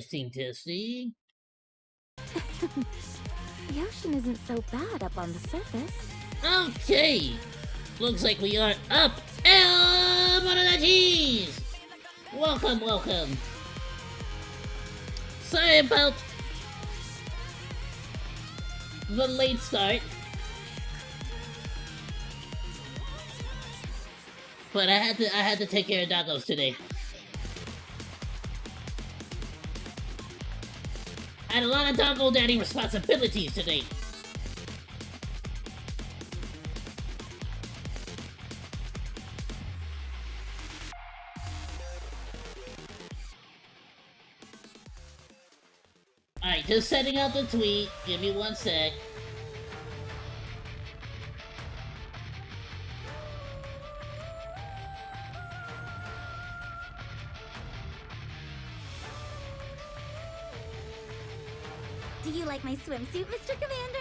Testing, testing. The ocean isn't so bad up on the surface. Okay! Looks like we are up! Monadachis! Welcome, welcome. Sorry about the late start. But I had to take care of doggos today. I had a lot of doggo daddy responsibilities today. Alright, just setting out the tweet. Give me 1 sec. Do you like my swimsuit, Mr. Commander?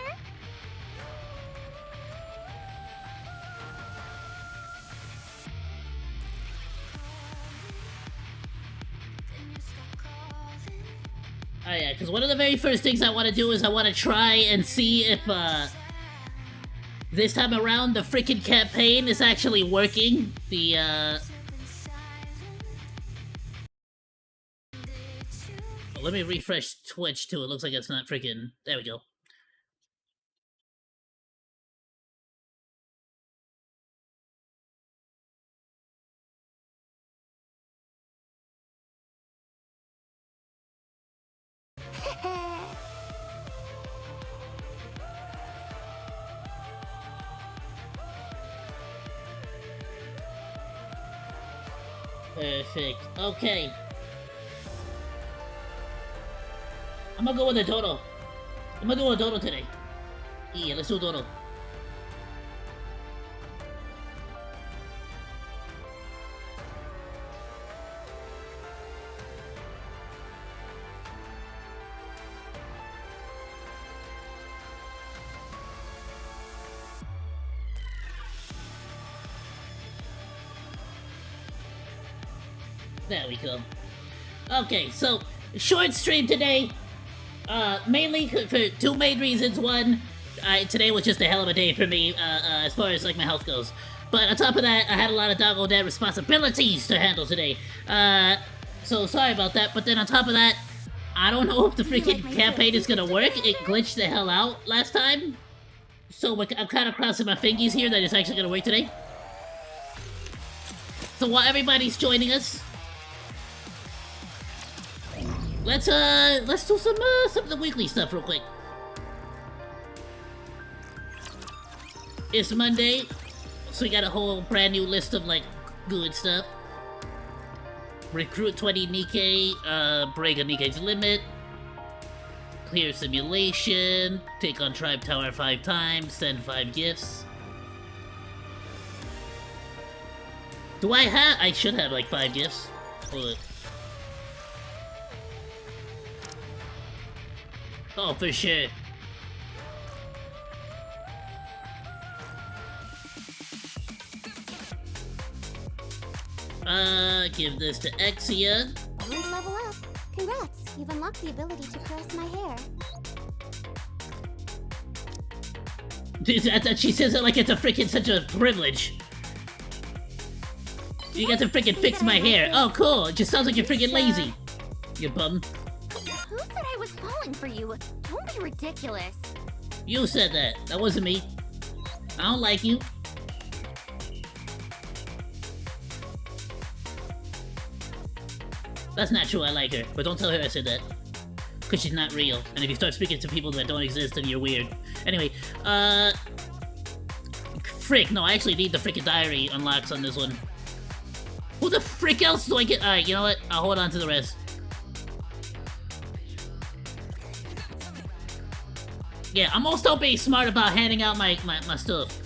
Oh yeah, because one of the very first things I want to do is I want to try and see if, this time around the freaking campaign is actually working. Let me refresh Twitch too, it looks like it's not freaking... There we go. Perfect. Okay. I'm gonna go with a dodo. I'm gonna do a dodo today. Yeah, let's do a dodo. There we go. Okay, so, short stream today. Mainly for 2 main reasons. One, today was just a hell of a day for me, as far as, like, my health goes. But on top of that, I had a lot of doggo dad responsibilities to handle today. So sorry about that. But then on top of that, I don't know if the freaking campaign is gonna work. It glitched the hell out last time. So I'm kind of crossing my fingers here that it's actually gonna work today. So while everybody's joining us, let's do some of the weekly stuff real quick. It's Monday, so we got a whole brand new list of, like, good stuff. Recruit 20 NIKKE, break a NIKKE's limit, clear simulation, take on Tribe Tower 5 times, send 5 gifts. Do I have? I should have, like, 5 gifts. Hold it. Oh, for sure. Give this to Exia. Time to level up. Congrats, you've unlocked the ability to caress my hair. She says it like it's a freaking such a privilege. You get to freaking fix my hair. Oh, cool. It just sounds like you're freaking lazy. You bum. Who said I was falling for you? Don't be ridiculous. You said that. That wasn't me. I don't like you. That's not true, I like her. But don't tell her I said that. Because she's not real. And if you start speaking to people that don't exist, then you're weird. Anyway, frick, no, I actually need the freaking diary unlocks on this one. Who the frick else do I get? Alright, you know what? I'll hold on to the rest. Yeah, I'm also being smart about handing out my stuff.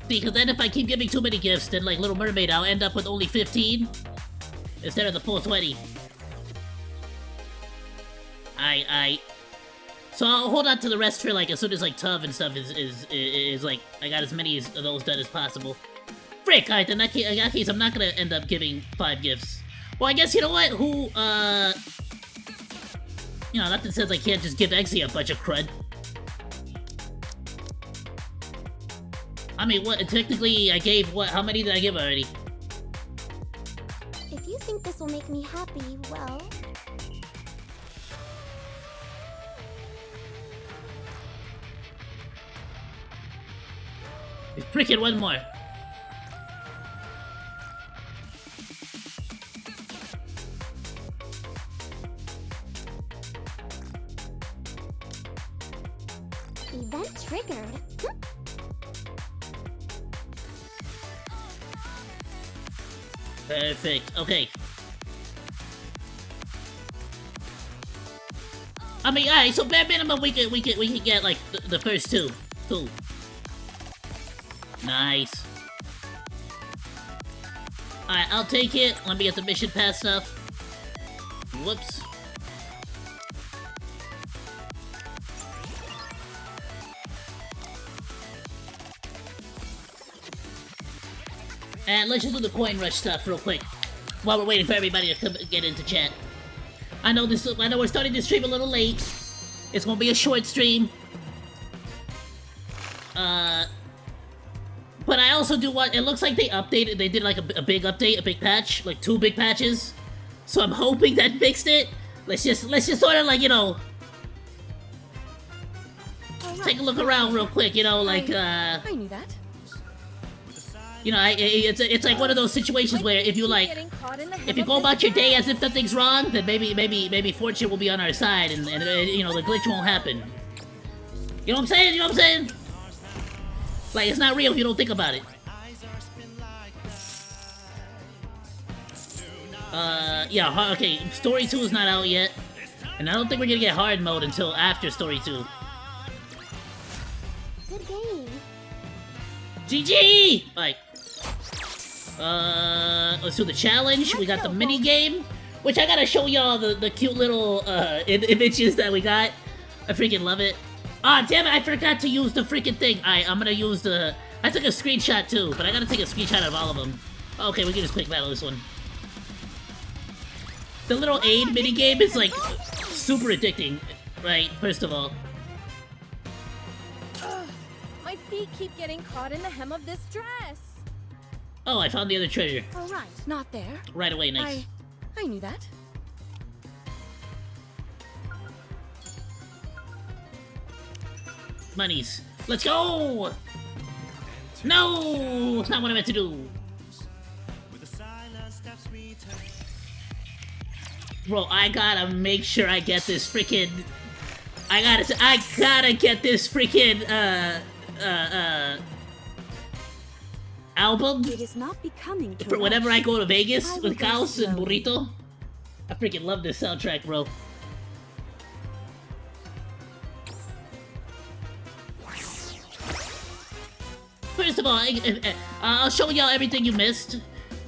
Because then if I keep giving too many gifts, then like Little Mermaid, I'll end up with only 15 instead of the full 20. So I'll hold on to the rest for like as soon as like Tub and stuff is like I got as many of those done as possible. Frick! Alright, in that case, I'm not gonna end up giving 5 gifts. Well, I guess you know what? Who you know, nothing says I can't just give Exy a bunch of crud. I mean, what? Technically, I gave what? How many did I give already? If you think this will make me happy, well... Frickin' one more. Event triggered. Perfect. Okay. I mean, alright. So bare minimum, we can get like the first 2. Cool. Nice. Alright, I'll take it. Let me get the mission pass stuff. Whoops. And let's just do the coin rush stuff real quick while we're waiting for everybody to come get into chat. I know we're starting this stream a little late. It's gonna be a short stream. But I also do want. It looks like they updated. They did like a big update, a big patch, like 2 big patches. So I'm hoping that fixed it. Let's just sort of like, you know, take a look around real quick. You know, like I knew that. You know, it's like one of those situations where if you like, if you go about your day as if nothing's wrong, then maybe fortune will be on our side, and you know, the glitch won't happen. You know what I'm saying? You know what I'm saying? Like, it's not real if you don't think about it. Yeah, okay, Story 2 is not out yet. And I don't think we're gonna get hard mode until after Story 2. Good game. GG! Like, let's do the challenge. We got the mini game, which I gotta show y'all the cute little, images that we got. I freaking love it. Ah, damn it, I forgot to use the freaking thing. Alright, I'm gonna use the... I took a screenshot too, but I gotta take a screenshot of all of them. Okay, we can just quick battle this one. The little aid minigame is like super addicting, right? First of all. My feet keep getting caught in the hem of this dress. Oh, I found the other treasure. Oh, right, not there. Right away, nice. I knew that. Monies. Let's go! No! It's not what I meant to do. Bro, I gotta make sure I get this freaking... I gotta get this freaking, album. It is not becoming For whenever I go to Vegas with Caos and Burrito. I freaking love this soundtrack, bro. First of all, I'll show y'all everything you missed.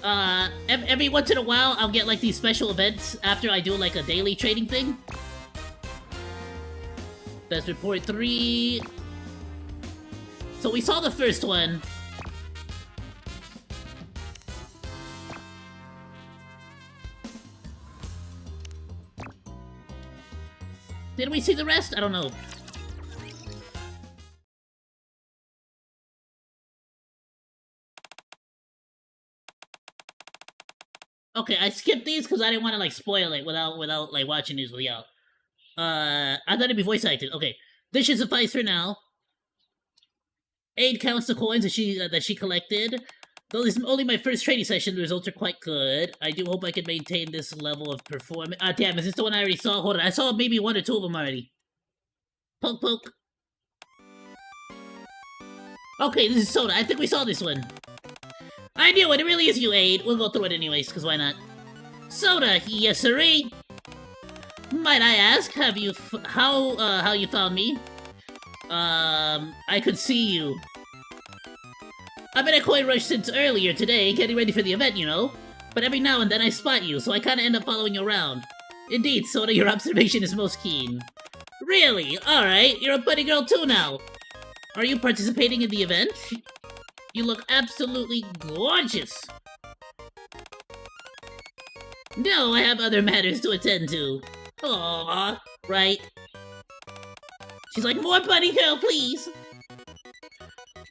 Every once in a while, I'll get like these special events after I do like a daily trading thing. That's report 3. So we saw the first one. Did we see the rest? I don't know. Okay, I skipped these because I didn't want to like spoil it without like watching these with y'all. I thought it'd be voice acted. Okay, this should suffice for now. Aid counts the coins that she collected. Though this is only my first training session, the results are quite good. I do hope I can maintain this level of performance. Ah, damn, is this the one I already saw? Hold on, I saw maybe 1 or 2 of them already. Poke, poke. Okay, this is Soda. I think we saw this one. I knew it. It really is you, Aid. We'll go through it anyways, because why not? Soda, yes sirree. Might I ask, how you found me? I could see you. I've been at Coin Rush since earlier today, getting ready for the event, you know? But every now and then I spot you, so I kinda end up following you around. Indeed, Soda, your observation is most keen. Really? Alright, you're a bunny girl too now. Are you participating in the event? You look absolutely gorgeous. No, I have other matters to attend to. Aww, right? She's like, more bunny girl, please.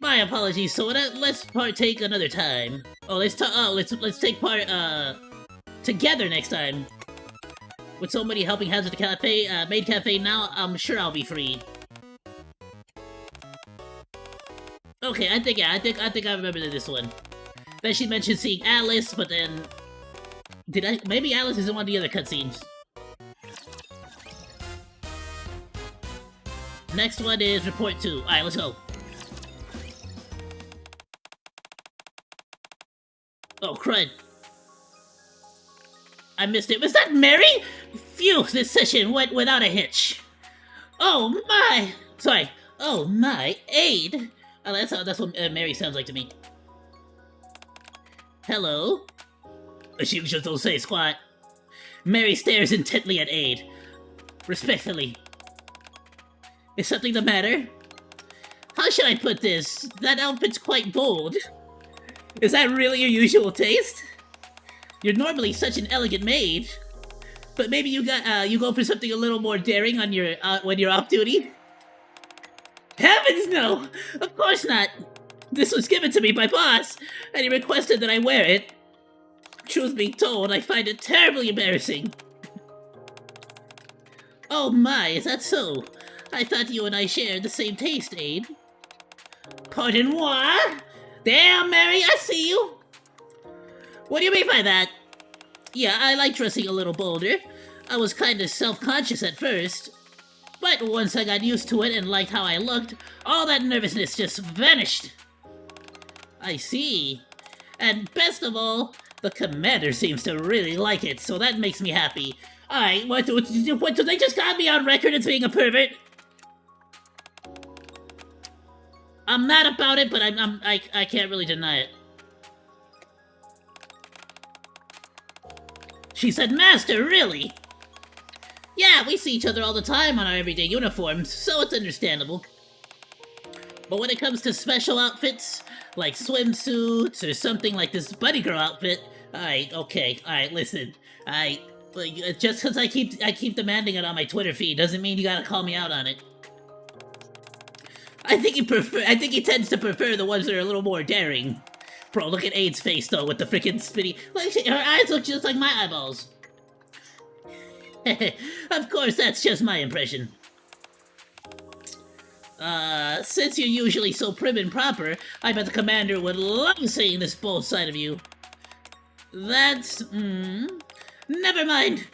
My apologies, Soda. Let's partake another time. Oh, let's take part together next time. With so many helping hands at the cafe, maid cafe now, I'm sure I'll be free. Okay, I think I remember this one. Then she mentioned seeing Alice, but then maybe Alice is in one of the other cutscenes. Next one is report 2. Alright, let's go. Oh, crud. I missed it. Was that Mary? Phew, this session went without a hitch. Oh my! Sorry. Oh my, aid. Oh, that's what Mary sounds like to me. Hello? She just don't say squat. Mary stares intently at Aid. Respectfully. Is something the matter? How should I put this? That outfit's quite bold. Is that really your usual taste? You're normally such an elegant maid. But maybe you go for something a little more daring on your when you're off duty? Heavens no! Of course not! This was given to me by boss, and he requested that I wear it. Truth be told, I find it terribly embarrassing. Oh my, is that so? I thought you and I shared the same taste, Aid. Pardon moi? Damn, Mary, I see you! What do you mean by that? Yeah, I like dressing a little bolder. I was kinda self-conscious at first. But once I got used to it and liked how I looked, all that nervousness just vanished. I see. And best of all, the commander seems to really like it, so that makes me happy. Alright, what do they just got me on record as being a pervert? I'm mad about it, but I can't really deny it. She said, Master, really? Yeah, we see each other all the time on our everyday uniforms, so it's understandable. But when it comes to special outfits, like swimsuits or something like this bunny girl outfit, alright, okay, alright, listen. Just because I keep demanding it on my Twitter feed doesn't mean you gotta call me out on it. I think he tends to prefer the ones that are a little more daring. Bro, look at Aid's face though with the freaking spitty. Like her eyes look just like my eyeballs. Of course, that's just my impression. Since you're usually so prim and proper, I bet the commander would love seeing this bold side of you. That's, never mind.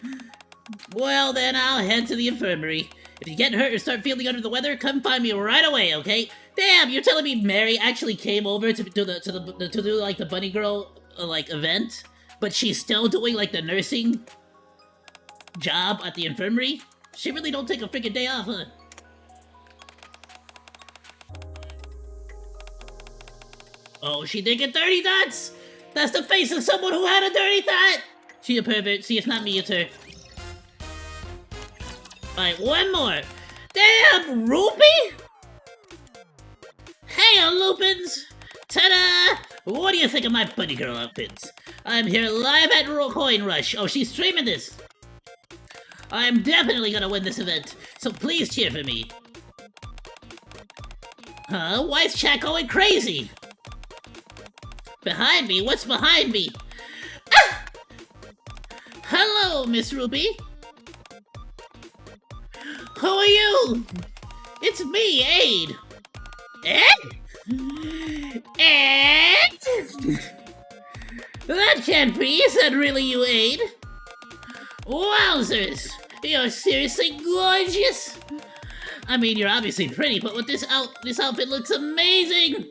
Well then, I'll head to the infirmary. If you get hurt or start feeling under the weather, come find me right away, okay? Damn, you're telling me Mary actually came over to do like the bunny girl event, but she's still doing like the nursing job at the infirmary? She really don't take a freaking day off, huh? Oh, she did get dirty dots! That's the face of someone who had a dirty dot! She a pervert. See, it's not me, it's her. Alright, one more. Damn, Rupee? Hey, Lupins! Ta-da! What do you think of my bunny girl outfits? I'm here live at Coin Rush. Oh, she's streaming this. I'm definitely gonna win this event, so please cheer for me. Huh? Why is chat going crazy? Behind me? What's behind me? Ah! Hello, Miss Ruby. Who are you? It's me, Aid. Ed? Ed? That can't be. Is that really you, Aid? Wowzers! You're seriously gorgeous! I mean, you're obviously pretty, but with this outfit looks amazing!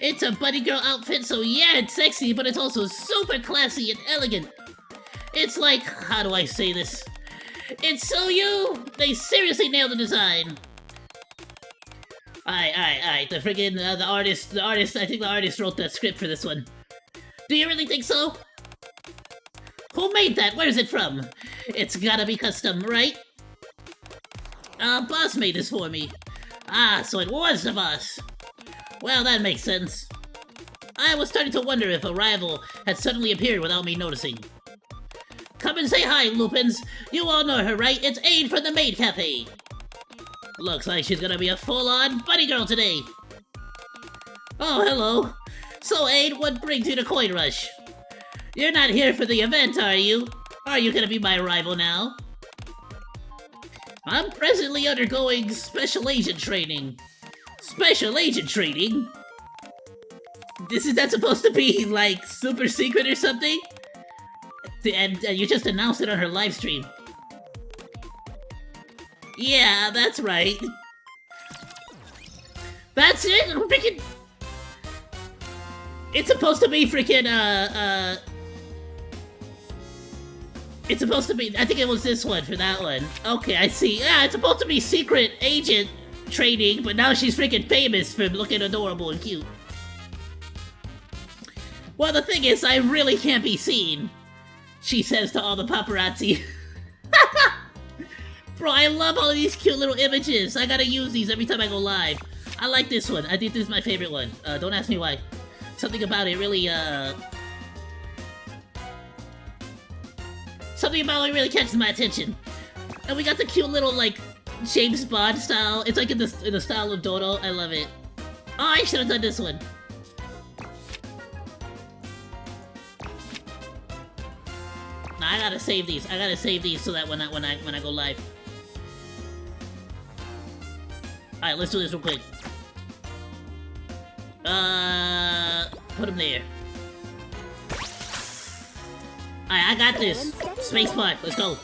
It's a bunny girl outfit, so yeah, it's sexy, but it's also super classy and elegant. It's like, how do I say this? It's so you! They seriously nailed the design. Alright, the friggin', the artist, I think the artist wrote the script for this one. Do you really think so? Who made that? Where's it from? It's gotta be custom, right? boss made this for me. Ah, so it was the boss. Well, that makes sense. I was starting to wonder if a rival had suddenly appeared without me noticing. Come and say hi, Lupins. You all know her, right? It's Aid from the Maid Cafe. Looks like she's gonna be a full-on bunny girl today. Oh, hello. So, Aid, what brings you to Coin Rush? You're not here for the event, are you? Are you gonna be my rival now? I'm presently undergoing special agent training. Special agent training? Is that supposed to be, like, super secret or something? And you just announced it on her live stream. Yeah, that's right. That's it? Freaking... It's supposed to be freaking, It's supposed to be... I think it was this one for that one. Okay, I see. Yeah, it's supposed to be secret agent training, but now she's freaking famous for looking adorable and cute. Well, the thing is, I really can't be seen, she says to all the paparazzi. Bro, I love all of these cute little images. I gotta use these every time I go live. I like this one. I think this is my favorite one. Don't ask me why. Something about it really, Something about it really catches my attention. And we got the cute little, like, James Bond style. It's like in the style of Dodo. I love it. Oh, I should have done this one. Nah, I gotta save these. I gotta save these so that when I go live. Alright, let's do this real quick. Put him there. Alright, I got this. Spacebar, let's go.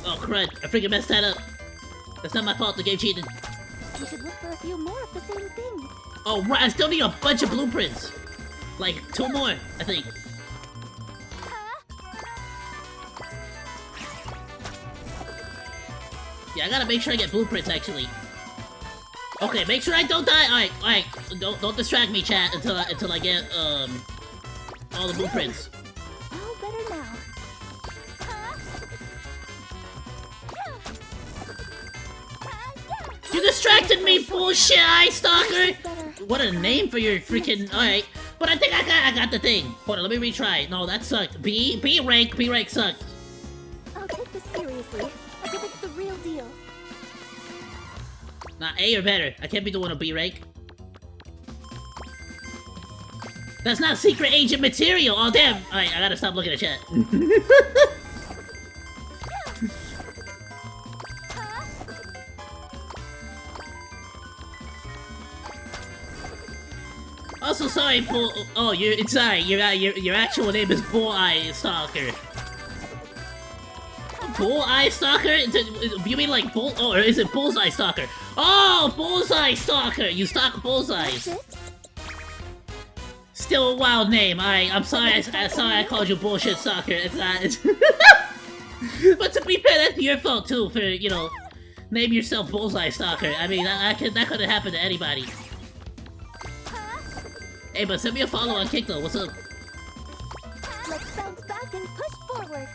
Oh crud, I freaking messed that up. That's not my fault, the game cheated. You should look for a few more of the same thing. Oh right, I still need a bunch of blueprints. Like, 2 more, I think. Yeah, I gotta make sure I get blueprints, actually. Okay, make sure I don't die. Alright, don't distract me, chat, until I get, all the blueprints. All better now. You distracted me, bullshit eye stalker! What a name for your freaking... Alright, but I think I got the thing. Hold on, let me retry. No, that sucked. B rank sucked. I'll take this seriously, as if it's the real deal. Nah, A or better. I can't be doing a B rank. That's not secret agent material! Oh, damn! Alright, I gotta stop looking at chat. Also, sorry, Bull. Oh, sorry. Your actual name is Bull Eye Stalker. Bull Eye Stalker? You mean like Bull? Oh, or is it Bullseye Stalker? Oh, Bullseye Stalker. You stalk bullseyes. Still a wild name. I'm sorry. I called you Bullshit Stalker. It's not. But to be fair, that's your fault too. For name yourself Bullseye Stalker. I mean, that could have happened to anybody. Hey, but send me a follow on Kick though. What's up? Let's bounce back and push forward.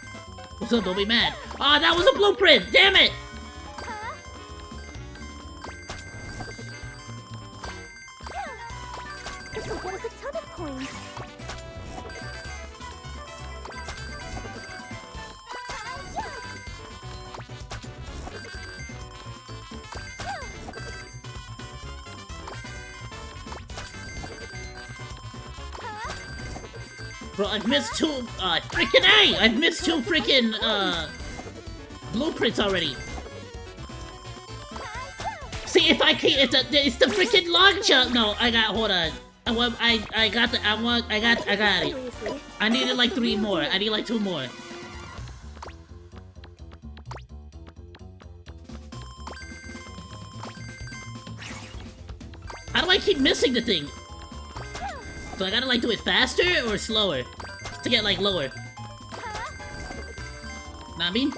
What's up? Don't be mad. Oh, that was a blueprint. Damn it! This will get us a ton of coins. Bro, I've missed 2, freaking A! I've missed 2 freaking, blueprints already. See, if I can't, it's the freaking long jump. No, hold on. I got it. I needed like 3 more. I need like 2 more. How do I keep missing the thing? So I gotta like do it faster or slower to get like lower. Know what I mean?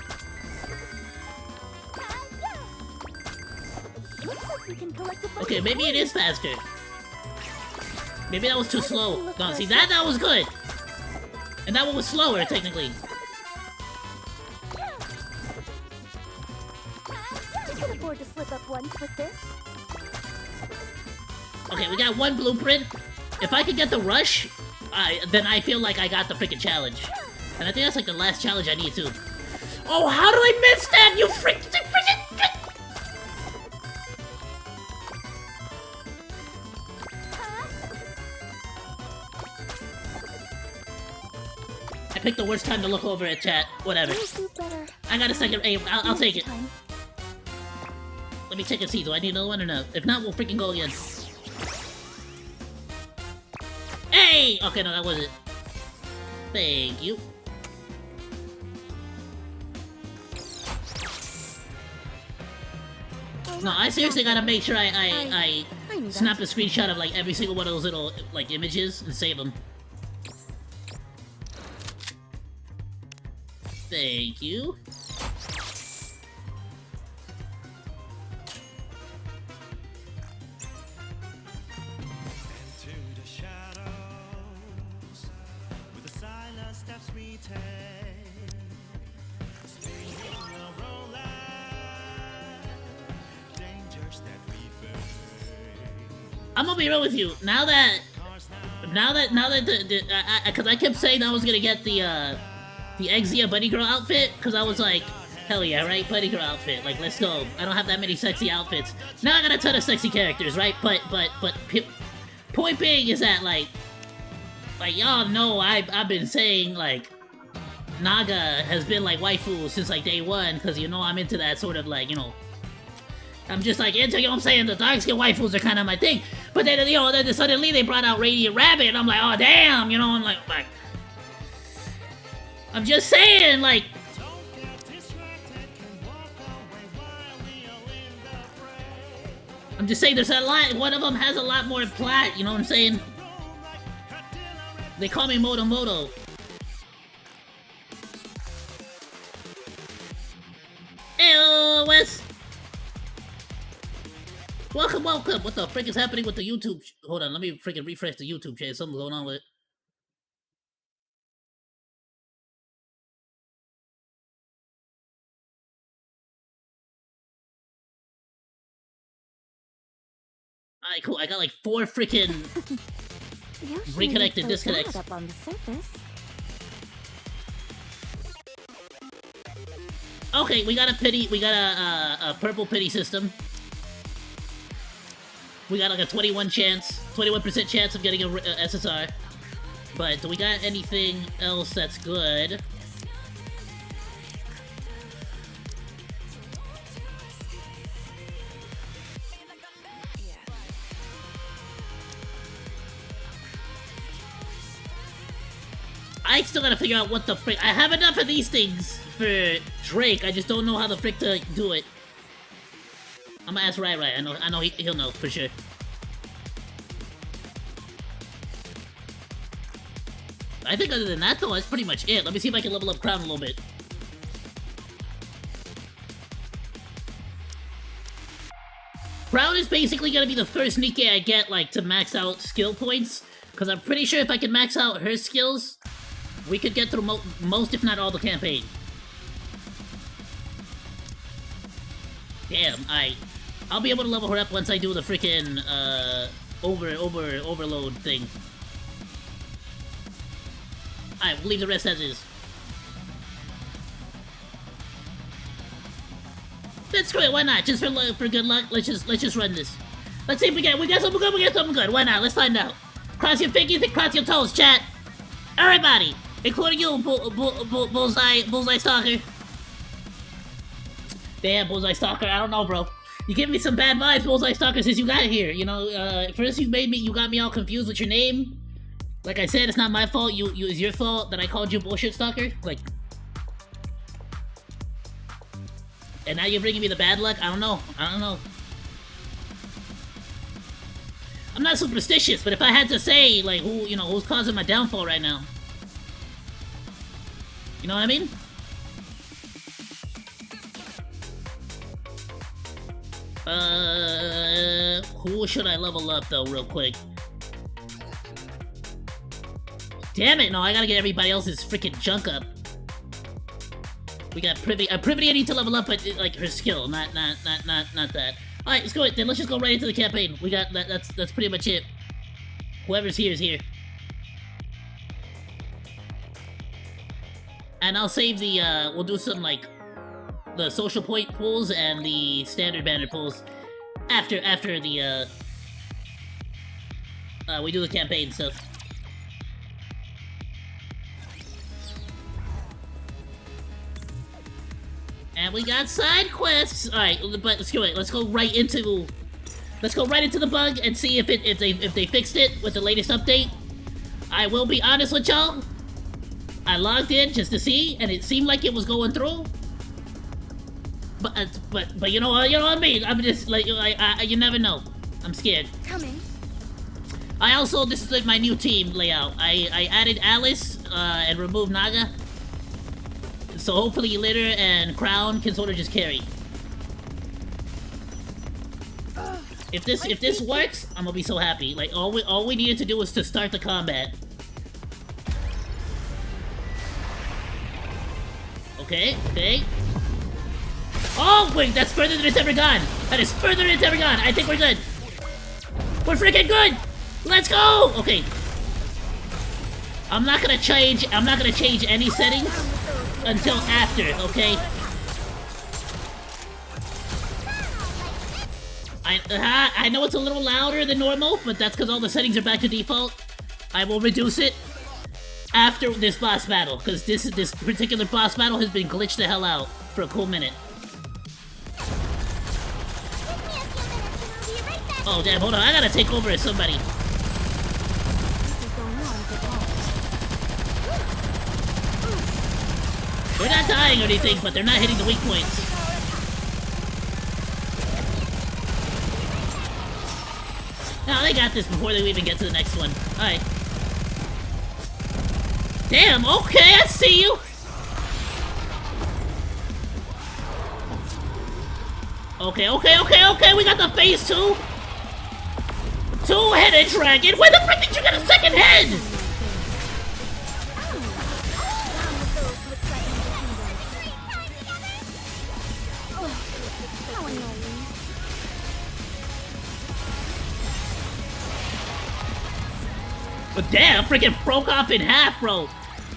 Looks like we can collect a bunch Okay, of maybe it is faster. Maybe that was too slow. No, see, that was good. And that one was slower, technically. I can afford to slip up once with this. Okay, we got one blueprint. If I could get the rush, then I feel like I got the freaking challenge. And I think that's like the last challenge I need too. Oh, how did I miss that, you freaking... I picked the worst time to look over at chat. Whatever. I got a second. Hey, I'll take it. Let me check and see. Do I need another one or no? If not, we'll freaking go again. Hey! Okay, no, that wasn't. Thank you. No, I seriously gotta make sure I snap a screenshot of like every single one of those little like images and save them. Thank you. I'm gonna be real with you. Now that because I kept saying I was gonna get the Exia Bunny Girl outfit, because I was like, hell yeah, right? Bunny Girl outfit, like, let's go. I don't have that many sexy outfits. Now I got a ton of sexy characters, right? But point being is that, like y'all know I've been saying, like, Naga has been, like, waifu since, like, day one, because, you know, I'm into that sort of, like, you know, I'm just, like, into, you know what I'm saying, the dark skin waifus are kind of my thing. But then, you know, then suddenly they brought out Radiant Rabbit, and I'm like, oh, damn, you know, and like, I'm just saying, like... I'm just saying there's a lot, one of them has a lot more plot, you know what I'm saying? They call me Moto Moto. Hey, Wes! Welcome, welcome! What the frick is happening with the YouTube? Hold on, let me freaking refresh the YouTube chat. Something's going on with it. Alright, cool. I got like 4 freaking reconnected disconnects. Up on the surface. Okay, we got a purple pity system. We got like a 21% chance of getting a SSR. But do we got anything else that's good? I still gotta figure out what the frick. I have enough of these things for Drake. I just don't know how the frick to do it. I'm gonna ask Rai. I know he'll know for sure. I think other than that though, that's pretty much it. Let me see if I can level up Crown a little bit. Crown is basically gonna be the first NIKKE I get like to max out skill points, because I'm pretty sure if I can max out her skills, we could get through most, if not all, the campaign. Damn, I'll be able to level her up once I do the freaking overload thing. Alright, we'll leave the rest as is. Let's screw it, why not? Just for good luck, let's just run this. Let's see if we got something good, something good. Why not? Let's find out. Cross your fingers and cross your toes, chat. Everybody, including you, Bullseye Stalker. Damn, Bullseye Stalker, I don't know, bro. You give me some bad vibes, Bullseye Stalker, since you got here. You know, first you got me all confused with your name. Like I said, it's not my fault. It's your fault that I called you Bullshit Stalker. Like, and now you're bringing me the bad luck. I don't know. I'm not superstitious, but if I had to say, like, who's causing my downfall right now? You know what I mean? Who should I level up, though, real quick? Damn it, no, I gotta get everybody else's freaking junk up. We got Privy. Privy I need to level up, but like her skill, not that. Alright, let's go. Then let's just go right into the campaign. We got that's pretty much it. Whoever's here is here. And I'll save the we'll do some like the social point pulls and the standard banner pulls after the we do the campaign stuff. And we got side quests. All right, but let's go. Let's go right into the bug and see if they fixed it with the latest update. I will be honest with y'all. I logged in just to see, and it seemed like it was going through. But you know what I mean. I'm just like you never know. I'm scared. Coming. I also, this is like my new team layout. I added Alice and removed Naga. So hopefully Litter and Crown can sort of just carry. If this works, I'm gonna be so happy. Like all we needed to do was to start the combat. Okay. Oh wait, that's further than it's ever gone. That is further than it's ever gone. I think we're good. We're freaking good. Let's go. Okay. I'm not gonna change any settings until after, okay? I know it's a little louder than normal, but that's because all the settings are back to default. I will reduce it after this boss battle, because this particular boss battle has been glitched the hell out for a cool minute. Oh damn, hold on, I gotta take over as somebody. They're not dying or anything, but they're not hitting the weak points. No, they got this before they even get to the next one. Alright. Damn, okay, I see you! Okay, we got the phase 2! Two-headed dragon! Where the frick did you get a second head?! But damn, freaking broke off in half, bro.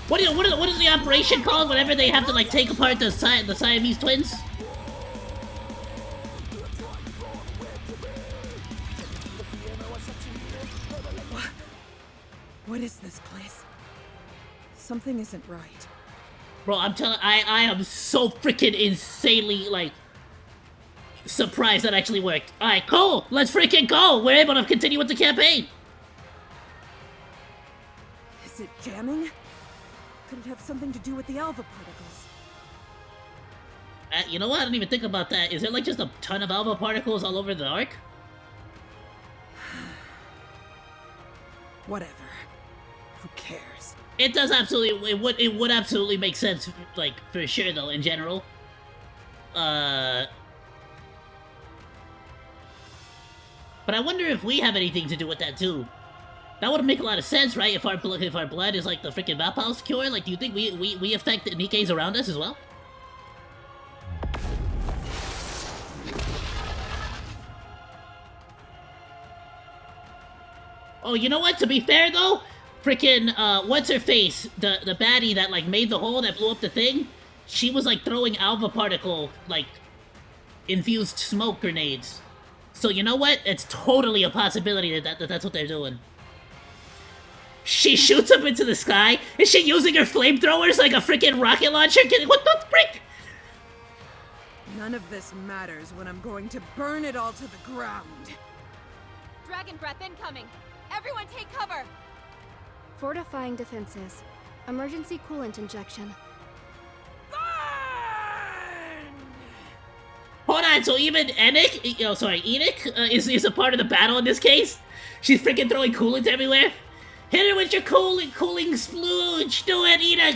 What is the operation called whenever they have to like take apart the Siamese twins? What is this place? Something isn't right. Bro, I'm telling, I am so freaking insanely like surprised that actually worked. All right, cool. Let's freaking go. We're able to continue with the campaign. Is it jamming? Could it have something to do with the alpha particles? You know what? I didn't even think about that. Is there like just a ton of alpha particles all over the arc? Whatever. Who cares? It does absolutely. It would absolutely make sense, like for sure though. In general, but I wonder if we have anything to do with that too. That would make a lot of sense, right? If our blood is like the freaking Vapouse cure, like, do you think we affect the NIKKEs around us as well? Oh, you know what? To be fair though, freaking what's her face? The baddie that like made the hole that blew up the thing. She was like throwing alpha particle like infused smoke grenades. So you know what? It's totally a possibility that's what they're doing. She shoots up into the sky? Is she using her flamethrowers like a freaking rocket launcher? What the frick? None of this matters when I'm going to burn it all to the ground. Dragon breath incoming. Everyone take cover. Fortifying defenses. Emergency coolant injection. Hold on, so even Enoch is a part of the battle in this case? She's freaking throwing coolant everywhere? Hit her with your cooling splooge! Do it, Enoch!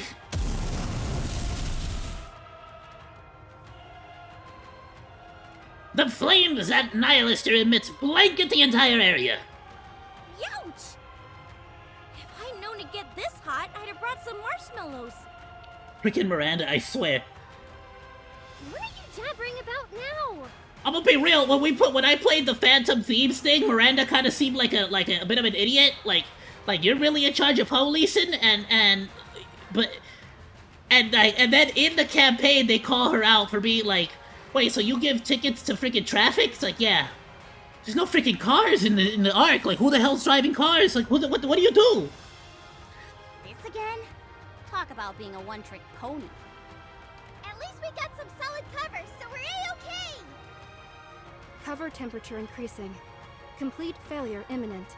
The flames that Nihilister emits blanket the entire area. Youch! If I'd known to it'd get this hot, I'd have brought some marshmallows. Freaking Miranda, I swear. What are you jabbering about now? I'm gonna be real. When I played the Phantom Thieves thing, Miranda kind of seemed like a bit of an idiot. Like you're really in charge of policing, and then in the campaign they call her out for being like, wait, so you give tickets to freaking traffic? It's like, yeah. There's no freaking cars in the Ark. Like, who the hell's driving cars? Like, what do you do? This again? Talk about being a one-trick pony. At least we got some solid cover, so we're A-okay! Cover temperature increasing. Complete failure imminent.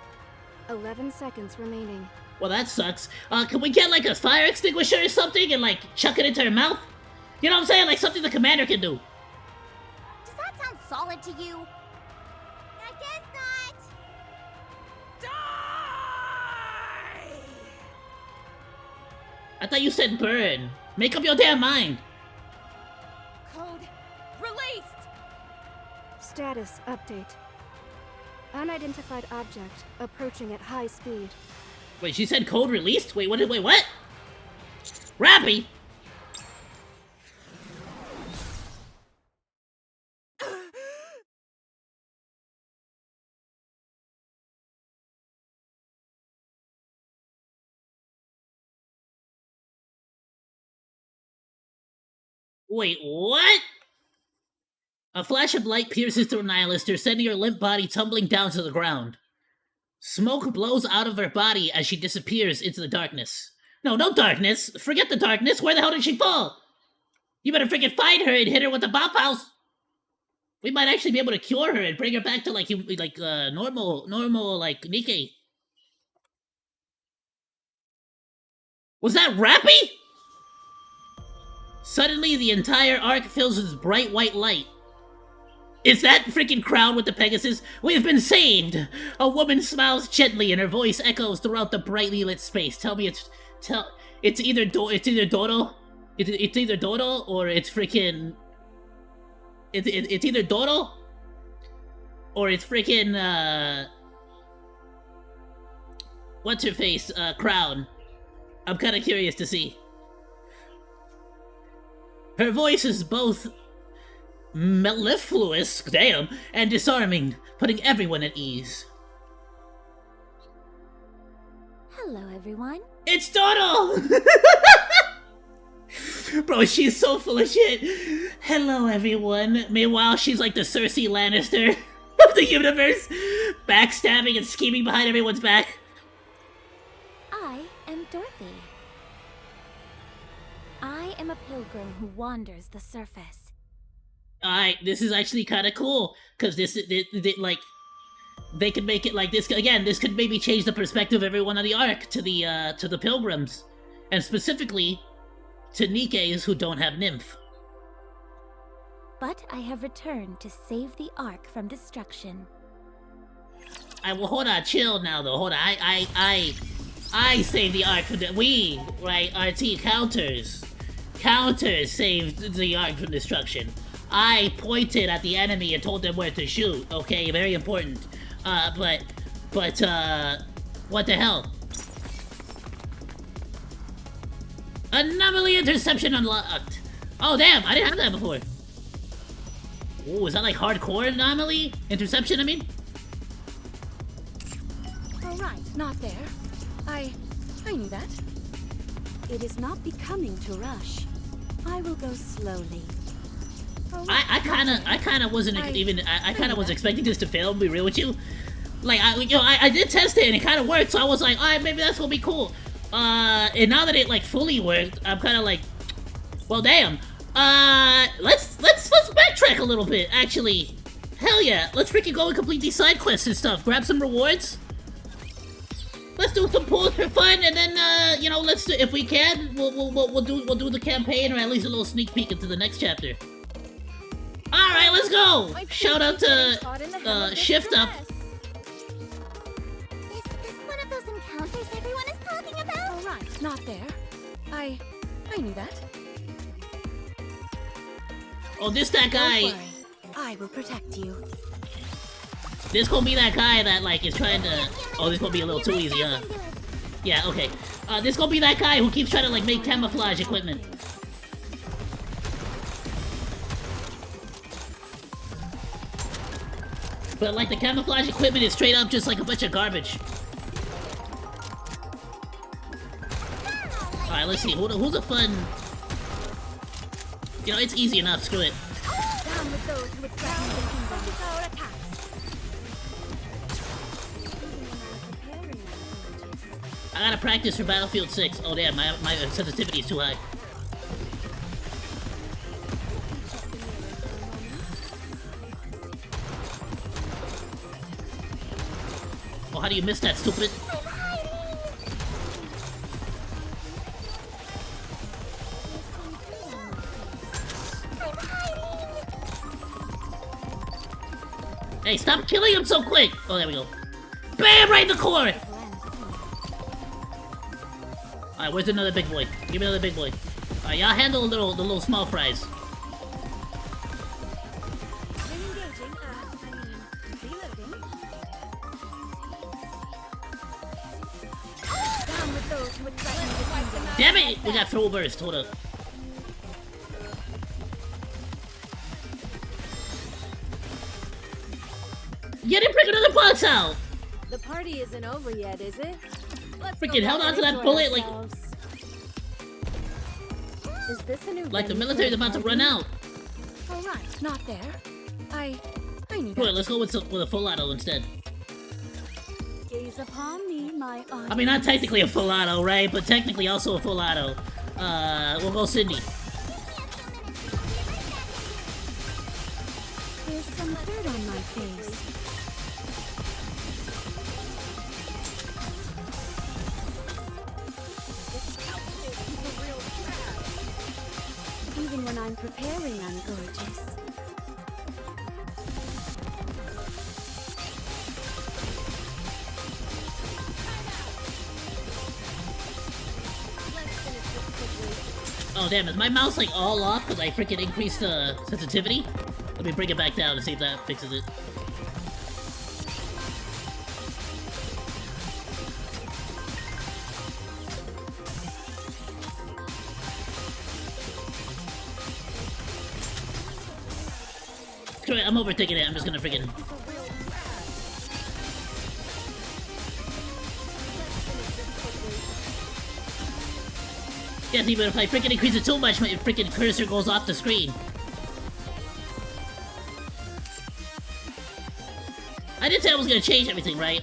11 seconds remaining. Well, that sucks. Can we get, like, a fire extinguisher or something and, like, chuck it into her mouth? You know what I'm saying? Like, something the commander can do. Does that sound solid to you? I guess not! Die! I thought you said burn. Make up your damn mind. Code released! Status update. Unidentified object approaching at high speed. Wait, she said code released? Wait, what? Wait, what? Rappy? Wait, what? A flash of light pierces through Nihilister, sending her limp body tumbling down to the ground. Smoke blows out of her body as she disappears into the darkness. No darkness! Forget the darkness! Where the hell did she fall? You better freaking find her and hit her with the bop house! We might actually be able to cure her and bring her back to normal like NIKKE. Was that Rappy? Suddenly the entire Ark fills with bright white light. Is that freaking crowd with the Pegasus? We've been saved! A woman smiles gently and her voice echoes throughout the brightly lit space. Tell me it's either Dodo or it's freaking it's either Dodo or it's freaking what's her face Crown. I'm kind of curious to see. Her voice is both mellifluous, damn, and disarming, putting everyone at ease. Hello, everyone. It's Dodo! Bro, she's so full of shit. Hello, everyone. Meanwhile, she's like the Cersei Lannister of the universe, backstabbing and scheming behind everyone's back. I am Dorothy. I am a pilgrim who wanders the surface. Alright, this is actually kind of cool, because like, they could make it like this. Again, this could maybe change the perspective of everyone on the Ark to the pilgrims, and specifically to NIKKEs who don't have nymph. But I have returned to save the Ark from destruction. Well, hold on, chill now though. Hold on, I saved the Ark from our team counters saved the Ark from destruction. I pointed at the enemy and told them where to shoot, okay? Very important. But, what the hell? Anomaly interception unlocked. Oh, damn, I didn't have that before. Ooh, is that like hardcore anomaly? Interception, I mean? Alright, not there. I knew that. It is not becoming to rush. I will go slowly. I kind of wasn't even. I kind of was expecting this to fail. To be real with you, like I did test it and it kind of worked. So I was like, all right, maybe that's gonna be cool. And now that it like fully worked, I'm kind of like, well, damn. Let's backtrack a little bit. Actually, hell yeah, let's freaking go and complete these side quests and stuff. Grab some rewards. Let's do some pulls for fun, and then let's do, if we can, we'll do the campaign, or at least a little sneak peek into the next chapter. Alright, let's go! Shout out to Shift Up. Is this one of those encounters everyone is talking about? Alright, not there. I knew that. Oh, that guy. Don't worry. I will protect you. This gonna be that guy that like is trying to. Oh, this gonna be a little too easy, huh? Yeah, okay. This gonna be that guy who keeps trying to, like, make camouflage equipment. But, like, the camouflage equipment is straight up just, like, a bunch of garbage. Alright, let's see. Who's a fun... You know, it's easy enough. Screw it. Down with those who would threaten the kingdom with our attacks. I gotta practice for Battlefield 6. Oh damn, my sensitivity is too high. Oh, how do you miss that, stupid? Hey, stop killing him so quick! Oh, there we go. Bam! Right in the core! Alright, where's another big boy? Give me another big boy. Alright, y'all handle the little small fries. Damn it! We got throw burst. Hold up. You didn't bring another box out! The party isn't over yet, is it? Let's Freaking held on to that bullet like... Is this a new Like the military's about to run out. Alright, not there. I need Wait, let's go with a full auto instead. Gaze upon me, my I mean, not technically a full auto, right? But technically also a full auto. We'll go Cindy. There's some dirt on my face. Even when I'm preparing, I'm gorgeous. Oh damn, is my mouse like all off because I freaking increased the sensitivity? Let me bring it back down and see if that fixes it. Screw it, I'm overthinking it. I'm just gonna freaking... Yeah, see, but if I freaking increase it too much, my freaking cursor goes off the screen. I did say I was gonna change everything, right?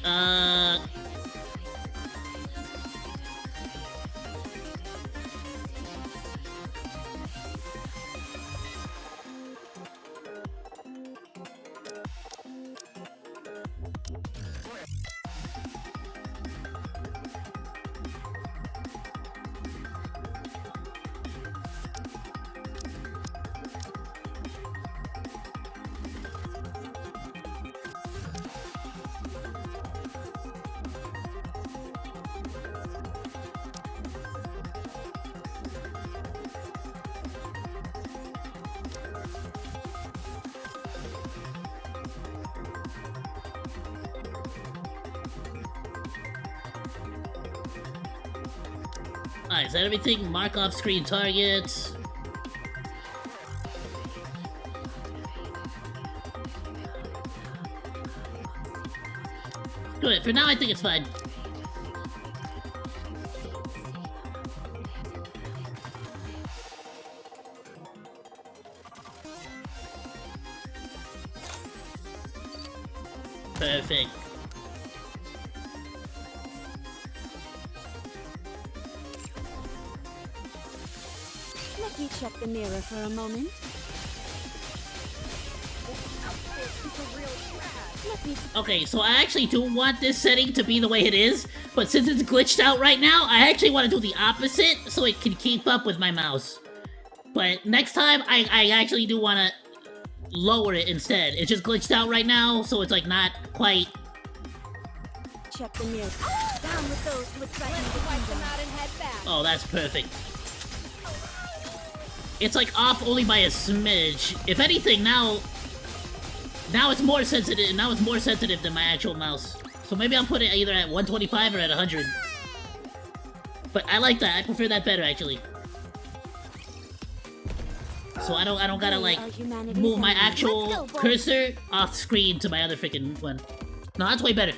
Alright, is that everything? Mark off screen targets. Good, for now I think it's fine. Perfect. Let me check the mirror for a moment. Okay, so I actually do want this setting to be the way it is, but since it's glitched out right now, I actually want to do the opposite so it can keep up with my mouse. But next time, I actually do want to lower it instead. It's just glitched out right now, so it's like not quite... Check the mirror. Down with those who would threaten to wipe them out and head back. Oh, that's perfect. It's like off only by a smidge. If anything, now it's more sensitive. Now it's more sensitive than my actual mouse. So maybe I'll put it either at 125 or at 100. But I like that. I prefer that better, actually. So I don't gotta, like, move my actual cursor off screen to my other freaking one. No, that's way better.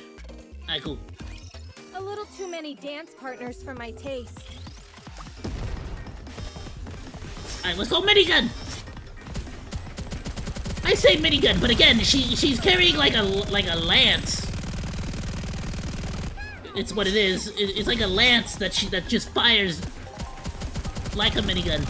Alright, cool. A little too many dance partners for my taste. Alright, let's go minigun! I say minigun, but again, she's carrying like a lance. It's what it is. It's like a lance that just fires like a minigun.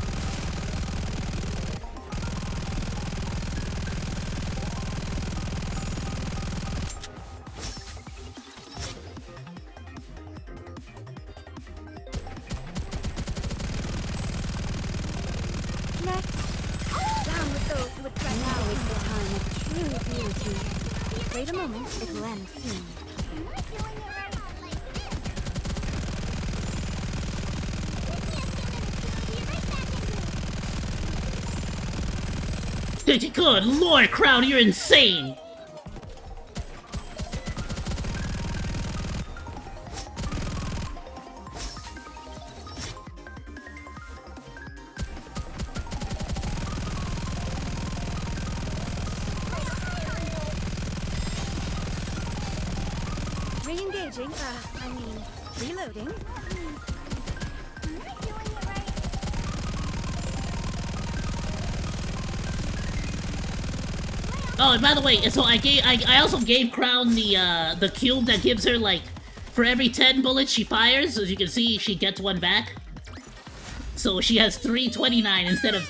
Wait a moment, it will end soon. Good lord, crowd, you're insane! Re-engaging, reloading. Oh, and by the way, so I also gave Crown the cube that gives her, like, for every 10 bullets she fires, as you can see, she gets one back. So she has 329 instead of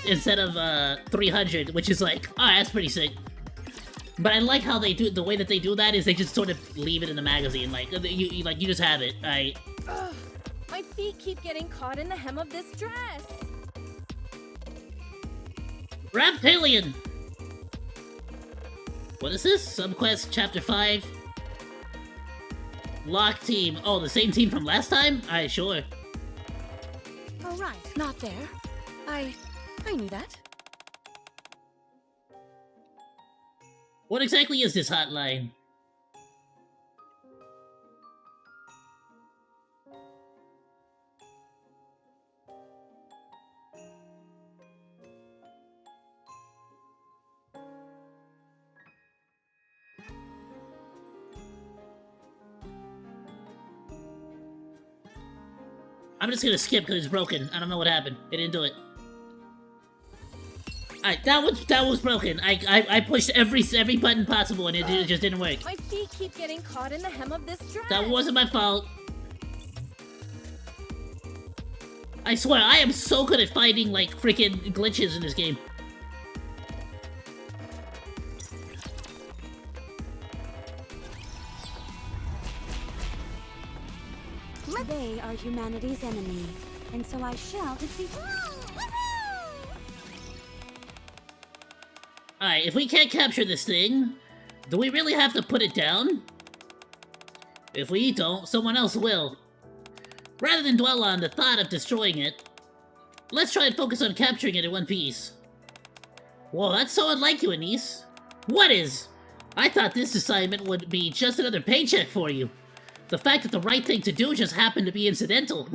300, which is like, alright, that's pretty sick. But I like how they do the way that they do that is they just sort of leave it in the magazine, like you just have it, right? Ugh, my feet keep getting caught in the hem of this dress. Reptilian. What is this? Subquest Chapter 5. Lock team. Oh, the same team from last time? Alright, sure. Oh right, not there. I knew that. What exactly is this hotline? I'm just gonna skip because it's broken. I don't know what happened. It didn't do it. Alright, that was broken. I pushed every button possible and it just didn't work. My feet keep getting caught in the hem of this dress. That wasn't my fault. I swear, I am so good at finding, like, freaking glitches in this game. They are humanity's enemy, and so I shall defeat them. Alright, if we can't capture this thing, do we really have to put it down? If we don't, someone else will. Rather than dwell on the thought of destroying it, let's try and focus on capturing it in one piece. Whoa, that's so unlike you, Anise. What is? I thought this assignment would be just another paycheck for you. The fact that the right thing to do just happened to be incidental.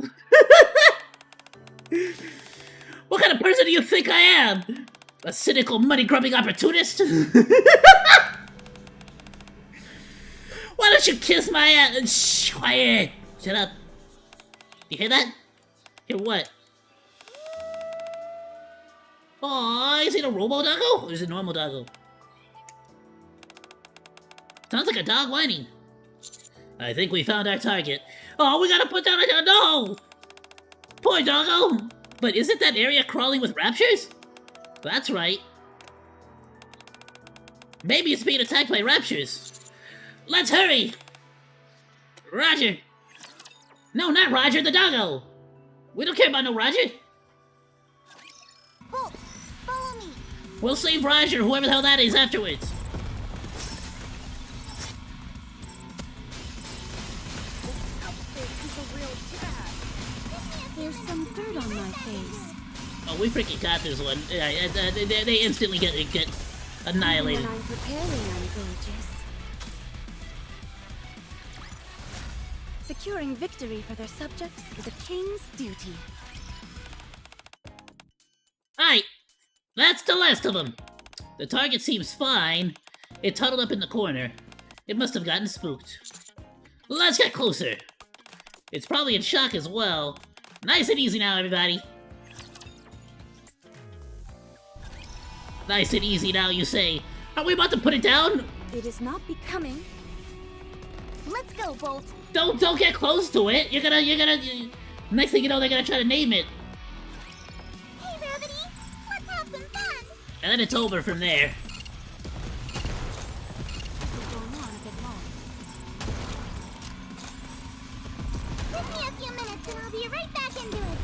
What kind of person do you think I am? A cynical, money-grubbing opportunist? Why don't you kiss my ass? Shh, quiet. Shut up. You hear that? Hear what? Aw, is it a robo-doggo? Or is it a normal doggo? Sounds like a dog whining. I think we found our target. Oh, we gotta put down a... No! Poor doggo! But isn't that area crawling with raptures? That's right. Maybe it's being attacked by raptures. Let's hurry! Roger! No, not Roger, the doggo! We don't care about no Roger! Bolt, follow me! We'll save Roger, whoever the hell that is, afterwards. There's some dirt on my face. Oh, we freaking got this one. Yeah, they instantly get annihilated. When I'm preparing, I'm gorgeous. Securing victory for their subjects is a king's duty. Alright, that's the last of them. The target seems fine. It huddled up in the corner. It must have gotten spooked. Let's get closer. It's probably in shock as well. Nice and easy now, everybody. Nice and easy now, you say. Are we about to put it down? It is not becoming. Let's go, Bolt. Don't get close to it. You're gonna. Next thing you know, they're gonna try to name it, Hey, Rabbity, let's have some fun. and then it's over from there. Give me a few minutes and I'll be right back into it.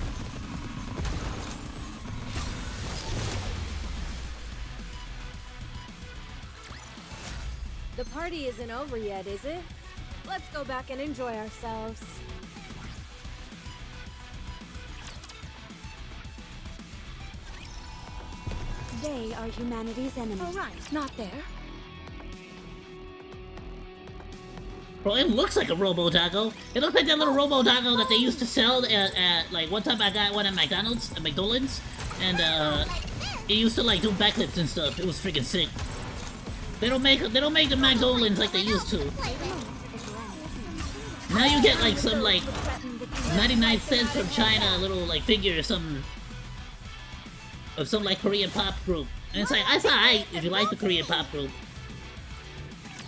The party isn't over yet, is it? Let's go back and enjoy ourselves. They are humanity's enemy. All right. Not there. Bro, it looks like a Robo-Doggo. It looks like that little Robo-Doggo that they used to sell at like, one time I got one at McDonald's, and it used to like do backflips and stuff. It was freaking sick. They don't make the McDolans like they used to. Now you get like some like 99 cents from China, a little like figure or something of some like Korean pop group, and it's like that's alright if you like the Korean pop group,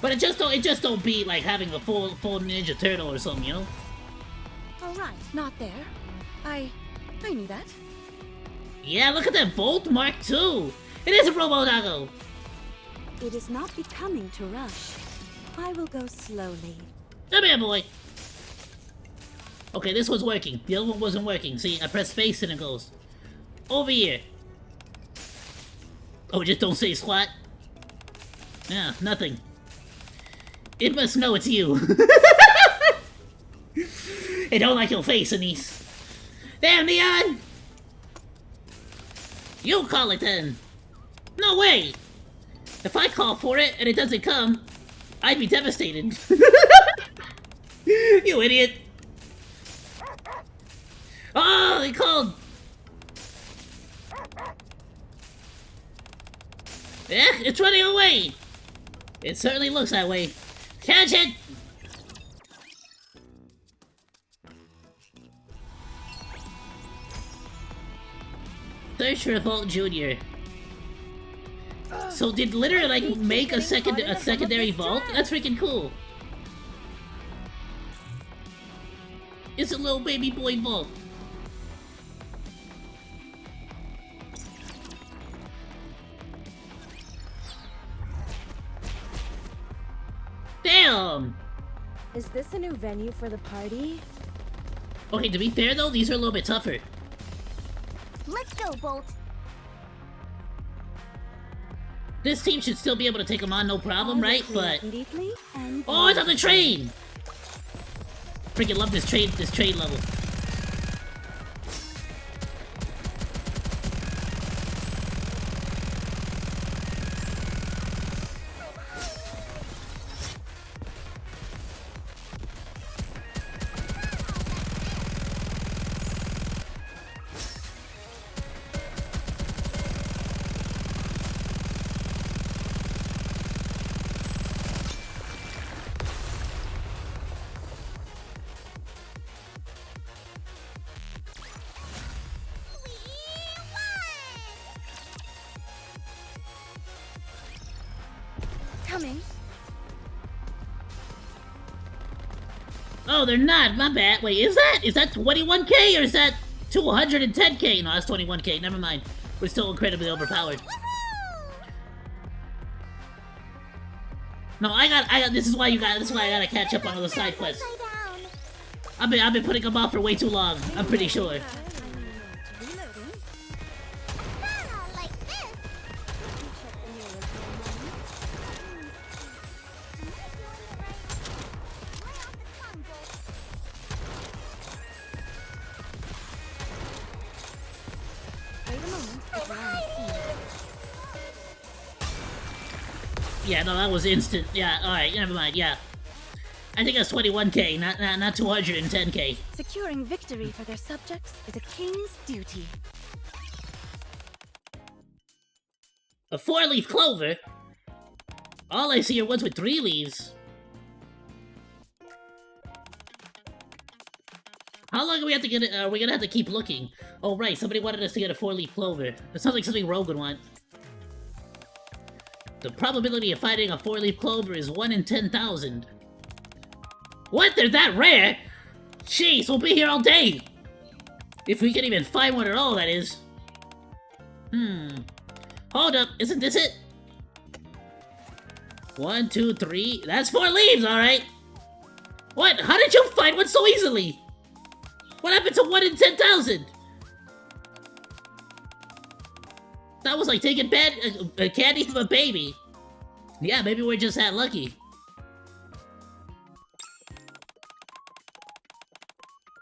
but it just don't beat like having a full Ninja Turtle or something, you know? All right. Not there. I knew that. Yeah, look at that Volt Mark II. It is a Robo-Doggo. It is not becoming to rush. I will go slowly. Come here, boy. Okay, this one's working. The other one wasn't working. See, I press space and it goes over here. Oh, just don't say squat. Yeah, nothing. It must know it's you. It don't like your face, Anise. Damn, Neon! You call it then. No way! If I call for it and it doesn't come, I'd be devastated. You idiot! Oh, they called! Yeah, it's running away! It certainly looks that way. Catch it! Search for Volt Jr. So did literally like make a secondary vault? That's freaking cool. It's a little baby boy vault. Damn! Is this a new venue for the party? Okay, to be fair though, these are a little bit tougher. Let's go, Bolt. This team should still be able to take them on, no problem, right? But Neatly and oh, it's on the train! Freaking love this train level. coming. Oh, they're not. My bad. Wait, is that 21k or is that 210k? No, that's 21k. Never mind. We're still incredibly overpowered. No, I got. This is why I gotta catch up on all the side quests. I've been putting them off for way too long. I'm pretty sure. Yeah, no, that was instant. Yeah, alright, never mind, yeah. I think that's 21k, not 210k. Securing victory for their subjects is a king's duty. A 4-leaf clover? All I see are ones with 3 leaves. How long do we have to get it? Are we gonna have to keep looking? Oh right, somebody wanted us to get a 4-leaf clover. That sounds like something Rogue would want. The probability of finding a 4-leaf clover is 1 in 10,000. What? They're that rare? Jeez, we'll be here all day! If we can even find one at all, that is. Hold up, isn't this it? 1, 2, 3. That's 4 leaves, alright! What? How did you find one so easily? What happened to 1 in 10,000? That was like taking candy from a baby. Yeah, maybe we're just that lucky.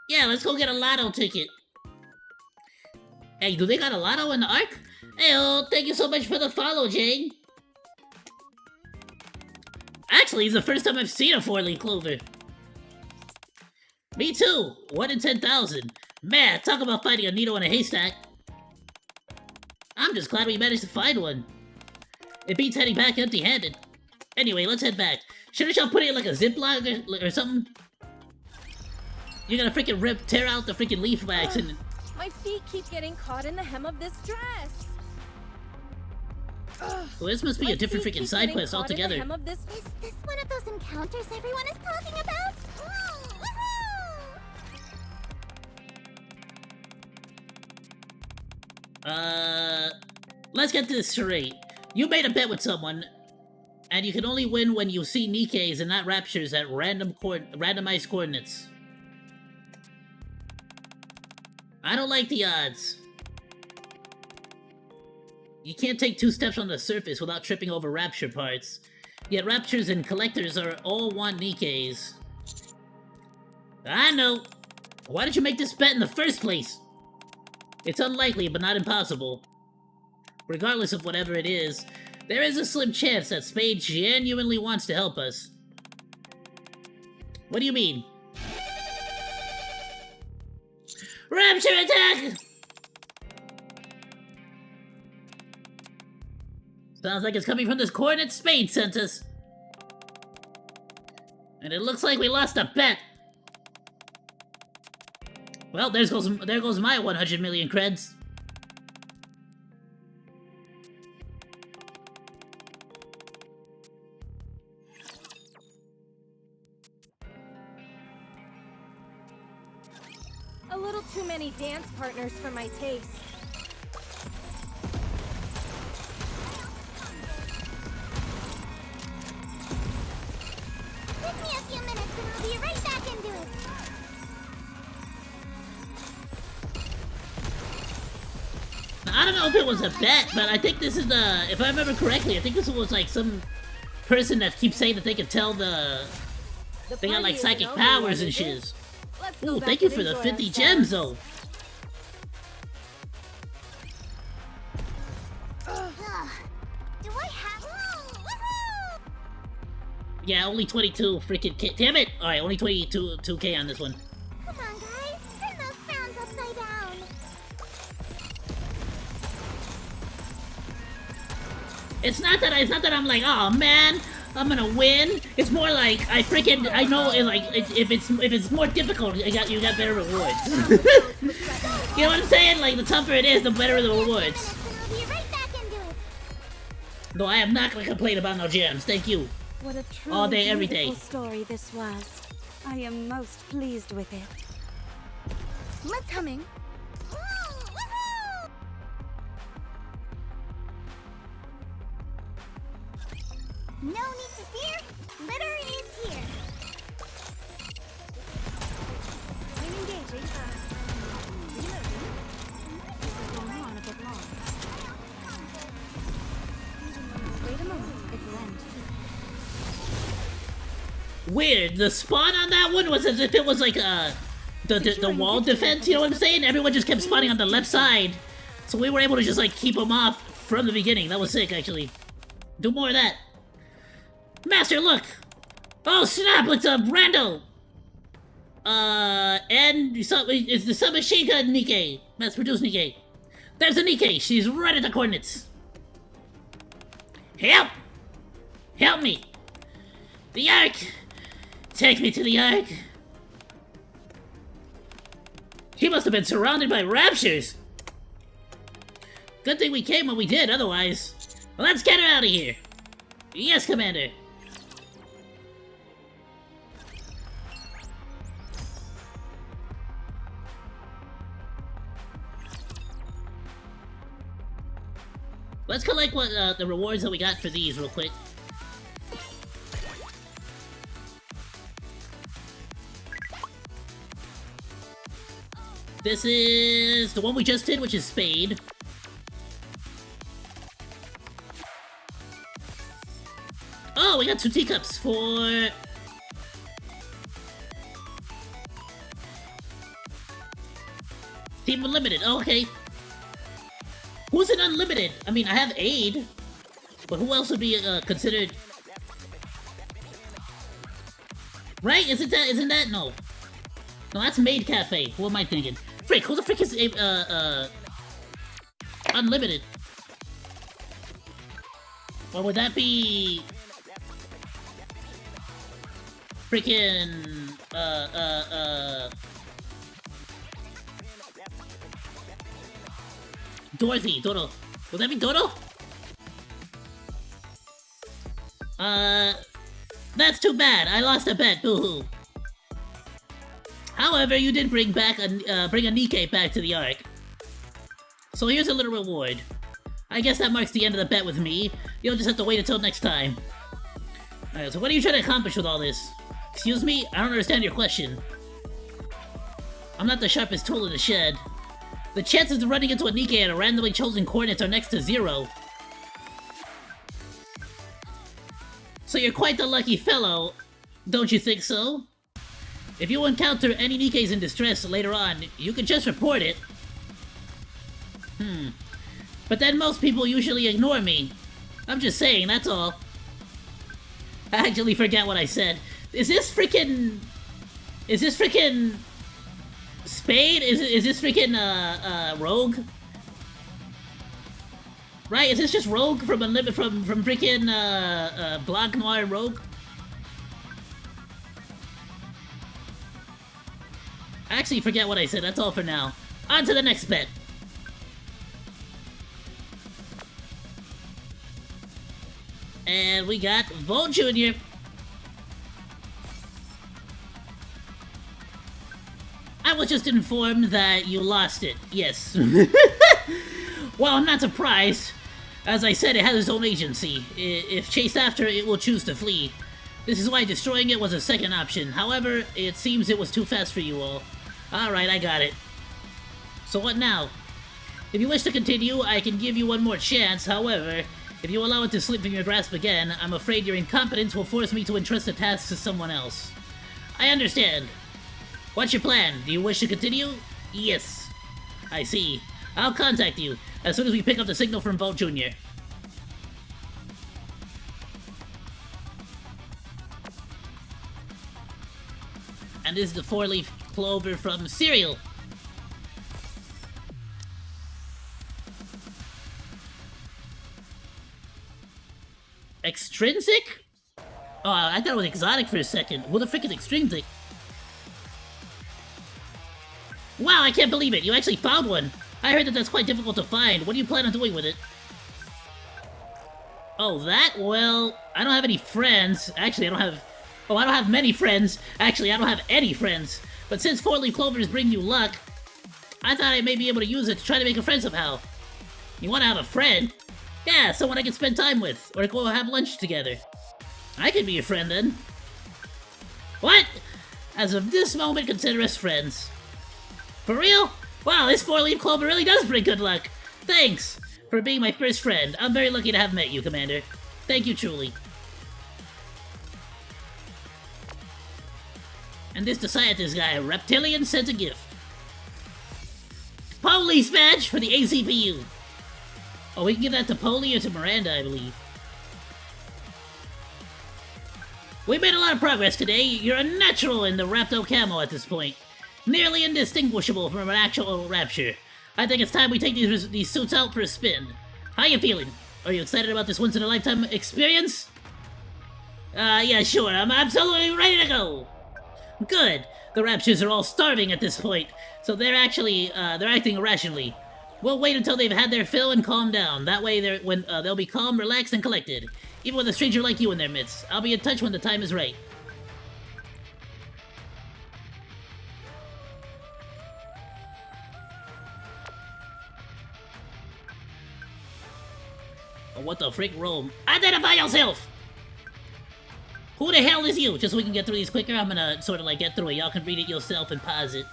Yeah, let's go get a lotto ticket. Hey, do they got a lotto in the Ark? Hey, thank you so much for the follow, Jane. Actually, it's the first time I've seen a 4-leaf clover. Me too! 1 in 10,000. Man, talk about finding a needle in a haystack. I'm just glad we managed to find one. It beats heading back empty-handed. Anyway, let's head back. Shouldn't y'all put it in like a ziplock or something? You're gonna freaking tear out the freaking leaf wax and... My feet keep getting caught in the hem of this dress. Well, this must be a different freaking side quest altogether. Is this one of those encounters everyone is talking about? Let's get this straight. You made a bet with someone, and you can only win when you see NIKKEs and not raptures at randomized coordinates. I don't like the odds. You can't take 2 steps on the surface without tripping over rapture parts. Yet raptures and collectors all want NIKKEs. I know. Why did you make this bet in the first place? It's unlikely, but not impossible. Regardless of whatever it is, there is a slim chance that Spade genuinely wants to help us. What do you mean? Rapture attack! Sounds like it's coming from this coordinate Spade sent us. And it looks like we lost a bet. Well, there goes my 100 million creds. A little too many dance partners for my taste. Give me a few minutes and I'll be right back into it. I don't know if it was a bet, but I think this is the... If I remember correctly, I think this was like some person that keeps saying that they can tell they got like psychic powers and shiz. Ooh, thank you for the 50 gems, though. Do I have... Yeah, only 22 freaking K. Damn it! Alright, only 2K on this one. Come on, guys. Turn those frowns upside down. It's not that I'm like, oh man, I'm gonna win. It's more like I know if it's more difficult, you got better rewards. You know what I'm saying? Like the tougher it is, the better the rewards. I'll be right back into it. No, I am not gonna complain about no gems. Thank you. What a truly All day, every day. beautiful story this was. I am most pleased with it. Let's humming. No need to fear. Litter is here. I'm engaging. This is going on a bit long. Wait a moment, it will end soon. Weird. The spawn on that one was as if it was like the wall defense. You know what I'm saying? Everyone just kept spawning on the left side, so we were able to just like keep them off from the beginning. That was sick, actually. Do more of that. Master, look! Oh snap! What's up, Randall? And it's the submachine gun NIKKE. Mass-produced NIKKE. There's a NIKKE. She's right at the coordinates. Help! Help me! The Ark! Take me to the Ark. She must have been surrounded by raptures. Good thing we came when we did, otherwise. Well, let's get her out of here. Yes, Commander. Let's collect what the rewards that we got for these real quick. This is the one we just did, which is Spade. Oh, we got 2 teacups for... Team Unlimited. Oh, okay. Who's an unlimited? I mean, I have aid, but who else would be considered? Right? Isn't that no? No, that's Maid Cafe. Who am I thinking? Frick, who the frick is unlimited? Or would that be freaking Dorothy, Dodo. Would that be Dodo? That's too bad. I lost a bet. Boo-hoo. However, you did bring back bring a NIKKE back to the Ark. So here's a little reward. I guess that marks the end of the bet with me. You'll just have to wait until next time. Alright, so what are you trying to accomplish with all this? Excuse me? I don't understand your question. I'm not the sharpest tool in the shed. The chances of running into a NIKKE at a randomly chosen coordinates are next to 0. So you're quite the lucky fellow, don't you think so? If you encounter any NIKKEs in distress later on, you can just report it. But then most people usually ignore me. I'm just saying, that's all. I actually forget what I said. Is this freaking Spade? Is this freaking Rogue? Right? Is this just Rogue from freaking Blanc Noir Rogue? I actually forget what I said. That's all for now. On to the next bet. And we got Volt Jr. I was just informed that you lost it. Yes. Well, I'm not surprised. As I said, it has its own agency. If chased after, it will choose to flee. This is why destroying it was a second option. However, it seems it was too fast for you all. Alright, I got it. So what now? If you wish to continue, I can give you one more chance. However, if you allow it to slip from your grasp again, I'm afraid your incompetence will force me to entrust the task to someone else. I understand. What's your plan? Do you wish to continue? Yes. I see. I'll contact you as soon as we pick up the signal from Volt Jr. And this is the 4-leaf clover from Cereal. Extrinsic? Oh, I thought it was exotic for a second. Who the frick is extrinsic? Wow, I can't believe it. You actually found one. I heard that that's quite difficult to find. What do you plan on doing with it? Oh, that? Well, I don't have any friends. Actually, I don't have... Oh, I don't have many friends. Actually, I don't have any friends. But since 4-leaf clovers bring you luck, I thought I may be able to use it to try to make a friend somehow. You want to have a friend? Yeah, someone I can spend time with, or go have lunch together. I could be your friend then. What? As of this moment, consider us friends. For real? Wow, this 4-leaf clover really does bring good luck. Thanks for being my first friend. I'm very lucky to have met you, Commander. Thank you truly. And this scientist guy, Reptilian, sent a gift. Police badge for the ACPU. Oh, we can give that to Polly or to Miranda, I believe. We made a lot of progress today. You're a natural in the Rapto camo at this point. Nearly indistinguishable from an actual rapture. I think it's time we take these suits out for a spin. How you feeling? Are you excited about this once-in-a-lifetime experience? Yeah, sure. I'm absolutely ready to go. Good. The Raptures are all starving at this point, so they're acting irrationally. We'll wait until they've had their fill and calm down. That way, they'll be calm, relaxed, and collected. Even with a stranger like you in their midst. I'll be in touch when the time is right. Oh, what the frick, Rome? Identify yourself! Who the hell is you? Just so we can get through these quicker, I'm gonna sort of like get through it. Y'all can read it yourself and pause it.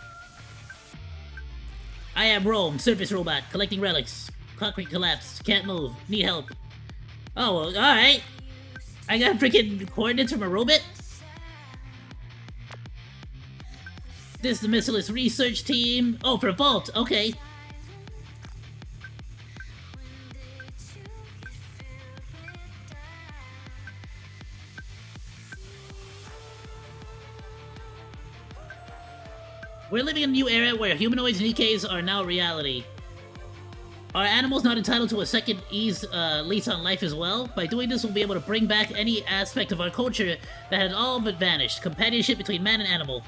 I am Rome, surface robot, collecting relics. Concrete collapsed, can't move, need help. Oh, well, alright. I got freaking coordinates from a robot? This is the Missileless Research Team. Oh, for Vault, okay. We're living in a new era where humanoids and NIKKEs are now reality. Are animals not entitled to a second lease on life as well? By doing this, we'll be able to bring back any aspect of our culture that had all but vanished. Companionship between man and animal.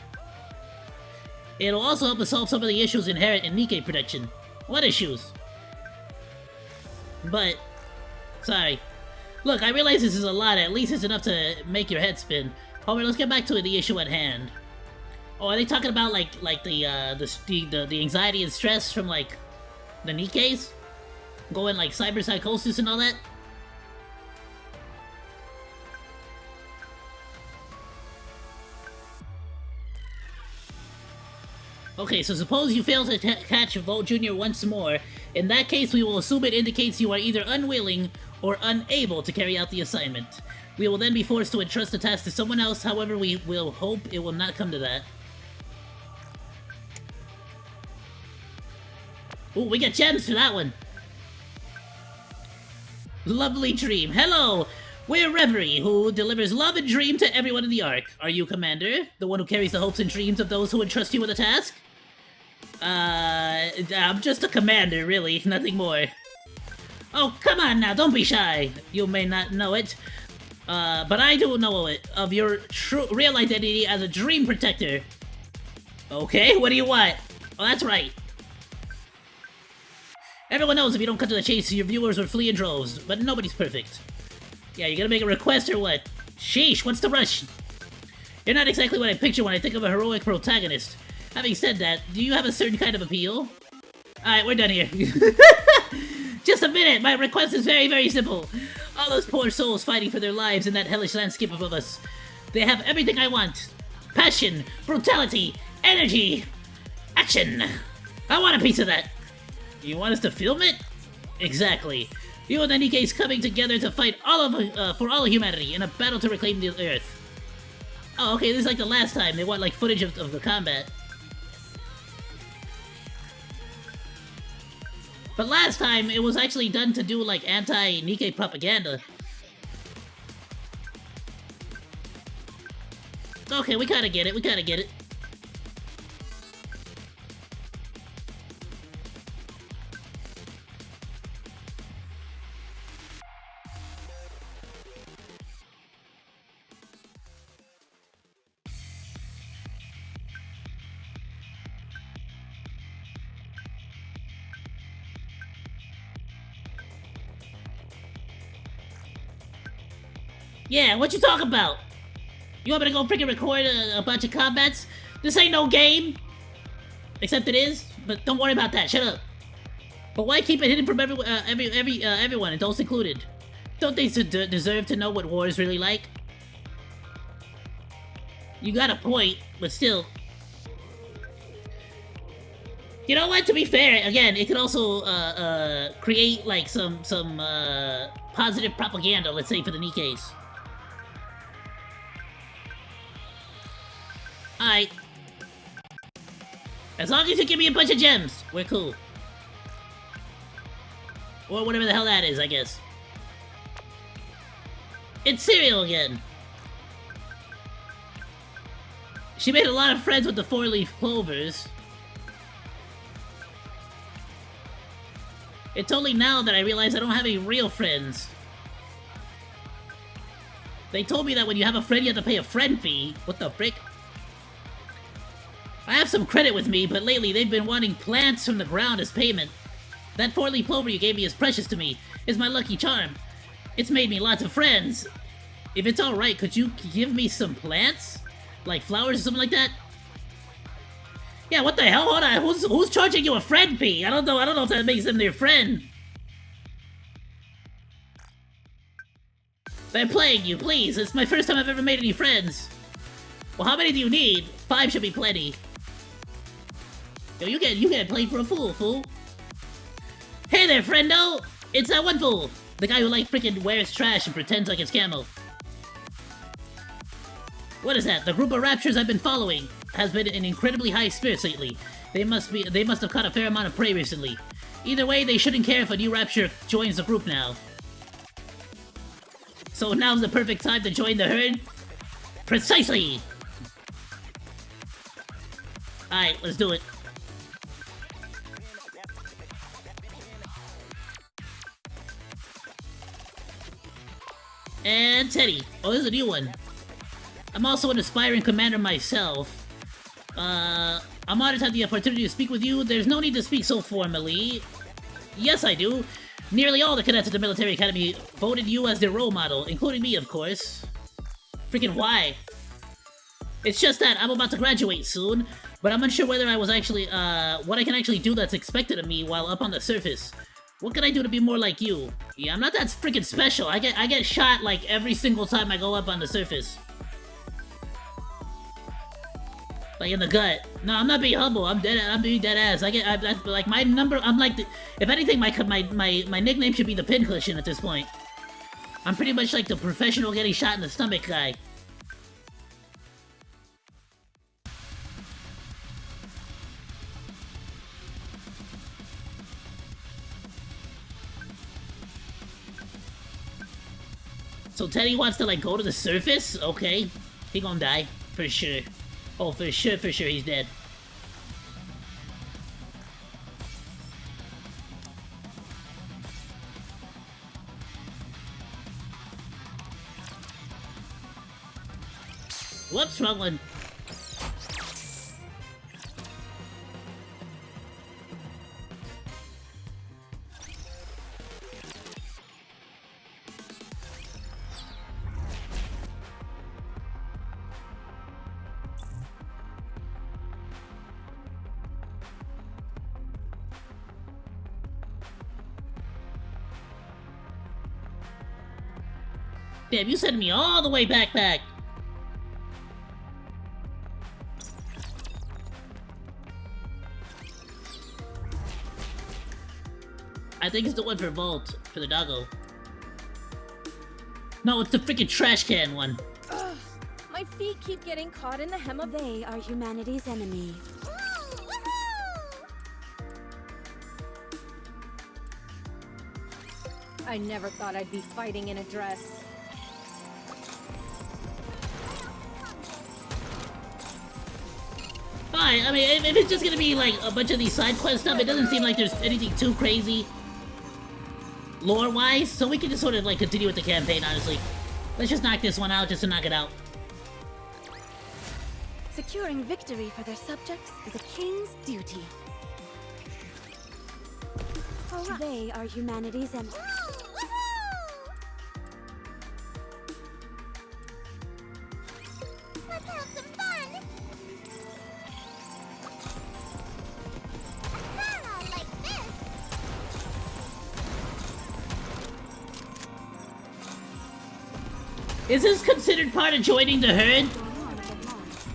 It'll also help us solve some of the issues inherent in NIKKE protection. What issues? But... sorry. Look, I realize this is a lot. At least it's enough to make your head spin. However, let's get back to the issue at hand. Oh, are they talking about like the anxiety and stress from like the NIKKEs? Going like cyberpsychosis and all that? Okay, so suppose you fail to catch Volt Jr. once more. In that case, we will assume it indicates you are either unwilling or unable to carry out the assignment. We will then be forced to entrust the task to someone else, however we will hope it will not come to that. Ooh, we got gems for that one. Lovely dream. Hello! We're Reverie, who delivers love and dream to everyone in the Ark. Are you Commander? The one who carries the hopes and dreams of those who entrust you with a task? I'm just a commander, really. Nothing more. Oh, come on now, don't be shy. You may not know it. But I do know it. Of your real identity as a dream protector. Okay, what do you want? Oh, that's right. Everyone knows if you don't cut to the chase, your viewers will flee in droves, but nobody's perfect. Yeah, you gonna make a request or what? Sheesh, what's the rush? You're not exactly what I picture when I think of a heroic protagonist. Having said that, do you have a certain kind of appeal? Alright, we're done here. Just a minute, my request is very, very simple. All those poor souls fighting for their lives in that hellish landscape above us. They have everything I want. Passion, brutality, energy, action. I want a piece of that. You want us to film it? Exactly. You and the NIKKEs coming together to fight for all of humanity in a battle to reclaim the Earth. Oh, okay, this is like the last time. They want like footage of the combat. But last time, it was actually done to do like anti-NIKKE propaganda. Okay, we kinda get it, we kinda get it. Yeah, what you talking about? You want me to go freaking record a bunch of combats? This ain't no game! Except it is, but don't worry about that, shut up. But why keep it hidden from everyone, adults included? Don't they deserve to know what war is really like? You got a point, but still. You know what, to be fair, again, it could also create like some positive propaganda, let's say, for the NIKKEs. Alright. As long as you give me a bunch of gems, we're cool. Or whatever the hell that is, I guess. It's cereal again. She made a lot of friends with the four-leaf clovers. It's only now that I realize I don't have any real friends. They told me that when you have a friend, you have to pay a friend fee. What the frick? I have some credit with me, but lately they've been wanting plants from the ground as payment. That four-leaf clover you gave me is precious to me. It's my lucky charm. It's made me lots of friends. If it's alright, could you give me some plants? Like flowers or something like that? Yeah, what the hell? Hold on, who's charging you a friend fee? I don't know if that makes them their friend. They're playing you, please. It's my first time I've ever made any friends. Well, how many do you need? 5 should be plenty. Yo, you get played for a fool. Hey there, friendo! It's that one fool! The guy who like freaking wears trash and pretends like it's camo. What is that? The group of raptures I've been following has been in incredibly high spirits lately. They must have caught a fair amount of prey recently. Either way, they shouldn't care if a new rapture joins the group now. So now's the perfect time to join the herd? Precisely! Alright, let's do it. And Teddy. Oh, there's a new one. I'm also an aspiring commander myself. I'm honored to have the opportunity to speak with you. There's no need to speak so formally. Yes, I do. Nearly all the cadets at the military academy voted you as their role model, including me, of course. Freaking why? It's just that I'm about to graduate soon, but I'm unsure whether I was actually, what I can actually do that's expected of me while up on the surface. What can I do to be more like you? Yeah, I'm not that freaking special. I get shot like every single time I go up on the surface. Like in the gut. No, I'm not being humble. I'm being dead ass. Like my number. I'm like, if anything, my nickname should be the pincushion at this point. I'm pretty much like the professional getting shot in the stomach guy. So Teddy wants to like go to the surface? Okay. He gonna die. For sure. Oh, for sure he's dead. Whoops, wrong one. Damn, you sent me all the way back. I think it's the one for Vault, for the doggo. No, it's the freaking trash can one. Ugh, my feet keep getting caught in the hem of... They are humanity's enemy. I never thought I'd be fighting in a dress. Fine, I mean, if it's just gonna be like a bunch of these side quest stuff, it doesn't seem like there's anything too crazy lore-wise, so we can just sort of like continue with the campaign, honestly. Let's just knock this one out just to knock it out. Securing victory for their subjects is a king's duty. They are humanity's enemy. Let's have some fun! Not like this! Is this considered part of joining the herd?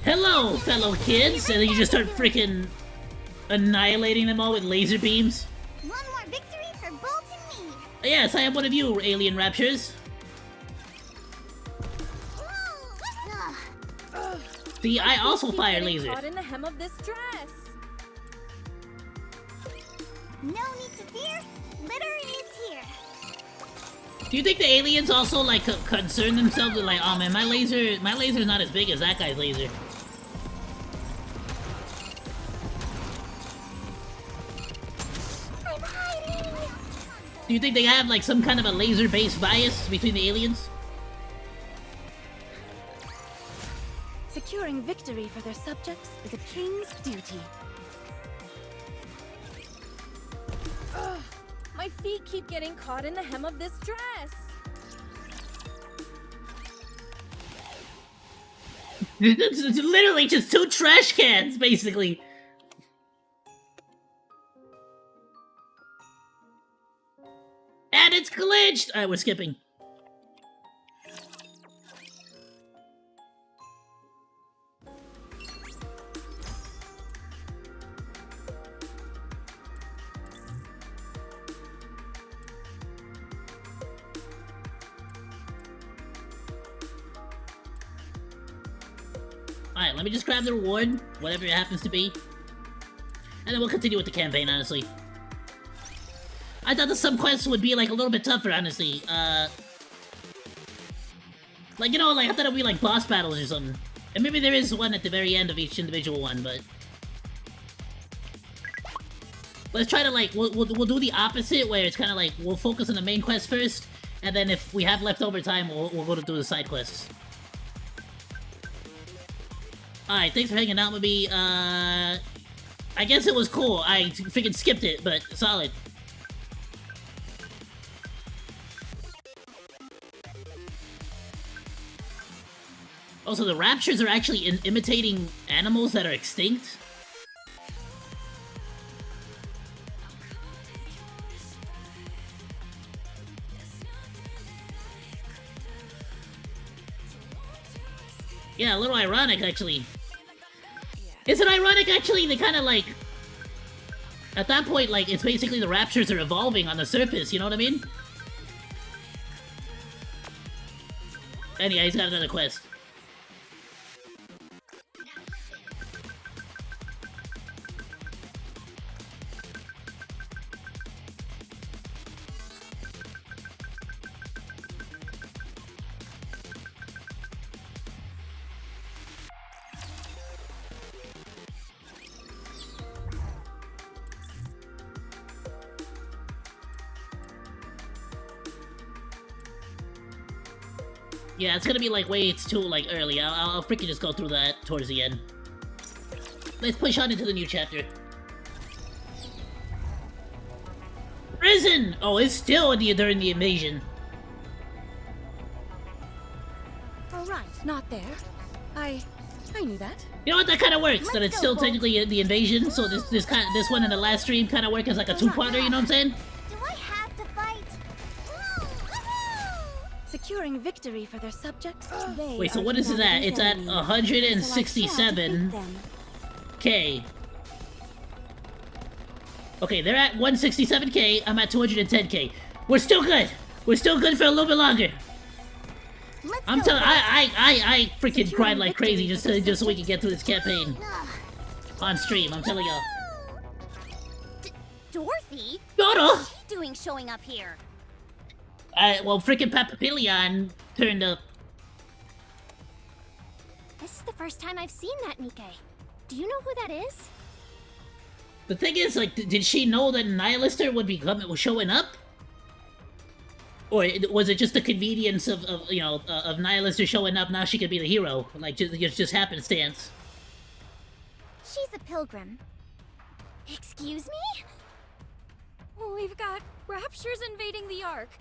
Hello, fellow kids! And then you just start freaking annihilating them all with laser beams. One more victory for Bolt and me! Yes, I am one of you, alien raptures. Ugh. See, I also Keep fire getting laser. caught in the hem of this dress. No need to fear, litter is here. Do you think the aliens also like concern themselves with like, oh man, my laser's not as big as that guy's laser? Do you think they have like some kind of a laser-based bias between the aliens? Securing victory for their subjects is a king's duty. Ugh, my feet keep getting caught in the hem of this dress. It's literally just 2 trash cans, basically. And it's glitched! Alright, we're skipping. Alright, let me just grab the reward, whatever it happens to be. And then we'll continue with the campaign, honestly. I thought the sub-quests would be, like, a little bit tougher, honestly. Like, you know, like, I thought it would be, like, boss battles or something. And maybe there is one at the very end of each individual one, but... Let's try to, like, we'll do the opposite, where it's kind of like, we'll focus on the main quest first, and then if we have leftover time, we'll go to do the side quests. Alright, thanks for hanging out with me. I guess it was cool. I freaking skipped it, but solid. Also, the raptures are actually imitating animals that are extinct. Yeah, a little ironic, actually. Is it ironic, actually? They kind of, like... At that point, like, it's basically the raptures are evolving on the surface, you know what I mean? Anyway, he's got another quest. Yeah, it's gonna be like way it's too like early. I'll freaking just go through that towards the end. Let's push on into the new chapter. Prison! Oh, it's still during the invasion. All right, not there. I knew that. You know what? That kind of works. That it's Let's still go, technically the invasion. So this one and the last stream kind of work as like a two-parter. You know what I'm saying? Do I have to fight? Securing victory for their subjects. They Wait, so are what is it at? humanity's It's at enemy, 167K. so I shall defeat them. Okay, they're at 167K. I'm at 210K. We're still good. We're still good for a little bit longer. I'm telling. I freaking cried like crazy just so we can get through this campaign on stream. I'm telling y'all. Dorothy? Dodo. What's she doing showing up here? Well, freaking Papapillion turned up. This is the first time I've seen that NIKKE. Do you know who that is? The thing is, like, did she know that Nihilister would be showing up? Or was it just the convenience of you know, of Nihilister showing up, now she could be the hero? Like, just happenstance. She's a pilgrim. Excuse me? We've got raptures invading the Ark,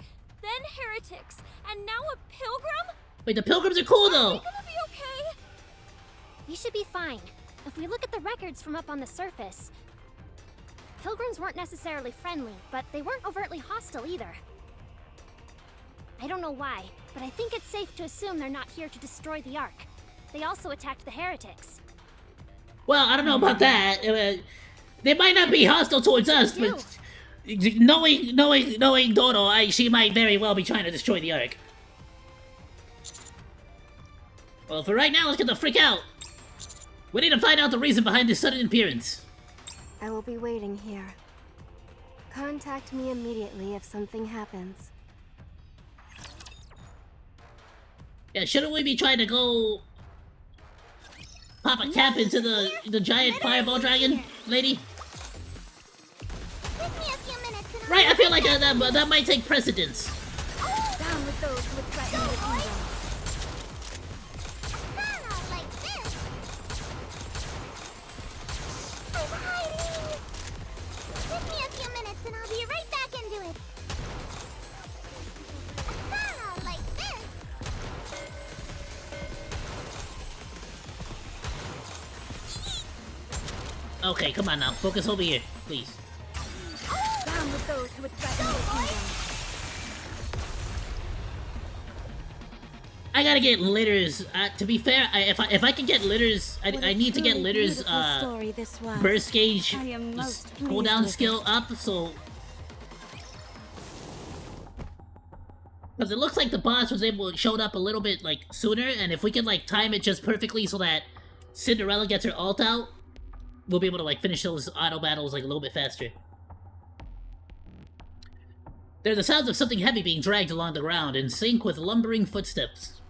then heretics, and now a pilgrim? Wait, the pilgrims are cool, Are though! we gonna be okay? We should be fine. If we look at the records from up on the surface, pilgrims weren't necessarily friendly, but they weren't overtly hostile either. I don't know why, but I think it's safe to assume they're not here to destroy the Ark. They also attacked the heretics. Well, I don't know about that. They might not be hostile towards us, but knowing Dodo, she might very well be trying to destroy the Ark. Well, for right now, let's get the freak out. We need to find out the reason behind this sudden appearance. I will be waiting here. Contact me immediately if something happens. Yeah, shouldn't we be trying to go pop a cap into the giant fireball dragon lady? Give me a few minutes and Right, I feel feel like that might take precedence. Down with those who would threaten the kingdom. Not like this. I'm hiding. Give me a few minutes and I'll be right back into it. Not like this. Okay, come on now. Focus over here, please. Down with those who would threaten the kingdom. I gotta get Litter's. To be fair, if I can get Litter's, I need to get Litter's burst gauge cooldown skill up. So, because it looks like the boss showed up a little bit like sooner, and if we can like time it just perfectly so that Cinderella gets her ult out, we'll be able to like finish those auto battles like a little bit faster. They're the sounds of something heavy being dragged along the ground in sync with lumbering footsteps.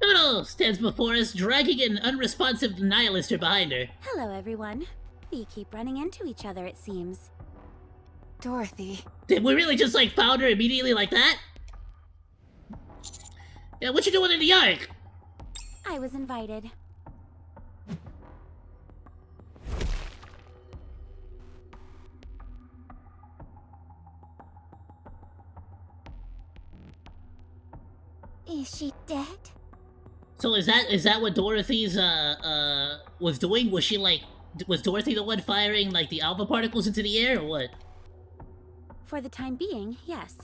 Dodo stands before us, dragging an unresponsive nihilister behind her. Hello, everyone. We keep running into each other, it seems. Dorothy. Did we really just like found her immediately like that? Yeah, what you doing in the Ark? I was invited. Is she dead? So is that what Dorothy's was doing? Was she like, was Dorothy the one firing like the alpha particles into the air or what? For the time being, yes.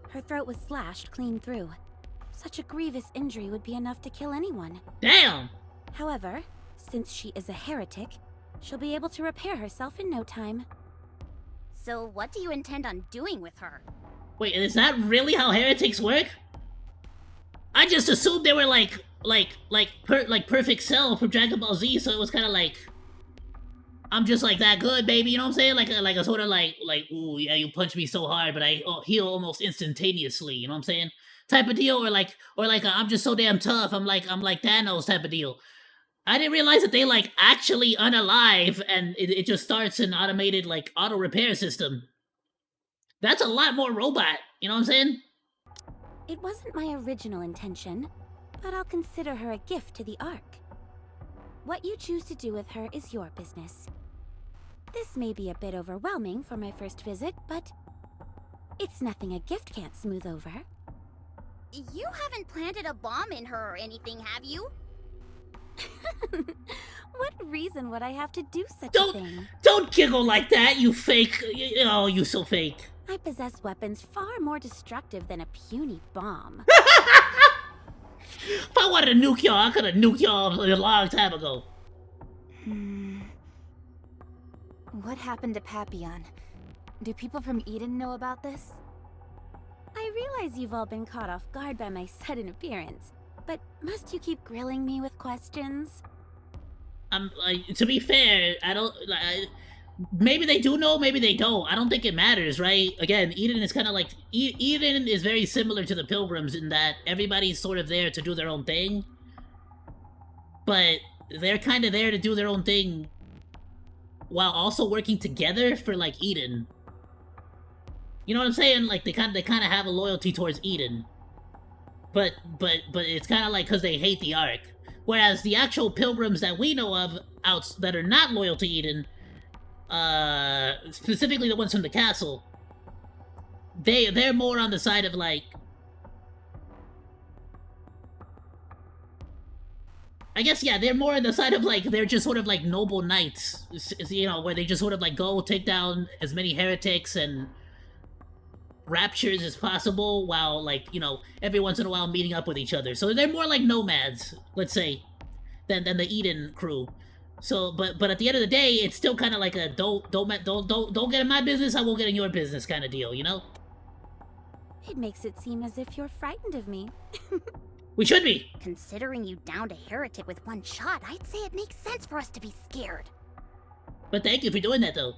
Her throat was slashed clean through. Such a grievous injury would be enough to kill anyone. Damn! However, since she is a heretic, she'll be able to repair herself in no time. So what do you intend on doing with her? Wait, is that really how heretics work? I just assumed they were like Perfect Cell from Dragon Ball Z, so it was kind of like, I'm just like that good, baby, you know what I'm saying? Like a sort of like, ooh, yeah, you punched me so hard, but I heal almost instantaneously, you know what I'm saying? Type of deal, or like I'm just so damn tough, I'm like Thanos type of deal. I didn't realize that they like actually unalive and it just starts an automated like auto repair system. That's a lot more robot, you know what I'm saying? It wasn't my original intention, but I'll consider her a gift to the Ark. What you choose to do with her is your business. This may be a bit overwhelming for my first visit, but it's nothing a gift can't smooth over. You haven't planted a bomb in her or anything, have you? What reason would I have to do such a thing? Don't giggle like that, you fake. Oh, you so fake. I possess weapons far more destructive than a puny bomb. If I wanted to nuke y'all, I could have nuked y'all a long time ago. What happened to Papillon? Do people from Eden know about this? I realize you've all been caught off guard by my sudden appearance, but must you keep grilling me with questions? To be fair, I don't. Maybe they do know, maybe they don't. I don't think it matters, right? Again, Eden is kind of like Eden is very similar to the Pilgrims in that everybody's sort of there to do their own thing, but they're kind of there to do their own thing while also working together for like Eden. You know what I'm saying? Like they kind of have a loyalty towards Eden, but it's kind of like because they hate the Ark. Whereas the actual Pilgrims that we know of that are not loyal to Eden, specifically the ones from the castle, they're more on the side of like, I guess, yeah, they're more on the side of like, they're just sort of like noble knights, you know, where they just sort of like go take down as many heretics and raptures as possible while like, you know, every once in a while meeting up with each other. So they're more like nomads, let's say, than the Eden crew. So, but at the end of the day, it's still kind of like a don't get in my business, I won't get in your business kind of deal, you know? It makes it seem as if you're frightened of me. We should be. Considering you downed a heretic with one shot, I'd say it makes sense for us to be scared. But thank you for doing that, though.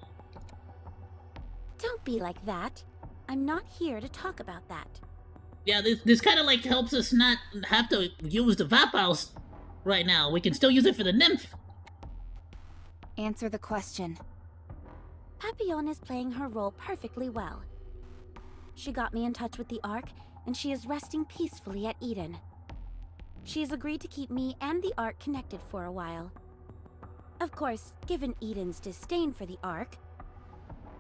Don't be like that. I'm not here to talk about that. Yeah, this kind of like helps us not have to use the Vapals right now. We can still use it for the nymph. Answer the question. Papillon is playing her role perfectly well. She got me in touch with the Ark, and she is resting peacefully at Eden. She has agreed to keep me and the Ark connected for a while. Of course, given Eden's disdain for the Ark,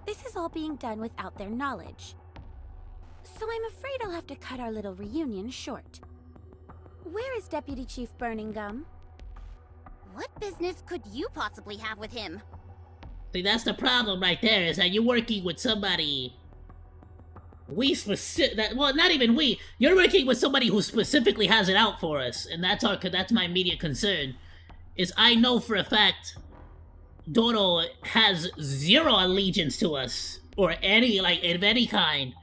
this is all being done without their knowledge. So I'm afraid I'll have to cut our little reunion short. Where is Deputy Chief Burning Gum? What business could you possibly have with him? See, that's the problem right there, is that you're working with somebody... well, not even we. You're working with somebody who specifically has it out for us, and that's my immediate concern. Is I know for a fact Doro has zero allegiance to us, or any, like, of any kind.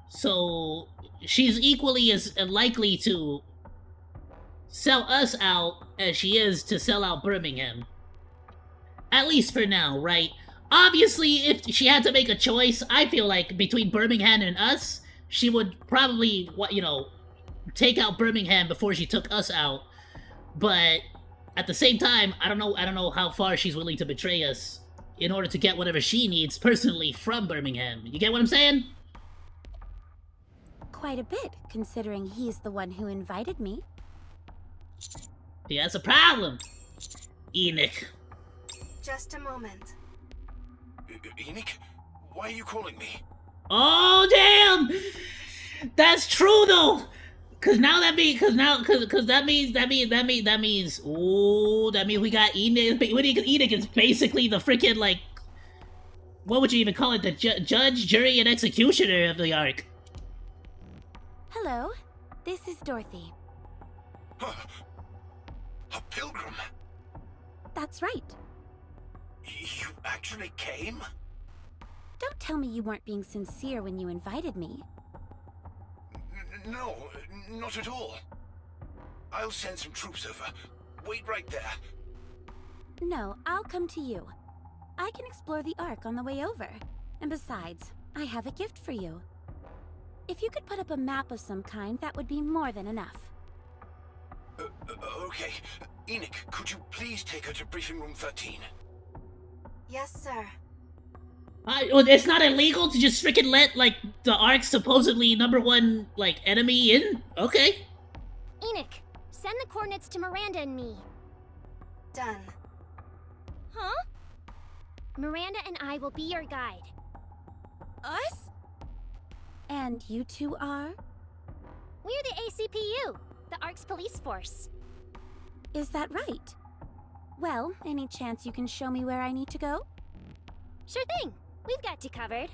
So, she's equally as likely to sell us out as she is to sell out Birmingham. At least for now, right? Obviously, if she had to make a choice, I feel like between Birmingham and us, she would probably, take out Birmingham before she took us out. But at the same time, I don't know how far she's willing to betray us in order to get whatever she needs personally from Birmingham. You get what I'm saying? Quite a bit, considering he's the one who invited me. Yeah, that's a problem. Enoch. Just a moment. Enoch? Why are you calling me? Oh, damn! That's true, though! Cause now that means, that means, ooh, that means we got Enoch. Enoch is basically the freaking, like, what would you even call it? The judge, jury, and executioner of the Ark. Hello, this is Dorothy. A pilgrim? That's right. You actually came? Don't tell me you weren't being sincere when you invited me. No, not at all. I'll send some troops over. Wait right there. No, I'll come to you. I can explore the Ark on the way over. And besides, I have a gift for you. If you could put up a map of some kind, that would be more than enough. Okay. Enoch, could you please take her to briefing room 13? Yes, sir. It's not illegal to just freaking let, like, the Ark's supposedly #1, like, enemy in? Okay. Enoch, send the coordinates to Miranda and me. Done. Huh? Miranda and I will be your guide. Us? And you two are? We're the ACPU, the Ark's police force. Is that right? Well, any chance you can show me where I need to go? Sure thing. We've got you covered.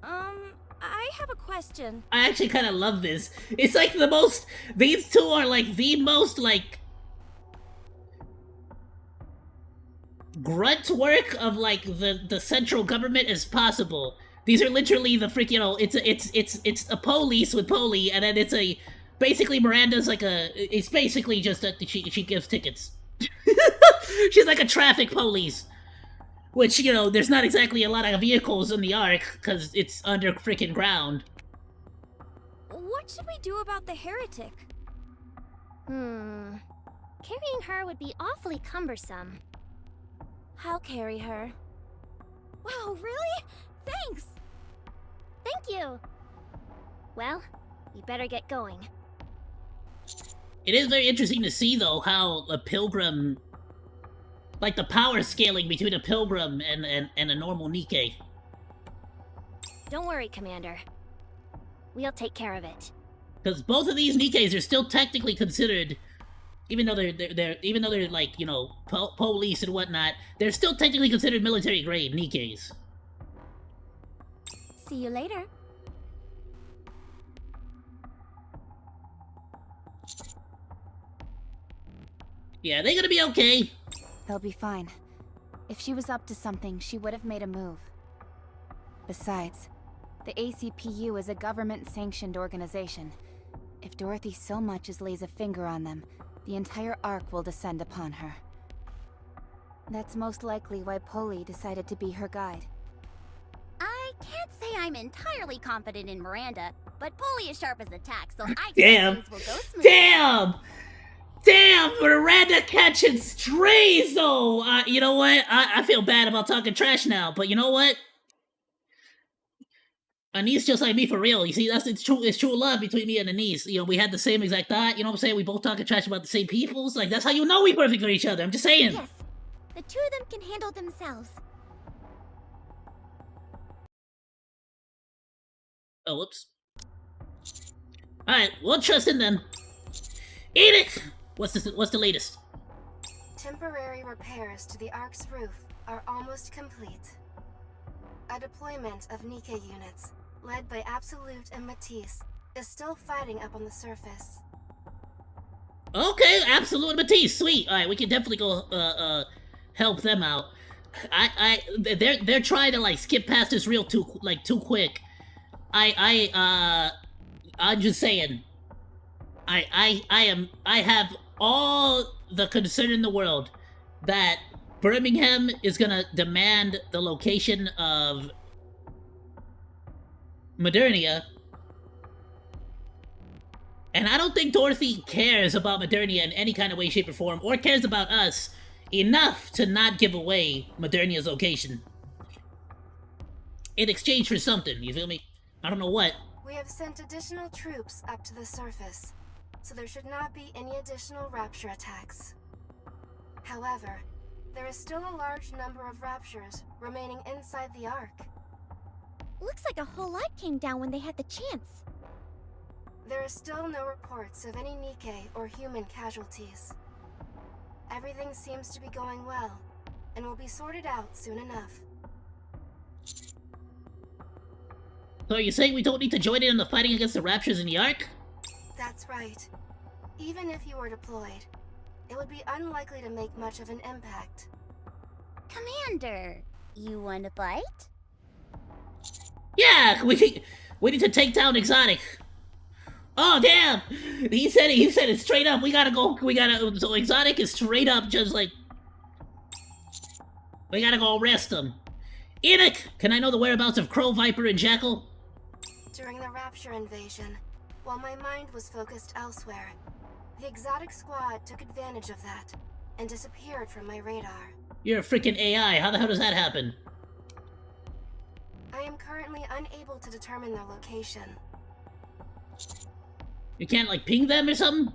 I have a question. I actually kind of love this. It's like the most... These two are like the most, like... grunt work of, like, the central government as possible. These are literally the freaking, it's a police with poli, and then it's a... Basically, Miranda's like a... It's basically just that she gives tickets. She's like a traffic police. Which, there's not exactly a lot of vehicles in the Ark, because it's under freaking ground. What should we do about the heretic? Carrying her would be awfully cumbersome. I'll carry her. Wow, really? Thanks! Thank you! Well, we better get going. It is very interesting to see, though, how a pilgrim... Like, the power scaling between a pilgrim and a normal NIKKE. Don't worry, Commander. We'll take care of it. Because both of these NIKKEs are still technically considered... Even though they're like, police and whatnot, they're still technically considered military-grade NIKKEs. See you later. Yeah, they're gonna be okay. They'll be fine. If she was up to something, she would have made a move. Besides, the ACPU is a government-sanctioned organization. If Dorothy so much as lays a finger on them, the entire Ark will descend upon her. That's most likely why Poli decided to be her guide. I can't say I'm entirely confident in Miranda, but Polly is sharp as a tack, so I Damn. think things will go smoothly. Damn, Miranda catching strays, though! You know what? I feel bad about talking trash now, but you know what? Anise just like me for real. You see, it's true love between me and Anise. You know, we had the same exact thought, you know what I'm saying? We both talking trash about the same peoples. Like, that's how you know we perfect for each other. I'm just saying. Yes, the two of them can handle themselves. Oh, whoops. Alright, we'll trust in them. Eat it! What's the latest? Temporary repairs to the Ark's roof are almost complete. A deployment of NIKKE units, led by Absolute and Matisse, is still fighting up on the surface. Okay, Absolute and Matisse, sweet. Alright, we can definitely go, help them out. They're trying to, like, skip past this real too quick. I'm just saying. I have all the concern in the world that Birmingham is gonna demand the location of Modernia. And I don't think Dorothy cares about Modernia in any kind of way, shape, or form, or cares about us enough to not give away Modernia's location. In exchange for something, you feel me? I don't know what. We have sent additional troops up to the surface, so there should not be any additional rapture attacks. However, there is still a large number of raptures remaining inside the Ark. Looks like a whole lot came down when they had the chance. There are still no reports of any NIKKE or human casualties. Everything seems to be going well, and will be sorted out soon enough. So you're saying we don't need to join in on the fighting against the Raptures in the Ark? That's right. Even if you were deployed, it would be unlikely to make much of an impact. Commander, you want to fight? Yeah, we need to take down Exotic. Oh damn! He said it straight up. So Exotic is straight up just like, we gotta go arrest him. Enoch, can I know the whereabouts of Crow, Viper, and Jackal? During the Rapture invasion, while my mind was focused elsewhere, the Exotic squad took advantage of that and disappeared from my radar. You're a freaking AI. How the hell does that happen? I am currently unable to determine their location. You can't, like, ping them or something?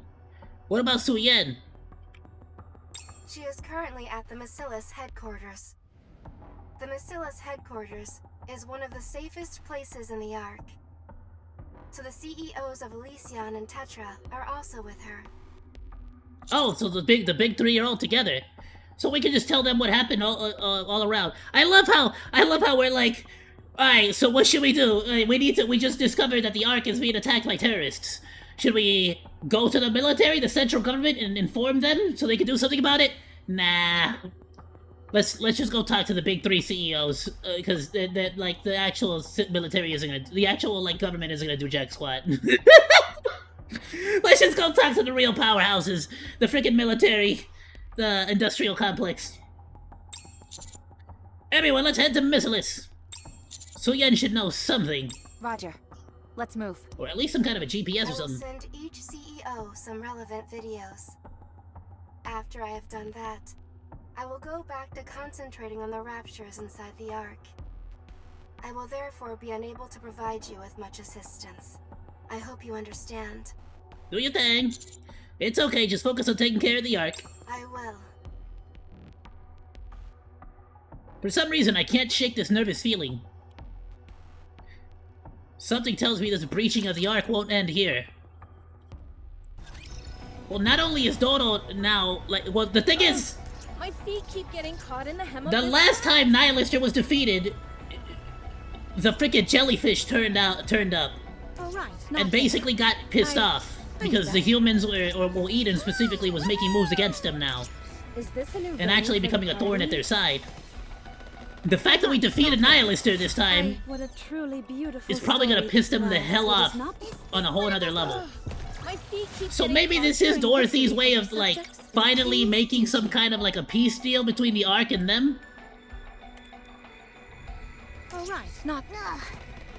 What about Su Yen? She is currently at the Macillus headquarters. The Macillus headquarters is one of the safest places in the Ark. So the CEOs of Elysion and Tetra are also with her. Oh, so the big three are all together. So we can just tell them what happened all around. I love how we're like, alright, so what should we do? We just discovered that the Ark is being attacked by terrorists. Should we go to the military, the central government, and inform them so they can do something about it? Nah. Let's just go talk to the big three CEOs, because the actual military isn't gonna, the actual like government isn't gonna do jack squat. Let's just go talk to the real powerhouses, the freaking military, the industrial complex. Everyone, let's head to Macillus. Su Yen should know something. Roger. Let's move. Or at least some kind of a GPS or I will something. send each CEO some relevant videos. After I have done that, I will go back to concentrating on the raptures inside the Ark. I will therefore be unable to provide you with much assistance. I hope you understand. Do your thing. It's okay, just focus on taking care of the Ark. I will. For some reason, I can't shake this nervous feeling. Something tells me this breaching of the Ark won't end here. Well, not only is Dodo now, like, well, the thing is, My feet keep getting caught in the hem of the this last grass. time Nihilister was defeated, the freaking jellyfish turned up, All right, and basically got pissed off because the humans or Eden specifically was making moves against them now, Is this a new and actually venue for becoming the a thorn at party? their side. The fact that we defeated Nihilister this time What a truly beautiful is probably gonna story piss to them the tell. hell It is off not on a whole other level. My feet keep So getting maybe caught this is during Dorothy's history way for of, like, subjects. finally making some kind of, like, a peace deal between the Ark and them? All right, not.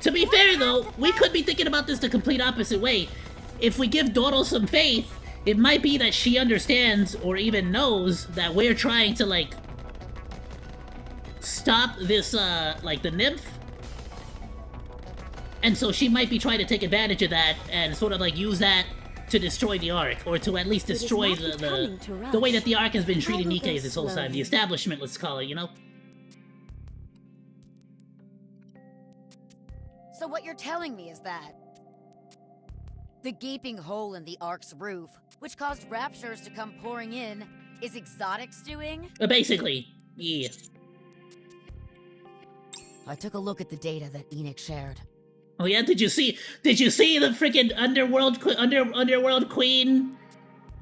To be fair, though, we could be thinking about this the complete opposite way. If we give Dodo some faith, it might be that she understands or even knows that we're trying to, like, stop this, like, the nymph. And so she might be trying to take advantage of that and sort of, like, use that to destroy the Ark, or to at least destroy the way that the Ark has been treating Nikkes this whole time. The establishment, let's call it, you know? So what you're telling me is that the gaping hole in the Ark's roof, which caused raptures to come pouring in, is Exotic's doing? Basically, yeah. I took a look at the data that Enoch shared. Oh yeah, did you see the freaking underworld queen?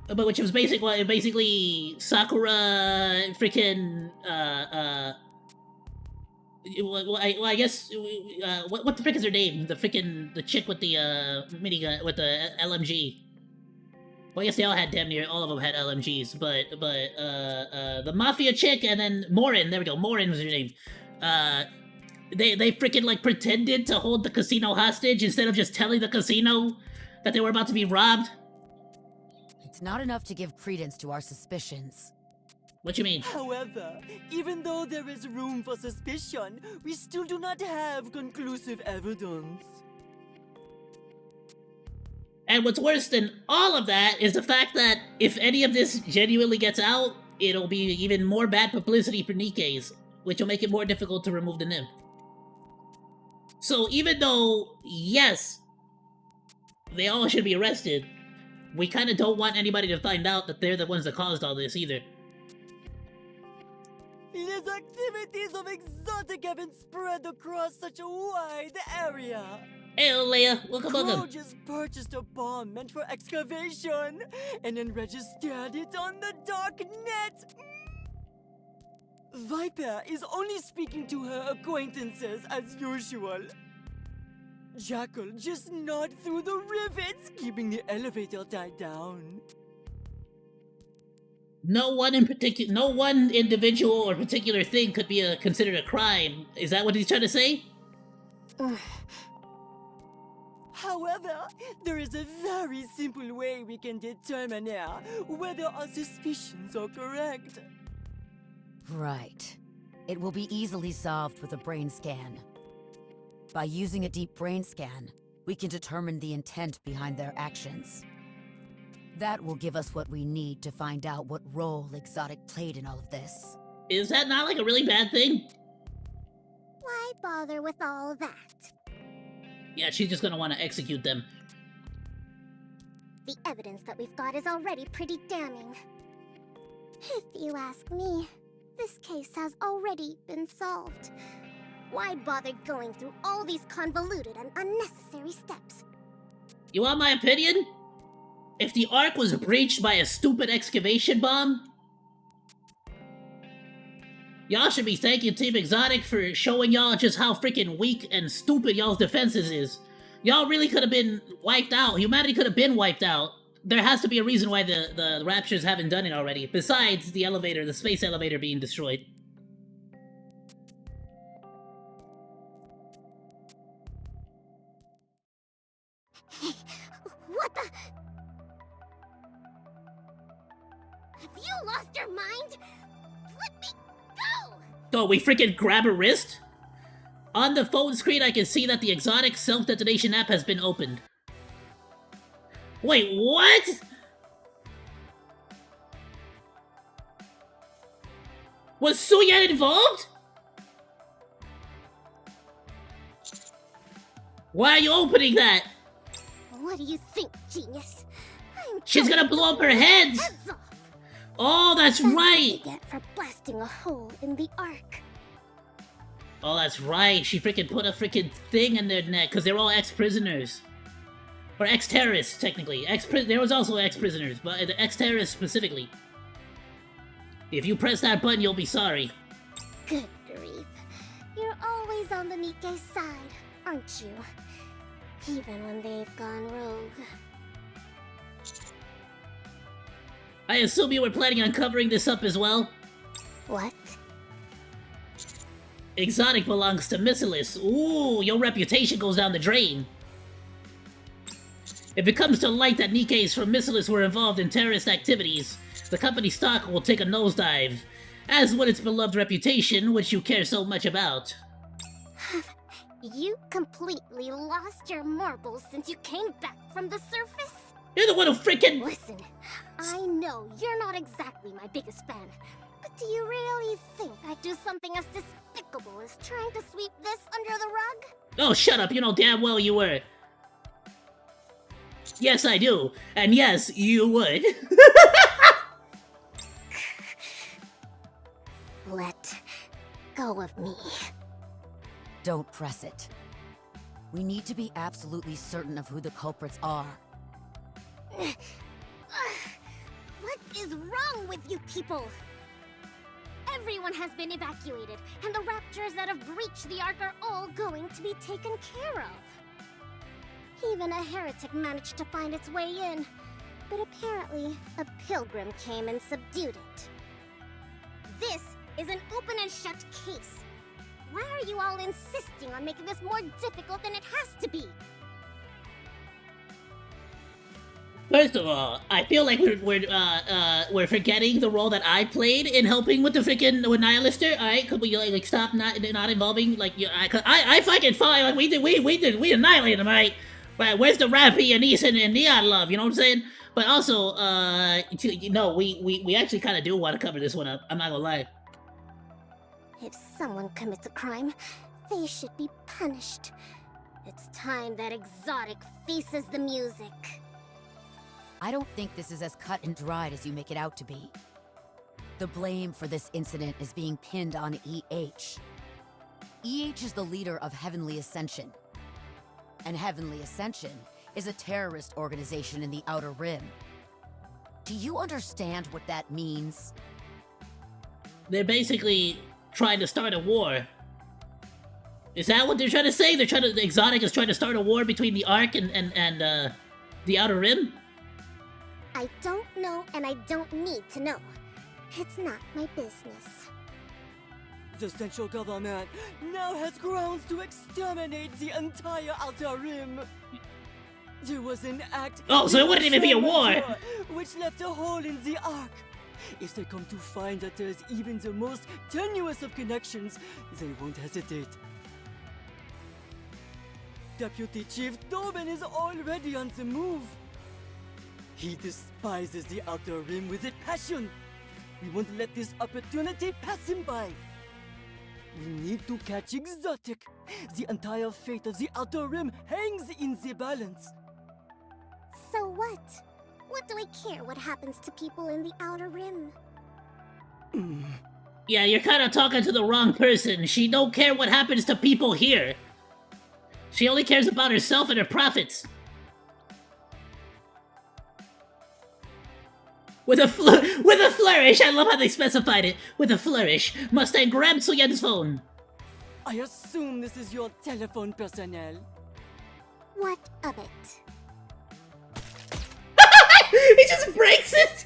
But which was basically Sakura freaking well, I guess what the frick is her name? The chick with the minigun with the LMG. Well, I guess they all had damn near all of them had LMGs, but the mafia chick and then Morin. There we go. Morin was her name. They freaking like pretended to hold the casino hostage instead of just telling the casino that they were about to be robbed. It's not enough to give credence to our suspicions. What you mean? However, even though there is room for suspicion, we still do not have conclusive evidence. And what's worse than all of that is the fact that if any of this genuinely gets out, it'll be even more bad publicity for Nikkes, which will make it more difficult to remove the nymph. So even though, yes, they all should be arrested, we kind of don't want anybody to find out that they're the ones that caused all this either. These activities of Exotic have been spread across such a wide area. Hey, Leia, welcome. Crow just purchased a bomb meant for excavation, and then registered it on the dark net. Viper is only speaking to her acquaintances as usual. Jackal just gnawed through the rivets, keeping the elevator tied down. No one individual or particular thing could be considered a crime. Is that what he's trying to say? However, there is a very simple way we can determine now whether our suspicions are correct. Right. It will be easily solved with a brain scan. By using a deep brain scan, we can determine the intent behind their actions. That will give us what we need to find out what role Exotic played in all of this. Is that not like a really bad thing? Why bother with all that? Yeah, she's just gonna want to execute them. The evidence that we've got is already pretty damning. If you ask me, this case has already been solved. Why bother going through all these convoluted and unnecessary steps? You want my opinion? If the Ark was breached by a stupid excavation bomb, y'all should be thanking Team Exotic for showing y'all just how freaking weak and stupid y'all's defenses is. Y'all really could have been wiped out. Humanity could have been wiped out. There has to be a reason why the Raptures haven't done it already, besides the elevator, the space elevator being destroyed. What the? Have you lost your mind? Let me go! Oh, we freaking grab her wrist? On the phone screen, I can see that the Exotic self-detonation app has been opened. Wait, what? Was Suyan involved? Why are you opening that? What do you think, genius? She's gonna blow up her head! Heads off. Oh, that's right! What you get for blasting a hole in the Ark. Oh, that's right. She freaking put a freaking thing in their neck because they're all ex-prisoners. Or ex-terrorists, technically. There was also ex-prisoners, but the ex-terrorists specifically. If you press that button, you'll be sorry. Good grief. You're always on the Nikke side, aren't you? Even when they've gone rogue. I assume you were planning on covering this up as well? What? Exotic belongs to Missilus. Ooh, your reputation goes down the drain. If it comes to light that NIKKEs from Missilus were involved in terrorist activities, the company's stock will take a nosedive, as would its beloved reputation, which you care so much about. You completely lost your marbles since you came back from the surface? You're the one who freaking— Listen, I know you're not exactly my biggest fan, but do you really think I'd do something as despicable as trying to sweep this under the rug? Oh, shut up, you know damn well you were. Yes, I do. And yes, you would. Let go of me. Don't press it. We need to be absolutely certain of who the culprits are. What is wrong with you people? Everyone has been evacuated, and the raptors that have breached the Ark are all going to be taken care of. Even a heretic managed to find its way in, but apparently a pilgrim came and subdued it. This is an open and shut case. Why are you all insisting on making this more difficult than it has to be? First of all, I feel like we're forgetting the role that I played in helping with the freaking Nihilister. All right, could we like stop not involving like I fucking fine, like we annihilated them, right? Right, where's the Rappy and Eason and Neon love? You know what I'm saying? But also, no, we actually kind of do want to cover this one up. I'm not gonna lie. If someone commits a crime, they should be punished. It's time that Exotic faces the music. I don't think this is as cut and dried as you make it out to be. The blame for this incident is being pinned on EH. EH is the leader of Heavenly Ascension. And Heavenly Ascension is a terrorist organization in the Outer Rim. Do you understand what that means? They're basically trying to start a war. Is that what they're trying to say? The Exotic is trying to start a war between the Ark and the Outer Rim? I don't know, and I don't need to know. It's not my business. The central government now has grounds to exterminate the entire Outer Rim. There was an act— Oh, so it wouldn't even be a war! Which left a hole in the Ark. If they come to find that there's even the most tenuous of connections, they won't hesitate. Deputy Chief Doben is already on the move. He despises the Outer Rim with a passion. We won't let this opportunity pass him by. We need to catch Exotic. The entire fate of the Outer Rim hangs in the balance. So what? What do I care what happens to people in the Outer Rim? Yeah, you're kind of talking to the wrong person. She don't care what happens to people here. She only cares about herself and her profits. With a flourish, I love how they specified it. With a flourish, Mustang grabbed Suyen's phone. I assume this is your telephone personnel. What of it? He just breaks it!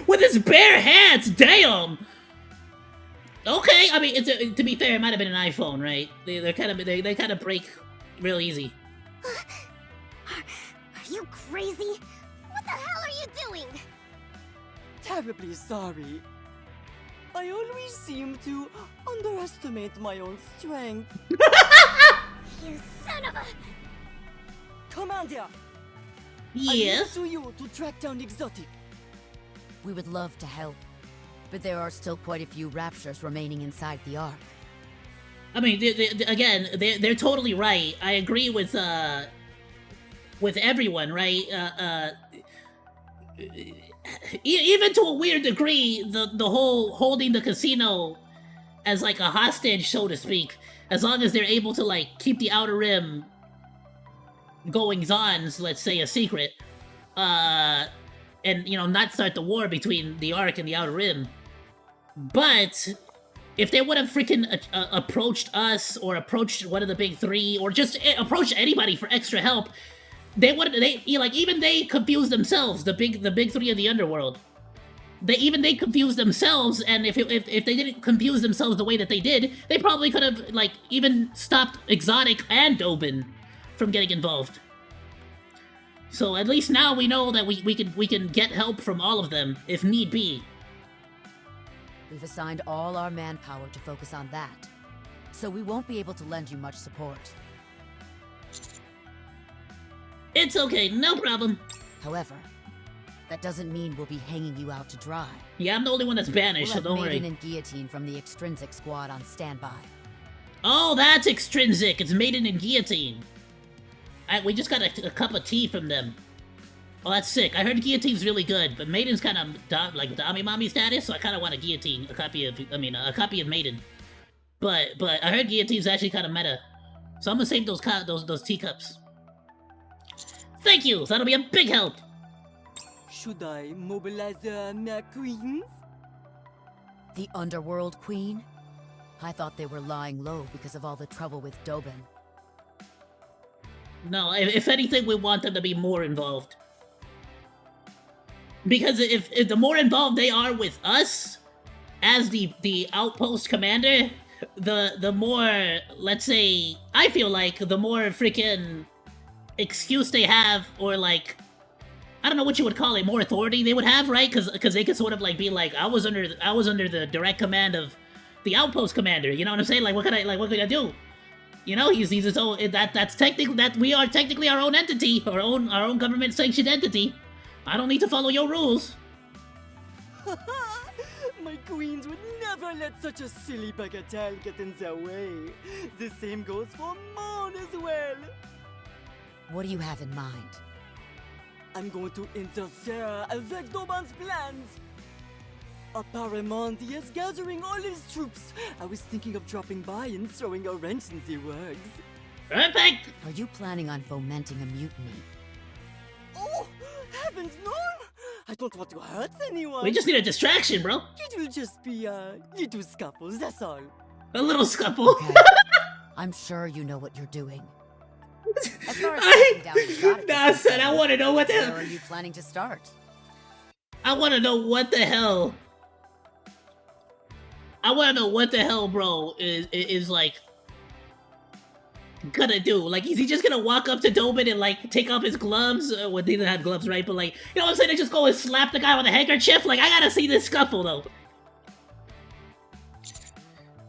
With his bare hands, damn! Okay, I mean, to be fair, it might have been an iPhone, right? They kind of break real easy. Are you crazy? What the hell are you doing? Terribly sorry. I always seem to underestimate my own strength. You son of a... Commander! Yes? I leave to you to track down Exotic. We would love to help, but there are still quite a few raptures remaining inside the Ark. I mean, they're totally right. I agree with everyone, right? Even to a weird degree, the whole holding the casino as like a hostage, so to speak, as long as they're able to like keep the Outer Rim goings-ons, let's say, a secret, and you know, not start the war between the Ark and the Outer Rim. But if they would have freaking approached us or approached one of the big three or just approached anybody for extra help, even they confused themselves, the big three of the underworld. they confused themselves, and if they didn't confuse themselves the way that they did, they probably could have, like, even stopped Exotic and Dobin from getting involved. So at least now we know that we can get help from all of them, if need be. We've assigned all our manpower to focus on that, so we won't be able to lend you much support. It's okay, no problem. However, that doesn't mean we'll be hanging you out to dry. Yeah, I'm the only one that's banished, so don't worry. Maiden and Guillotine from the Extrinsic Squad on standby. Oh, that's Extrinsic. It's Maiden and Guillotine. We just got a cup of tea from them. Oh, that's sick. I heard Guillotine's really good, but Maiden's kind of like Dami Mommy status, so I kind of want a Guillotine, a copy of Maiden. But I heard Guillotine's actually kind of meta, so I'm gonna save those teacups. Thank you. That'll be a big help. Should I mobilize my queens? The Underworld Queen? I thought they were lying low because of all the trouble with Dobin. No, if anything, we want them to be more involved. Because if the more involved they are with us, as the outpost commander, the more, let's say, I feel like, the more freaking excuse they have, or like, I don't know what you would call it, more authority they would have, right? Because they could sort of like be like, I was under the direct command of the outpost commander. You know what I'm saying? Like, what could I do? You know, he's his own. That's technically, that we are technically our own entity, our own government sanctioned entity. I don't need to follow your rules. My queens would never let such a silly bagatelle get in their way. The same goes for Mon as well. What do you have in mind? I'm going to interfere avec Dobin's plans. Apparemment, he is gathering all his troops. I was thinking of dropping by and throwing a wrench in the works. Perfect! Are you planning on fomenting a mutiny? Oh, heavens no! I don't want to hurt anyone. We just need a distraction, bro. It will just be little scuffles, that's all. A little scuffle. Okay. I'm sure you know what you're doing. As far as Nah, son, I want to know what the hell. Where are you planning to start? I want to know what the hell. I want to know what the hell, bro, is like gonna do. Like, is he just gonna walk up to Dobin and like take off his gloves? Well, they didn't have gloves, right? But like, you know what I'm saying? They just go and slap the guy with a handkerchief. Like, I gotta see this scuffle though.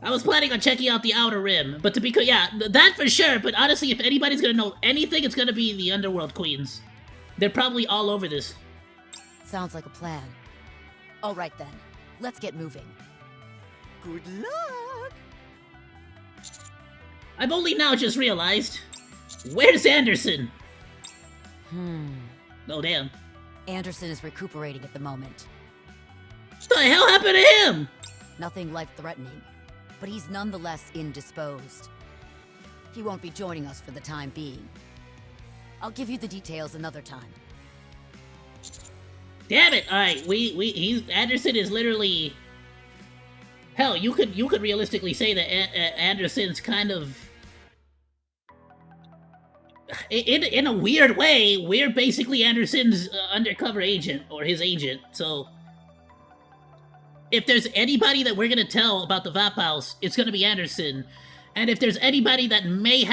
I was planning on checking out the Outer Rim, but to be clear, yeah, that for sure. But honestly, if anybody's gonna know anything, it's gonna be the Underworld Queens. They're probably all over this. Sounds like a plan. All right then, let's get moving. Good luck! I've only now just realized, where's Anderson? Oh, damn. Anderson is recuperating at the moment. What the hell happened to him? Nothing life-threatening, but he's nonetheless indisposed. He won't be joining us for the time being. I'll give you the details another time. Damn it! Alright, Anderson is literally... Hell, you could realistically say that Anderson's kind of... In a weird way, we're basically Anderson's undercover agent, or his agent, so... If there's anybody that we're gonna tell about the Vap House, it's gonna be Anderson. And if there's anybody that may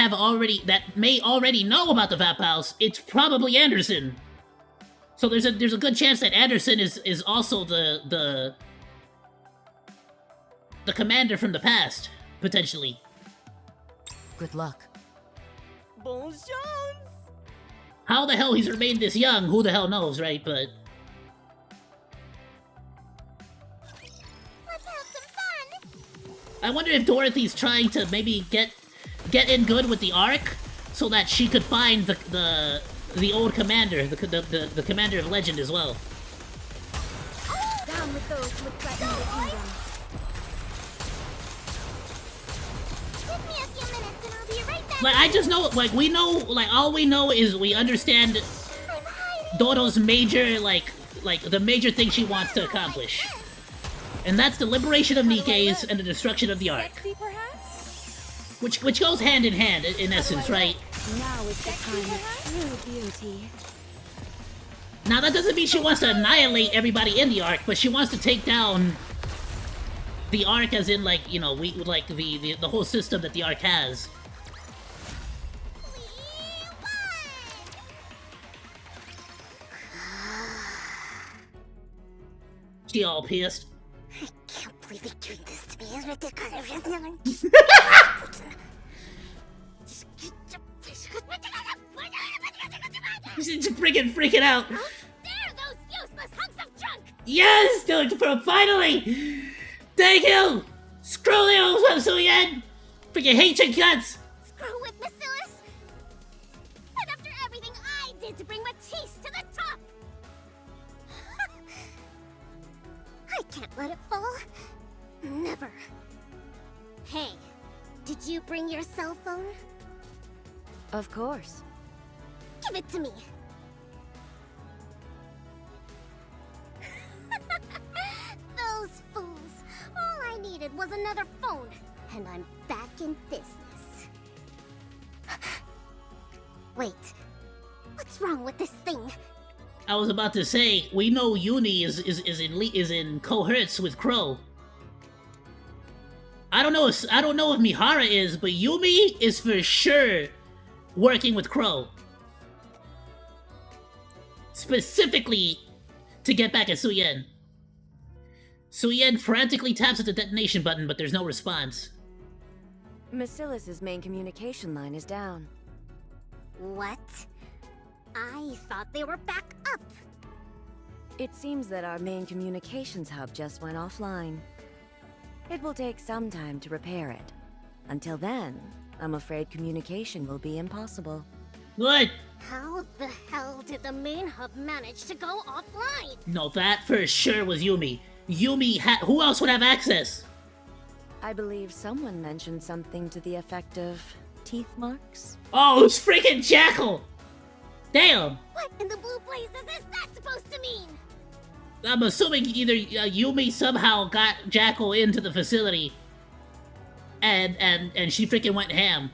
already know about the Vap House, it's probably Anderson. So there's a good chance that Anderson is also the commander from the past, potentially. Good luck. Bon chance! How the hell he's remained this young, who the hell knows, right? But... Let's have some fun! I wonder if Dorothy's trying to maybe get in good with the Ark, so that she could find the old commander, the commander of legend as well. Down with those who would threaten the kingdom. Give me a few minutes and I'll be right back. Like, I just know, like, we know, like, all we know is we understand Dodo's major, like, the major thing she wants to accomplish. And that's the liberation of Nikke's and the destruction of the Ark. Which goes hand in hand, in essence, right? Now is the time of true beauty. Now, that doesn't mean she wants to annihilate everybody in the Ark, but she wants to take down the Ark as in, like, you know, the whole system that the Ark has. She all pissed. I can't believe you're doing this to me. It's ridiculous. She's freaking out. There, those useless hunks of junk! Yes, dude, finally! Thank you! Screw you, Suyen! Freaking hate your guts! Screw with Bacillus! And after everything I did to bring Matisse to the top! I can't let it fall. Never. Hey, did you bring your cell phone? Of course. Give it to me. Those fools. All I needed was another phone, and I'm back in business. Wait. What's wrong with this thing? I was about to say, we know Uni is in cohorts with Crow. I don't know if Mihara is, but Yumi is for sure working with Crow. Specifically to get back at Suyen. Suyen frantically taps at the detonation button, but there's no response. Bacillus's main communication line is down. What? I thought they were back up. It seems that our main communications hub just went offline. It will take some time to repair it. Until then, I'm afraid communication will be impossible. What? How the hell did the main hub manage to go offline? No, that for sure was Yumi. Who else would have access? I believe someone mentioned something to the effect of teeth marks. Oh, it's freaking Jackal! Damn! What in the blue blazes is that supposed to mean? I'm assuming either Yumi somehow got Jackal into the facility, and she freaking went ham.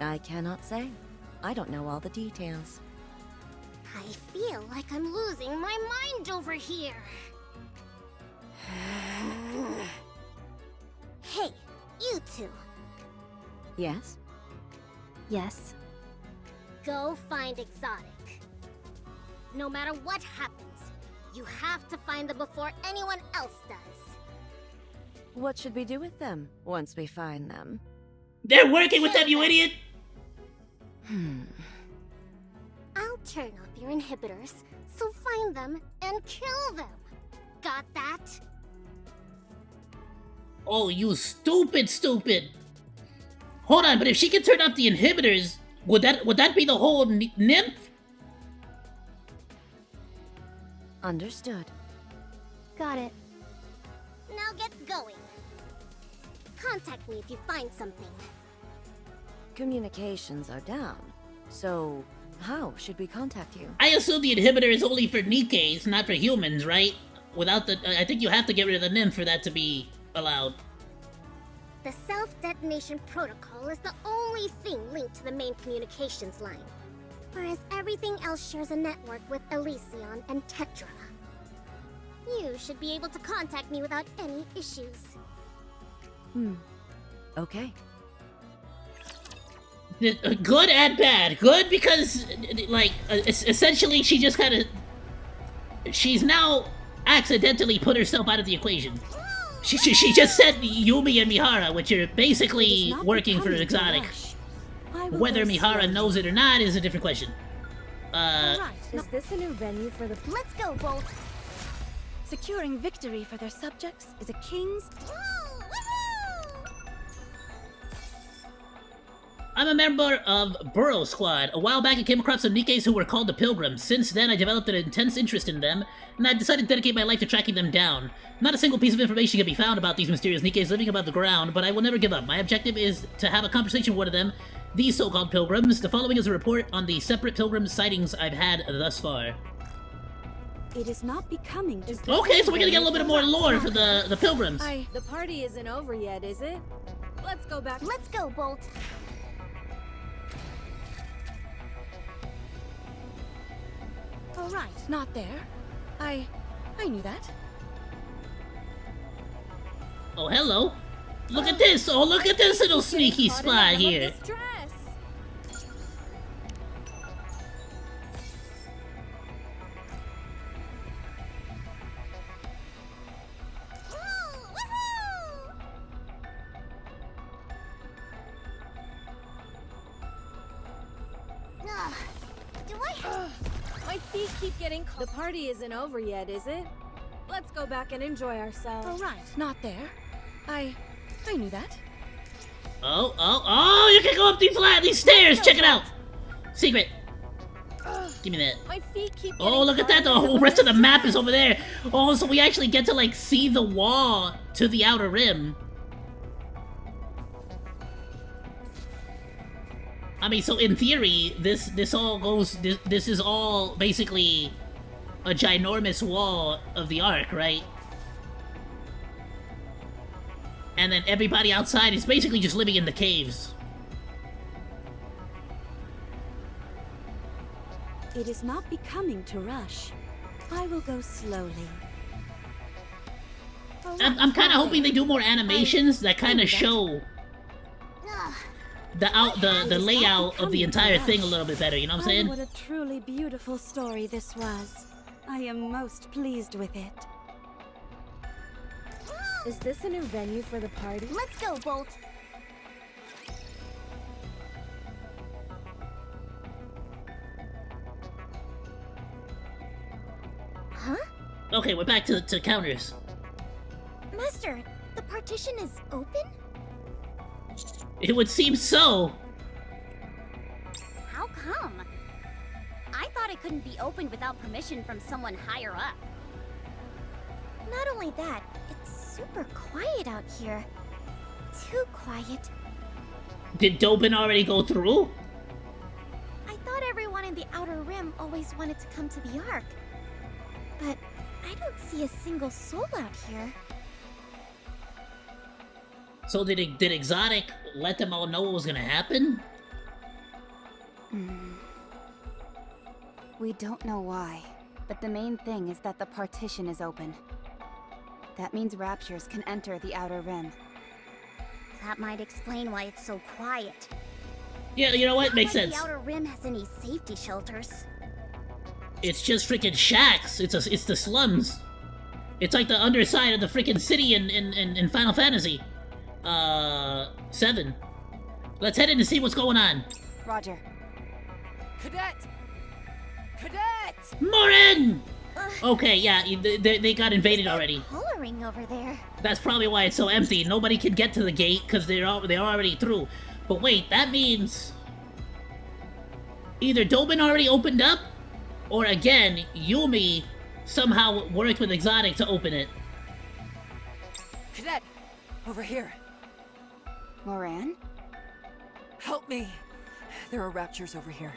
I cannot say. I don't know all the details. I feel like I'm losing my mind over here. Hey, you two. Yes? Yes. Go find Exotic. No matter what happens, you have to find them before anyone else does. What should we do with them once we find them? They're working with them, you idiot! I'll turn off your inhibitors, so find them and kill them. Got that? Oh, you stupid. Hold on, but if she can turn off the inhibitors, would that be the whole nymph? Understood. Got it. Now get going. Contact me if you find something. Communications are down. So, how should we contact you? I assume the inhibitor is only for NIKKEs, not for humans, right? Without the... I think you have to get rid of the nymph for that to be allowed. The self-detonation protocol is the only thing linked to the main communications line, whereas everything else shares a network with Elysion and Tetra. You should be able to contact me without any issues. Okay. Good and bad. Good because, like, essentially she just kind of... She's now accidentally put herself out of the equation. She just said Yumi and Mihara, which are basically working for Exotic. Whether Mihara knows it or not is a different question. Is this a new venue for the... Let's go, Bolt! Securing victory for their subjects is a king's... I'm a member of Burrow Squad. A while back I came across some Nikkes who were called the Pilgrims. Since then I developed an intense interest in them, and I've decided to dedicate my life to tracking them down. Not a single piece of information can be found about these mysterious Nikkes living above the ground, but I will never give up. My objective is to have a conversation with one of them, these so-called Pilgrims. The following is a report on the separate Pilgrim sightings I've had thus far. It is not becoming to... Okay, so we're gonna get a little bit more lore for the Pilgrims. The party isn't over yet, is it? Let's go back. Let's go, Bolt! Oh, right. Not there. I knew that. Oh, hello. Look at this. Oh, look at this little sneaky spot here. My feet keep getting cold. The party isn't over yet, is it? Let's go back and enjoy ourselves. Oh, right. Not there. I knew that. Oh, you can go up these stairs. Check it out. Secret. Give me that. My feet keep Oh, look at that. The whole rest of the map is over there. Oh, so we actually get to, like, see the wall to the outer rim. I mean, so in theory, this is all basically a ginormous wall of the Ark, right? And then everybody outside is basically just living in the caves. It is not becoming to rush. I will go slowly. I'm kind of hoping they do more animations that kind of show the layout of the entire thing a little bit better, you know what I'm saying? What a truly beautiful story this was. I am most pleased with it. Is this a new venue for the party? Let's go, Bolt. Huh? Okay, we're back to counters. Master, the partition is open? It would seem so. How come? I thought it couldn't be opened without permission from someone higher up. Not only that, it's super quiet out here. Too quiet. Did Dobin already go through? I thought everyone in the Outer Rim always wanted to come to the Ark. But I don't see a single soul out here. So did Exotic let them all know what was gonna happen? We don't know why, but the main thing is that the partition is open. That means raptures can enter the Outer Rim. That might explain why it's so quiet. Yeah, you know what? Makes Not like sense. The Outer Rim has any safety shelters. It's just freaking shacks. It's the slums. It's like the underside of the freaking city in Final Fantasy. 7. Let's head in to see what's going on. Roger. Cadet! Cadet! Morin! Okay, yeah, they got invaded already. Coloring over there. That's probably why it's so empty. Nobody can get to the gate because they're already through. But wait, that means either Dobin already opened up, or again, Yumi somehow worked with Exotic to open it. Cadet! Over here. Moran? Help me! There are raptures over here.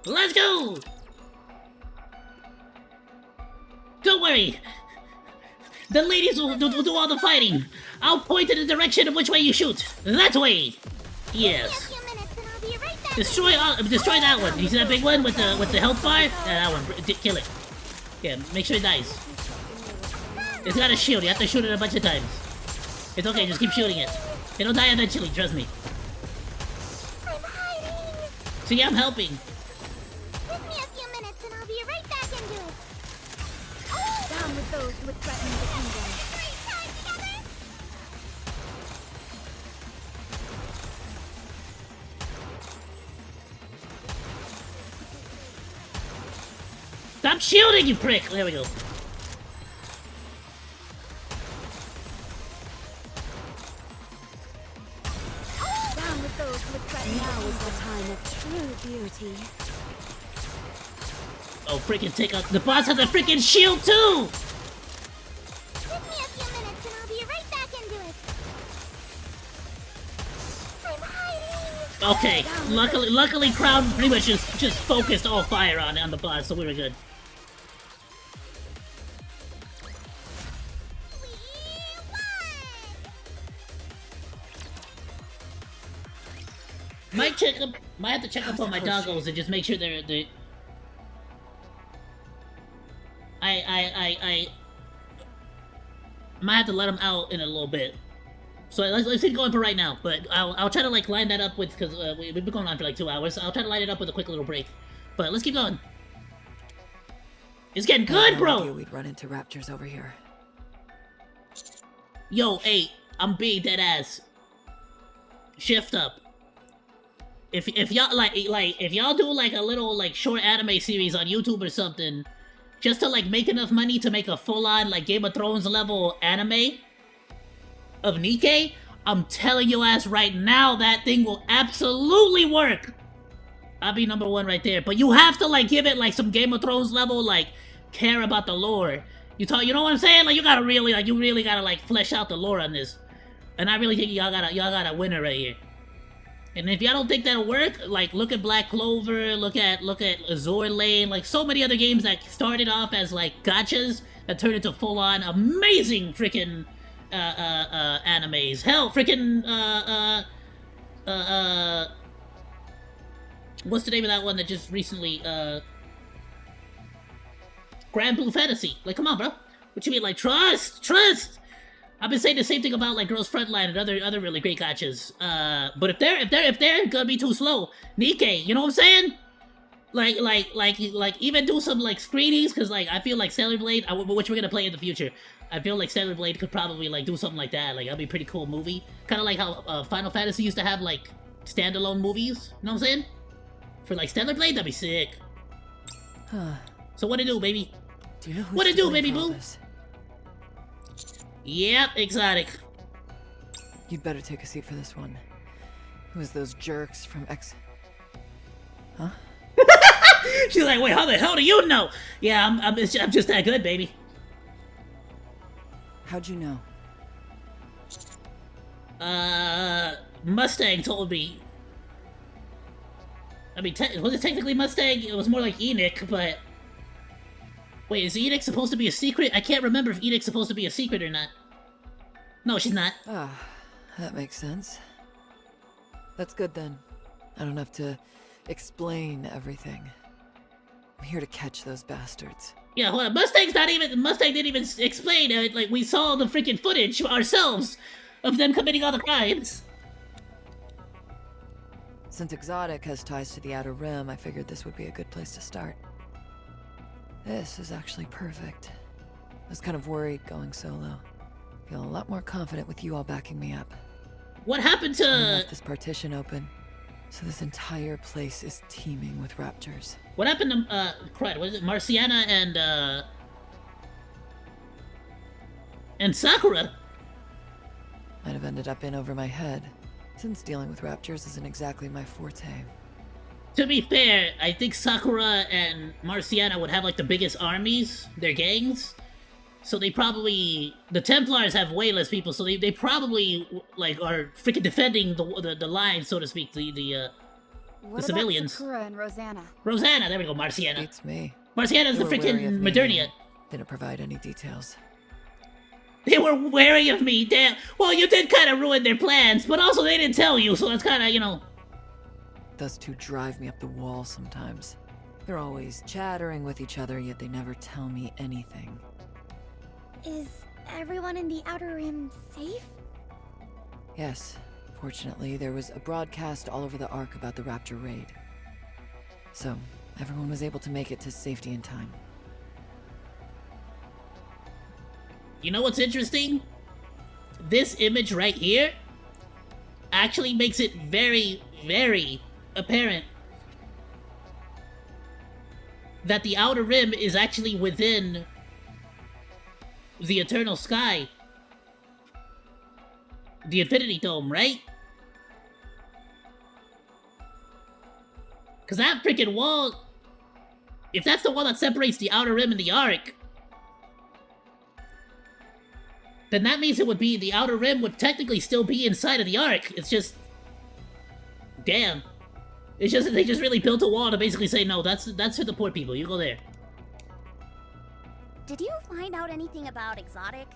Let's go! Don't worry. The ladies will do all the fighting. I'll point in the direction of which way you shoot. That way. Yes. Destroy that one. You see that big one with the health bar? Yeah, that one. Kill it. Yeah, make sure it dies. It's got a shield. You have to shoot it a bunch of times. It's okay. Just keep shooting it. It'll die eventually. Trust me. I'm hiding. See, I'm helping. Give me a few minutes and I'll be right back into it. Down with those who would threaten the kingdom. Great time together. Stop shielding, you prick! There we go. Down with those who would threaten. Now is the time of true beauty. Oh, freaking take out. The boss has a freaking shield too! Give me a few minutes and I'll be right back into it. I'm hiding. Okay, luckily Crown pretty much just focused all fire on the boss, so we were good. Might have to check up on my doggos and just make sure they're I might have to let him out in a little bit. So let's keep going for right now. But I'll try to like line that up with, because we've been going on for like 2 hours. So I'll try to line it up with a quick little break. But let's keep going. It's getting good, bro. No, we'd run into raptors over here. Yo, hey, I'm being dead ass. Shift up. If y'all if y'all do like a little like short anime series on YouTube or something, just to like make enough money to make a full-on like Game of Thrones level anime of NIKKE, I'm telling your ass right now that thing will absolutely work. I'll be #1 right there. But you have to like give it like some Game of Thrones level like care about the lore. You know what I'm saying? Like you really gotta like flesh out the lore on this. And I really think y'all got a winner right here. And if y'all don't think that'll work, like look at Black Clover, look at Azure Lane, like so many other games that started off as like gachas that turned into full-on amazing freaking animes. Hell, freaking what's the name of that one that just recently Grand Blue Fantasy? Like, come on, bro. What you mean, like trust? I've been saying the same thing about like Girls Frontline and other really great gachas. But if they're gonna be too slow, NIKKE, you know what I'm saying? Like even do some like screenings, because like I feel like Sailor Blade, which we're gonna play in the future. I feel like Sailor Blade could probably like do something like that. Like that'd be a pretty cool movie. Kind of like how Final Fantasy used to have like standalone movies. You know what I'm saying? For like Sailor Blade, that'd be sick. So what to do, baby? Do you know what to do, baby boo? Yep, exotic. You'd better take a seat for this one. It was those jerks from Huh? She's like, wait, how the hell do you know? Yeah, I'm just that good, baby. How'd you know? Mustang told me. I mean, was it technically Mustang? It was more like Enoch, but... Wait, is Enoch supposed to be a secret? I can't remember if Enoch's supposed to be a secret or not. No, she's not. Ah, that makes sense. That's good then. I don't have to explain everything. I'm here to catch those bastards. Yeah, hold on. Mustang didn't even explain it. Like, we saw the freaking footage ourselves of them committing all the crimes. Since Exotic has ties to the Outer Rim, I figured this would be a good place to start. This is actually perfect. I was kind of worried going solo. Feel a lot more confident with you all backing me up. What happened to... I left this partition open, so this entire place is teeming with raptors. What happened to, crud, what is it? Marciana and Sakura? Might have ended up in over my head, since dealing with raptors isn't exactly my forte. To be fair, I think Sakura and Marciana would have like the biggest armies, their gangs. So they probably, the Templars have way less people, so they probably like are freaking defending the line, so to speak, the civilians. Sakura and Rosanna? Rosanna, there we go, Marciana. It's me. Marciana's the freaking Modernia. Didn't provide any details. They were wary of me, damn. Well, you did kind of ruin their plans, but also they didn't tell you, so that's kind of, you know. Those two drive me up the wall sometimes. They're always chattering with each other, yet they never tell me anything. Is everyone in the Outer Rim safe? Yes. Fortunately, there was a broadcast all over the Ark about the Raptor raid. So, everyone was able to make it to safety in time. You know what's interesting? This image right here actually makes it very, very apparent that the Outer Rim is actually within the Eternal Sky. The Infinity Dome, right? Because that freaking wall... If that's the wall that separates the Outer Rim and the Ark, then that means it would be... The Outer Rim would technically still be inside of the Ark. It's just... Damn. It's just that they just really built a wall to basically say, no, that's for the poor people. You go there. Did you find out anything about Exotic?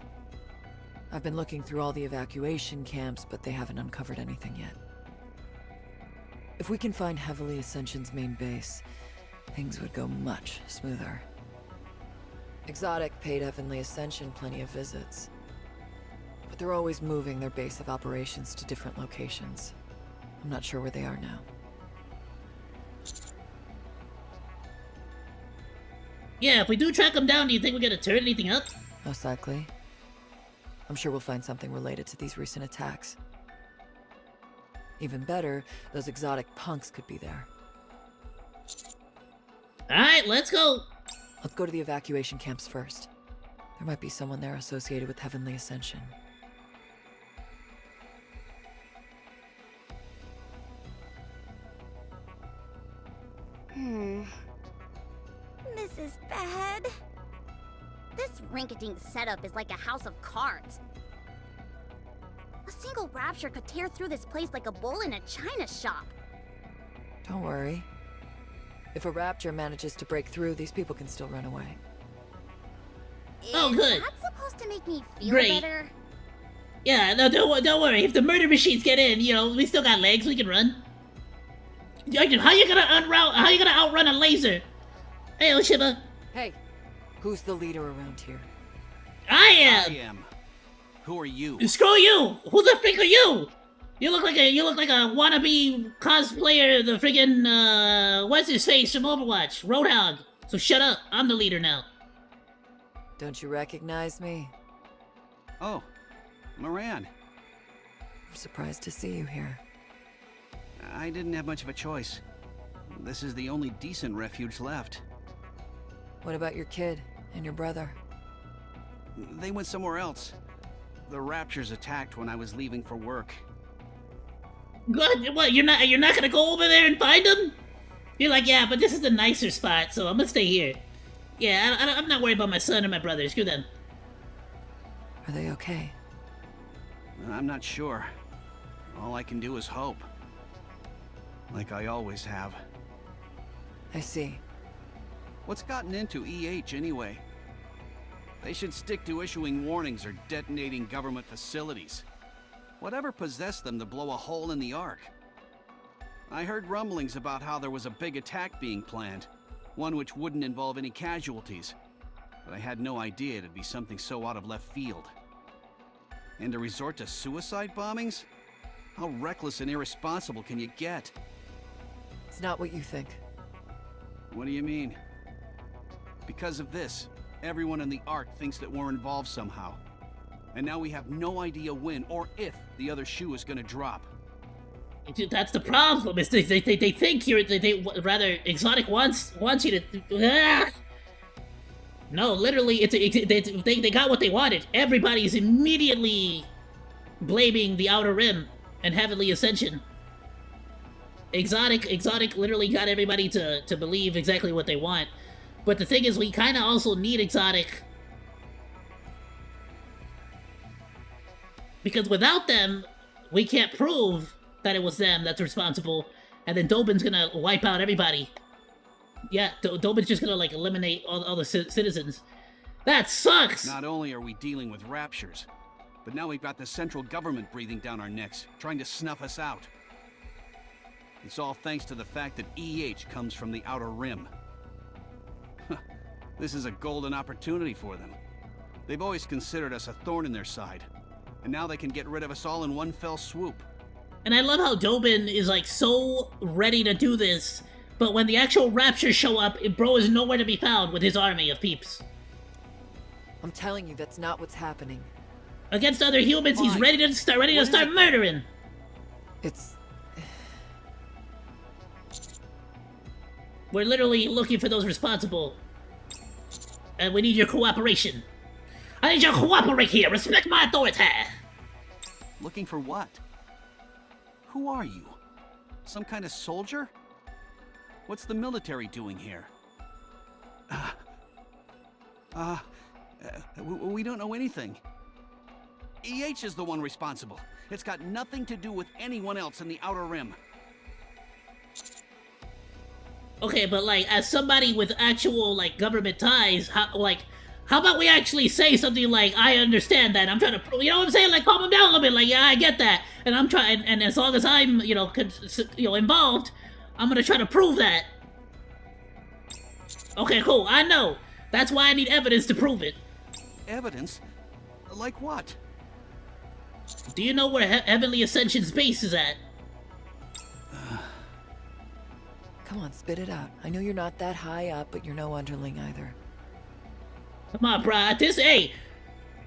I've been looking through all the evacuation camps, but they haven't uncovered anything yet. If we can find Heavily Ascension's main base, things would go much smoother. Exotic paid Heavenly Ascension plenty of visits. But they're always moving their base of operations to different locations. I'm not sure where they are now. Yeah, if we do track them down, do you think we're gonna turn anything up? Most likely. I'm sure we'll find something related to these recent attacks. Even better, those exotic punks could be there. Alright, let's go! Let's go to the evacuation camps first. There might be someone there associated with Heavenly Ascension. This is bad. This rinky-dink setup is like a house of cards. A single rapture could tear through this place like a bull in a china shop. Don't worry. If a rapture manages to break through, these people can still run away. Oh, good. That's supposed to make me feel Great. better. Yeah, no, don't worry. If the murder machines get in, you know, we still got legs, we can run. How you gonna outrun a laser? Hey, Oshiba. Hey, who's the leader around here? I am! I am. Who are you? Screw you! Who the freak are you? You look like a wannabe cosplayer, the friggin', what's his face from Overwatch? Roadhog. So shut up, I'm the leader now. Don't you recognize me? Oh, Moran. I'm surprised to see you here. I didn't have much of a choice. This is the only decent refuge left. What about your kid and your brother? They went somewhere else. The Raptures attacked when I was leaving for work. What, you're not gonna go over there and find them? You're like, yeah, but this is a nicer spot, so I'm gonna stay here. Yeah, I'm not worried about my son or my brother, screw them. Are they okay? I'm not sure. All I can do is hope. Like I always have. I see. What's gotten into EH anyway? They should stick to issuing warnings or detonating government facilities. Whatever possessed them to blow a hole in the Ark? I heard rumblings about how there was a big attack being planned. One which wouldn't involve any casualties. But I had no idea it'd be something so out of left field. And to resort to suicide bombings? How reckless and irresponsible can you get? It's not what you think. What do you mean? Because of this, everyone in the Ark thinks that we're involved somehow. And now we have no idea when or if the other shoe is gonna drop. That's the problem, is they think rather Exotic wants you to... No, literally, they got what they wanted. Everybody's immediately blaming the Outer Rim and Heavenly Ascension. Exotic literally got everybody to believe exactly what they want. But the thing is, we kind of also need Exotic. Because without them, we can't prove that it was them that's responsible. And then Dobin's gonna wipe out everybody. Yeah, Dobin's just gonna, like, eliminate all the citizens. That sucks! Not only are we dealing with raptures, but now we've got the central government breathing down our necks, trying to snuff us out. It's all thanks to the fact that EH comes from the Outer Rim. This is a golden opportunity for them. They've always considered us a thorn in their side, and now they can get rid of us all in one fell swoop. And I love how Dobin is, like, so ready to do this, but when the actual Raptures show up, bro is nowhere to be found with his army of peeps. I'm telling you, that's not what's happening. Against other humans, he's ready to start murdering. It's... We're literally looking for those responsible. And we need your cooperation. I need you to cooperate here. Respect my authority. Looking for what? Who are you? Some kind of soldier? What's the military doing here? We don't know anything. EH is the one responsible. It's got nothing to do with anyone else in the Outer Rim. Okay, but, like, as somebody with actual, like, government ties, how about we actually say something like, I understand that, I'm trying to, you know what I'm saying? Like, calm him down a little bit, like, yeah, I get that, and I'm trying, and as long as I'm, involved, I'm gonna try to prove that. Okay, cool, I know. That's why I need evidence to prove it. Evidence? Like what? Do you know where Heavenly Ascension's base is at? Come on, spit it out. I know you're not that high up, but you're no underling either. Come on, brah.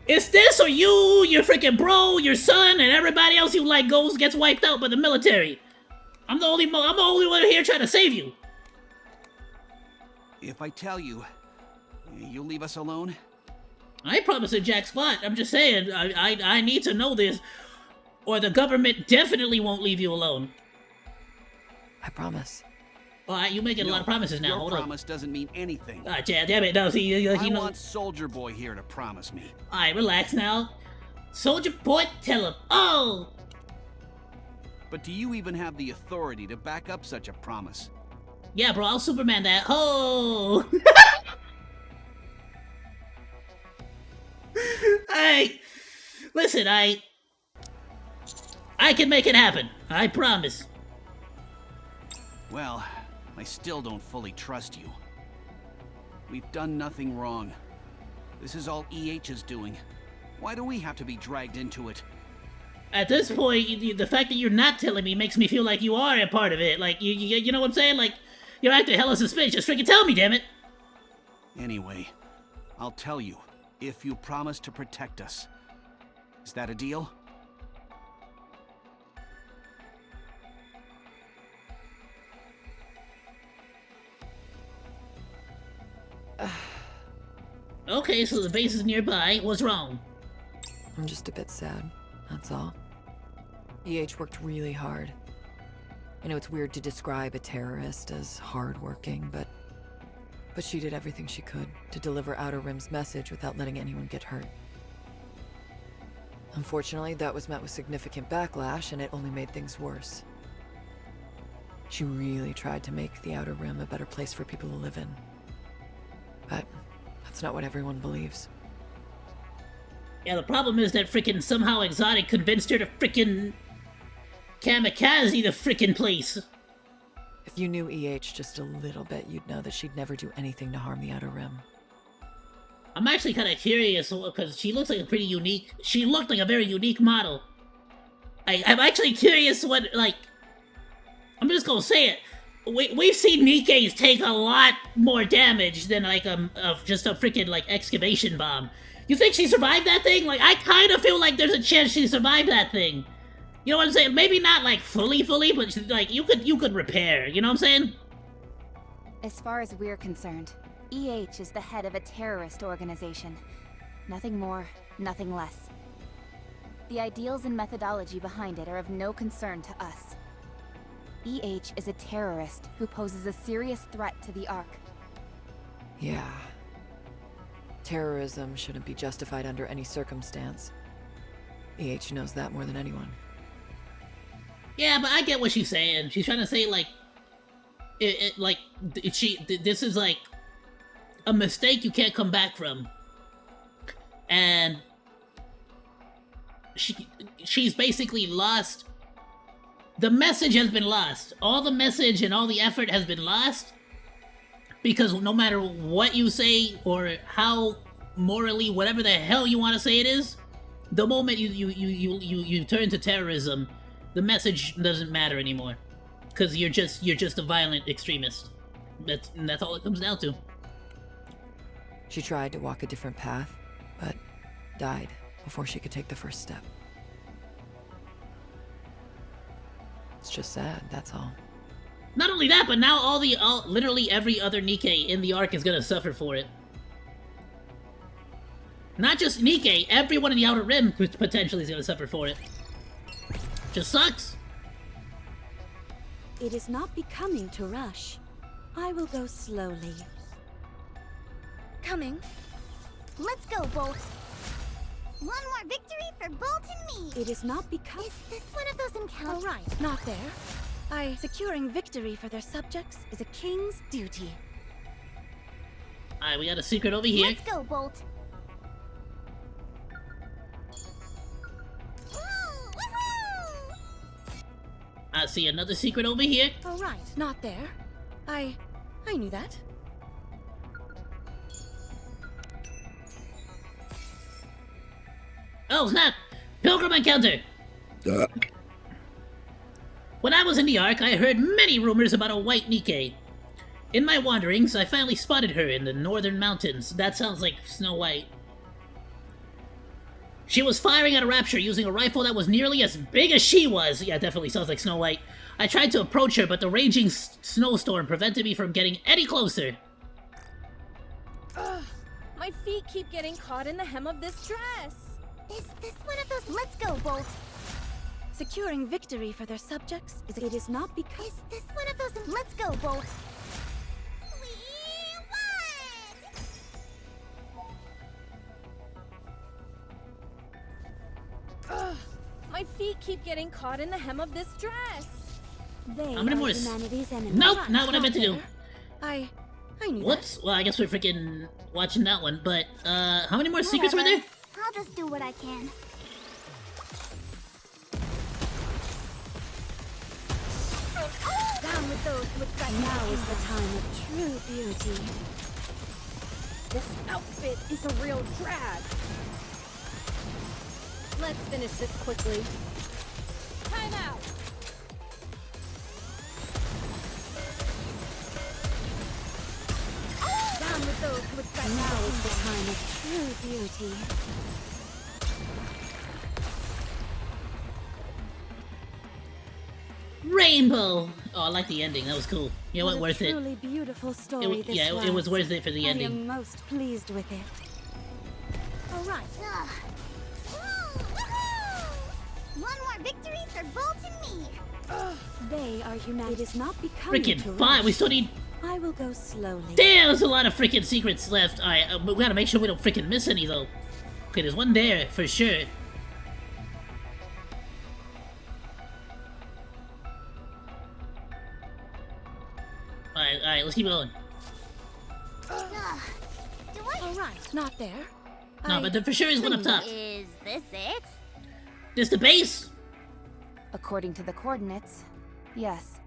It's this or you, your freaking bro, your son, and everybody else you like gets wiped out by the military. I'm the only one here trying to save you. If I tell you, you'll leave us alone? I ain't promising jack squat. I'm just saying, I need to know this, or the government definitely won't leave you alone. I promise. Alright, you're making a lot of promises now. Your promise doesn't mean anything. Ah, damn it. No, see, I want Soldier Boy here to promise me. Alright, relax now. Soldier Boy, tell him. Oh! But do you even have the authority to back up such a promise? Yeah, bro, I'll Superman that. Oh! Hey, listen, I can make it happen. I promise. Well, I still don't fully trust you. We've done nothing wrong. This is all EH's doing. Why do we have to be dragged into it? At this point, the fact that you're not telling me makes me feel like you are a part of it. Like, you know what I'm saying? Like, you're acting hella suspicious. Freaking tell me, damn it! Anyway, I'll tell you, if you promise to protect us. Is that a deal? Okay, so the base is nearby. What's wrong? I'm just a bit sad, that's all. EH worked really hard. I know it's weird to describe a terrorist as hardworking, but she did everything she could to deliver Outer Rim's message without letting anyone get hurt. Unfortunately, that was met with significant backlash, and it only made things worse. She really tried to make the Outer Rim a better place for people to live in. But that's not what everyone believes. Yeah, the problem is that frickin' somehow Exotic convinced her to frickin' kamikaze the frickin' place. If you knew EH just a little bit, you'd know that she'd never do anything to harm the Outer Rim. I'm actually kind of curious, because she looks like a pretty unique... She looked like a very unique model. I'm actually curious what, like... I'm just gonna say it. We've seen Nikke's take a lot more damage than, like, just a freaking, like, excavation bomb. You think she survived that thing? Like, I kind of feel like there's a chance she survived that thing. You know what I'm saying? Maybe not, like, fully, but, like, you could repair. You know what I'm saying? As far as we're concerned, EH is the head of a terrorist organization. Nothing more, nothing less. The ideals and methodology behind it are of no concern to us. EH is a terrorist who poses a serious threat to the Ark. Yeah. Terrorism shouldn't be justified under any circumstance. EH knows that more than anyone. Yeah, but I get what she's saying. She's trying to say, like... This is, like... a mistake you can't come back from. And... She's basically lost... The message has been lost. All the message and all the effort has been lost. Because no matter what you say, or how morally, whatever the hell you want to say it is, the moment you turn to terrorism, the message doesn't matter anymore. Because you're just a violent extremist. That's all it comes down to. She tried to walk a different path, but died before she could take the first step. It's just sad, that's all. Not only that, but now literally every other Nikke in the Ark is gonna suffer for it. Not just Nikke, everyone in the Outer Rim potentially is gonna suffer for it. Just sucks. It is not becoming to rush. I will go slowly. Coming. Let's go, Bolt. One more victory for Bolt and me. It is not becoming... Is this one of those encounters? All right, not there. Securing victory for their subjects is a king's duty. Alright, we got a secret over here. Let's go, Bolt. I see another secret over here. All right, not there. I knew that. Oh, snap! Pilgrim encounter! When I was in the Ark, I heard many rumors about a white NIKKE. In my wanderings, I finally spotted her in the northern mountains. That sounds like Snow White. She was firing at a rapture using a rifle that was nearly as big as she was. Yeah, definitely sounds like Snow White. I tried to approach her, but the raging snowstorm prevented me from getting any closer. Ugh, my feet keep getting caught in the hem of this dress. Is this one of those let's go, Bolt? Securing victory for their subjects, it is not because... Is this one of those let's go, Bolt? Ugh, my feet keep getting caught in the hem of this dress. They How many are more? humanity's enemies. Nope, not what I meant to do. I knew Whoops. Well, I guess we're freaking watching that one. But how many more secrets were there? I'll just do what I can. Down with those with that. Now is the time of true beauty. This outfit is a real drag. Let's finish this quickly. Time out. Down with those with that. Now is the time of true beauty. Rainbow! Oh, I like the ending. That was cool. You know what? Worth it. Truly beautiful story. It was worth it for the I ending. am most pleased with it. All right. One more victory for Bolt and me. They are humanity. It is not becoming Freaking to 5. rush. We still need. I will go slowly. Damn, there's a lot of freaking secrets left. Alright, we gotta make sure we don't freaking miss any though. Okay, there's one there for sure. Alright, let's keep going. All right. Not there. No, but there for sure is one up top. Is this it? This the base? According to the coordinates, yes.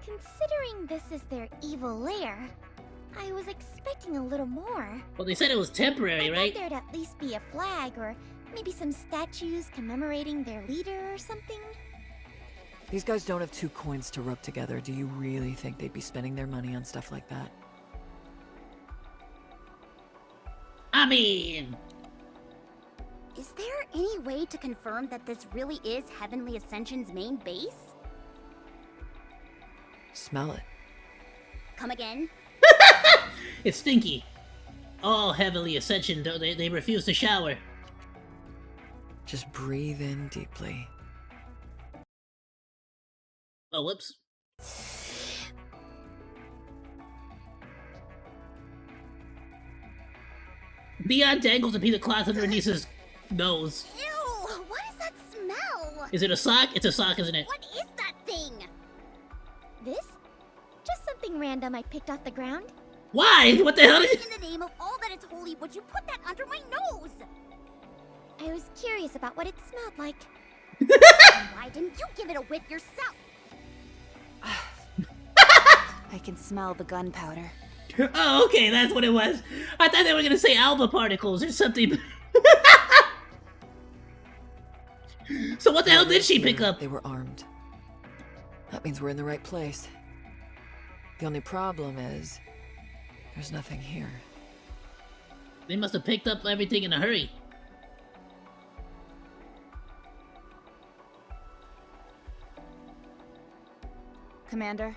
Considering this is their evil lair, I was expecting a little more. Well, they said it was temporary, I right? thought there'd at least be a flag or maybe some statues commemorating their leader or something. These guys don't have 2 coins to rub together. Do you really think they'd be spending their money on stuff like that? I mean... Is there any way to confirm that this really is Heavenly Ascension's main base? Smell it. Come again? It's stinky. All Heavenly Ascension, they refuse to shower. Just breathe in deeply. Oh, whoops. Beyond dangles to be the cloth under her niece's nose. Ew! What is that smell? Is it a sock? It's a sock, isn't it? What is that thing? This? Just something random I picked off the ground. Why? What the hell? In the name of all that is holy, would you put that under my nose? I was curious about what it smelled like. Why didn't you give it a whiff yourself? I can smell the gunpowder. Oh, okay, that's what it was. I thought they were gonna say alpha particles or something. So what the hell did she pick up? They were armed. That means we're in the right place. The only problem is, there's nothing here. They must have picked up everything in a hurry. Commander,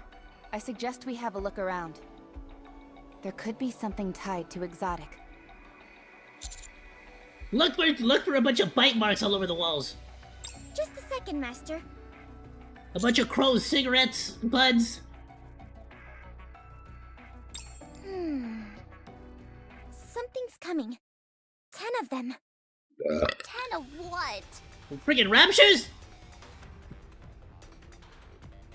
I suggest we have a look around. There could be something tied to exotic. Look for a bunch of bite marks all over the walls. Just a second, Master. A bunch of crows, cigarettes, buds. Something's coming. 10 of them. 10 of what? Friggin' raptures?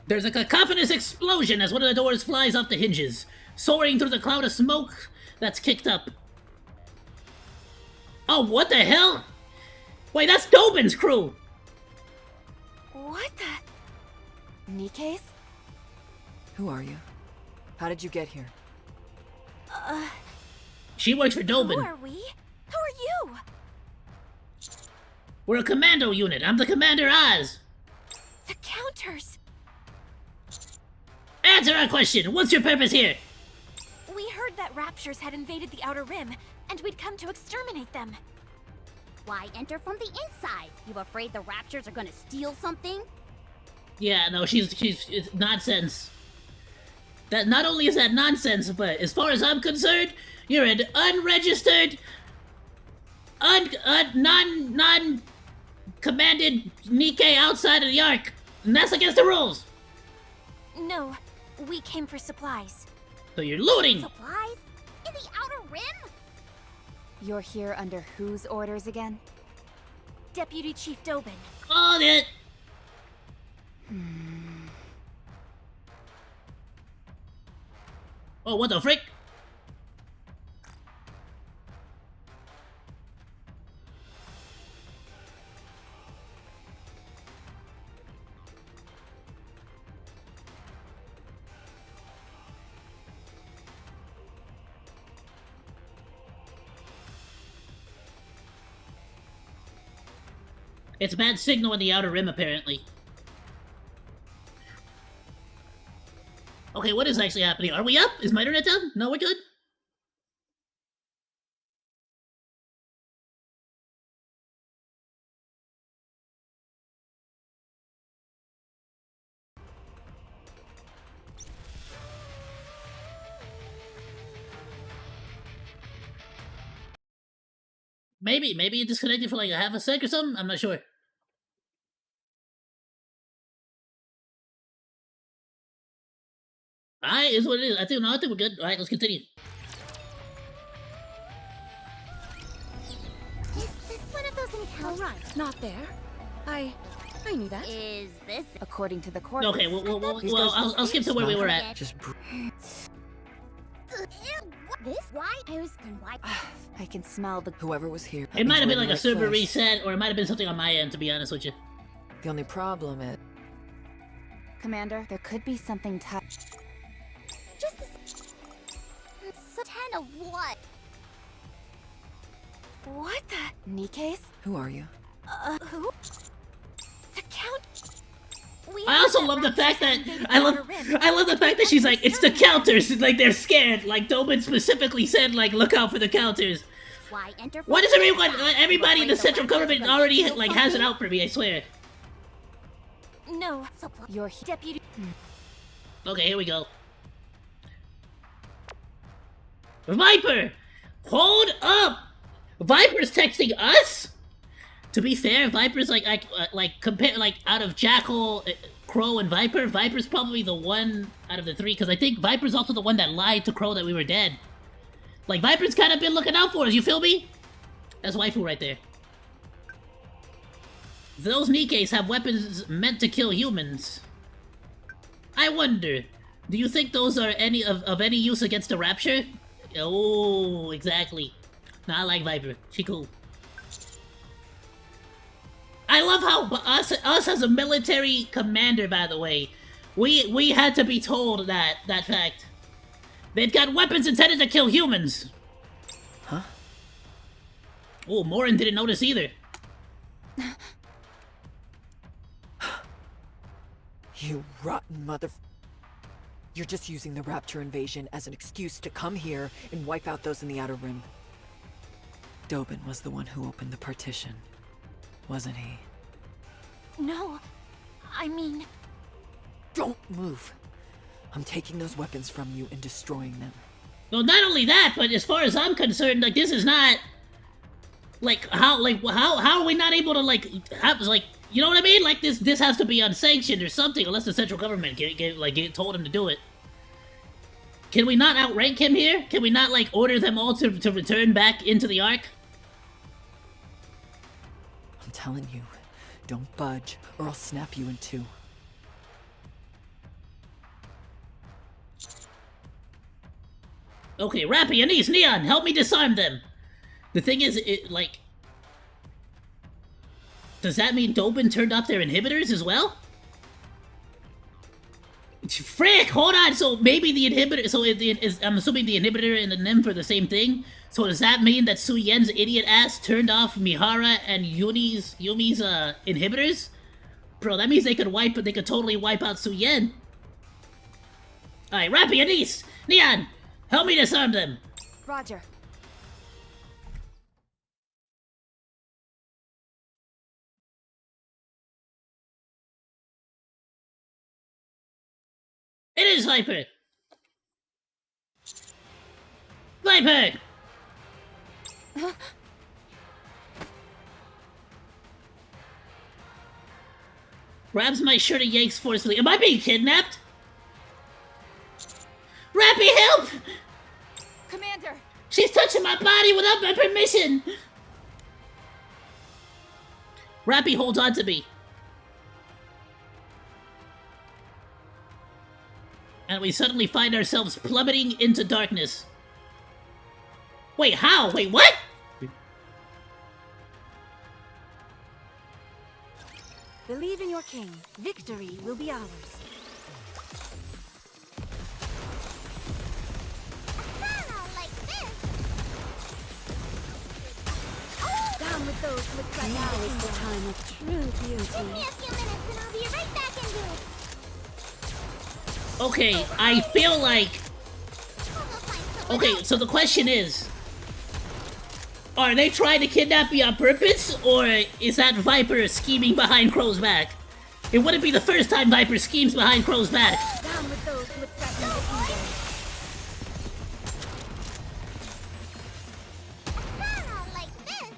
There's a cacophonous explosion as one of the doors flies off the hinges, soaring through the cloud of smoke that's kicked up. Oh, what the hell? Wait, that's Dobin's crew! What the? NIKKE's? Who are you? How did you get here? She works for Dobin. Who are we? Who are you? We're a commando unit. I'm the Commander Oz. The counters! Answer our question. What's your purpose here? We heard that Raptures had invaded the Outer Rim, and we'd come to exterminate them. Why enter from the inside? You afraid the Raptures are gonna steal something? Yeah, no, it's nonsense. That not only is that nonsense, but as far as I'm concerned, you're an unregistered, non-commanded NIKKE outside of the Ark, and that's against the rules. No, we came for supplies. So you're looting. Supplies? In the Outer Rim? You're here under whose orders again? Deputy Chief Dobin. Hold it. Oh, what the frick? It's a bad signal in the Outer Rim, apparently. Okay, what is actually happening? Are we up? Is my internet down? No, we're good? Maybe it disconnected for like a half a sec or something? I'm not sure. Alright, is what it is. I think we're good. Alright, let's continue. Is this one of those encounters? Alright, not there. I knew that. Is this... According to the court. Okay, well, I'll skip to where we were at. This? Why? I was... Why? I can smell the... Whoever was here. It might have been enjoyed like a the right server place. reset, or it might have been something on my end, to be honest with you. The only problem is... Commander, there could be something Just a... 10 of what? What the? NIKKE's? Who are you? Who? The Count... I also love the fact that I love the fact that she's like, it's the counters, like they're scared. Like Dobin specifically said, like, look out for the counters. Why enter? Why does everybody in the central government already like has it out for me? I swear. No. Your deputy... Okay, here we go. Viper! Hold up! Viper's texting us? To be fair, Viper's compare out of Jackal, Crow, and Viper, Viper's probably the one out of the three, because I think Viper's also the one that lied to Crow that we were dead. Like, Viper's kind of been looking out for us, you feel me? That's Waifu right there. Those NIKKEs have weapons meant to kill humans. I wonder, do you think those are of any use against the Rapture? Oh, exactly. No, I like Viper. She cool. I love how us as a military commander, by the way, we had to be told that fact. They've got weapons intended to kill humans. Huh? Oh, Morin didn't notice either. You rotten mother... You're just using the Rapture invasion as an excuse to come here and wipe out those in the Outer Rim. Dobin was the one who opened the partition, wasn't he? No. I mean... Don't move! I'm taking those weapons from you and destroying them. Well, not only that, but as far as I'm concerned, like, this is not... how are we not able to, you know what I mean? Like, this has to be unsanctioned or something, unless the central government told him to do it. Can we not outrank him here? Can we not, order them all to return back into the Ark? I'm telling you, don't budge, or I'll snap you in two. Okay, Rappy, Anise, Neon, help me disarm them! The thing is, does that mean Dobin turned off their inhibitors as well? Frick, hold on. So maybe the inhibitor. So I'm assuming the inhibitor and the nymph are the same thing. So does that mean that Suyen's idiot ass turned off Mihara and Yumi's inhibitors? Bro, that means they could totally wipe out Suyen. Alright, Rappy, Anise, Neon, help me disarm them. Roger. It is Viper. Viper. Grabs my shirt and yanks forcefully. Am I being kidnapped? Rappy, help! Commander! She's touching my body without my permission! Rappy holds on to me. And we suddenly find ourselves plummeting into darkness. Wait, how? Wait, what? Believe in your king. Victory will be ours. Down with those who would cry out. Now is the time of true beauty. Give me a few minutes and I'll be right back into it. Okay, I feel like... Okay, so the question is... Are they trying to kidnap me on purpose, or is that Viper scheming behind Crow's back? It wouldn't be the first time Viper schemes behind Crow's back. Down with those who would threaten the kingdom.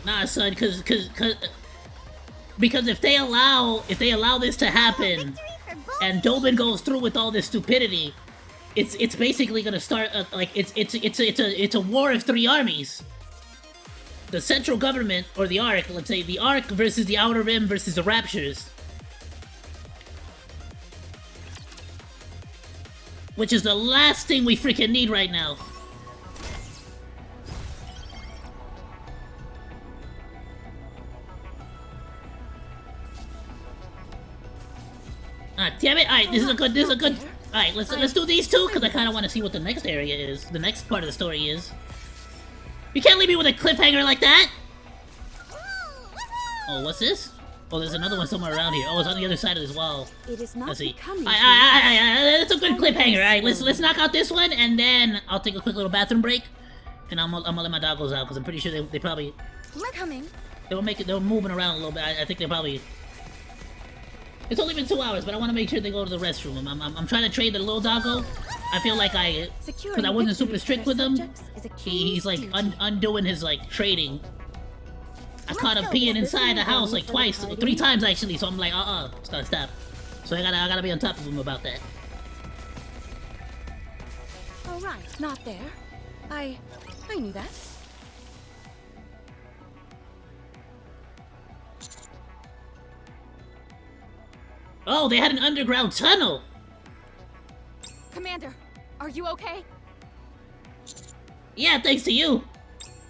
Nah, son, because if they allow this to happen, and Dobin goes through with all this stupidity, it's basically gonna start it's a war of three armies. The central government, or the Ark, let's say the Ark versus the Outer Rim versus the Raptures, which is the last thing we freaking need right now. Ah, damn it! Alright, this is a good. Alright, let's do these two, because I kind of want to see what the next area is. The next part of the story is. You can't leave me with a cliffhanger like that! Oh, what's this? Oh, there's another one somewhere around here. Oh, it's on the other side of this wall. It is not Let's see. becoming. That's a good cliffhanger. Alright, let's knock out this one, and then I'll take a quick little bathroom break, and I'm gonna let my doggos out, because I'm pretty sure they probably... We're coming. They were moving around a little bit. I think they probably... It's only been 2 hours, but I want to make sure they go to the restroom. I'm trying to trade the little doggo. I feel like because I wasn't super strict with him, he's like undoing his like trading. I caught him peeing inside the house like twice, 3 times actually. So I'm like, it's gotta stop. So I gotta be on top of him about that. All right, not there. I knew that. Oh, they had an underground tunnel! Commander, are you okay? Yeah, thanks to you!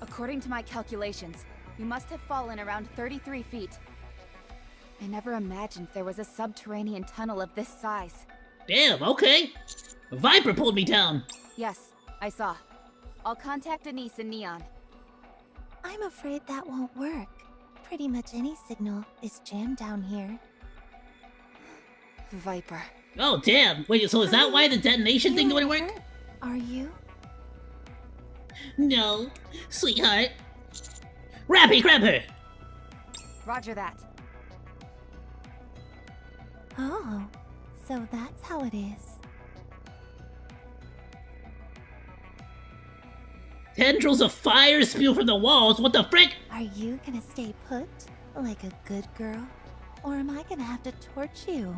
According to my calculations, you must have fallen around 33 feet. I never imagined there was a subterranean tunnel of this size. Damn, okay. Viper pulled me down. Yes, I saw. I'll contact Anise and Neon. I'm afraid that won't work. Pretty much any signal is jammed down here. Viper. Oh, damn. Wait, so is that why the detonation thing didn't work? Are you? No, sweetheart. Rappy, grab her! Roger that. Oh, so that's how it is. Tendrils of fire spew from the walls, what the frick? Are you gonna stay put, like a good girl? Or am I gonna have to torch you?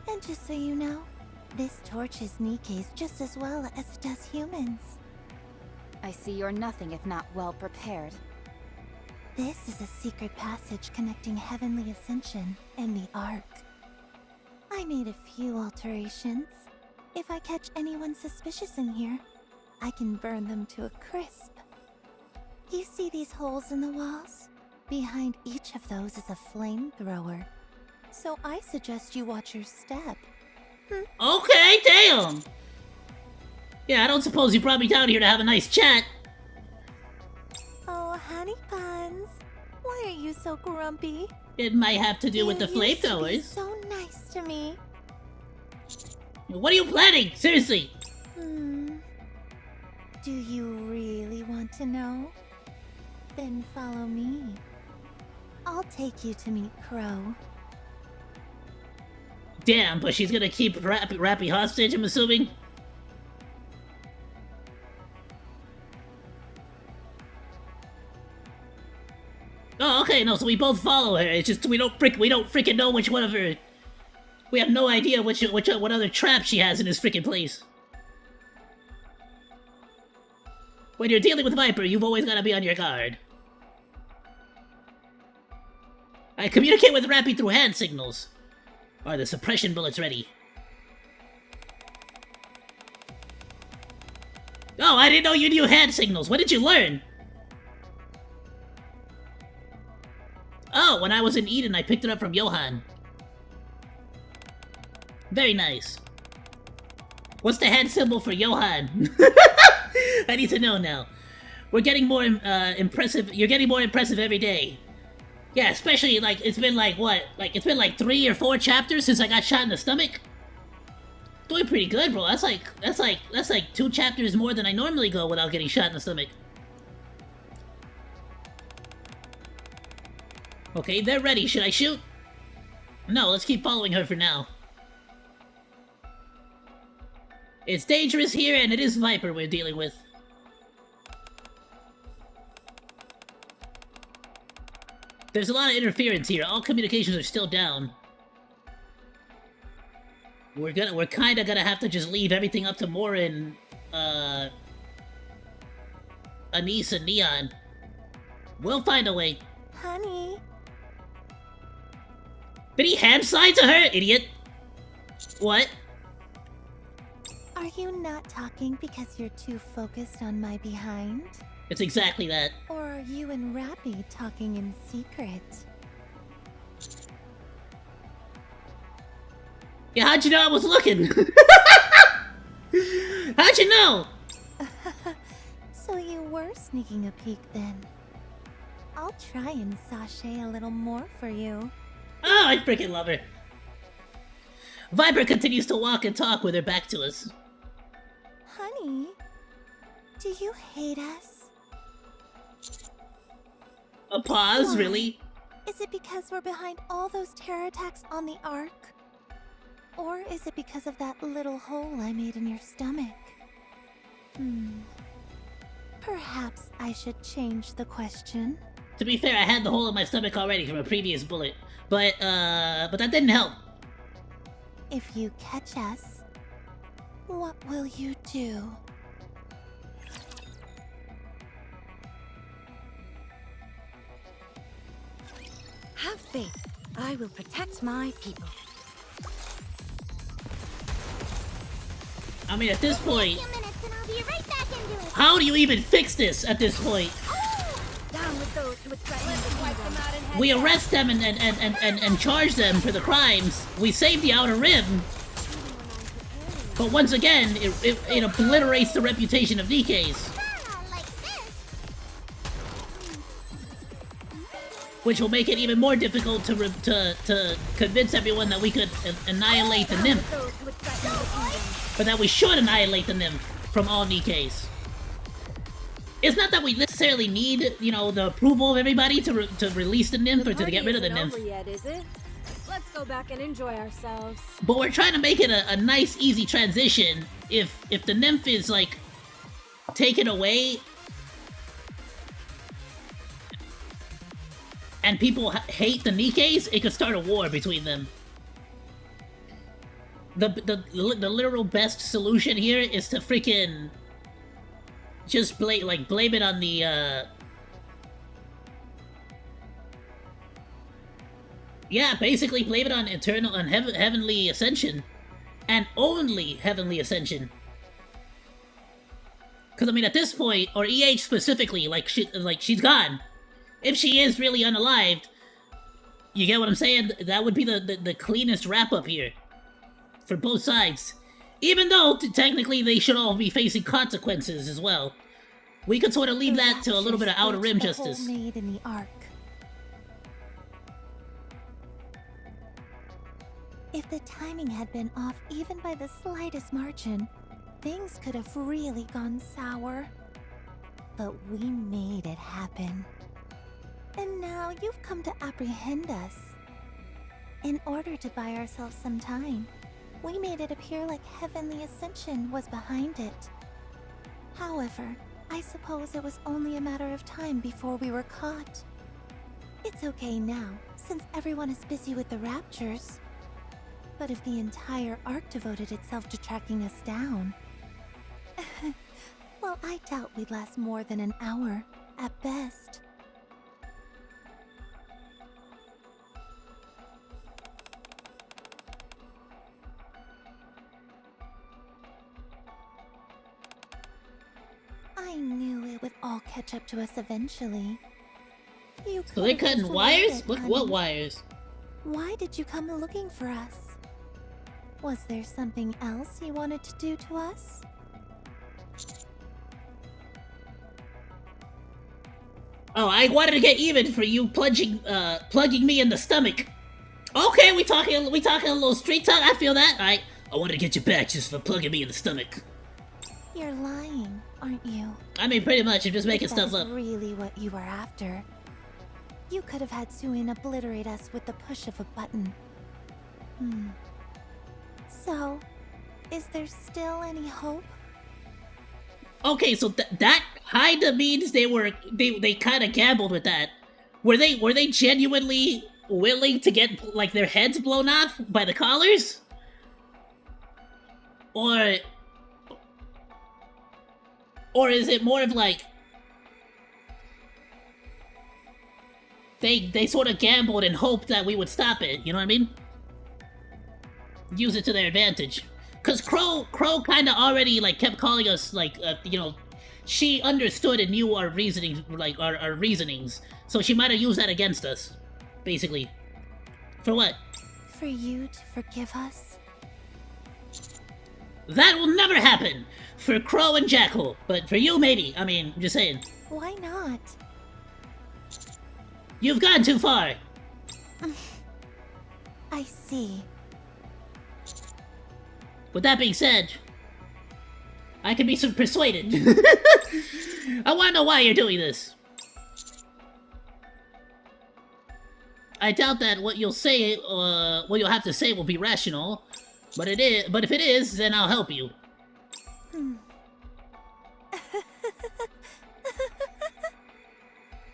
And just so you know, this torches NIKKE's just as well as it does humans. I see you're nothing if not well prepared. This is a secret passage connecting Heavenly Ascension and the Ark. I made a few alterations. If I catch anyone suspicious in here, I can burn them to a crisp. You see these holes in the walls? Behind each of those is a flamethrower. So I suggest you watch your step. Okay, damn! Yeah, I don't suppose you brought me down here to have a nice chat. Oh, honey buns. Why are you so grumpy? It might have to do with the flamethrowers. So nice to me. What are you planning? Seriously. Do you really want to know? Then follow me. I'll take you to meet Crow. Damn, but she's gonna keep Rappy hostage, I'm assuming? Oh, okay, no, so we both follow her. It's just we don't freaking know which one of her. We have no idea what other trap she has in this freaking place. When you're dealing with Viper, you've always gotta be on your guard. I communicate with Rappy through hand signals. Are the suppression bullets ready? Oh, I didn't know you knew hand signals. When did you learn? Oh, when I was in Eden, I picked it up from Johan. Very nice. What's the hand symbol for Johan? I need to know now. We're getting more impressive. You're getting more impressive every day. Yeah, especially like it's been like what? Like it's been like 3 or 4 chapters since I got shot in the stomach. Doing pretty good, bro. That's like 2 chapters more than I normally go without getting shot in the stomach. Okay, they're ready. Should I shoot? No, let's keep following her for now. It's dangerous here, and it is Viper we're dealing with. There's a lot of interference here. All communications are still down. We're kinda gonna have to just leave everything up to Morin, Anise, and Neon. We'll find a way. Honey. Did he hand sign to her, idiot? What? Are you not talking because you're too focused on my behind? It's exactly that. Or are you and Rappy talking in secret? Yeah, how'd you know I was looking? How'd you know? So you were sneaking a peek then. I'll try and sashay a little more for you. Oh, I freaking love her. Viper continues to walk and talk with her back to us. Honey, do you hate us? A pause, Why? really? Is it because we're behind all those terror attacks on the Ark? Or is it because of that little hole I made in your stomach? Perhaps I should change the question. To be fair, I had the hole in my stomach already from a previous bullet. But that didn't help. If you catch us, what will you do? Have faith. I will protect my people. I mean, at this point, how do you even fix this at this point? Down with those who would threaten to wipe them out and We arrest them and charge them for the crimes. We save the Outer Rim. But once again, it obliterates the reputation of NIKKE's. Which will make it even more difficult to convince everyone that we could annihilate the nymph. But that we should annihilate the nymph from all NIKKE's. It's not that we necessarily need, you know, the approval of everybody to release the nymph or to get rid of the nymph. Over yet, is it? Let's go back and enjoy ourselves. But we're trying to make it a nice, easy transition. If the nymph is, like, taken away, and people hate the NIKKE's, it could start a war between them. The literal best solution here is to freaking just blame it on the yeah, basically blame it on heavenly ascension, and only heavenly ascension. Because I mean, at this point, or EH specifically, she's gone. If she is really unalived, You get what I'm saying? That would be the cleanest wrap-up here. For both sides. Even though, technically, they should all be facing consequences as well. We could sort of leave that to a little bit of Outer Rim justice. Made in the Ark. If the timing had been off even by the slightest margin, things could have really gone sour. But we made it happen. And now you've come to apprehend us. In order to buy ourselves some time, we made it appear like Heavenly Ascension was behind it. However, I suppose it was only a matter of time before we were caught. It's okay now, since everyone is busy with the Raptures. But if the entire Ark devoted itself to tracking us down... well, I doubt we'd last more than an hour, at best. I knew it would all catch up to us eventually. You So they're cutting wires? Look, what wires? Why did you come looking for us? Was there something else you wanted to do to us? Oh, I wanted to get even for you plugging me in the stomach. Okay, we talking a little street talk. I feel that. I wanted to get you back just for plugging me in the stomach. You're lying, aren't you? I mean, pretty much. I'm just making stuff up. That's really what you were after. You could have had Suin obliterate us with the push of a button. So, is there still any hope? Okay, so that kinda means they kind of gambled with that. Were they genuinely willing to get like their heads blown off by the collars? Or is it more of like they sort of gambled and hoped that we would stop it, you know what I mean? Use it to their advantage. Cause Crow kind of already like kept calling us like you know, she understood and knew our reasoning, like our reasonings, so she might have used that against us, basically. For what? For you to forgive us? That will never happen for Crow and Jackal, but for you maybe. I mean, I'm just saying. Why not? You've gone too far. I see. With that being said, I can be persuaded. I want to know why you're doing this. I doubt that what you'll say, what you'll have to say will be rational, but it is. But if it is, then I'll help you.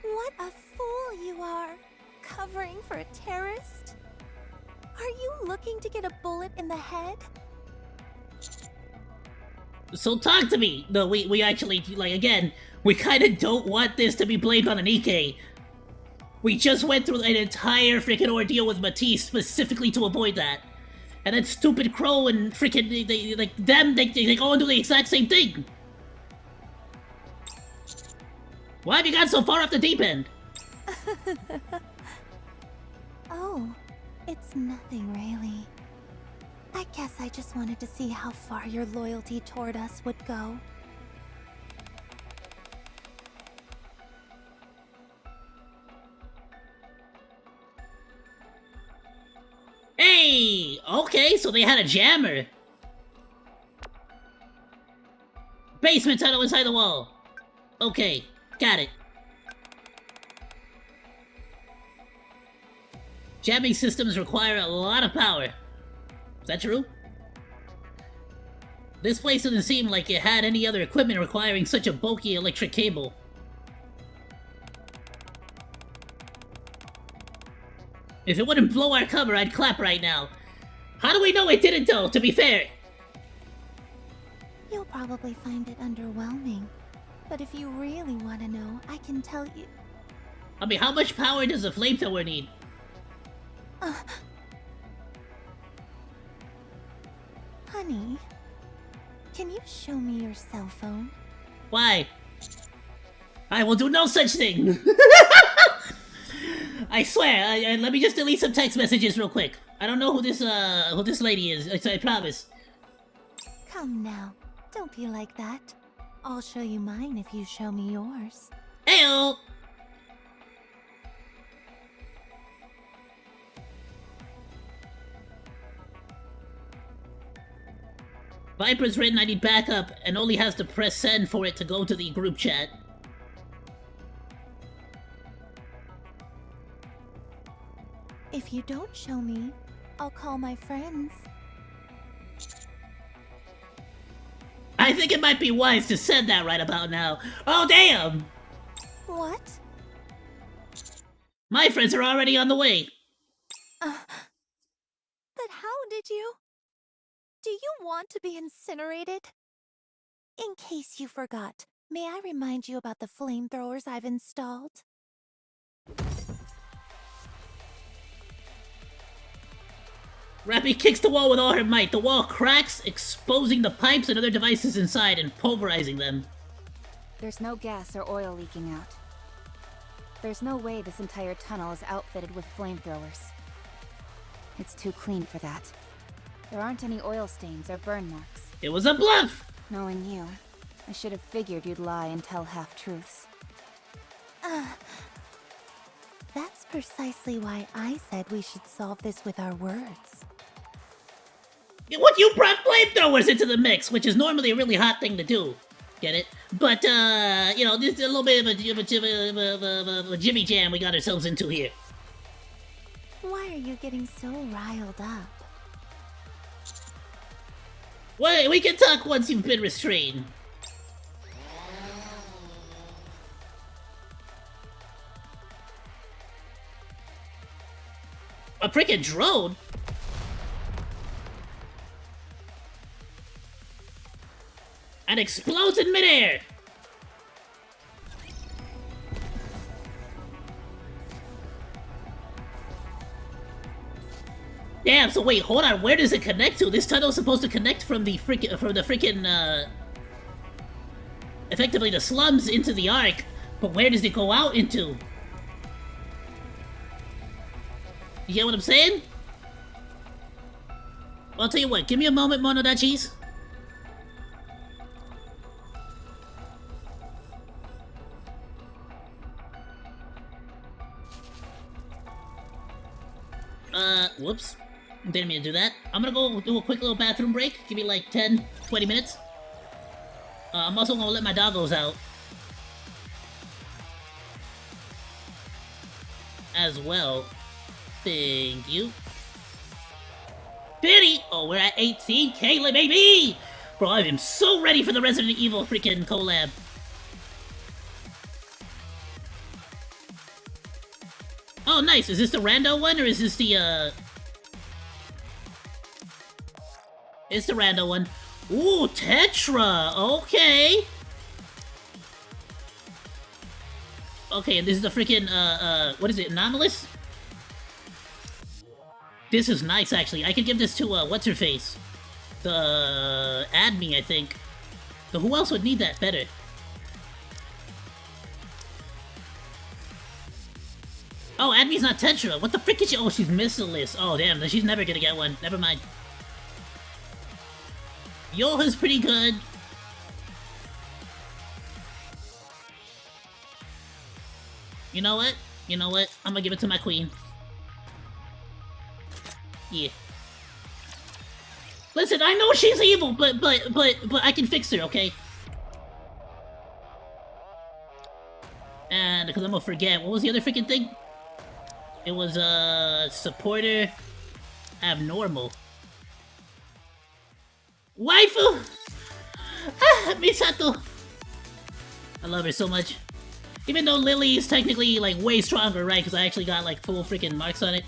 What a fool you are, covering for a terrorist. Are you looking to get a bullet in the head? So talk to me. No, we actually, like, again, we kind of don't want this to be blamed on a NIKKE. We just went through an entire freaking ordeal with Matisse specifically to avoid that. And that stupid Crow and freaking, they go and do the exact same thing. Why have you gone so far off the deep end? Oh, it's nothing really. I guess I just wanted to see how far your loyalty toward us would go. Hey! Okay, so they had a jammer. Basement tunnel inside the wall. Okay, got it. Jamming systems require a lot of power. Is that true? This place doesn't seem like it had any other equipment requiring such a bulky electric cable. If it wouldn't blow our cover, I'd clap right now. How do we know it didn't, though, to be fair? You'll probably find it underwhelming. But if you really want to know, I can tell you... I mean, how much power does a flamethrower need? Honey, can you show me your cell phone? Why? I will do no such thing! I swear, let me just delete some text messages real quick. I don't know who this lady is, I promise. Come now, don't be like that. I'll show you mine if you show me yours. Ayoo! Viper's written I need backup and only has to press send for it to go to the group chat. If you don't show me, I'll call my friends. I think it might be wise to send that right about now. Oh, damn! What? My friends are already on the way. But how did you? Do you want to be incinerated? In case you forgot, may I remind you about the flamethrowers I've installed? Rappy kicks the wall with all her might. The wall cracks, exposing the pipes and other devices inside and pulverizing them. There's no gas or oil leaking out. There's no way this entire tunnel is outfitted with flamethrowers. It's too clean for that. There aren't any oil stains or burn marks. It was a bluff! Knowing you, I should have figured you'd lie and tell half-truths. That's precisely why I said we should solve this with our words. What, you brought flamethrowers into the mix, which is normally a really hot thing to do. Get it? But, you know, this is a little bit of a jimmy jam we got ourselves into here. Why are you getting so riled up? Wait, we can talk once you've been restrained. A freaking drone? And explodes in midair! Damn, so wait, hold on, where does it connect to? This tunnel's supposed to connect from the freaking, effectively the slums into the Ark, but where does it go out into? You get what I'm saying? Well, I'll tell you what, give me a moment, Monodachis. Whoops. Didn't mean to do that. I'm gonna go do a quick little bathroom break. Give me like 10, 20 minutes. I'm also gonna let my doggos out. As well. Thank you. 50! Oh, we're at 18K, baby! Bro, I am so ready for the Resident Evil freaking collab. Oh, nice. Is this the rando one, or is this the, It's the rando one. Ooh, Tetra! Okay! Okay, and this is the freaking, what is it, Anomalous? This is nice, actually. I could give this to, what's-her-face? The... Adme, I think. So who else would need that better? Oh, Adme's not Tetra. What the frick is she? Oh, she's missileless. Oh, damn. She's never gonna get one. Never mind. Yoha's pretty good. You know what? You know what? I'm gonna give it to my queen. Yeah. Listen, I know she's evil, but I can fix her, okay? And because I'm gonna forget, what was the other freaking thing? It was supporter abnormal. Waifu! Ah, Misato! I love her so much. Even though Lily is technically like way stronger, right? Because I actually got like full freaking marks on it.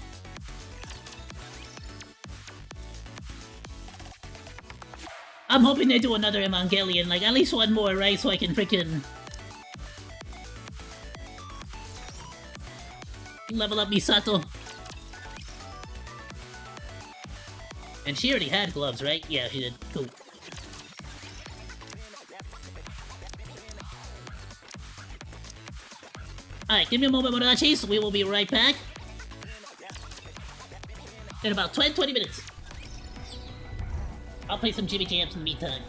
I'm hoping they do another Evangelion, like at least one more, right? So I can freaking level up Misato. And she already had gloves, right? Yeah, she did. Cool. Alright, give me a moment, Monodachis. We will be right back. in about 20 minutes. I'll play some Jimmy Jams in the meantime.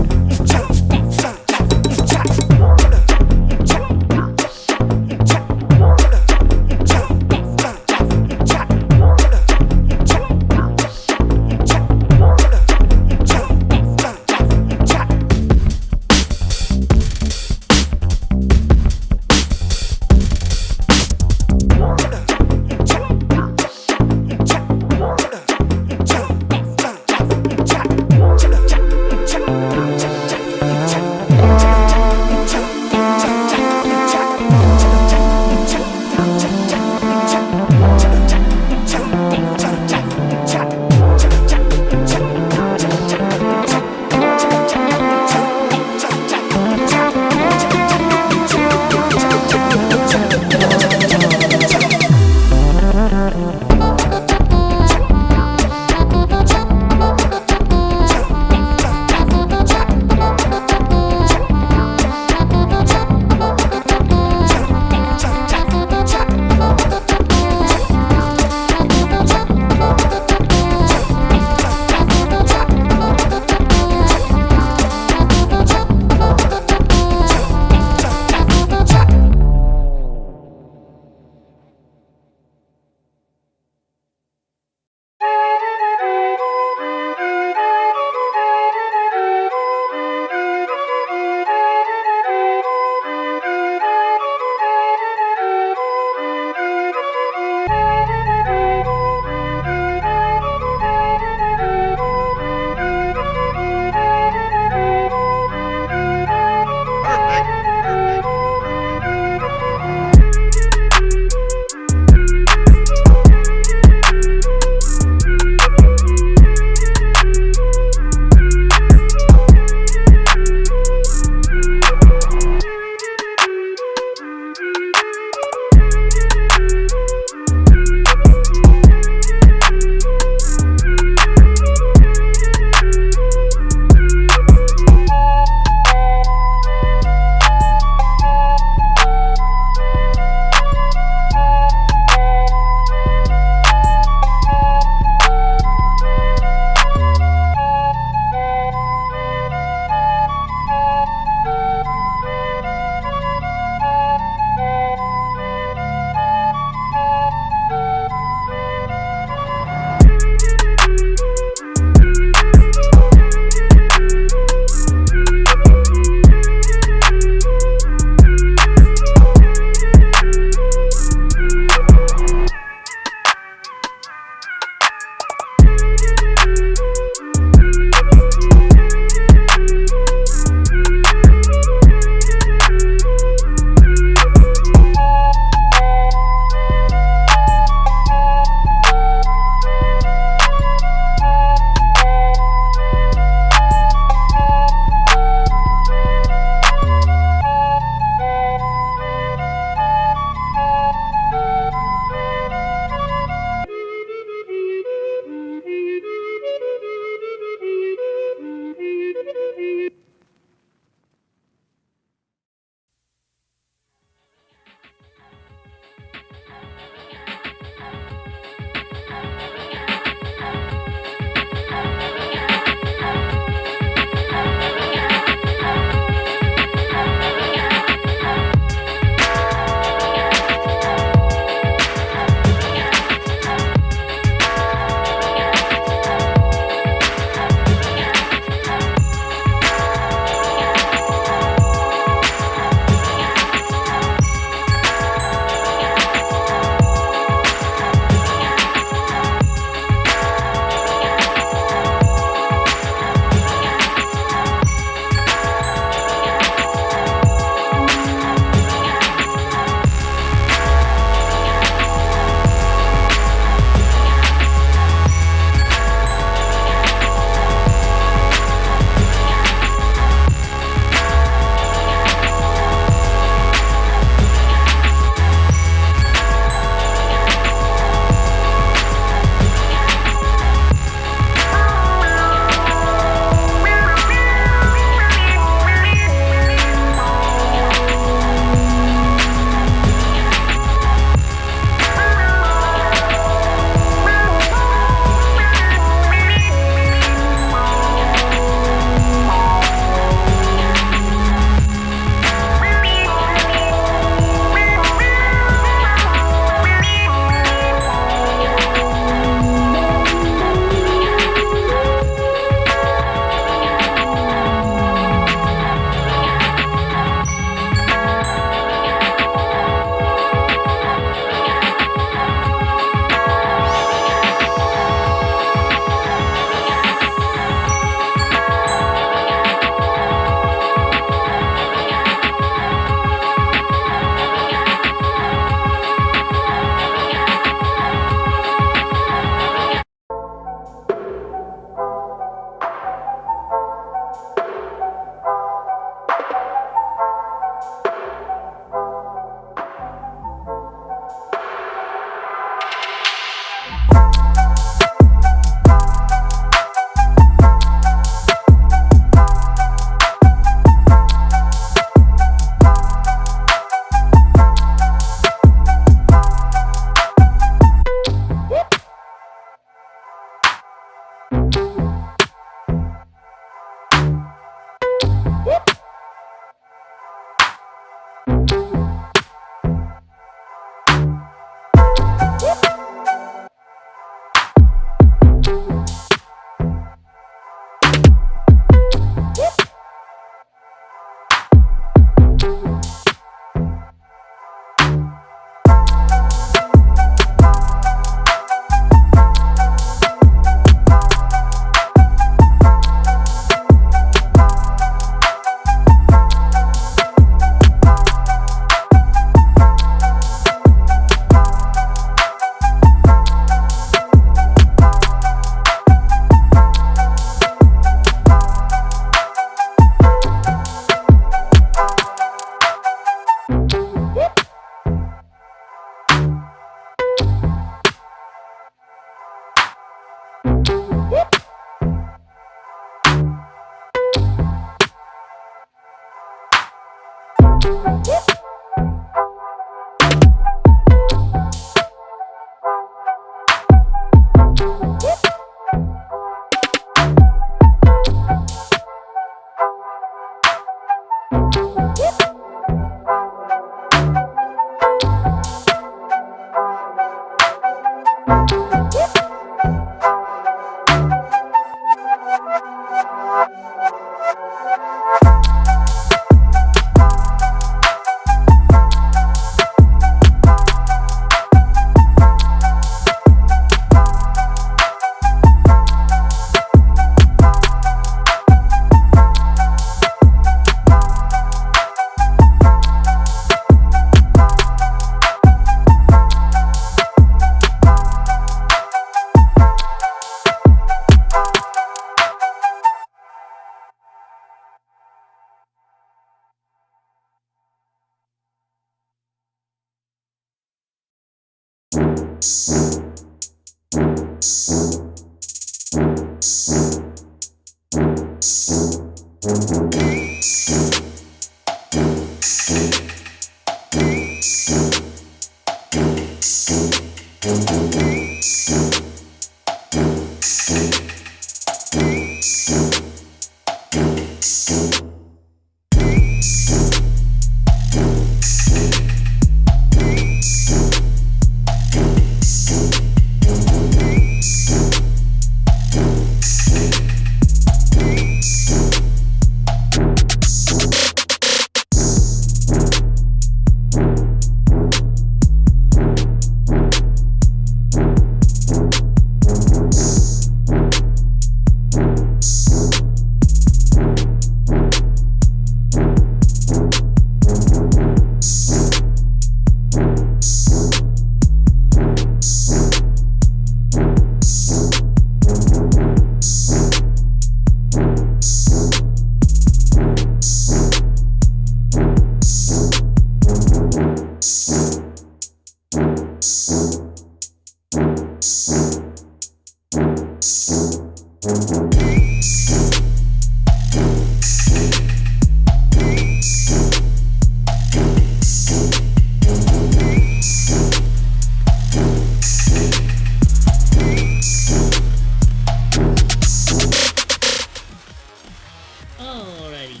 Alrighty.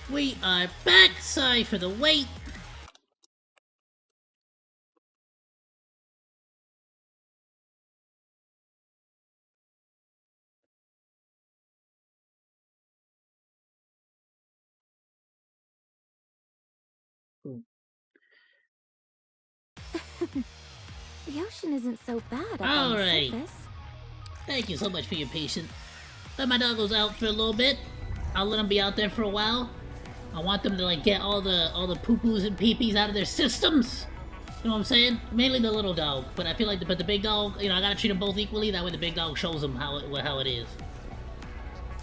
We are back. Sorry for the wait. The ocean isn't so bad up on the Alright. surface. Thank you so much for your patience. Let my doggos out for a little bit. I'll let them be out there for a while. I want them to like get all the poo-poos and pee-pees out of their systems. You know what I'm saying? Mainly the little dog, but I feel like the big dog, you know, I gotta treat them both equally. That way the big dog shows them how it is.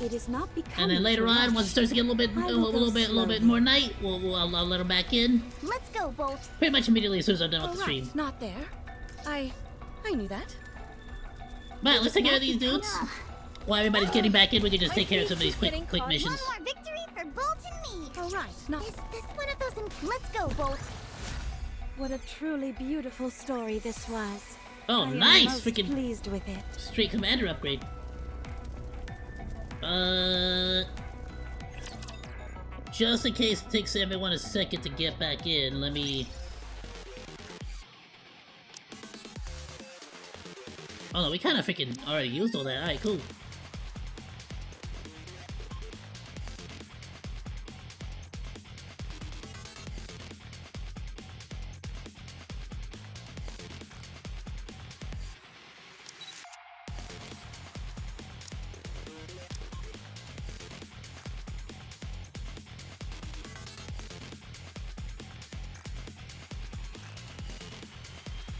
It is not becoming. And then later on, once it starts to get a little bit more night, I'll let them back in. Let's go, Bolt. Pretty much immediately as soon as I'm done with the stream. Not there. I knew that. But let's take care of these dudes. While everybody's getting back in, we can just take care of some of these quick missions. One more victory for Bolt and me. All right. Not. Is this one of those? Let's go, Bolt. What a truly beautiful story this was. Oh, I am nice! most Freaking pleased with it. Straight commander upgrade. Just in case it takes everyone a second to get back in, let me... Oh no, we kind of freaking already used all that. Alright, cool.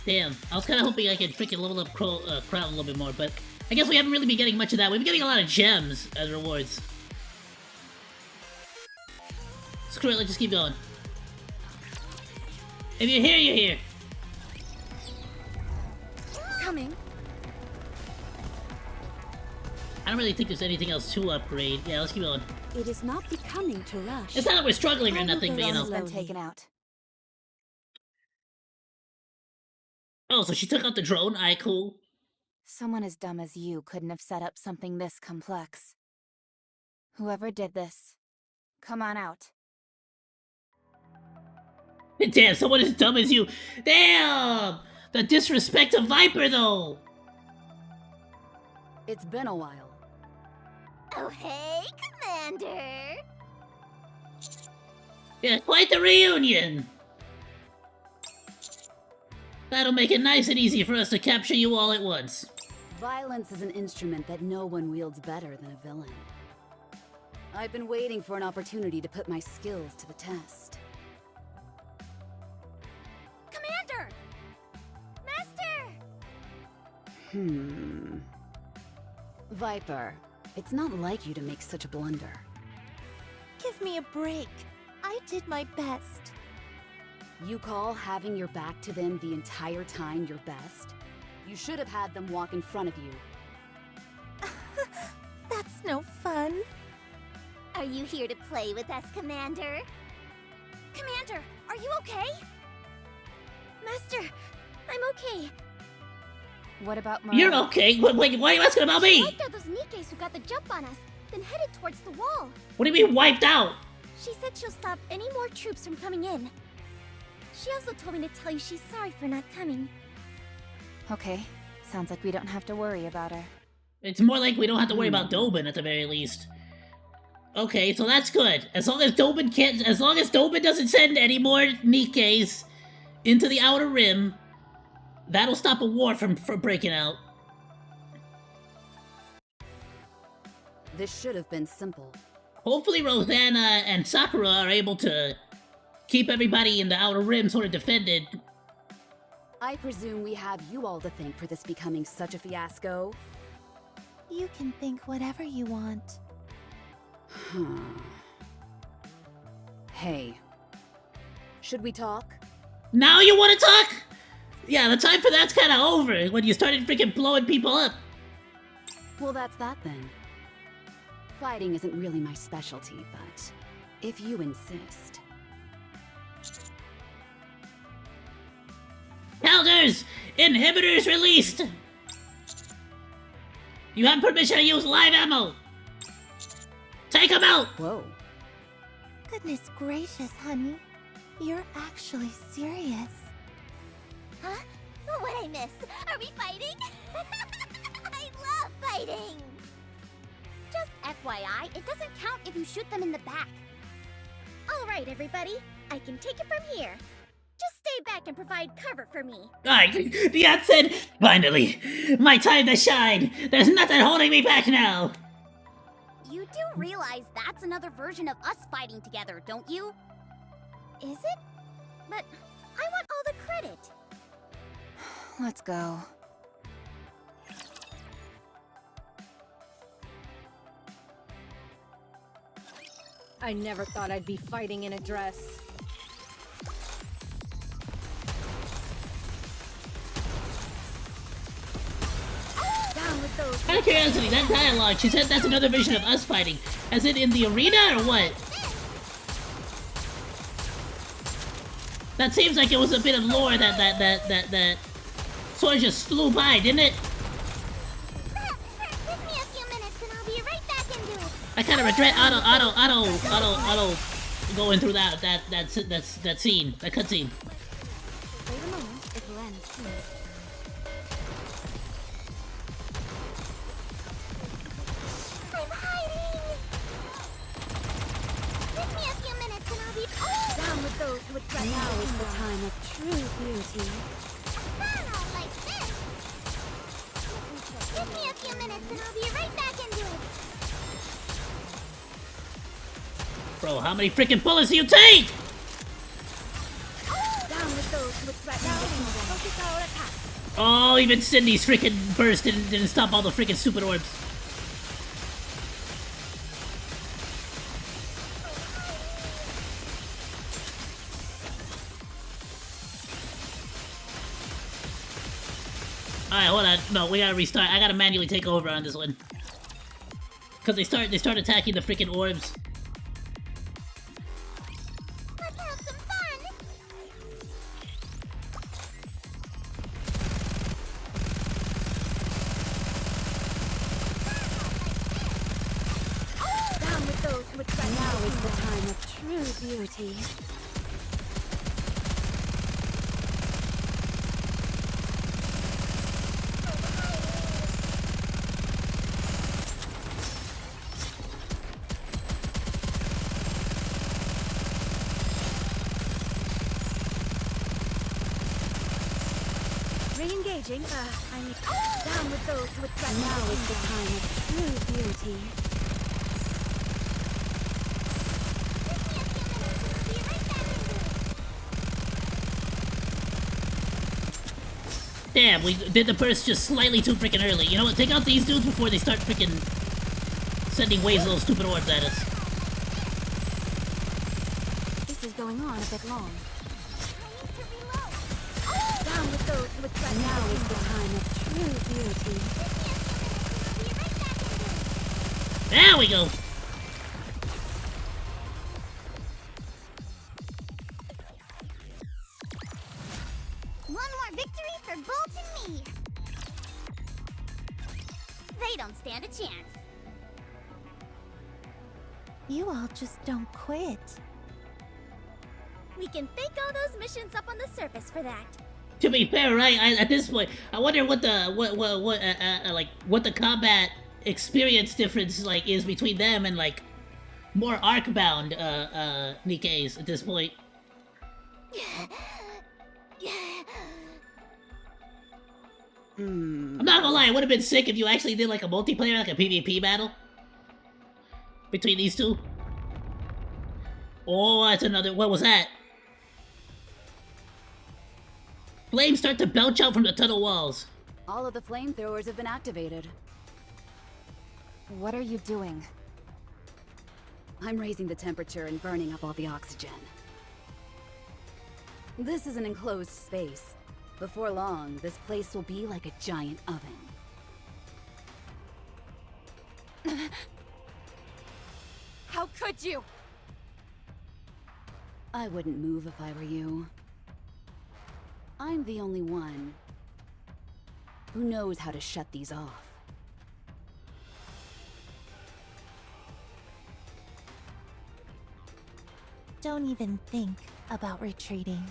Damn, I was kind of hoping I could freaking level up Crowd a little bit more, but I guess we haven't really been getting much of that. We've been getting a lot of gems as rewards. Screw it, let's just keep going. If you're here, you're here. Coming. I don't really think there's anything else to upgrade. Yeah, let's keep going. It is not becoming to rush. It's not that we're struggling or nothing, but you know. Been taken out. Oh, so she took out the drone? Alright, cool. Someone as dumb as you couldn't have set up something this complex. Whoever did this, come on out. Damn, someone as dumb as you. Damn! The disrespect of Viper, though! It's been a while. Oh, hey, Commander. Yeah, quite the reunion! That'll make it nice and easy for us to capture you all at once. Violence is an instrument that no one wields better than a villain. I've been waiting for an opportunity to put my skills to the test. Commander! Master! Viper, it's not like you to make such a blunder. Give me a break. I did my best. You call having your back to them the entire time your best? You should have had them walk in front of you. That's no fun. Are you here to play with us, Commander? Commander, are you okay? Master, I'm okay. What about Miranda? You're okay? Wait, why are you asking about me? She wiped out those NIKKEs who got the jump on us, then headed towards the wall. What do you mean wiped out? She said she'll stop any more troops from coming in. She also told me to tell you she's sorry for not coming. Okay, sounds like we don't have to worry about her. It's more like we don't have to worry about Dobin at the very least. Okay, so that's good. As long as Dobin doesn't send any more NIKKEs into the Outer Rim, that'll stop a war from breaking out. This should have been simple. Hopefully Rosanna and Sakura are able to keep everybody in the Outer Rim sort of defended. I presume we have you all to thank for this becoming such a fiasco. You can think whatever you want. Hey. Should we talk? Now you want to talk? Yeah, the time for that's kind of over when you started freaking blowing people up. Well, that's that then. Fighting isn't really my specialty, but if you insist. Elders! Inhibitors released! You have permission to use live ammo! Take them out! Whoa. Goodness gracious, honey. You're actually serious. Huh? What'd I miss? Are we fighting? I love fighting! Just FYI, it doesn't count if you shoot them in the back. Alright, everybody. I can take it from here. Just stay back and provide cover for me. Dion said, finally, my time to shine. There's nothing holding me back now. You do realize that's another version of us fighting together, don't you? Is it? But I want all the credit. Let's go. I never thought I'd be fighting in a dress. Out of curiosity, that dialogue, she said that's another version of us fighting. As in the arena, or what? That seems like it was a bit of lore that sort of just flew by, didn't it? Give me a few minutes and I'll be right back into it. I kind of regret auto going through that scene, that cutscene. Wait a moment, it'll end soon. I'm hiding! Give me a few minutes and I'll be... Oh! Down with those who would try. Now is the time of true beauty. Not like this! Give me a few minutes and I'll be right back into it. Bro, how many freaking bullets do you take? Down with those who would threaten the kingdom. Popcicle attack. Oh, even Cindy's freaking burst didn't stop all the freaking stupid orbs. Alright, hold on. No, we gotta restart. I gotta manually take over on this one. Cause they start attacking the freaking orbs. Let's have some fun! Down with those who would threaten. Now is the time of true beauty. Re-engaging. I need down with those who would threaten. Now is the time of true beauty. Damn, we did the burst just slightly too freaking early. You know what? Take out these dudes before they start freaking sending waves of those stupid orbs at us. is going on a bit long. Down with those who would threaten. Now is the time of true beauty. There we go. One more victory for Bolt and me. They don't stand a chance. You all just don't quit. We can thank all those missions up on the surface for that. To be fair, right? At this point, I wonder what the what the combat experience difference like is between them and like more arc-bound Nikke's at this point. I'm not gonna lie, it would have been sick if you actually did like a multiplayer, like a PvP battle between these two. Oh, that's another. What was that? Flames start to belch out from the tunnel walls. All of the flamethrowers have been activated. What are you doing? I'm raising the temperature and burning up all the oxygen. This is an enclosed space. Before long, this place will be like a giant oven. How could you? I wouldn't move if I were you. I'm the only one who knows how to shut these off. Don't even think about retreating.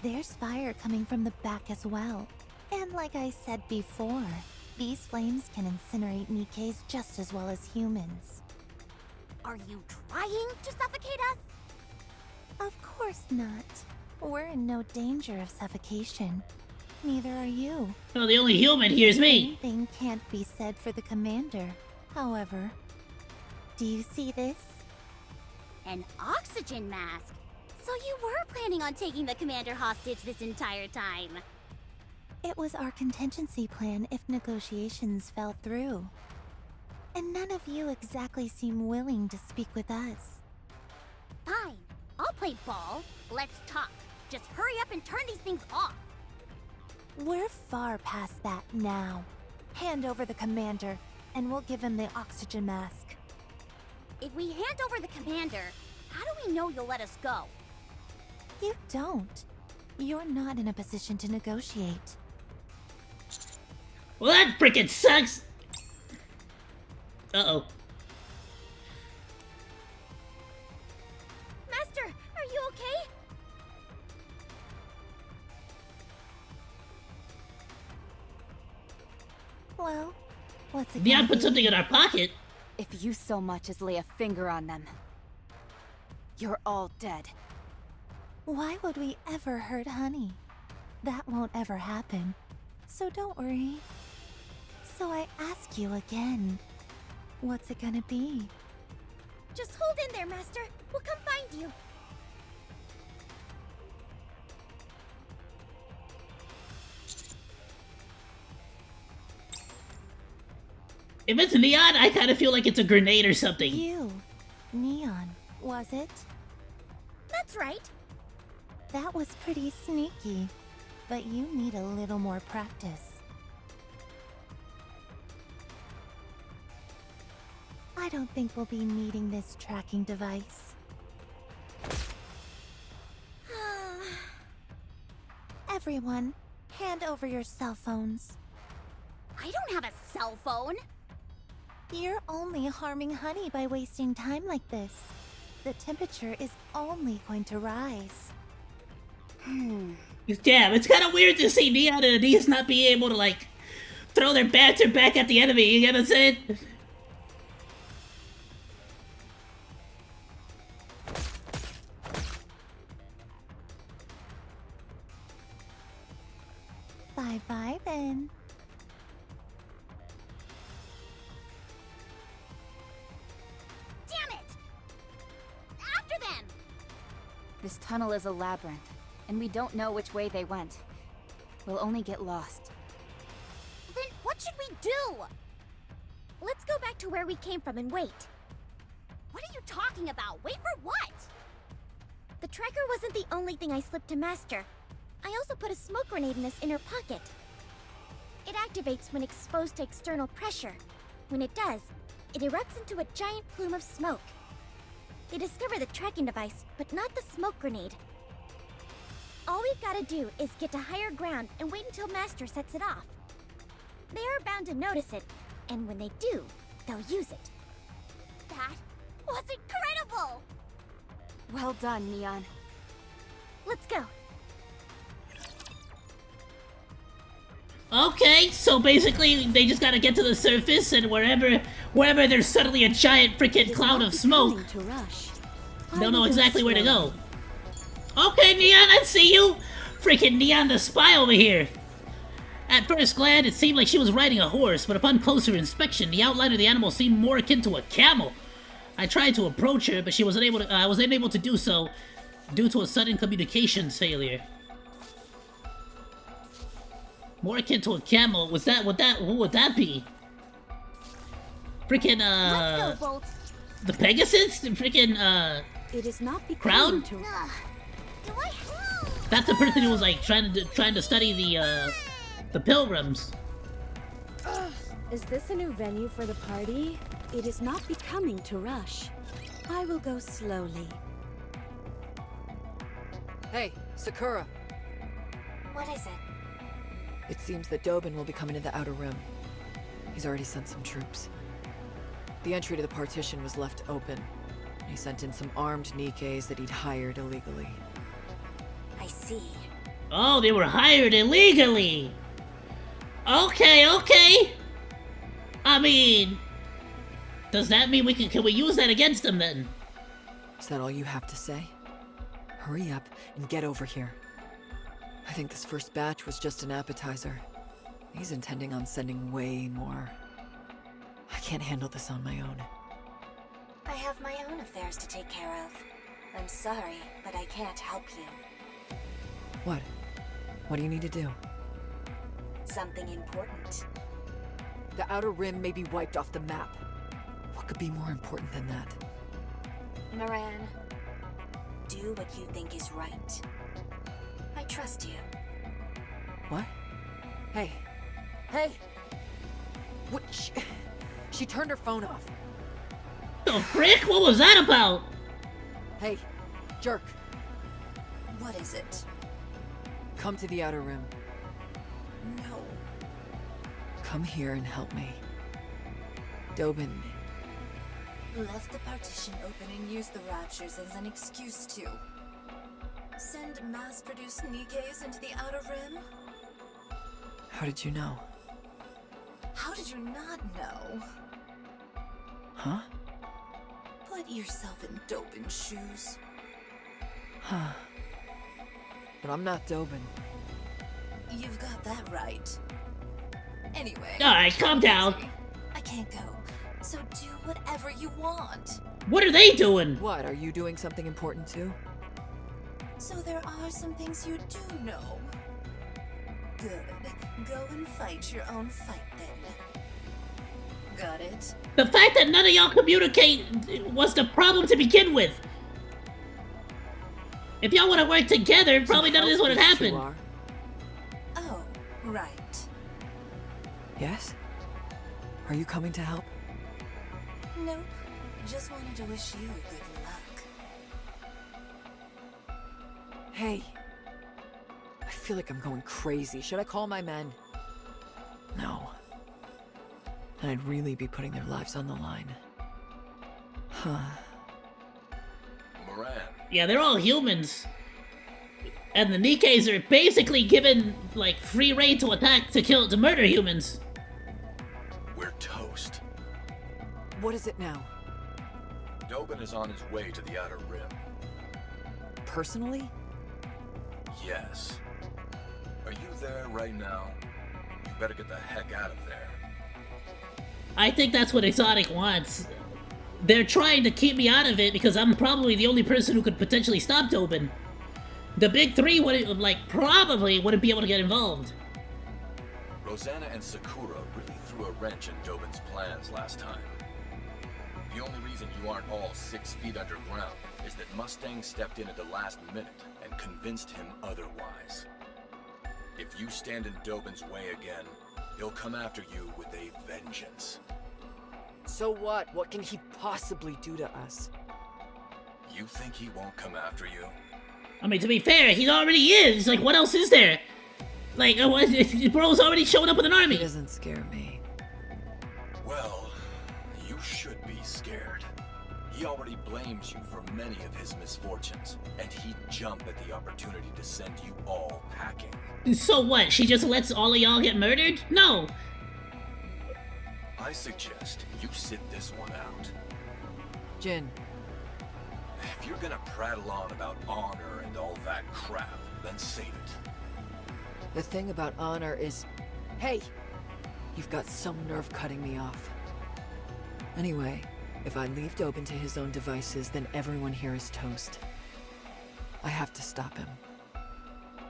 There's fire coming from the back as well. And like I said before, these flames can incinerate Nikke's just as well as humans. Are you trying to suffocate us? Of course not. We're in no danger of suffocation. Neither are you. Oh, the only human here is me. Same thing can't be said for the commander, however. Do you see this? An oxygen mask? So you were planning on taking the commander hostage this entire time? It was our contingency plan if negotiations fell through. And none of you exactly seem willing to speak with us. Fine. I'll play ball. Let's talk. Just hurry up and turn these things off. We're far past that now. Hand over the commander, and we'll give him the oxygen mask. If we hand over the commander, how do we know you'll let us go? You don't. You're not in a position to negotiate. Well, that frickin' sucks! Uh-oh. Master, are you okay? Well, what's it Neon gonna put be? something in our pocket. If you so much as lay a finger on them, you're all dead. Why would we ever hurt Honey? That won't ever happen. So don't worry. So I ask you again, what's it gonna be? Just hold in there, Master. We'll come find you. If it's Neon, I kind of feel like it's a grenade or something. You. Neon, was it? That's right. That was pretty sneaky, but you need a little more practice. I don't think we'll be needing this tracking device. Everyone, hand over your cell phones. I don't have a cell phone. You're only harming Honey by wasting time like this. The temperature is only going to rise. Damn, it's kind of weird to see Neon and Anise not be able to, like, throw their banter back at the enemy, you get what I'm saying? Bye-bye then. Damn it! After them! This tunnel is a labyrinth, and we don't know which way they went. We'll only get lost. Then what should we do? Let's go back to where we came from and wait. What are you talking about? Wait for what? The tracker wasn't the only thing I slipped to Master. I also put a smoke grenade in his inner pocket. It activates when exposed to external pressure. When it does, it erupts into a giant plume of smoke. They discover the tracking device, but not the smoke grenade. All we've got to do is get to higher ground and wait until Master sets it off. They are bound to notice it, and when they do, they'll use it. That was incredible! Well done, Neon. Let's go. Okay, so basically they just gotta get to the surface, and wherever there's suddenly a giant freaking cloud of smoke, they'll know exactly where to go. Okay, Neon, I see you! Freaking Neon the spy over here! At first glance, it seemed like she was riding a horse, but upon closer inspection, the outline of the animal seemed more akin to a camel. I tried to approach her, but I was unable to do so due to a sudden communications failure. More akin to a camel. Who would that be? Freaking, Let's go, Bolt. the Pegasus? The freaking, It is not crowd? Do I? That's the person who was, like, trying to study the pilgrims. Is this a new venue for the party? It is not becoming to rush. I will go slowly. Hey, Sakura. What is it? It seems that Dobin will be coming to the Outer Rim. He's already sent some troops. The entry to the partition was left open. He sent in some armed Nikkes that he'd hired illegally. I see. Oh, they were hired illegally! Okay. I mean, does that mean can we use that against them then? Is that all you have to say? Hurry up and get over here. I think this first batch was just an appetizer. He's intending on sending way more. I can't handle this on my own. I have my own affairs to take care of. I'm sorry, but I can't help you. What? What do you need to do? Something important. The Outer Rim may be wiped off the map. What could be more important than that? Moran, do what you think is right. I trust you. What? Hey. Hey! What? She turned her phone off. The frick? What was that about? Hey, jerk. What is it? Come to the Outer Rim. No. Come here and help me. Dobin. Left the partition open and used the Raptures as an excuse to send mass-produced Nikkes into the Outer Rim? How did you know? How did you not know? Huh? Put yourself in Dobin's shoes. Huh. But I'm not Dobin. You've got that right. Anyway. Alright, calm down. I can't go, so do whatever you want. What are they doing? What, are you doing something important too? So there are some things you do know. Good. Go and fight your own fight then. Got it? The fact that none of y'all communicate was the problem to begin with. If y'all would have worked together, probably none of this would have happened. Oh, right. Yes? Are you coming to help? Nope. Just wanted to wish you good luck. Hey. I feel like I'm going crazy. Should I call my men? No. Then I'd really be putting their lives on the line. Huh. Moran. Yeah, they're all humans. And the Nikkes are basically given, like, free reign to attack, to murder humans. We're toast. What is it now? Dobin is on his way to the Outer Rim. Personally? Yes. Are you there right now? You better get the heck out of there. I think that's what Exotic wants. They're trying to keep me out of it because I'm probably the only person who could potentially stop Dobin. The big three probably wouldn't be able to get involved. Rosanna and Sakura really threw a wrench in Dobin's plans last time. The only reason you aren't all 6 feet underground is that Mustang stepped in at the last minute and convinced him otherwise. If you stand in Dobin's way again, he'll come after you with a vengeance. So what? What can he possibly do to us? You think he won't come after you? I mean, to be fair, he already is. Like, what else is there? Like, bro's already showing up with an army. He doesn't scare me. Well, you should be scared. He already blames you for many of his misfortunes, and he'd jump at the opportunity to send you all packing. So what? She just lets all of y'all get murdered? No. I suggest you sit this one out. Jin. If you're gonna prattle on about honor and all that crap, then save it. The thing about honor is... Hey! You've got some nerve cutting me off. Anyway, if I leave Dobin to his own devices, then everyone here is toast. I have to stop him.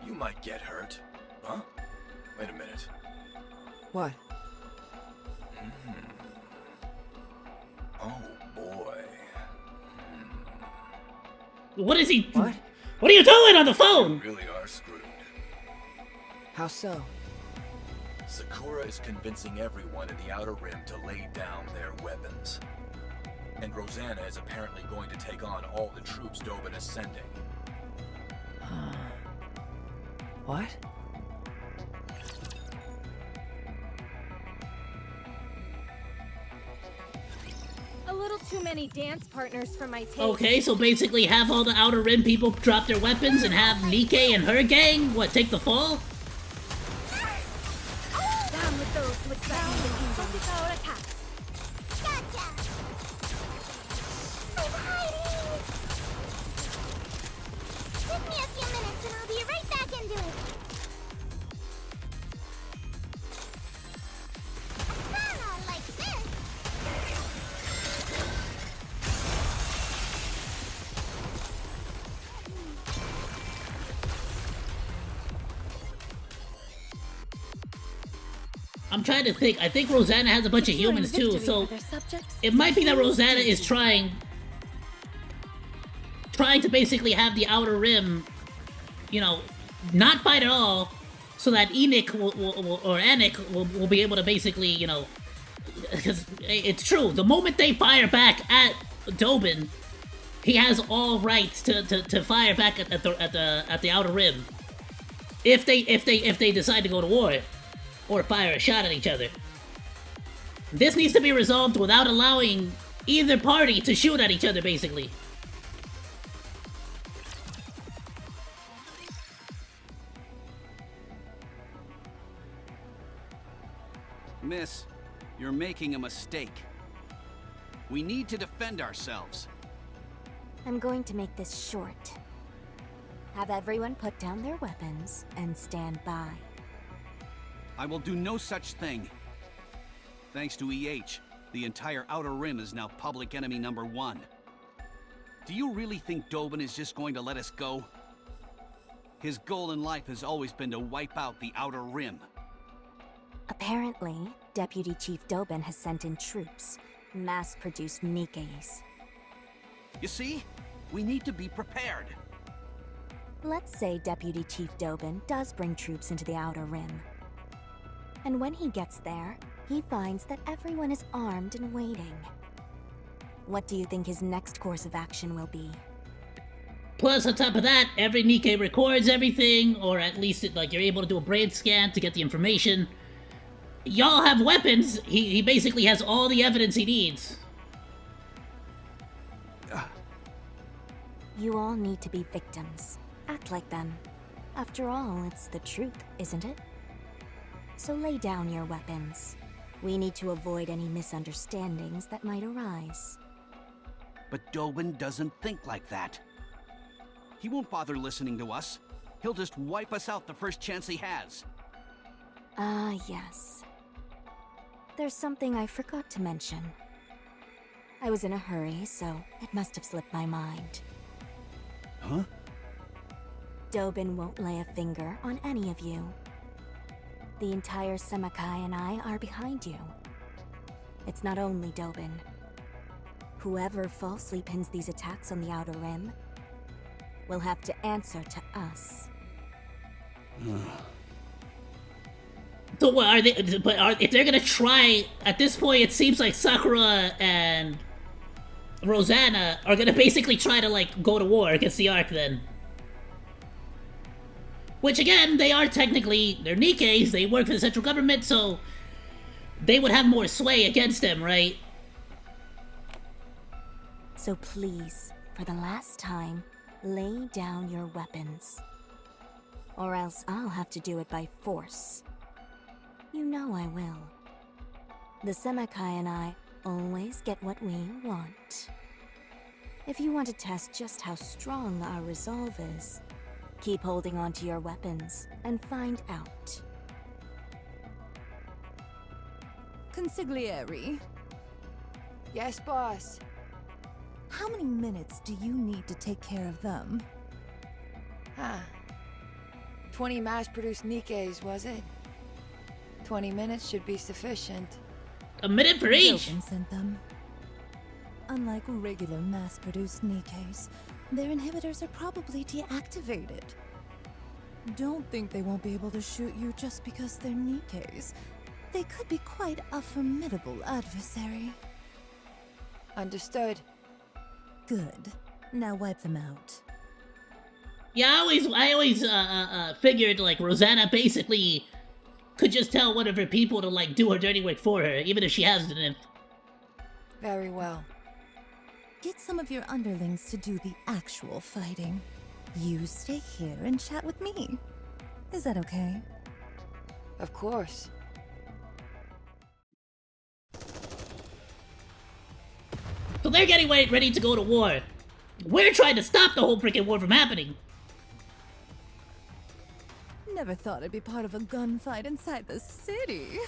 You might get hurt. Huh? Wait a minute. What? Oh boy. What is he? What? What are you doing on the phone? You really are screwed. How so? Sakura is convincing everyone in the Outer Rim to lay down their weapons. And Rosanna is apparently going to take on all the troops Dobin is sending. What? A little too many dance partners for my taste. Okay, so basically have all the Outer Rim people drop their weapons and have NIKKE and her gang, what, take the fall? Down with those who would threaten the kingdom. Our attacks. Gotcha! I'm hiding! Give me a few minutes and I'll be right back into it. Not like this! I'm trying to think. I think Rosanna has a bunch of humans too, so it might be that Rosanna is trying to basically have the Outer Rim, you know, not fight at all, so that Enoch or Anik will be able to basically, you know, because it's true. The moment they fire back at Dobin, he has all rights to fire back at the Outer Rim. If they decide to go to war. Or fire a shot at each other. This needs to be resolved without allowing either party to shoot at each other, basically. Miss, you're making a mistake. We need to defend ourselves. I'm going to make this short. Have everyone put down their weapons and stand by. I will do no such thing. Thanks to EH, the entire Outer Rim is now public enemy #1. Do you really think Dobin is just going to let us go? His goal in life has always been to wipe out the Outer Rim. Apparently, Deputy Chief Dobin has sent in troops, mass-produced NIKKEs. You see? We need to be prepared. Let's say Deputy Chief Dobin does bring troops into the Outer Rim. And when he gets there, he finds that everyone is armed and waiting. What do you think his next course of action will be? Plus, on top of that, every NIKKE records everything, or at least like you're able to do a brain scan to get the information. Y'all have weapons. He basically has all the evidence he needs. You all need to be victims. Act like them. After all, it's the truth, isn't it? So lay down your weapons. We need to avoid any misunderstandings that might arise. But Dobin doesn't think like that. He won't bother listening to us. He'll just wipe us out the first chance he has. Ah, yes. There's something I forgot to mention. I was in a hurry, so it must have slipped my mind. Huh? Dobin won't lay a finger on any of you. The entire Semakai and I are behind you. It's not only Dobin. Whoever falsely pins these attacks on the Outer Rim will have to answer to us. So what are they? But if they're gonna try at this point, it seems like Sakura and Rosanna are gonna basically try to like go to war against the Ark then. Which again, they're Nikkes. They work for the central government, so they would have more sway against them, right? So please, for the last time, lay down your weapons. Or else I'll have to do it by force. You know I will. The Semekai and I always get what we want. If you want to test just how strong our resolve is, keep holding on to your weapons and find out. Consigliere. Yes, boss. How many minutes do you need to take care of them? 20 mass-produced Nikkes, was it? 20 minutes should be sufficient. A minute for each! Goblin sent them. Unlike regular mass-produced Nikkes, their inhibitors are probably deactivated. Don't think they won't be able to shoot you just because they're Nikkes. They could be quite a formidable adversary. Understood. Good. Now wipe them out. Yeah, I always figured like Rosanna basically could just tell one of her people to like do her dirty work for her, even if she has an imp. Very well. Get some of your underlings to do the actual fighting. You stay here and chat with me. Is that okay? Of course. So they're getting ready to go to war. We're trying to stop the whole freaking war from happening. Never thought I'd be part of a gunfight inside the city.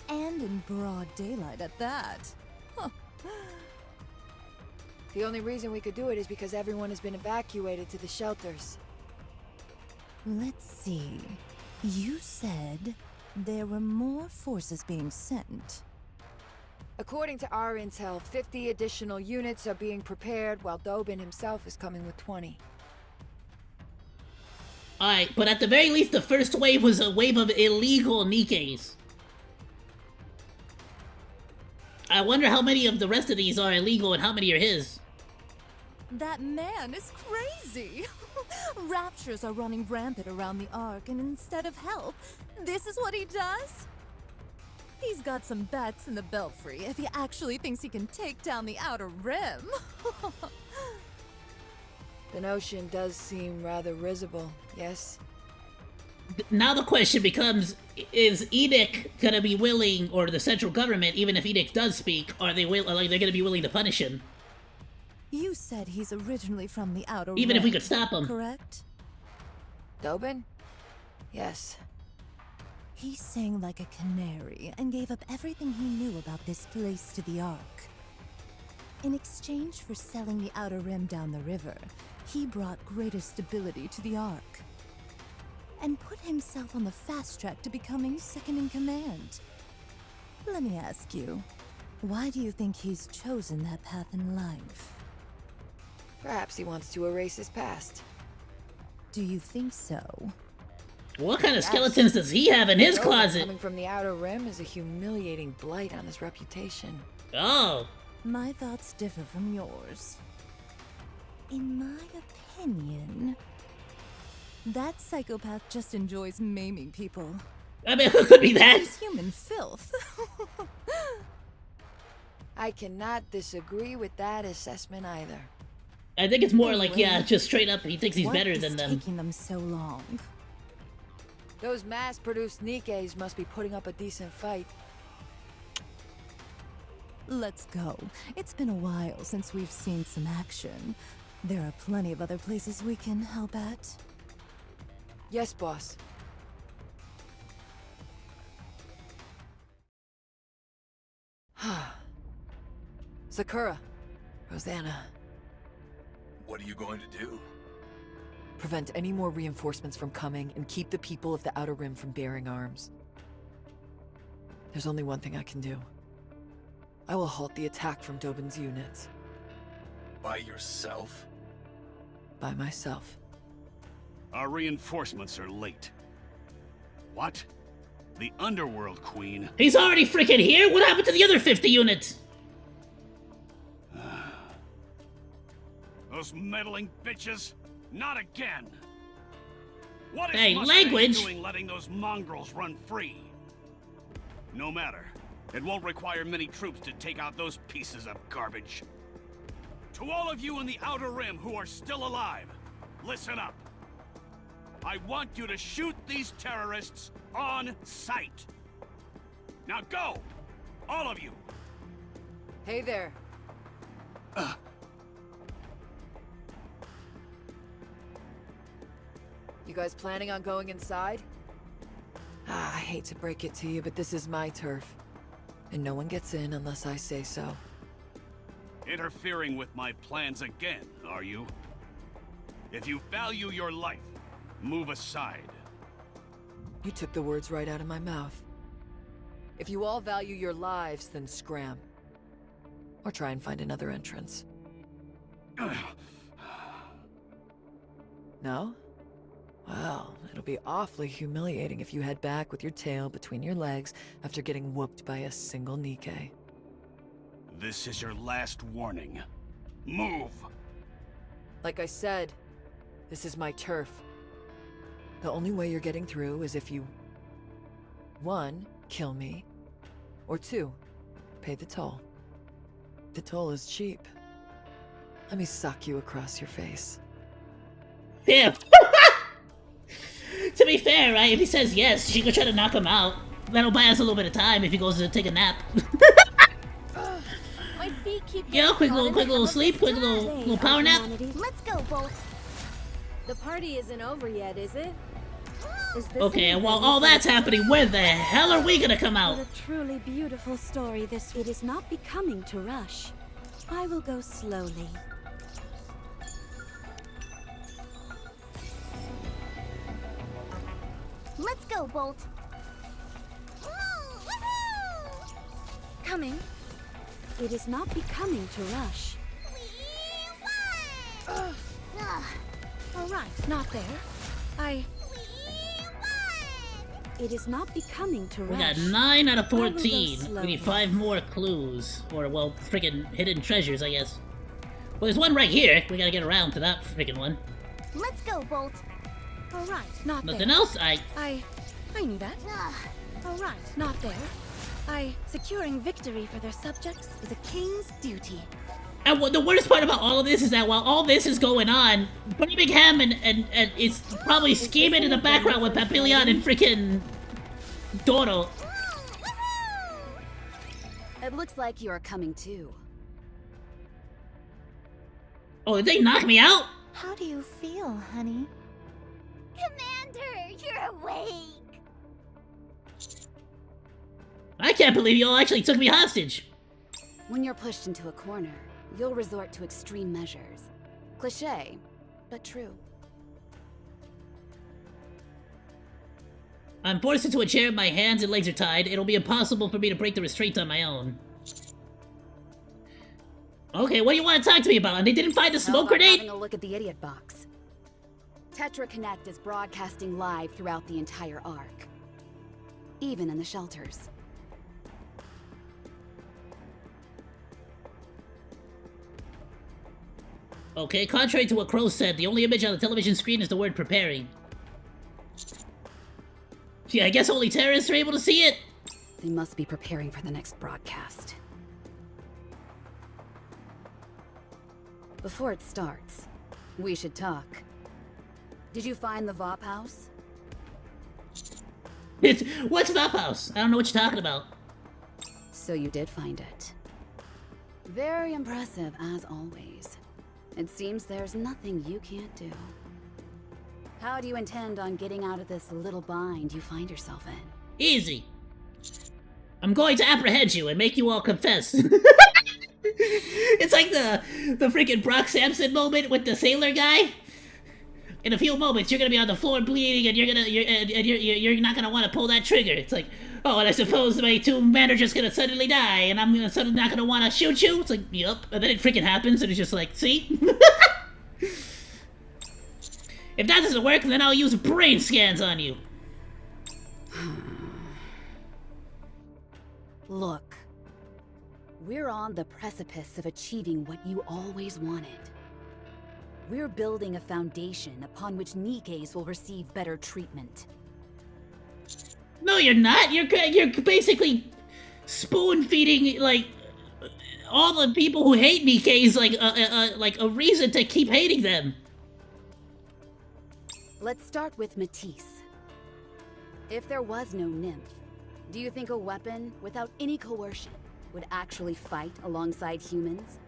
And in broad daylight at that. Huh. The only reason we could do it is because everyone has been evacuated to the shelters. Let's see. You said there were more forces being sent. According to our intel, 50 additional units are being prepared, while Dobin himself is coming with 20. Alright, but at the very least, the first wave was a wave of illegal Nikkes. I wonder how many of the rest of these are illegal and how many are his. That man is crazy! Raptures are running rampant around the Ark, and instead of help, this is what he does? He's got some bats in the belfry if he actually thinks he can take down the Outer Rim. The notion does seem rather risible, yes? Now the question becomes, is Edict gonna be willing, or the central government, even if Edict does speak, are they they're gonna be willing to punish him? You said he's originally from the Outer Even Rim, if we could stop him. correct? Dobin? Yes. He sang like a canary and gave up everything he knew about this place to the Ark. In exchange for selling the Outer Rim down the river, he brought greater stability to the Ark. And put himself on the fast track to becoming second in command. Let me ask you, why do you think he's chosen that path in life? Perhaps he wants to erase his past. Do you think so? What kind of skeletons does he have in his Dobin closet? Coming from the Outer Rim is a humiliating blight on his reputation. Oh. My thoughts differ from yours. In my opinion, that psychopath just enjoys maiming people. I mean, who could be that? He's human filth. I cannot disagree with that assessment either. I think it's more like, Anyway, yeah, just straight up, he thinks he's what better is than them. taking them so long? Those mass-produced Nikkes must be putting up a decent fight. Let's go. It's been a while since we've seen some action. There are plenty of other places we can help at. Yes, boss. Sakura. Rosanna. What are you going to do? Prevent any more reinforcements from coming and keep the people of the Outer Rim from bearing arms. There's only one thing I can do. I will halt the attack from Dobin's units. By yourself? By myself. Our reinforcements are late. What? The Underworld Queen? He's already freaking here? What happened to the other 50 units? Those meddling bitches? Not again! What is Hey, Mustang language! doing letting those mongrels run free? No matter. It won't require many troops to take out those pieces of garbage. To all of you in the Outer Rim who are still alive, listen up. I want you to shoot these terrorists on sight. Now go! All of you! Hey there. You guys planning on going inside? I hate to break it to you, but this is my turf. And no one gets in unless I say so. Interfering with my plans again, are you? If you value your life, move aside. You took the words right out of my mouth. If you all value your lives, then scram. Or try and find another entrance. No? Well, it'll be awfully humiliating if you head back with your tail between your legs after getting whooped by a single NIKKE. This is your last warning. Move! Like I said, this is my turf. The only way you're getting through is if you... 1. Kill me. Or 2. Pay the toll. The toll is cheap. Let me sock you across your face. Damn! To be fair, right, if he says yes, she could try to knock him out. That'll buy us a little bit of time if he goes to take a nap. My feet keep Yeah, quick little sleep, quick little power nap. Let's go, Bolt. The party isn't over yet, is it? Okay, and while all that's happening, where the hell are we gonna come out? What a truly beautiful story this. It is not becoming to rush. I will go slowly. Let's go, Bolt. Coming. It is not becoming to rush. All right, not there. It is not becoming to We rush. got 9 out of I will go 14. We slowly. need 5 more clues. Or, well, freaking hidden treasures, I guess. Well, there's one right here. We gotta get around to that freaking one. Let's go, Bolt. All right, not Nothing there. else? I knew that. All right, not there. Securing victory for their subjects is a king's duty. And what the worst part about all of this is that while all this is going on, Birmingham and is probably scheming in the background with Papillion and freaking Doro. It looks like you're coming too. Oh, did they knock me out? How do you feel, honey? Commander, you're awake. I can't believe you all actually took me hostage. When you're pushed into a corner, you'll resort to extreme measures. Cliché, but true. I'm forced into a chair, my hands and legs are tied. It'll be impossible for me to break the restraints on my own. Okay, what do you want to talk to me about? And they didn't find the smoke How about grenade? having a look at the idiot box. Tetra Connect is broadcasting live throughout the entire Ark. Even in the shelters. Okay, contrary to what Crow said, the only image on the television screen is the word preparing. Yeah, I guess only terrorists are able to see it. They must be preparing for the next broadcast. Before it starts, we should talk. Did you find the Vop house? What's that house? I don't know what you're talking about. So you did find it. Very impressive, as always. It seems there's nothing you can't do. How do you intend on getting out of this little bind you find yourself in? Easy. I'm going to apprehend you and make you all confess. It's like the freaking Brock Sampson moment with the sailor guy. in a few moments you're gonna be on the floor bleeding, and you're not gonna want to pull that trigger. It's like, oh, and I suppose my 2 men are just gonna suddenly die, and I'm suddenly not gonna want to shoot you. It's like, yup, and then it freaking happens, and it's just like, see. If that doesn't work, then I'll use brain scans on you. Look, we're on the precipice of achieving what you always wanted. We're building a foundation upon which NIKKEs will receive better treatment. No, you're not. You're basically spoon-feeding, like, all the people who hate NIKKEs, like a reason to keep hating them. Let's start with Matisse. If there was no nymph, do you think a weapon without any coercion would actually fight alongside humans?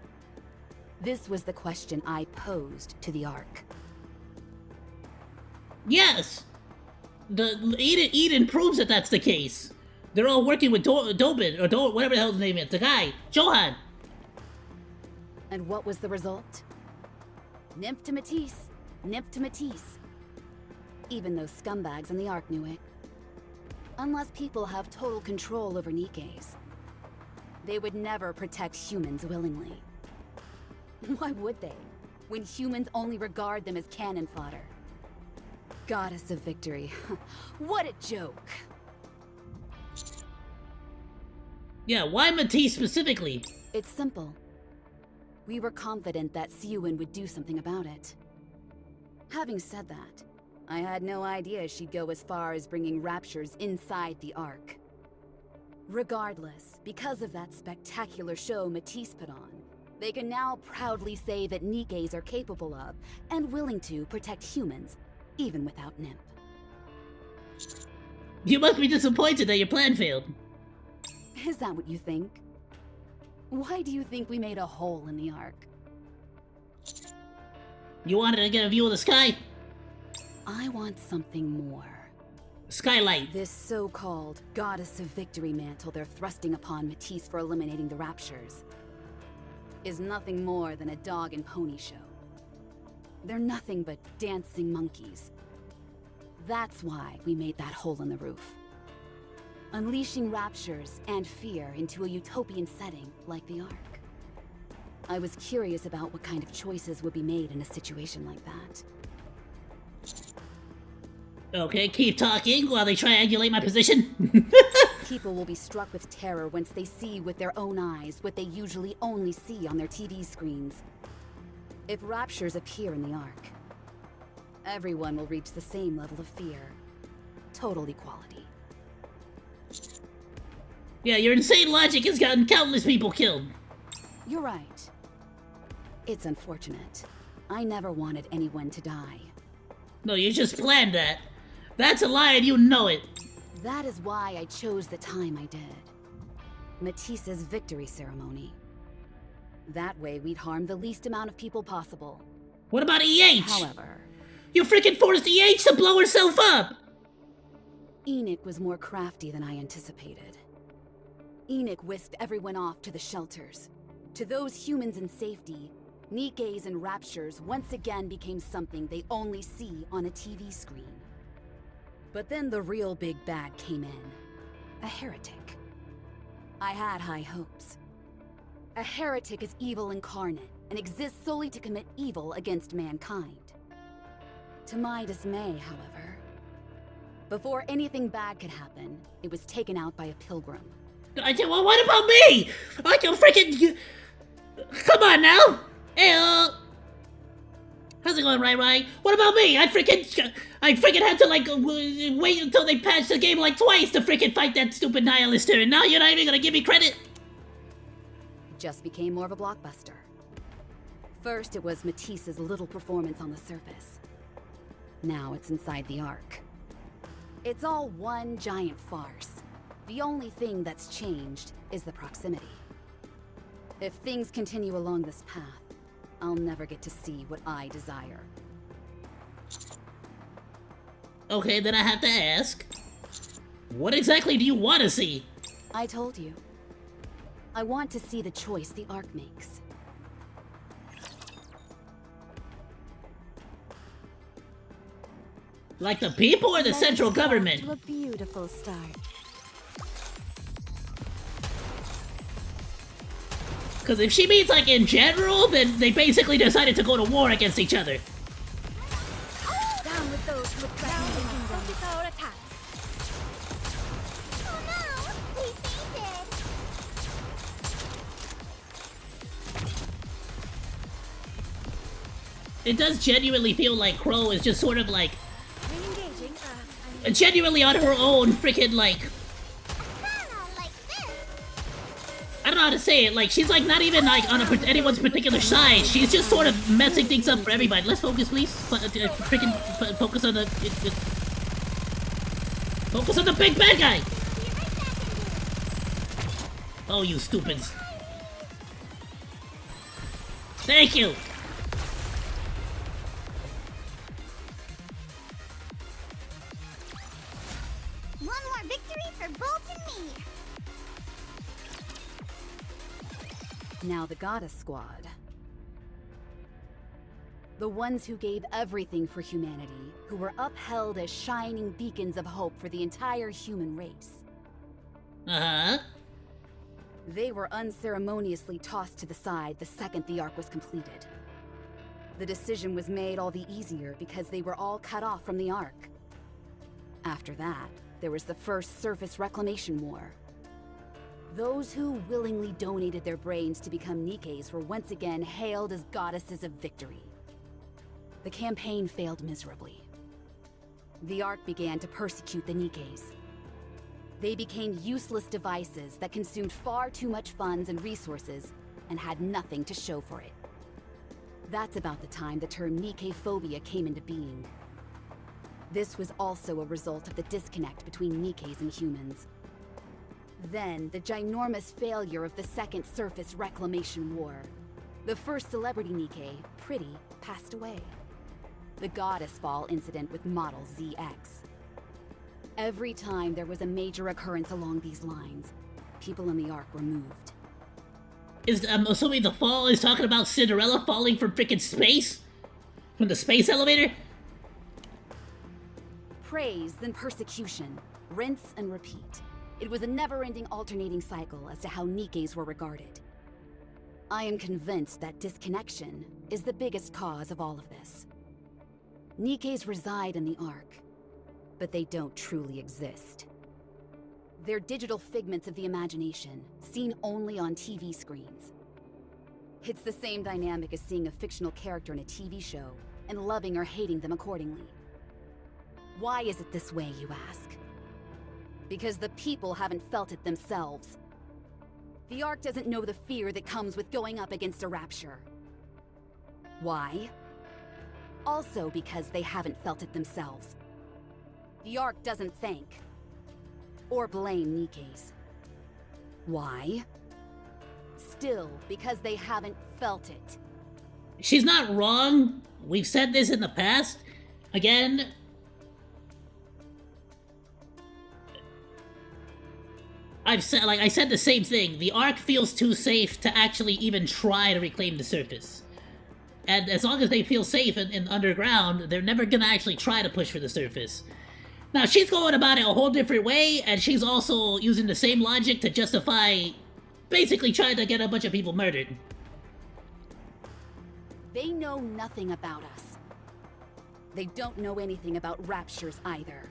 This was the question I posed to the Ark. Yes! Eden proves that that's the case. They're all working with Dobin, or whatever the hell his name is, the guy, Johan. And what was the result? Nymph to Matisse, nymph to Matisse. Even those scumbags in the Ark knew it. Unless people have total control over NIKKEs, they would never protect humans willingly. Why would they, when humans only regard them as cannon fodder? Goddess of victory. What a joke. Yeah, why Matisse specifically? It's simple. We were confident that Siwin would do something about it. Having said that, I had no idea she'd go as far as bringing raptures inside the Ark. Regardless, because of that spectacular show Matisse put on, they can now proudly say that NIKKEs are capable of, and willing to, protect humans, even without nymph. You must be disappointed that your plan failed. Is that what you think? Why do you think we made a hole in the Ark? You wanted to get a view of the sky? I want something more. Skylight. This so-called Goddess of Victory mantle they're thrusting upon Matisse for eliminating the raptures is nothing more than a dog and pony show. They're nothing but dancing monkeys. That's why we made that hole in the roof. Unleashing raptures and fear into a utopian setting like the Ark. I was curious about what kind of choices would be made in a situation like that. Okay, keep talking while they triangulate my position. People will be struck with terror once they see with their own eyes what they usually only see on their TV screens. If raptures appear in the Ark, everyone will reach the same level of fear. Total equality. Yeah, your insane logic has gotten countless people killed. You're right. It's unfortunate. I never wanted anyone to die. No, you just planned that. That's a lie and you know it. That is why I chose the time I did. Matisse's victory ceremony. That way we'd harm the least amount of people possible. What about EH? However, you freaking forced EH to blow herself up! Enoch was more crafty than I anticipated. Enoch whisked everyone off to the shelters. To those humans in safety, NIKKEs and raptures once again became something they only see on a TV screen. But then the real big bad came in. A heretic. I had high hopes. A heretic is evil incarnate and exists solely to commit evil against mankind. To my dismay, however, before anything bad could happen, it was taken out by a pilgrim. Well, what about me? I can freaking... Come on now! Hey, how's it going, Rai? What about me? I freaking had to, like, wait until they patched the game, like, twice to freaking fight that stupid nihilister, and now you're not even gonna give me credit? It just became more of a blockbuster. First, it was Matisse's little performance on the surface. Now it's inside the Ark. It's all one giant farce. The only thing that's changed is the proximity. If things continue along this path, I'll never get to see what I desire. Okay, then I have to ask, what exactly do you want to see? I told you. I want to see the choice the Ark makes. Like the people or the central government? To a beautiful start. Because if she means like in general, then they basically decided to go to war against each other. Down with those who threaten the kingdom. Focus our attacks. Oh no! We fainted! It does genuinely feel like Crow is just sort of like Re-engaging. genuinely on her own freaking like I don't know how to say it, like she's like not even like on anyone's particular side. She's just sort of messing things up for everybody. Let's focus, please. Freaking focus on the focus on the big bad guy. Oh, you stupids. Thank you. One more victory for Bolt and me! Now the Goddess Squad. The ones who gave everything for humanity, who were upheld as shining beacons of hope for the entire human race. Uh-huh. They were unceremoniously tossed to the side the second the Ark was completed. The decision was made all the easier because they were all cut off from the Ark. After that, there was the first Surface Reclamation War. Those who willingly donated their brains to become Nikkes were once again hailed as goddesses of victory. The campaign failed miserably. The Ark began to persecute the Nikkes. They became useless devices that consumed far too much funds and resources and had nothing to show for it. That's about the time the term Nikke phobia came into being. This was also a result of the disconnect between Nikkes and humans. Then, the ginormous failure of the Second Surface Reclamation War. The first celebrity Nikke, Pretty, passed away. The Goddess Fall incident with model ZX. Every time there was a major occurrence along these lines, people in the Ark were moved. I'm assuming the fall is talking about Cinderella falling from frickin' space? From the space elevator? Praise, then persecution. Rinse and repeat. It was a never-ending alternating cycle as to how Nikkes were regarded. I am convinced that disconnection is the biggest cause of all of this. Nikkes reside in the Ark, but they don't truly exist. They're digital figments of the imagination, seen only on TV screens. It's the same dynamic as seeing a fictional character in a TV show and loving or hating them accordingly. Why is it this way, you ask? Because the people haven't felt it themselves. The Ark doesn't know the fear that comes with going up against a rapture. Why? Also because they haven't felt it themselves. The Ark doesn't thank or blame Nikkes. Why? Still because they haven't felt it. She's not wrong. We've said this in the past. Again, I said the same thing. The Ark feels too safe to actually even try to reclaim the surface. And as long as they feel safe in underground, they're never gonna actually try to push for the surface. Now, she's going about it a whole different way, and she's also using the same logic to justify basically trying to get a bunch of people murdered. They know nothing about us. They don't know anything about raptures either.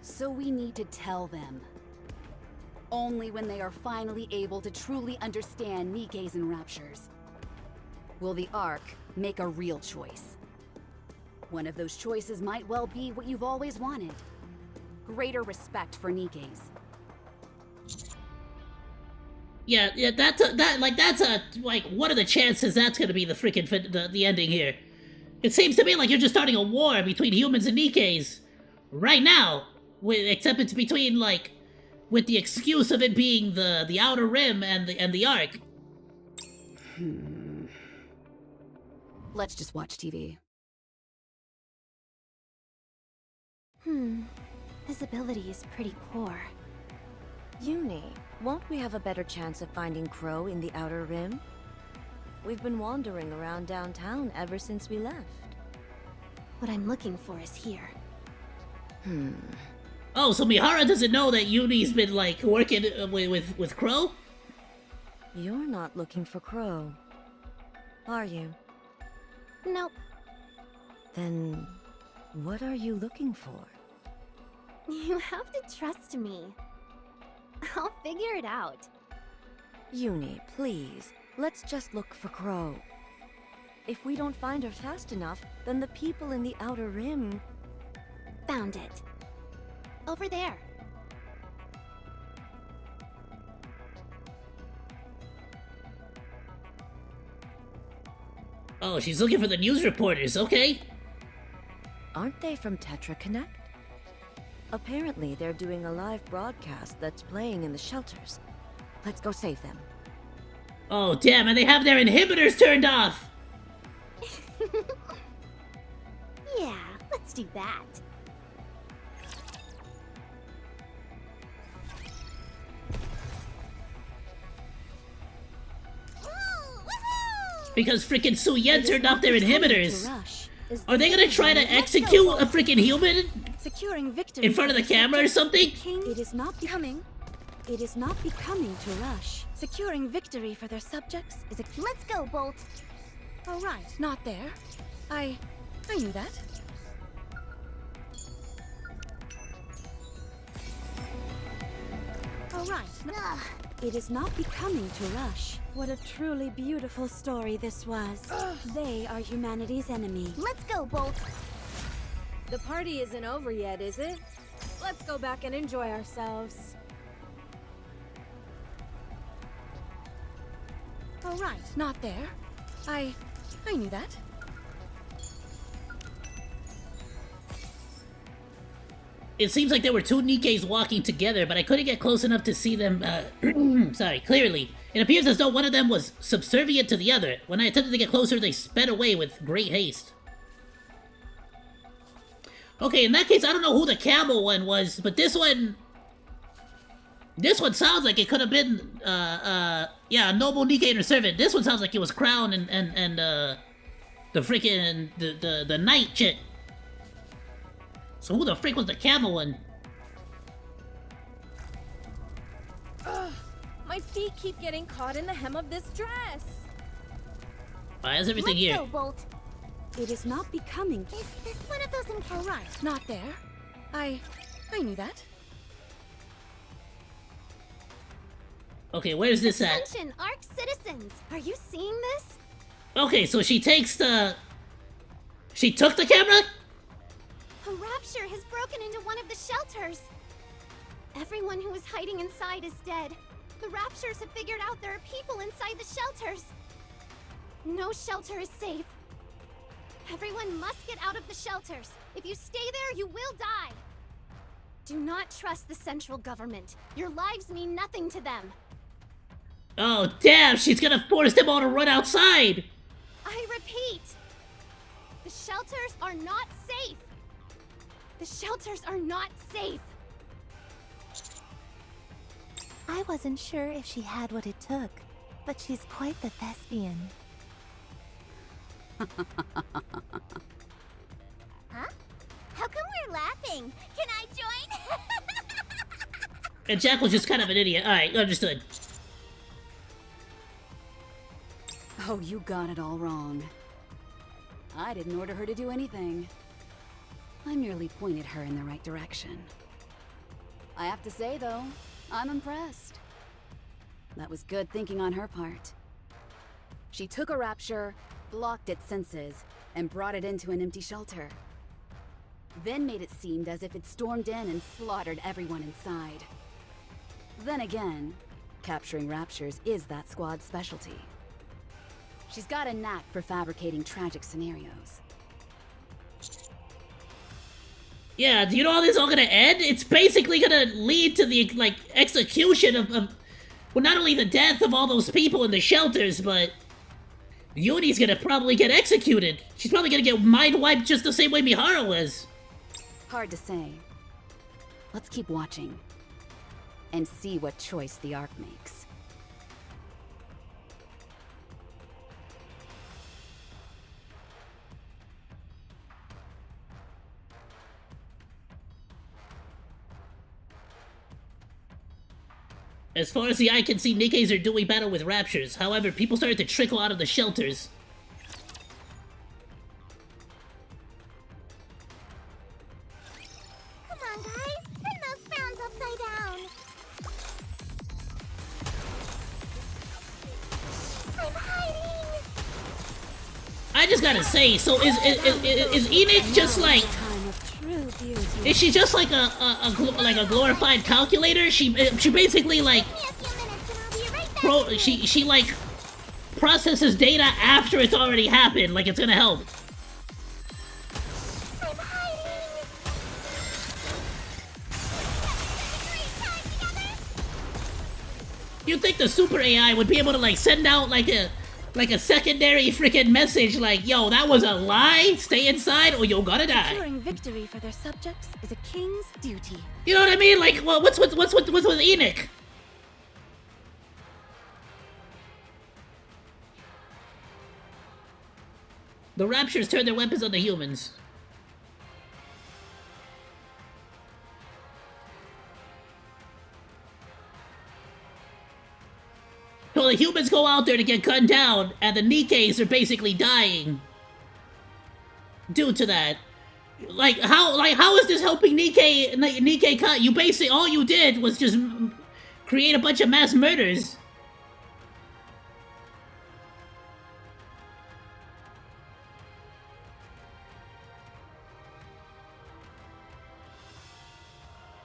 So we need to tell them. Only when they are finally able to truly understand Nikkes and raptures will the Ark make a real choice. One of those choices might well be what you've always wanted. Greater respect for Nikkes. Yeah, what are the chances that's gonna be the freaking the ending here? It seems to me like you're just starting a war between humans and Nikkes right now, except it's between with the excuse of it being the Outer Rim and the Ark. Let's just watch TV. Visibility is pretty poor. Uni, won't we have a better chance of finding Crow in the Outer Rim? We've been wandering around downtown ever since we left. What I'm looking for is here. Oh, so Mihara doesn't know that Yuni's been, like, working with Crow? You're not looking for Crow, are you? Nope. Then, what are you looking for? You have to trust me. I'll figure it out. Uni, please, let's just look for Crow. If we don't find her fast enough, then the people in the Outer Rim... Found it. Over there. Oh, she's looking for the news reporters, okay. Aren't they from Tetra Connect? Apparently, they're doing a live broadcast that's playing in the shelters. Let's go save them. Oh, damn, and they have their inhibitors turned off! Yeah, let's do that. Because freaking Suyen turned off their inhibitors. Are they gonna try to execute a freaking human? Securing victory In front of the camera or something? It is not becoming. It is not becoming to rush. Securing victory for their subjects is a... Let's go, Bolt. Oh, right. Not there. I knew that. Oh, right. It is not becoming to rush. What a truly beautiful story this was. They are humanity's enemy. Let's go, Bolt. The party isn't over yet, is it? Let's go back and enjoy ourselves. Oh, right. Not there. I knew that. It seems like there were two Nikkes walking together, but I couldn't get close enough to see them, sorry, clearly. It appears as though one of them was subservient to the other. When I attempted to get closer, they sped away with great haste. Okay, in that case, I don't know who the camel one was, but this one sounds like it could have been, yeah, a noble Nikke and her servant. This one sounds like it was Crown and the freaking, the knight chick. So who the frick was the camel one? Ugh, my feet keep getting caught in the hem of this dress. Alright, that's everything here. Let's go, Bolt. It is not becoming. Is this one of those encounters? Right, not there. I knew that. Okay, where's this at? Attention, Ark citizens! Are you seeing this? Okay, so she takes the... She took the camera? A rapture has broken into one of the shelters. Everyone who was hiding inside is dead. The raptures have figured out there are people inside the shelters. No shelter is safe. Everyone must get out of the shelters. If you stay there, you will die. Do not trust the central government. Your lives mean nothing to them. Oh, damn, she's gonna force them all to run outside! I repeat, the shelters are not safe. The shelters are not safe. I wasn't sure if she had what it took, but she's quite the thespian. Huh? How come we're laughing? Can I join? And Jack was just kind of an idiot. Alright, understood. Oh, you got it all wrong. I didn't order her to do anything. I merely pointed her in the right direction. I have to say, though, I'm impressed. That was good thinking on her part. She took a rapture, blocked its senses, and brought it into an empty shelter. Then made it seem as if it stormed in and slaughtered everyone inside. Then again, capturing raptures is that squad's specialty. She's got a knack for fabricating tragic scenarios. Yeah, do you know how this is all gonna end? It's basically gonna lead to the, like, execution of well, not only the death of all those people in the shelters, but Yuni's gonna probably get executed. She's probably gonna get mind-wiped just the same way Mihara was. Hard to say. Let's keep watching. And see what choice the Ark makes. As far as the eye can see, Nikke's are doing battle with raptures. However, people started to trickle out of the shelters. Come on, guys! Turn those frowns upside down! I'm hiding! I just gotta say, so is Enid just like... Is she just like a glorified calculator? She basically like... She like processes data after it's already happened, like it's gonna help. You'd think the super AI would be able to like send out like a secondary freaking message like, yo, that was a lie, stay inside or you're gonna die. Ensuring victory for their subjects is a king's duty. You know what I mean? Like, well, what's with Enoch? The raptures turn their weapons on the humans. So the humans go out there to get gunned down, and the Nikkes are basically dying due to that. Like how is this helping Nikke cut? You basically all you did was just create a bunch of mass murders.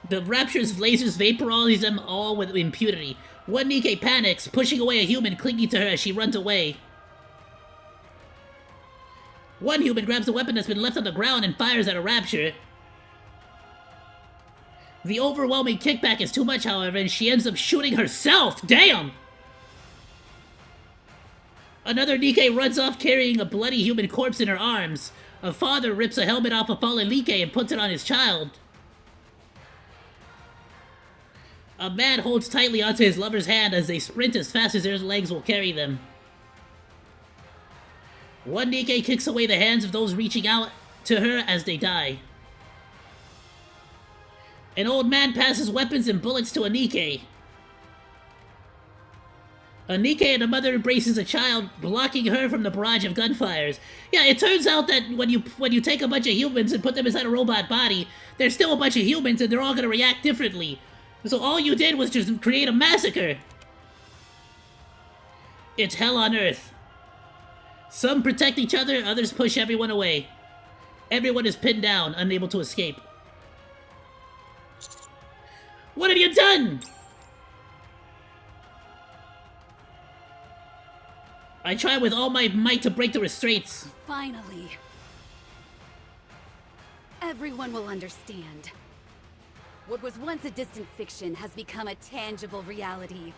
The rapture's lasers vaporize them all with impunity. One Nikke panics, pushing away a human clinging to her as she runs away. One human grabs a weapon that's been left on the ground and fires at a rapture. The overwhelming kickback is too much, however, and she ends up shooting herself! Damn! Another Nikke runs off carrying a bloody human corpse in her arms. A father rips a helmet off a fallen Nikke and puts it on his child. A man holds tightly onto his lover's hand as they sprint as fast as their legs will carry them. One Nikke kicks away the hands of those reaching out to her as they die. An old man passes weapons and bullets to a Nikke. A Nikke and a mother embraces a child, blocking her from the barrage of gunfires. Yeah, it turns out that when you take a bunch of humans and put them inside a robot body, there's still a bunch of humans and they're all gonna react differently. So all you did was just create a massacre. It's hell on Earth. Some protect each other, others push everyone away. Everyone is pinned down, unable to escape. What have you done? I try with all my might to break the restraints. Finally. Everyone will understand. What was once a distant fiction has become a tangible reality.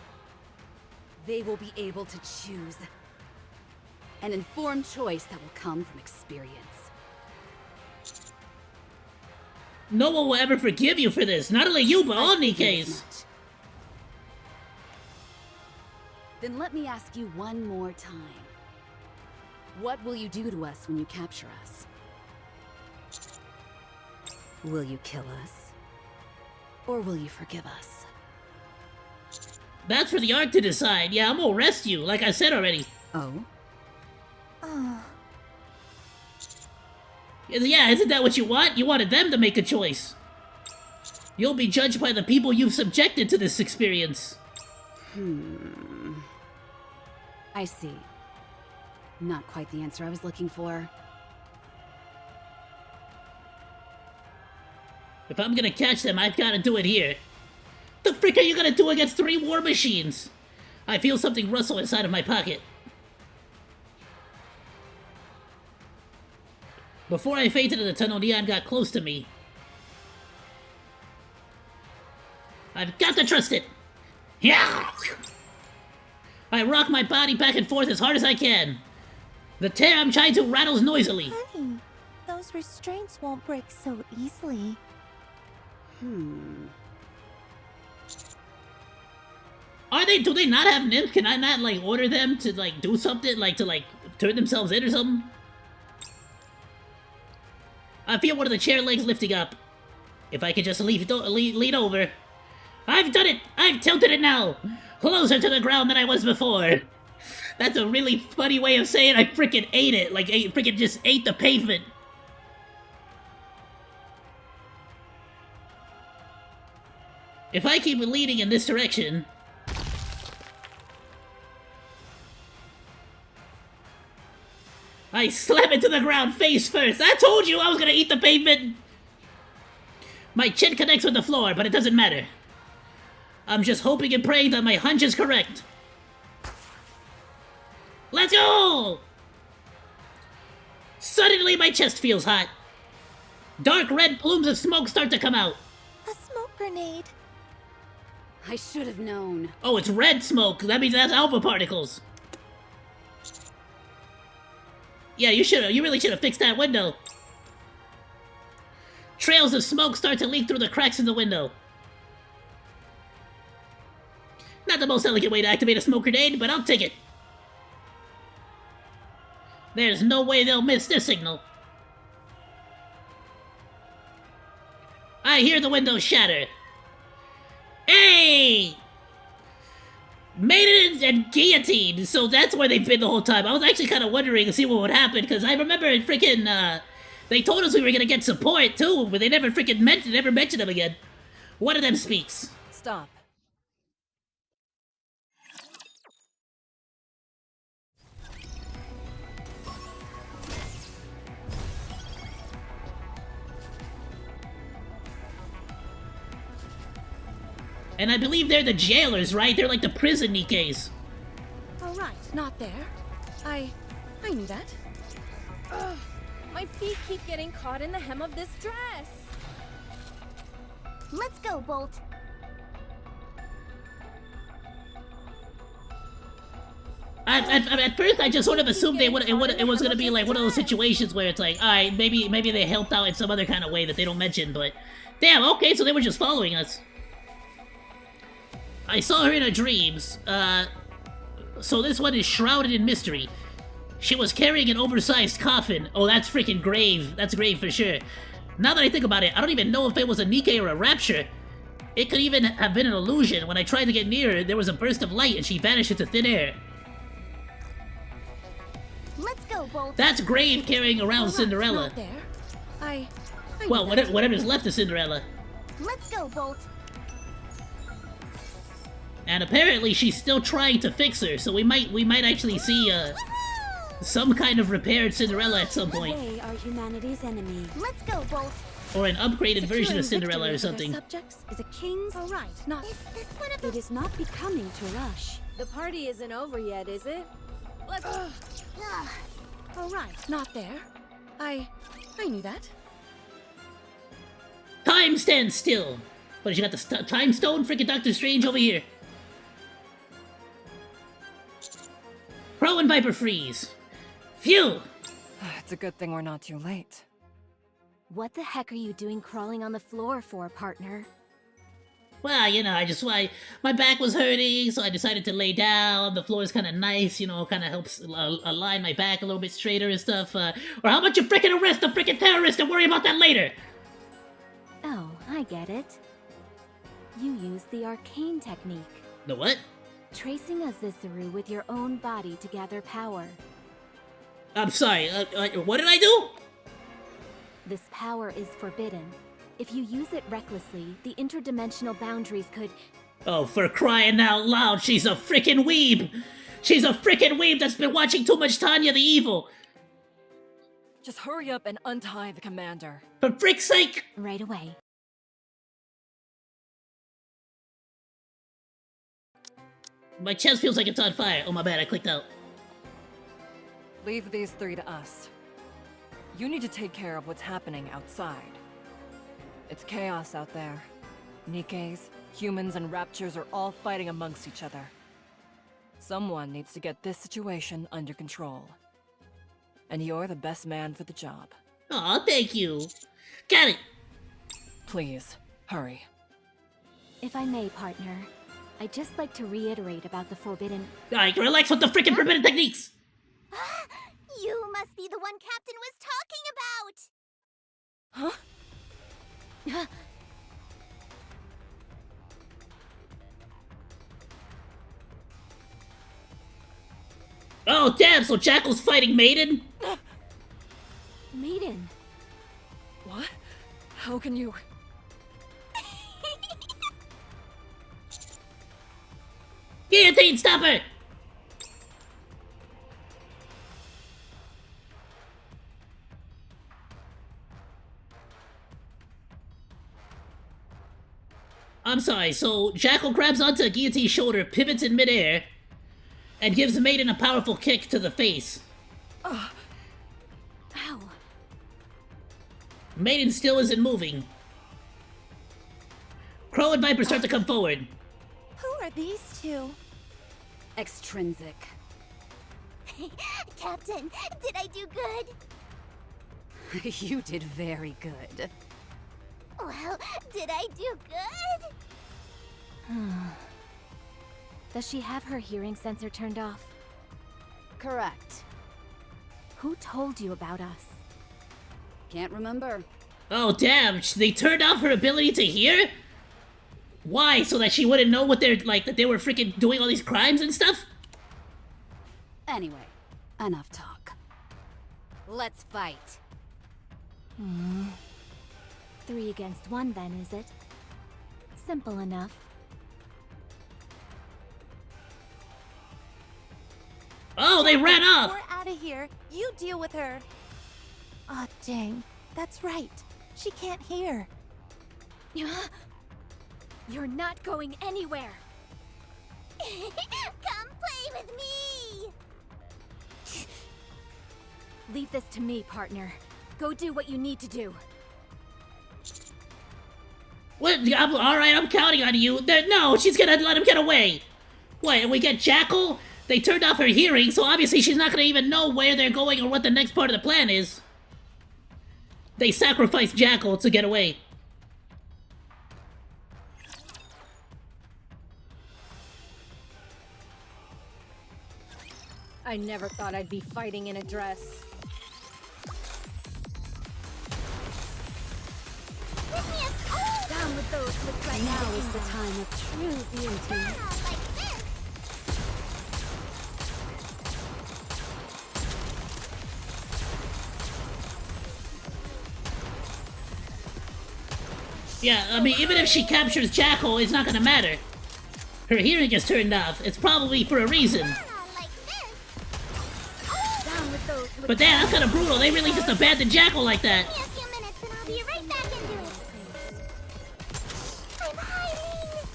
They will be able to choose. An informed choice that will come from experience. No one will ever forgive you for this. Not only you, but all Nikkes. Then let me ask you one more time. What will you do to us when you capture us? Will you kill us? Or will you forgive us? That's for the Ark to decide. Yeah, I'm gonna arrest you, like I said already. Oh? Yeah, isn't that what you want? You wanted them to make a choice. You'll be judged by the people you've subjected to this experience. I see. Not quite the answer I was looking for. If I'm gonna catch them, I've gotta do it here. The frick are you gonna do against 3 war machines? I feel something rustle inside of my pocket. Before I faded into the tunnel, Neon got close to me. I've got to trust it! Yeah! I rock my body back and forth as hard as I can. The tear I'm trying to rattles noisily. Honey, those restraints won't break so easily. Do they not have nymph? Can I not, like, order them to, like, do something? Like, to, like, turn themselves in or something? I feel one of the chair legs lifting up. If I could just lean over. I've done it! I've tilted it now! Closer to the ground than I was before! That's a really funny way of saying I frickin' ate it. Like, I frickin' just ate the pavement. If I keep leaning in this direction... I slam it to the ground face first! I told you I was gonna eat the pavement! My chin connects with the floor, but it doesn't matter. I'm just hoping and praying that my hunch is correct. Let's go! Suddenly my chest feels hot. Dark red plumes of smoke start to come out. A smoke grenade. I should have known. Oh, it's red smoke. That means that's alpha particles. Yeah, you really should have fixed that window. Trails of smoke start to leak through the cracks in the window. Not the most elegant way to activate a smoke grenade, but I'll take it. There's no way they'll miss this signal. I hear the window shatter. Hey! Made it and guillotined, so that's where they've been the whole time. I was actually kind of wondering to see what would happen, because I remember freaking, they told us we were gonna get support, too, but they never freaking mentioned them again. One of them speaks. Stop. And I believe they're the jailers, right? They're like the prison Nikkes. All right, not there. I knew that. Ugh, my feet keep getting caught in the hem of this dress. Let's go, Bolt. At first, I just sort of assumed it was gonna be like one of those situations where it's like, all right, maybe they helped out in some other kind of way that they don't mention, but damn, okay, so they were just following us. I saw her in her dreams. So this one is shrouded in mystery. She was carrying an oversized coffin. Oh, that's freaking grave. That's grave for sure. Now that I think about it, I don't even know if it was a NIKKE or a rapture. It could even have been an illusion. When I tried to get near her, there was a burst of light and she vanished into thin air. Let's go, Bolt. That's grave carrying around Cinderella. Not there. Well, whatever's left of Cinderella. Let's go, Bolt. And apparently she's still trying to fix her, so we might actually see some kind of repaired Cinderella at some point. They are humanity's enemy. Let's go, Bolt. Or an upgraded version of Cinderella or something. Subjects is a king's. All right, not. Is this one of the... It is not becoming to rush. The party isn't over yet, is it? Let's. All right, not there. I knew that. Time stands still. But you got the time stone, freaking Doctor Strange over here. Crow and Viper freeze. Phew! It's a good thing we're not too late. What the heck are you doing crawling on the floor for, partner? Well, you know, my back was hurting, so I decided to lay down. The floor is kind of nice, you know, kind of helps align my back a little bit straighter and stuff. Or how about you frickin' arrest the frickin' terrorist and worry about that later? Oh, I get it. You use the arcane technique. The what? Tracing a Zissuru with your own body to gather power. I'm sorry, what did I do? This power is forbidden. If you use it recklessly, the interdimensional boundaries could... Oh, for crying out loud, she's a frickin' weeb! She's a frickin' weeb that's been watching too much Tanya the Evil! Just hurry up and untie the commander. For frick's sake! Right away. My chest feels like it's on fire. Oh, my bad, I clicked out. Leave these three to us. You need to take care of what's happening outside. It's chaos out there. Nikkes, humans, and raptures are all fighting amongst each other. Someone needs to get this situation under control. And you're the best man for the job. Aw, thank you. Got it! Please, hurry. If I may, partner, I'd just like to reiterate about the forbidden... Alright, relax with the frickin' forbidden techniques! You must be the one Captain was talking about! Huh? Oh, damn, so Jackal's fighting Maiden? Maiden. What? How can you... Guillotine, stop her! I'm sorry, so Jackal grabs onto Guillotine's shoulder, pivots in midair, and gives Maiden a powerful kick to the face. Ow. Maiden still isn't moving. Crow and Viper start to come forward. Who are these two? Extrinsic. Captain, did I do good? You did very good. Well, did I do good? Does she have her hearing sensor turned off? Correct. Who told you about us? Can't remember. Oh, damn, they turned off her ability to hear? Why? So that she wouldn't know what they're, like, that they were freaking doing all these crimes and stuff? Anyway, enough talk. Let's fight. 3 against 1 then, is it? Simple enough. Oh, they ran off! We're out of here. You deal with her. Aw, dang. That's right. She can't hear. You're not going anywhere! Come play with me! Leave this to me, partner. Go do what you need to do. What? Alright, I'm counting on you. No, she's gonna let him get away. What, and we get Jackal? They turned off her hearing, so obviously she's not gonna even know where they're going or what the next part of the plan is. They sacrificed Jackal to get away. I never thought I'd be fighting in a dress. Down with those with right Now is the time of true beauty. Yeah, I mean, even if she captures Jackal, it's not gonna matter. Her hearing is turned off. It's probably for a reason. But damn, that's kind of brutal. They really just abandoned Jackal like that. Give me a few minutes and I'll be right back into it. I'm hiding!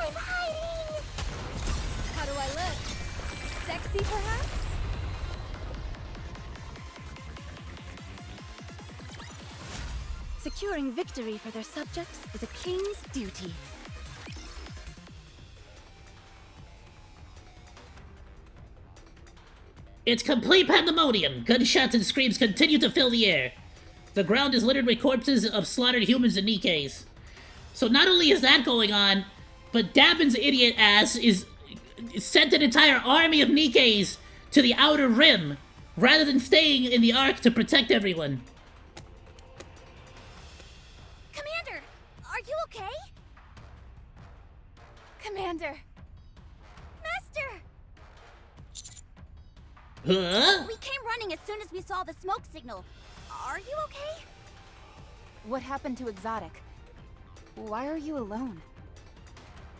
I'm hiding! How do I look? Sexy, perhaps? Securing victory for their subjects is a king's duty. It's complete pandemonium. Gunshots and screams continue to fill the air. The ground is littered with corpses of slaughtered humans and Nikkes. So not only is that going on, but Dabin's idiot ass is sent an entire army of Nikkes to the Outer Rim, rather than staying in the Ark to protect everyone. Commander, are you okay? Commander! Master! Huh? We came running as soon as we saw the smoke signal. Are you okay? What happened to Exotic? Why are you alone?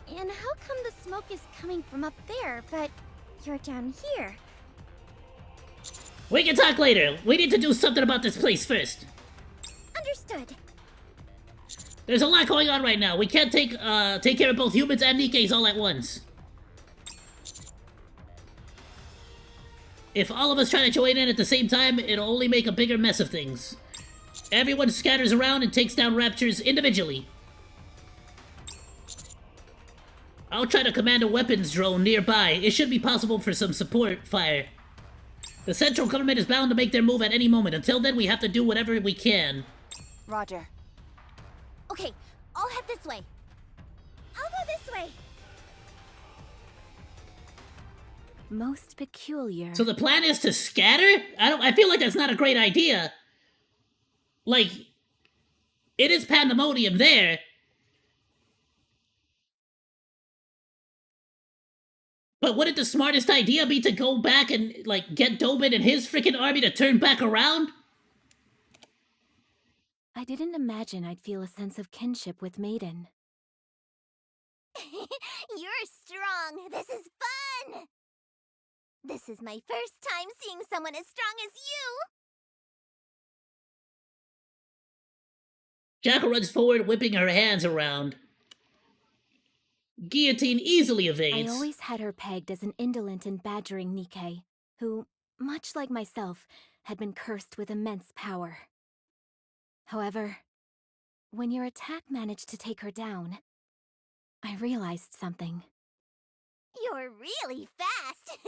And how come the smoke is coming from up there, but you're down here? We can talk later. We need to do something about this place first. Understood. There's a lot going on right now. We can't take care of both humans and Nikkes all at once. If all of us try to join in at the same time, it'll only make a bigger mess of things. Everyone scatters around and takes down raptures individually. I'll try to command a weapons drone nearby. It should be possible for some support fire. The central government is bound to make their move at any moment. Until then, we have to do whatever we can. Roger. Okay, I'll head this way. I'll go this way. Most peculiar. So the plan is to scatter? I feel like that's not a great idea. Like, it is pandemonium there. But wouldn't the smartest idea be to go back and, like, get Dobin and his freaking army to turn back around? I didn't imagine I'd feel a sense of kinship with Maiden. You're strong. This is fun. This is my first time seeing someone as strong as you. Jackal runs forward, whipping her hands around. Guillotine easily evades. I always had her pegged as an indolent and badgering NIKKE, who, much like myself, had been cursed with immense power. However, when your attack managed to take her down, I realized something. You're really fast.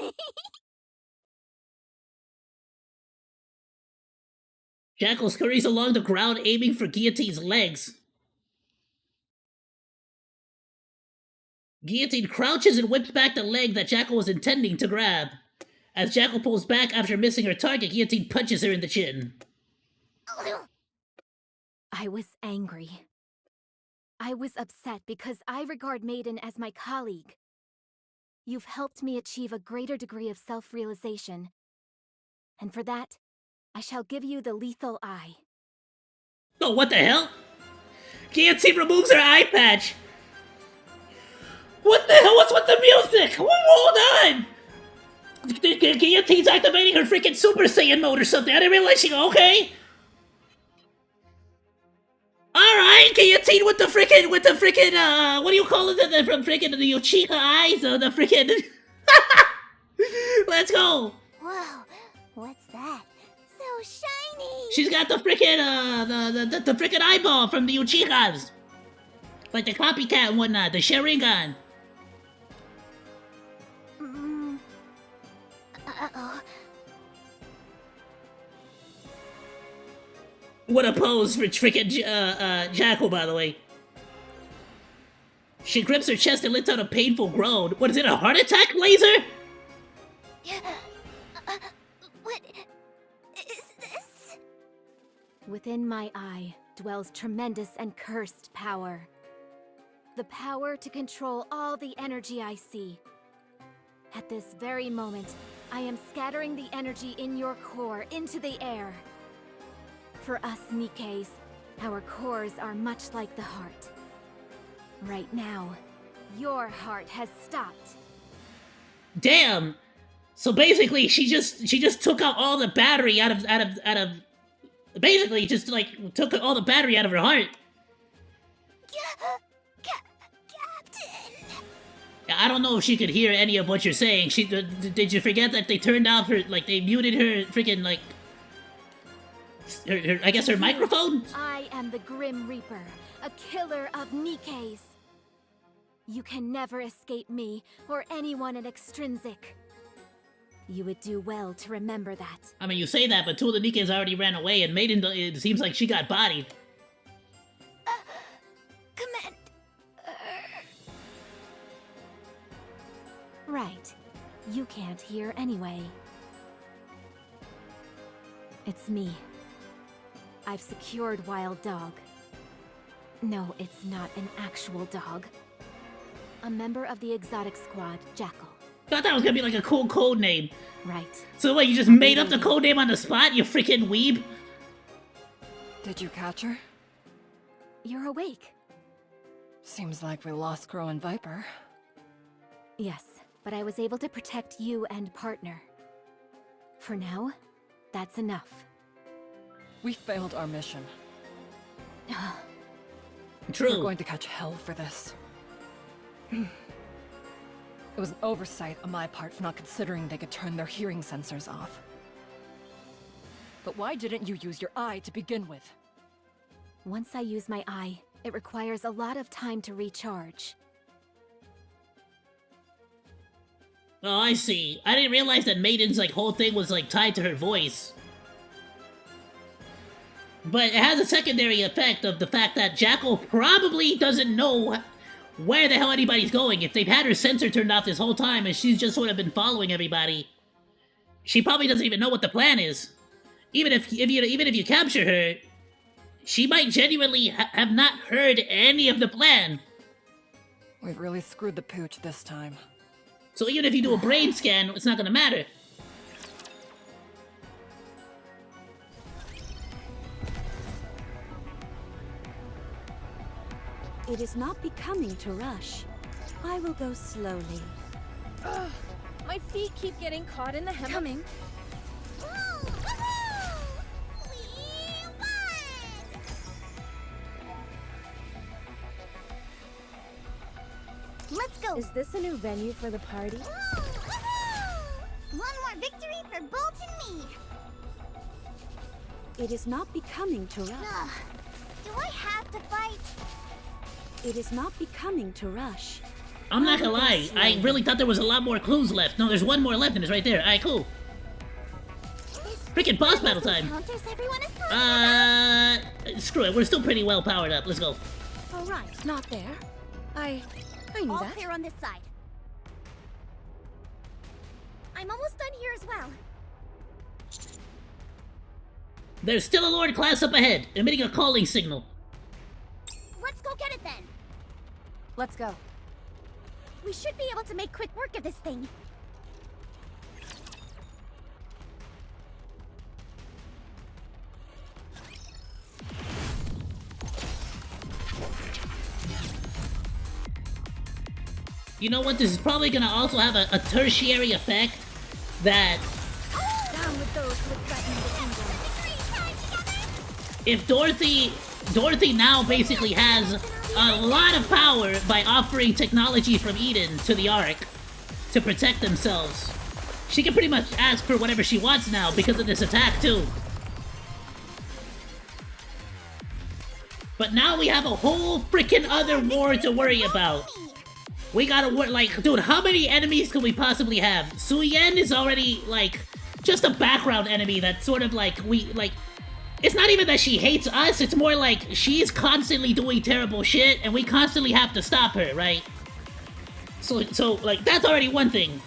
Jackal scurries along the ground, aiming for Guillotine's legs. Guillotine crouches and whips back the leg that Jackal was intending to grab. As Jackal pulls back after missing her target, Guillotine punches her in the chin. I was angry. I was upset because I regard Maiden as my colleague. You've helped me achieve a greater degree of self-realization. And for that, I shall give you the lethal eye. Oh, what the hell? Guillotine removes her eye patch. What the hell? What's with the music? Hold on! Guillotine's activating her freaking Super Saiyan mode or something. I didn't realize she... Okay. Alright, Guillotine with the freaking, what do you call it? From freaking the Uchiha eyes, the freaking... Let's go! Whoa, what's that? So shiny! She's got the freaking, the freaking eyeball from the Uchihas. Like the copycat and whatnot, the Sharingan. Uh-oh. What a pose for freaking Jackal, by the way. She grips her chest and lets out a painful groan. What is it, a heart attack laser? What is this? Within my eye dwells tremendous and cursed power. The power to control all the energy I see. At this very moment, I am scattering the energy in your core into the air. For us NIKKEs, our cores are much like the heart. Right now, your heart has stopped. Damn! So basically, she just took out all the battery out of basically just like took all the battery out of her heart. Captain. I don't know if she could hear any of what you're saying. Did you forget that they turned off her, like they muted her freaking like her I guess her microphone? I am the Grim Reaper, a killer of NIKKEs. You can never escape me or anyone in Extrinsic. You would do well to remember that. I mean, you say that, but two of the NIKKEs already ran away, and Maiden, it seems like she got bodied. Command. Right. You can't hear anyway. It's me. I've secured Wild Dog. No, it's not an actual dog. A member of the exotic squad, Jackal. Thought that was gonna be like a cool code name. Right. So what, you just made up the code name on the spot, you freaking weeb? Did you catch her? You're awake. Seems like we lost Crow and Viper. Yes, but I was able to protect you and partner. For now, that's enough. We failed our mission. True. We're going to catch hell for this. It was an oversight on my part for not considering they could turn their hearing sensors off. But why didn't you use your eye to begin with? Once I use my eye, it requires a lot of time to recharge. Oh, I see. I didn't realize that Maiden's like whole thing was like tied to her voice. But it has a secondary effect of the fact that Jackal probably doesn't know where the hell anybody's going. If they've had her sensor turned off this whole time and she's just sort of been following everybody, she probably doesn't even know what the plan is. Even if you capture her, she might genuinely have not heard any of the plan. We've really screwed the pooch this time. So even if you do a brain scan, it's not gonna matter. It is not becoming to rush. I will go slowly. Ugh, my feet keep getting caught in the hammock. Coming. Let's go! Is this a new venue for the party? One more victory for Bolt and me! It is not becoming to rush. Do I have to fight? It is not becoming to rush. I'm not gonna lie, I really thought there was a lot more clues left. No, there's one more left and it's right there. Alright, cool. Freaking boss battle time! Screw it, we're still pretty well powered up. Let's go. Alright, not there. I knew All that. clear on this side. I'm almost done here as well. There's still a Lord class up ahead, emitting a calling signal. Let's go get it then. Let's go. We should be able to make quick work of this thing. You know what? This is probably gonna also have a tertiary effect that Down with those who threaten the kingdom. if Dorothy now basically has a lot of power by offering technology from Eden to the Ark to protect themselves, she can pretty much ask for whatever she wants now because of this attack too. But now we have a whole freaking other war to worry about. We gotta work, like, dude, how many enemies can we possibly have? Suyen is already, like, just a background enemy that's sort of like, it's not even that she hates us, it's more like she's constantly doing terrible shit and we constantly have to stop her, right? So, like, that's already one thing.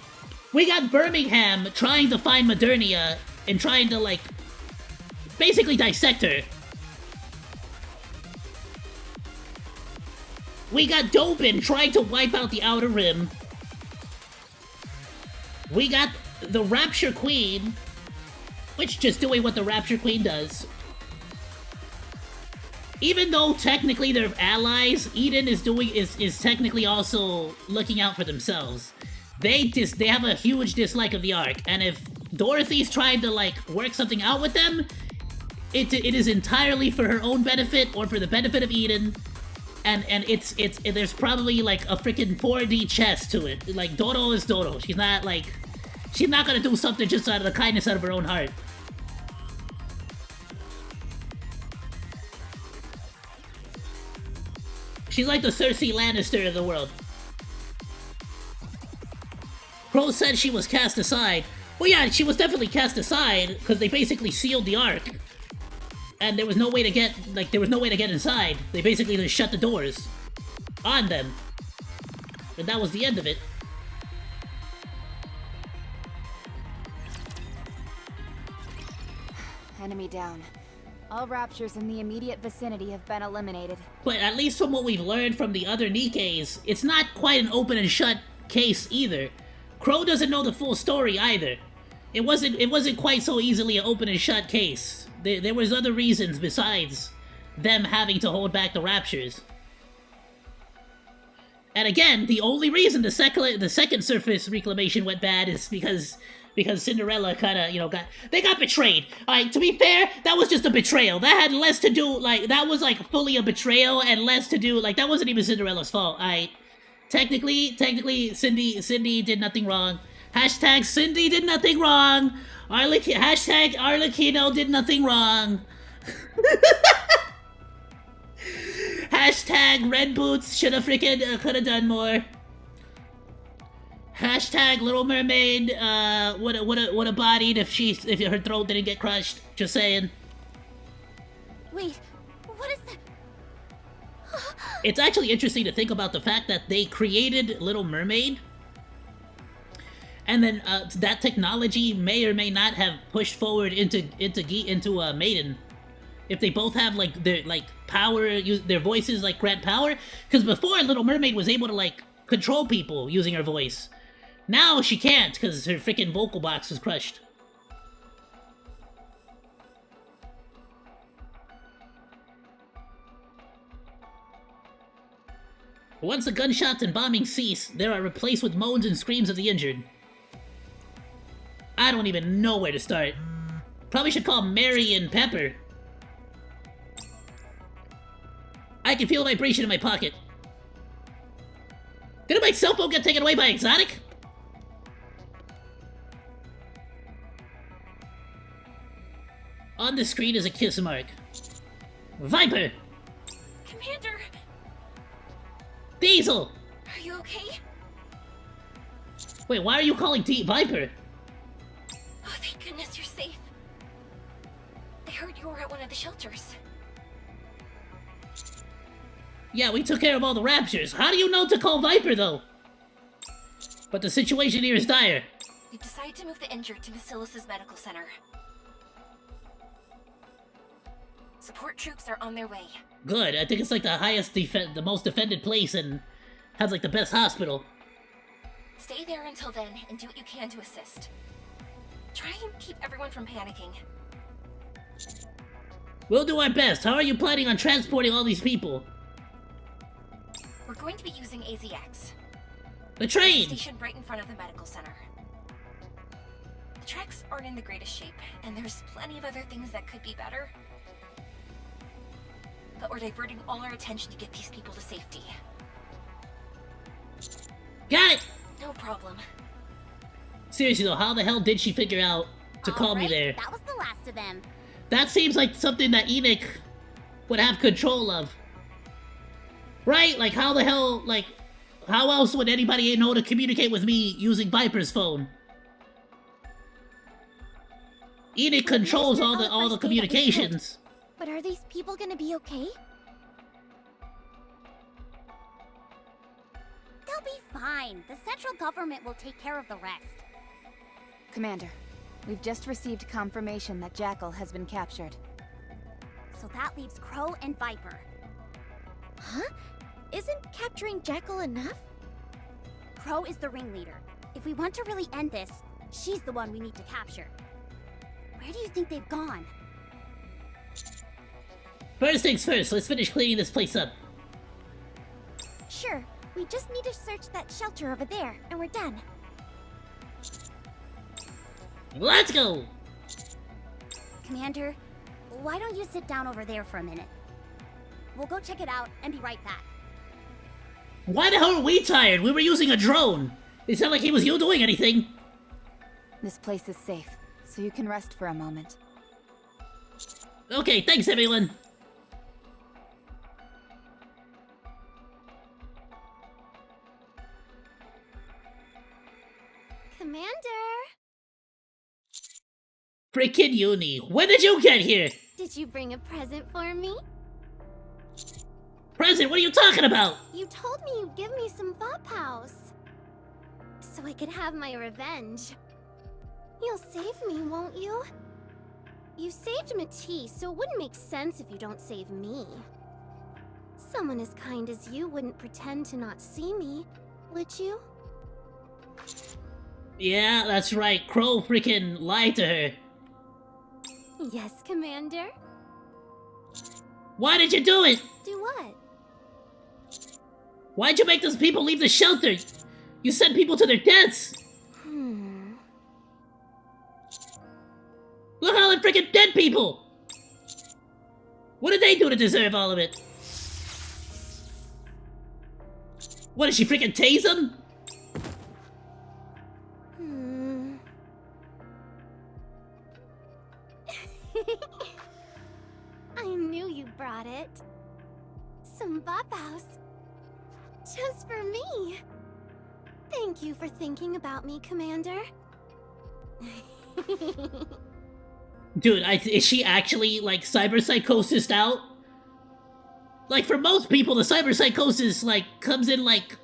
We got Birmingham trying to find Modernia and trying to, like, basically dissect her. We got Dobin trying to wipe out the Outer Rim. We got the Rapture Queen, which just doing what the Rapture Queen does. Even though technically they're allies, Eden is technically also looking out for themselves. They have a huge dislike of the Ark, and if Dorothy's trying to, like, work something out with them, it is entirely for her own benefit or for the benefit of Eden. And there's probably like a freaking 4D chess to it. Like, Dodo is Dodo. She's not gonna do something just out of the kindness out of her own heart. She's like the Cersei Lannister of the world. Crow said she was cast aside. Well, yeah, she was definitely cast aside because they basically sealed the Ark. And there was no way to get, inside. They basically just shut the doors on them. And that was the end of it. Enemy down. All raptures in the immediate vicinity have been eliminated. But at least from what we've learned from the other NIKKEs, it's not quite an open and shut case either. Crow doesn't know the full story either. It wasn't quite so easily an open and shut case. There was other reasons besides them having to hold back the raptures. And again, the only reason the second surface reclamation went bad is because Cinderella kind of, they got betrayed. Alright, to be fair, that was just a betrayal. That had less to do, that was fully a betrayal and less to do, that wasn't even Cinderella's fault. Alright, technically, Cindy did nothing wrong. Hashtag Cindy did nothing wrong. Hashtag Arlecchino did nothing wrong. Hashtag Red Boots should have freaking could have done more. Hashtag Little Mermaid would have bodied if her throat didn't get crushed. Just saying. Wait, what is that? It's actually interesting to think about the fact that they created Little Mermaid. And then that technology may or may not have pushed forward into Maiden, if they both have their power, their voices grant power. Because before, Little Mermaid was able to control people using her voice, Now she can't, because her freaking vocal box was crushed. Once the gunshots and bombing cease, they are replaced with moans and screams of the injured. I don't even know where to start. Probably should call Mary and Pepper. I can feel a vibration in my pocket. Did my cell phone get taken away by Exotic? On the screen is a kiss mark. Viper! Commander! Diesel! Are you okay? Wait, why are you calling Viper? Oh, thank goodness you're safe. I heard you were at one of the shelters. Yeah, we took care of all the raptures. How do you know to call Viper, though? But the situation here is dire. We decided to move the injured to Basilis's medical center. Support troops are on their way. Good, I think it's like the most defended place and has like the best hospital. Stay there until then and do what you can to assist. Try and keep everyone from panicking. We'll do our best. How are you planning on transporting all these people? We're going to be using AZX. The train! Stationed right in front of the medical center. The tracks aren't in the greatest shape, and there's plenty of other things that could be better. But we're diverting all our attention to get these people to safety. Got it! No problem. Seriously though, how the hell did she figure out to call me there? That was the last of them. That seems like something that Enoch would have control of. Right? Like how the hell, like, how else would anybody know to communicate with me using Viper's phone? Enoch controls all the communications. But are these people gonna be okay? They'll be fine. The central government will take care of the rest. Commander, we've just received confirmation that Jackal has been captured. So that leaves Crow and Viper. Huh? Isn't capturing Jackal enough? Crow is the ringleader. If we want to really end this, she's the one we need to capture. Where do you think they've gone? First things first, let's finish cleaning this place up. Sure. We just need to search that shelter over there, and we're done. Let's go! Commander, why don't you sit down over there for a minute? We'll go check it out and be right back. Why the hell are we tired? We were using a drone. It's not like he was you doing anything. This place is safe, so you can rest for a moment. Okay, thanks everyone. Commander! Frickin' Uni, when did you get here? Did you bring a present for me? Present? What are you talking about? You told me you'd give me some thought pows. So I could have my revenge. You'll save me, won't you? You saved Matisse, so it wouldn't make sense if you don't save me. Someone as kind as you wouldn't pretend to not see me, would you? Yeah, that's right. Crow freaking lied to her. Yes, Commander. Why did you do it? Do what? Why'd you make those people leave the shelter? You sent people to their deaths. Look at all the freaking dead people. What did they do to deserve all of it? What, did she freaking tase them? I knew you brought it. Some babos. Just for me. Thank you for thinking about me, Commander. Dude, is she actually, like, cyberpsychosis out? Like, for most people, the cyberpsychosis, like, comes in, like,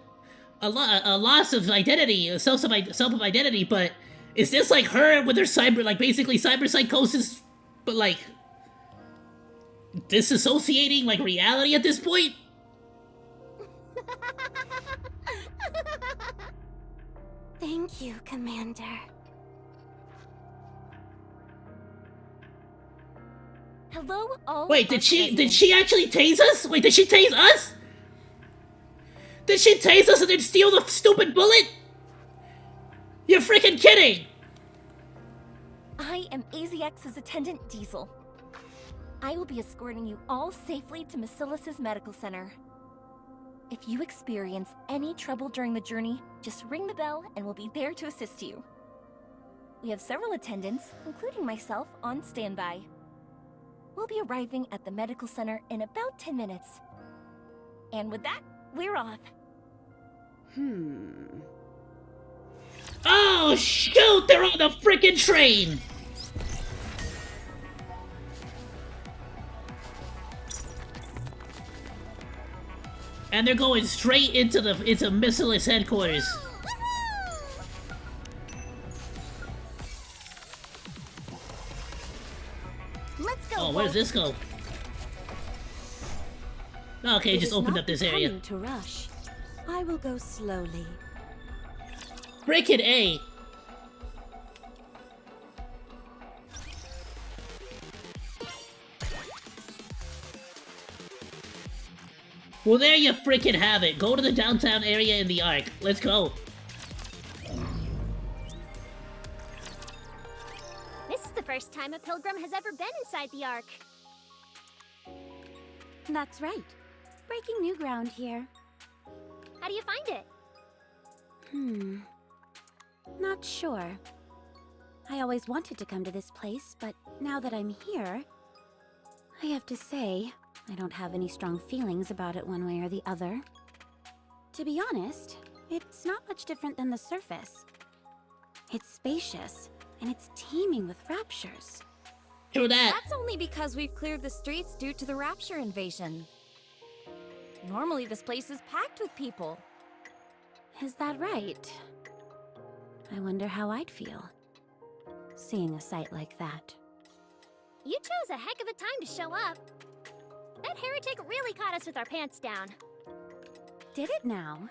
a loss of identity, a self of identity, but is this, like, her with her basically cyberpsychosis, but, like, disassociating, like, reality at this point? Thank you, Commander. Hello, all. Wait, did she actually tase us? Wait, did she tase us? Did she tase us and then steal the stupid bullet? You're freaking kidding! I am AZX's attendant Diesel. I will be escorting you all safely to Macilis's medical center. If you experience any trouble during the journey, just ring the bell and we'll be there to assist you. We have several attendants, including myself, on standby. We'll be arriving at the medical center in about 10 minutes. And with that, we're off. Oh shoot, they're on the freaking train! And they're going straight into Macilis headquarters. Let's go. Oh, where does this go? Okay, just opened up this area. To rush. I will go slowly. Break it, A. Well, there you freaking have it. Go to the downtown area in the Ark. Let's go. This is the first time a pilgrim has ever been inside the Ark. That's right. Breaking new ground here. How do you find it? Not sure. I always wanted to come to this place, but now that I'm here, I have to say, I don't have any strong feelings about it one way or the other. To be honest, it's not much different than the surface. It's spacious, and it's teeming with raptures. True that. That's only because we've cleared the streets due to the Rapture invasion. Normally this place is packed with people. Is that right? I wonder how I'd feel, seeing a sight like that. You chose a heck of a time to show up. That heretic really caught us with our pants down. Did it now?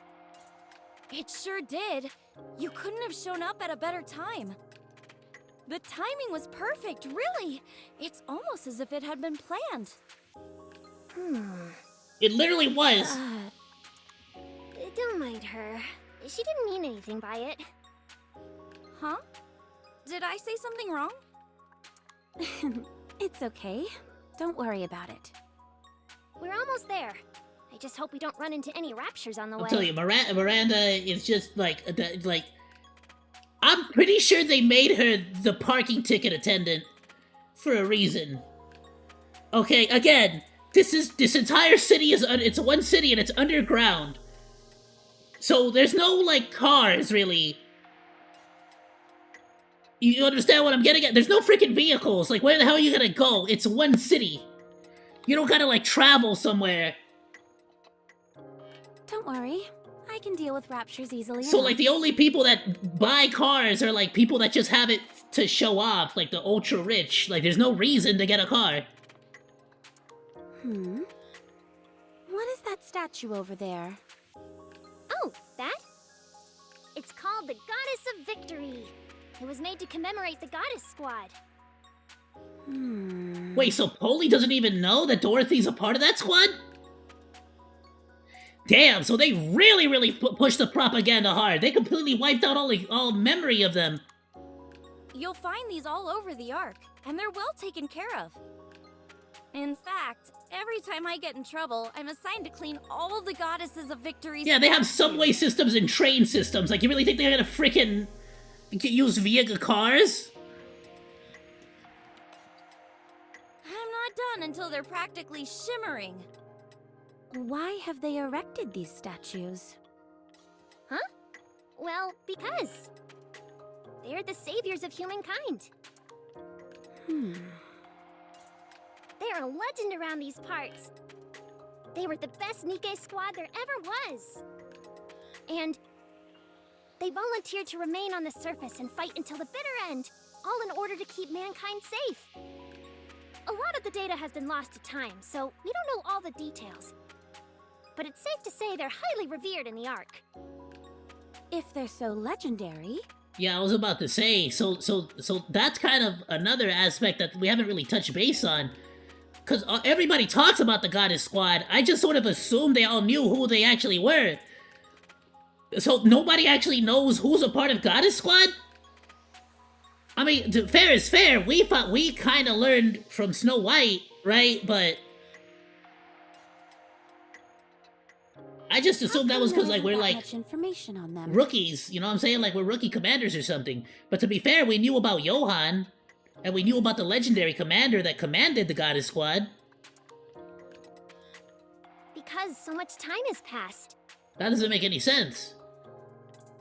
It sure did. You couldn't have shown up at a better time. The timing was perfect, really. It's almost as if it had been planned. It literally was. Don't mind her. She didn't mean anything by it. Huh? Did I say something wrong? It's okay. Don't worry about it. We're almost there. I just hope we don't run into any raptures on the way. I'll tell you, Miranda is just like, I'm pretty sure they made her the parking ticket attendant for a reason. Okay, again, this entire city it's one city and it's underground. So there's no, like, cars, really. You understand what I'm getting at? There's no freaking vehicles. Like, where the hell are you gonna go? It's one city. You don't gotta, like, travel somewhere. Don't worry. I can deal with raptures easily So, enough. like, the only people that buy cars are, like, people that just have it to show off, like, the ultra-rich. Like, there's no reason to get a car. What is that statue over there? Oh, that? It's called the Goddess of Victory. It was made to commemorate the Goddess Squad. Wait, so Polly doesn't even know that Dorothy's a part of that squad? Damn, so they really pushed the propaganda hard. They completely wiped out all memory of them. You'll find these all over the Ark, and they're well taken care of. In fact, every time I get in trouble, I'm assigned to clean all of the Goddesses of Victory's... Yeah, they have subway systems and train systems. Like, you really think they're gonna frickin' use vehicle cars? I'm not done until they're practically shimmering. Why have they erected these statues? Huh? Well, because they're the saviors of humankind. They're a legend around these parts. They were the best NIKKE squad there ever was. And they volunteered to remain on the surface and fight until the bitter end, all in order to keep mankind safe. A lot of the data has been lost to time, so we don't know all the details. But it's safe to say they're highly revered in the Ark. If they're so legendary. Yeah, I was about to say, so that's kind of another aspect that we haven't really touched base on. Because everybody talks about the Goddess Squad. I just sort of assumed they all knew who they actually were. So nobody actually knows who's a part of Goddess Squad? I mean, fair is fair. We kind of learned from Snow White, right? But I just assumed that was because, like, we're, like, much information on them. rookies, you know what I'm saying? Like, we're rookie commanders or something. But to be fair, we knew about Johan, and we knew about the legendary commander that commanded the Goddess Squad. Because so much time has passed. That doesn't make any sense.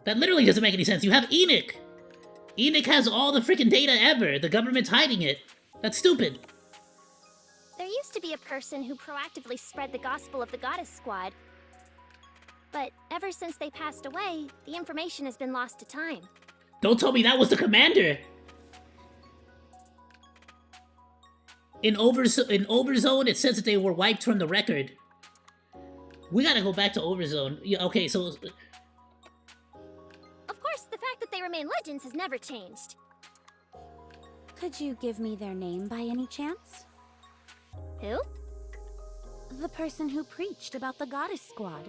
That literally doesn't make any sense. You have Enoch. Enoch has all the freaking data ever. The government's hiding it. That's stupid. There used to be a person who proactively spread the gospel of the Goddess Squad. But ever since they passed away, the information has been lost to time. Don't tell me that was the commander. In Overzone, it says that they were wiped from the record. We gotta go back to Overzone. Yeah, okay, so... Of course, the fact that they remain legends has never changed. Could you give me their name by any chance? Who? The person who preached about the Goddess Squad.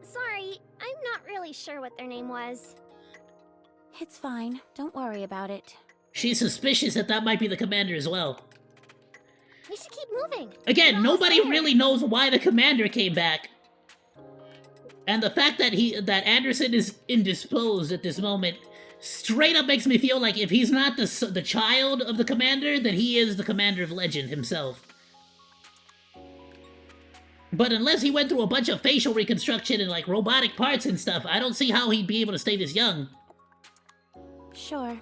Sorry, I'm not really sure what their name was. It's fine. Don't worry about it. She's suspicious that that might be the commander as well. We should keep moving. Again, nobody really knows why the commander came back. And the fact that Anderson is indisposed at this moment straight up makes me feel like if he's not the child of the commander, then he is the commander of Legend himself. But unless he went through a bunch of facial reconstruction and, like, robotic parts and stuff, I don't see how he'd be able to stay this young. Sure.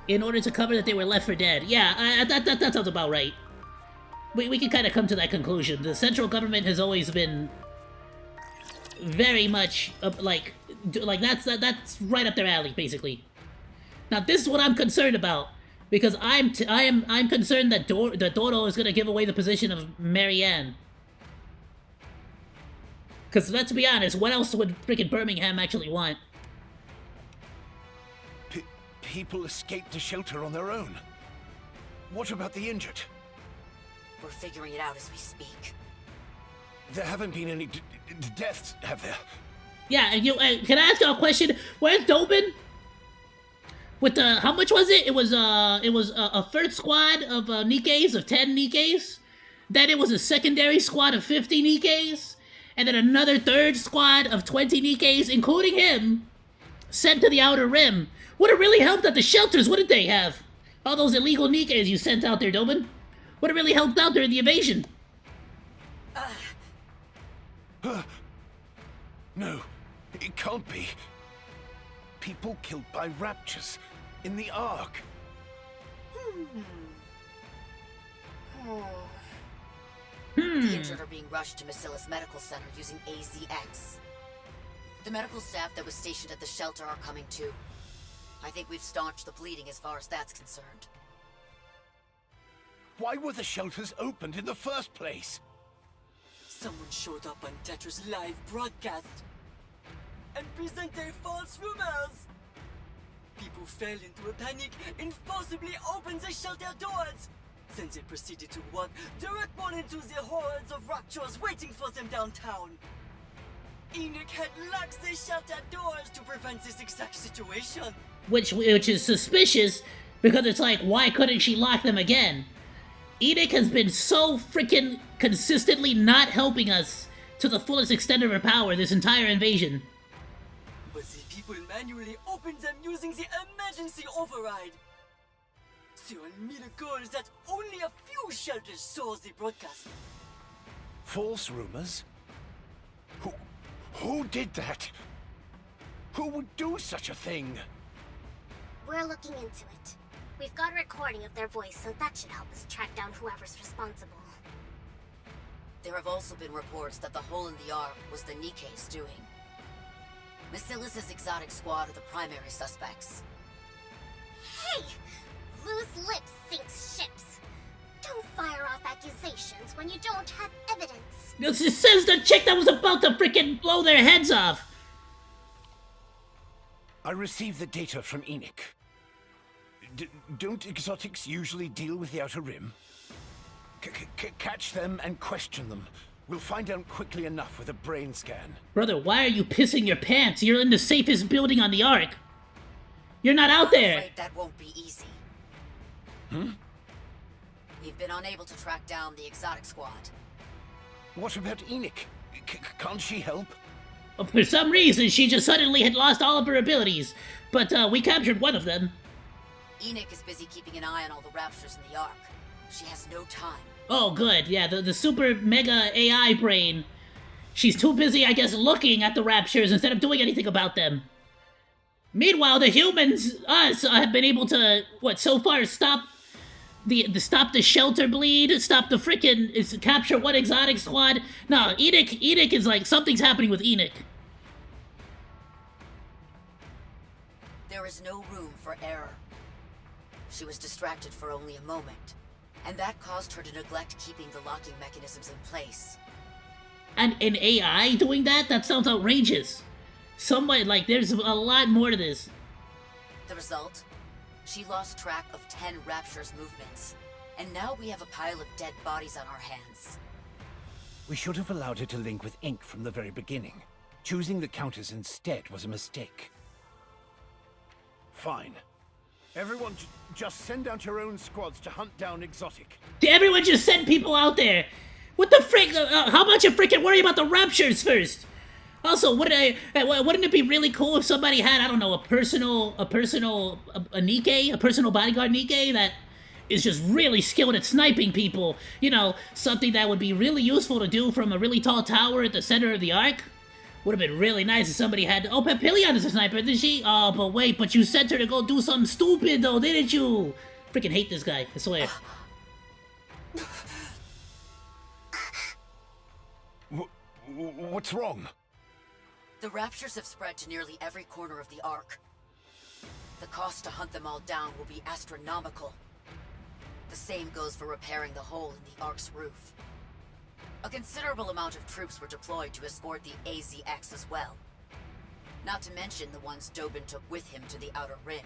In order to cover that they were left for dead. Yeah, that sounds about right. We can kind of come to that conclusion. The central government has always been very much, like that's right up their alley, basically. Now, this is what I'm concerned about. Because I'm concerned that Doro is gonna give away the position of Marianne. Because let's be honest, what else would freaking Birmingham actually want? People escaped the shelter on their own. What about the injured? We're figuring it out as we speak. There haven't been any deaths, have there? Yeah, can I ask you a question? Where's Dobin? With the, how much was it? It was a first squad of Nikkes, of 10 Nikkes. Then it was a secondary squad of 50 Nikkes. And then another third squad of 20 Nikkes, including him, sent to the Outer Rim. Would have really helped at the shelters, wouldn't they have? All those illegal Nikkes you sent out there, Dobin. Would have really helped out during the invasion. No, it can't be. People killed by raptures in the Ark. The injured are being rushed to Massilis Medical Center using AZX. The medical staff that was stationed at the shelter are coming too. I think we've staunched the bleeding as far as that's concerned. Why were the shelters opened in the first place? Someone showed up on Tetra's live broadcast and presented false rumors. People fell into a panic and forcibly opened the shelter doors. Then they proceeded to walk directly into the hordes of raptures waiting for them downtown. Enoch had locked the shelter doors to prevent this exact situation. Which is suspicious, because it's like, why couldn't she lock them again? Enoch has been so freaking consistently not helping us to the fullest extent of her power this entire invasion. But the people manually opened them using the emergency override. So a miracle that only a few shelters saw the broadcast. False rumors? Who did that? Who would do such a thing? We're looking into it. We've got a recording of their voice, so that should help us track down whoever's responsible. There have also been reports that the hole in the Ark was the Nikke's doing. Massilis' exotic squad are the primary suspects. Hey! Loose lips sinks ships. Don't fire off accusations when you don't have evidence. This says the chick that was about to freaking blow their heads off. I received the data from Enoch. Don't exotics usually deal with the Outer Rim? Catch them and question them. We'll find out quickly enough with a brain scan. Brother, why are you pissing your pants? You're in the safest building on the Ark. You're not out there. I'm afraid that won't be easy. We've been unable to track down the exotic squad. What about Enoch? Can't she help? For some reason, she just suddenly had lost all of her abilities. But we captured one of them. Enoch is busy keeping an eye on all the raptors in the Ark. She has no time. Oh, good. Yeah, the super mega AI brain. She's too busy, I guess, looking at the raptures instead of doing anything about them. Meanwhile, the humans, us, have been able to, so far stop the shelter bleed, stop the frickin' capture one exotic squad. No, Enoch is like, something's happening with Enoch. There is no room for error. She was distracted for only a moment, and that caused her to neglect keeping the locking mechanisms in place. And an AI doing that? That sounds outrageous. Somebody, like, there's a lot more to this. The result? She lost track of 10 Rapture's movements, and now we have a pile of dead bodies on our hands. We should have allowed her to link with Ink from the very beginning. Choosing the counters instead was a mistake. Fine. Everyone, just send out your own squads to hunt down Exotic. Everyone just send people out there. What the frick? How about you freaking worry about the raptures first? Also, wouldn't it be really cool if somebody had, I don't know, a personal NIKKE, a personal bodyguard NIKKE that is just really skilled at sniping people? You know, something that would be really useful to do from a really tall tower at the center of the Ark. Would have been really nice if somebody had... Oh, Papillion is a sniper, isn't she? Oh, but wait, but you sent her to go do something stupid, though, didn't you? Freaking hate this guy, I swear. What's wrong? The raptures have spread to nearly every corner of the Ark. The cost to hunt them all down will be astronomical. The same goes for repairing the hole in the Ark's roof. A considerable amount of troops were deployed to escort the AZX as well. Not to mention the ones Dobin took with him to the Outer Rim.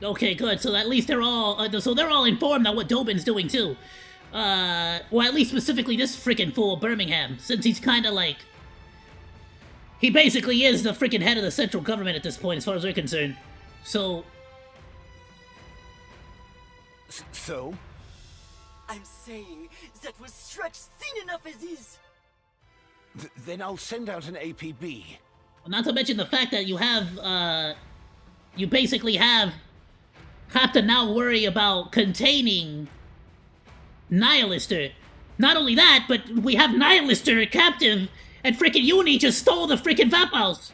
Okay, good. So at least they're all informed on what Dobin's doing too. Well, at least specifically this freaking fool Birmingham, since he's kind of like, he basically is the freaking head of the central government at this point, as far as we're concerned. So. So? I'm saying that was stretched thin enough as is. Then I'll send out an APB. Not to mention the fact that you have, you basically have to now worry about containing Nihilister. Not only that, but we have Nihilister captive, and frickin' Uni just stole the frickin' Vaphouse.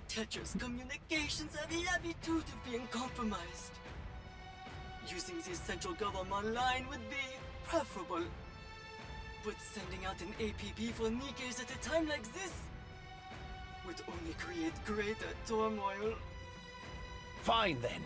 Tetra's communications have the attitude of being compromised. Using the central government online would be preferable. But sending out an APB for NIKKEs at a time like this would only create greater turmoil. Fine then.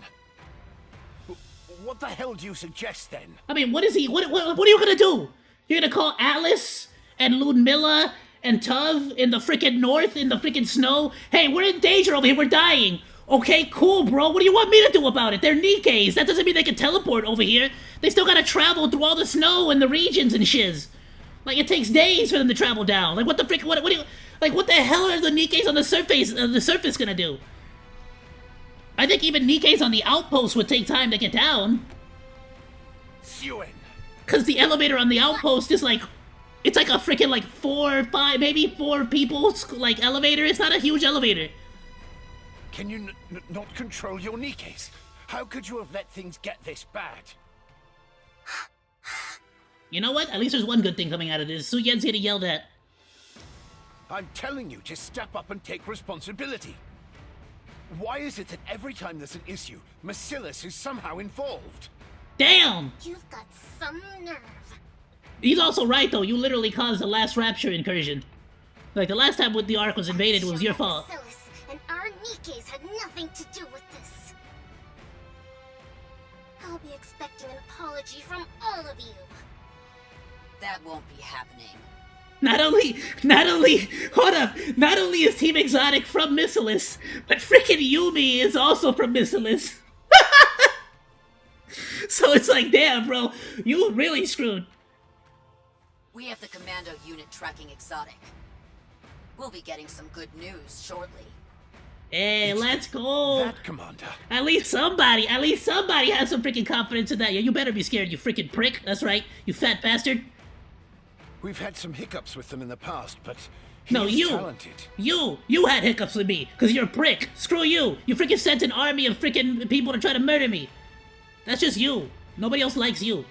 What the hell do you suggest then? I mean, what are you gonna do? You're gonna call Alice and Ludmilla and Tuv in the frickin' north, in the frickin' snow? Hey, we're in danger over here, we're dying. Okay, cool, bro. What do you want me to do about it? They're NIKKEs. That doesn't mean they can teleport over here. They still gotta travel through all the snow and the regions and shiz. Like, it takes days for them to travel down. Like, what the frick? What do you? Like, what the hell are the NIKKEs on the surface gonna do? I think even NIKKEs on the outpost would take time to get down. Cause the elevator on the outpost is like, it's like a freaking like 4 or 5, maybe 4 people like elevator. It's not a huge elevator. Can you not control your NIKKEs? How could you have let things get this bad? You know what? At least there's one good thing coming out of this. Su Yen's getting yelled at. I'm telling you to step up and take responsibility. Why is it that every time there's an issue, Marcellus is somehow involved? Damn! You've got some nerve. He's also right, though. You literally caused the last Rapture incursion. Like, the last time the Ark was invaded, it was your fault. Marcellus and our NIKKEs had nothing to do with this. I'll be expecting an apology from all of you. That won't be happening. Not only, hold up, not only is Team Exotic from Missilis, but freaking Yumi is also from Missilis. So it's like, damn, bro, you really screwed. We have the commando unit tracking Exotic. We'll be getting some good news shortly. Hey, let's go. That, Commander. At least somebody has some freaking confidence in that. Yeah, you better be scared, you freaking prick. That's right, you fat bastard. We've had some hiccups with them in the past, but No, he's you! talented. You had hiccups with me, because you're a prick. Screw you! You freaking sent an army of freaking people to try to murder me. That's just you. Nobody else likes you.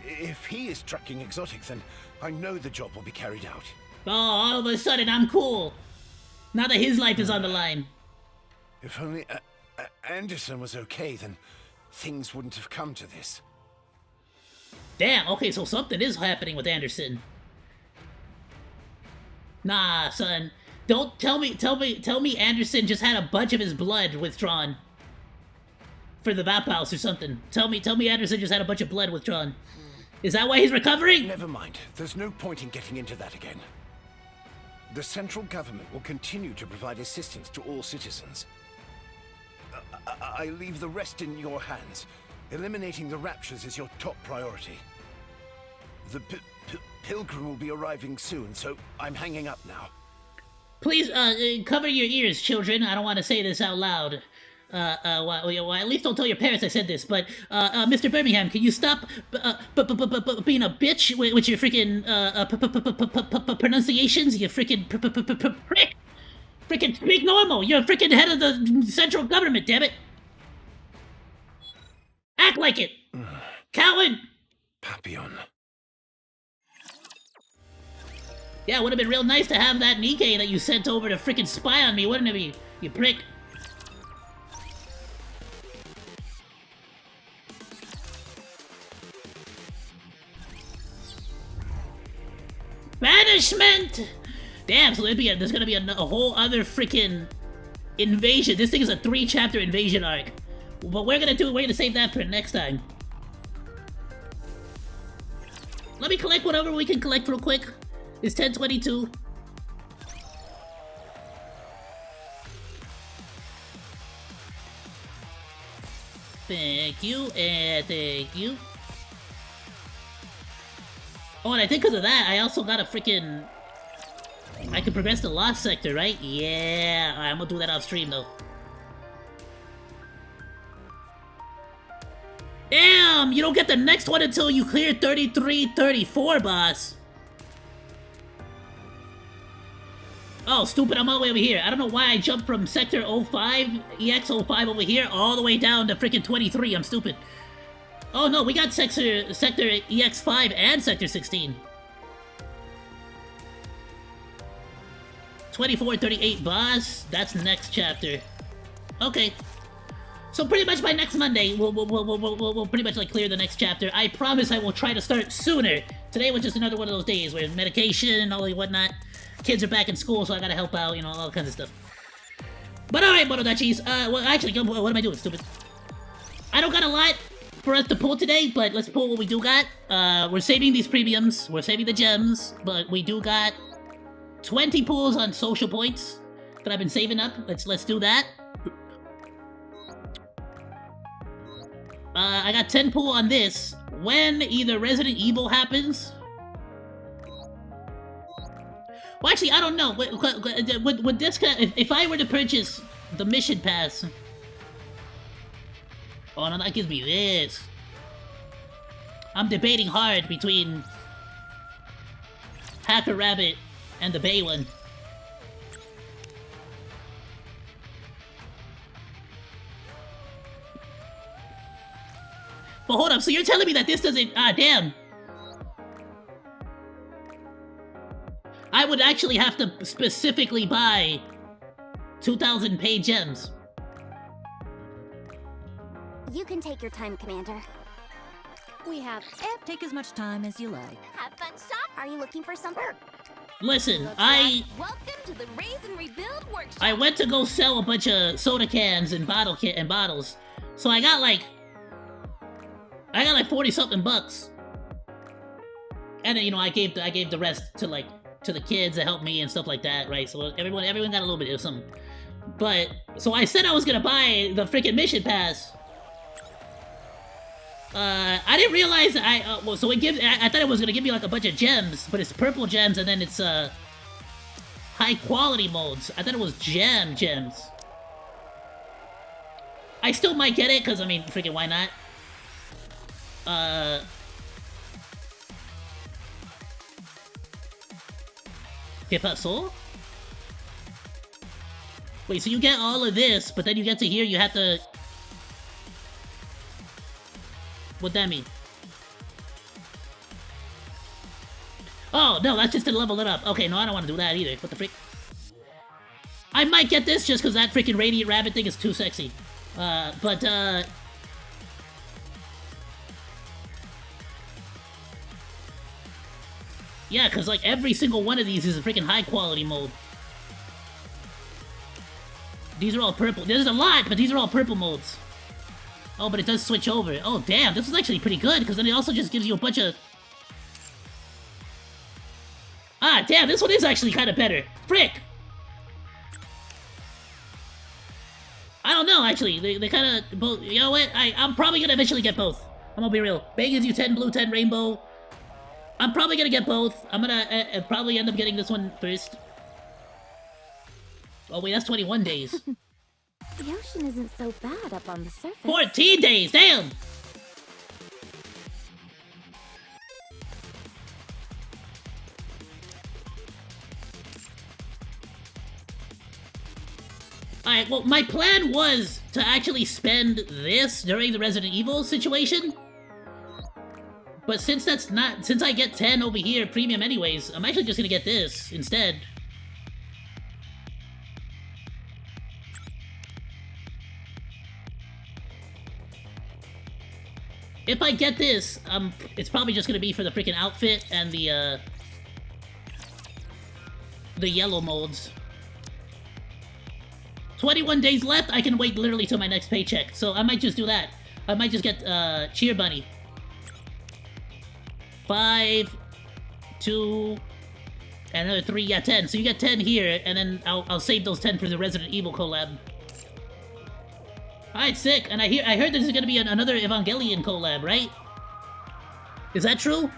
If he is tracking Exotic, then I know the job will be carried out. Oh, all of a sudden I'm cool. Now that his life is on the line. If only Anderson was okay, then things wouldn't have come to this. Damn, okay, so something is happening with Anderson. Nah, son. Don't tell me Anderson just had a bunch of his blood withdrawn. For the Vapals or something. Tell me Anderson just had a bunch of blood withdrawn. Is that why he's recovering? Never mind. There's no point in getting into that again. The central government will continue to provide assistance to all citizens. I leave the rest in your hands. Eliminating the raptures is your top priority. The pilgrim will be arriving soon, so I'm hanging up now. Please, cover your ears, children. I don't want to say this out loud. Well, at least don't tell your parents I said this, but, Mr. Birmingham, can you stop, being a bitch with your freaking, pronunciations, you freaking prick? Freaking speak normal! You're a freaking head of the central government, damn it! Act like it! Coward! Papillon. Yeah, it would have been real nice to have that NIKKE that you sent over to freaking spy on me, wouldn't it be? You prick. Banishment! Damn, so there's gonna be a whole other freaking invasion. This thing is a 3-chapter invasion arc. But we're gonna save that for next time. Let me collect whatever we can collect real quick. It's 10:22. Thank you, and thank you. Oh, and I think because of that, I also got a freaking... I can progress the Lost Sector, right? Yeah, alright, I'm gonna do that off stream, though. Damn, you don't get the next one until you clear 33-34, boss. Oh, stupid, I'm all the way over here. I don't know why I jumped from Sector 05, EX05 over here, all the way down to freaking 23. I'm stupid. Oh no, we got Sector EX5 and Sector 16. 24-38, boss. That's next chapter. Okay. So pretty much by next Monday, we'll pretty much like clear the next chapter. I promise I will try to start sooner. Today was just another one of those days where medication and all the whatnot. Kids are back in school, so I gotta help out, you know, all kinds of stuff. But alright, Monodachis, well, actually, what am I doing, stupid? I don't got a lot for us to pull today, but let's pull what we do got. We're saving these premiums, we're saving the gems, but we do got 20 pulls on social points that I've been saving up. Let's do that. I got 10 pull on this. When either Resident Evil happens... Well, actually, I don't know. Would this... If I were to purchase the mission pass... Oh, no, that gives me this. I'm debating hard between Hacker Rabbit and the Bay one. But hold up, so you're telling me that this doesn't... Ah, damn. I would actually have to specifically buy 2,000 paid gems. You can take your time, Commander. We have... Take as much time as you like. Have fun, shop. Are you looking for something? Listen, Welcome to the Raise and Rebuild Workshop. I went to go sell a bunch of soda cans and bottles. So I got like 40 something bucks. And then, you know, I gave the rest to like to the kids that helped me and stuff like that, right? So everyone got a little bit of something. But so I said I was gonna buy the freaking mission pass. I didn't realize that well, so it gives. I thought it was gonna give me like a bunch of gems, but it's purple gems and then it's high quality molds. I thought it was gems. I still might get it because I mean, freaking why not? Hip Hop Soul? Wait, so you get all of this, but then you get to here, you have to... What'd that mean? Oh, no, that's just to level it up. Okay, no, I don't want to do that either. What the frick? I might get this just because that freaking Radiant Rabbit thing is too sexy. Yeah, because like every single one of these is a freaking high quality mold. These are all purple. There's a lot, but these are all purple molds. Oh, but it does switch over. Oh, damn, this is actually pretty good, because then it also just gives you a bunch of... Ah, damn, this one is actually kind of better. Frick! I don't know, actually. They kind of both... You know what? I'm probably going to eventually get both. I'm going to be real. Bay gives you 10 blue, 10 rainbow. I'm probably going to get both. I'm going to probably end up getting this one first. Oh, wait, that's 21 days. The ocean isn't so bad up on the surface. 14 days, damn! Alright, well, my plan was to actually spend this during the Resident Evil situation. But since that's not... Since I get 10 over here, premium anyways, I'm actually just gonna get this instead. If I get this, it's probably just gonna be for the freaking outfit and the yellow molds. 21 days left, I can wait literally till my next paycheck, so I might just do that. I might just get, Cheer Bunny. 5, 2, and another 3, yeah, 10. So you get 10 here, and then I'll save those 10 for the Resident Evil collab. Alright, sick. And I heard there's gonna be another Evangelion collab, right? Is that true?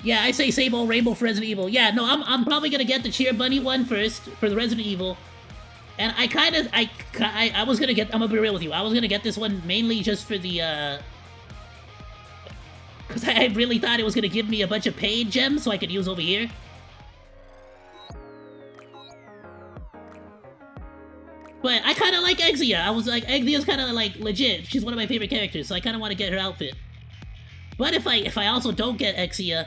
Yeah, I say save all Rainbow for Resident Evil. Yeah, no, I'm probably gonna get the Cheer Bunny one first for the Resident Evil. And I was gonna get, I'm gonna be real with you, I was gonna get this one mainly just for the, because I really thought it was gonna give me a bunch of paid gems so I could use over here. But I kind of like Exia. I was like, Exia's kind of like legit. She's one of my favorite characters, so I kind of want to get her outfit. But if I also don't get Exia,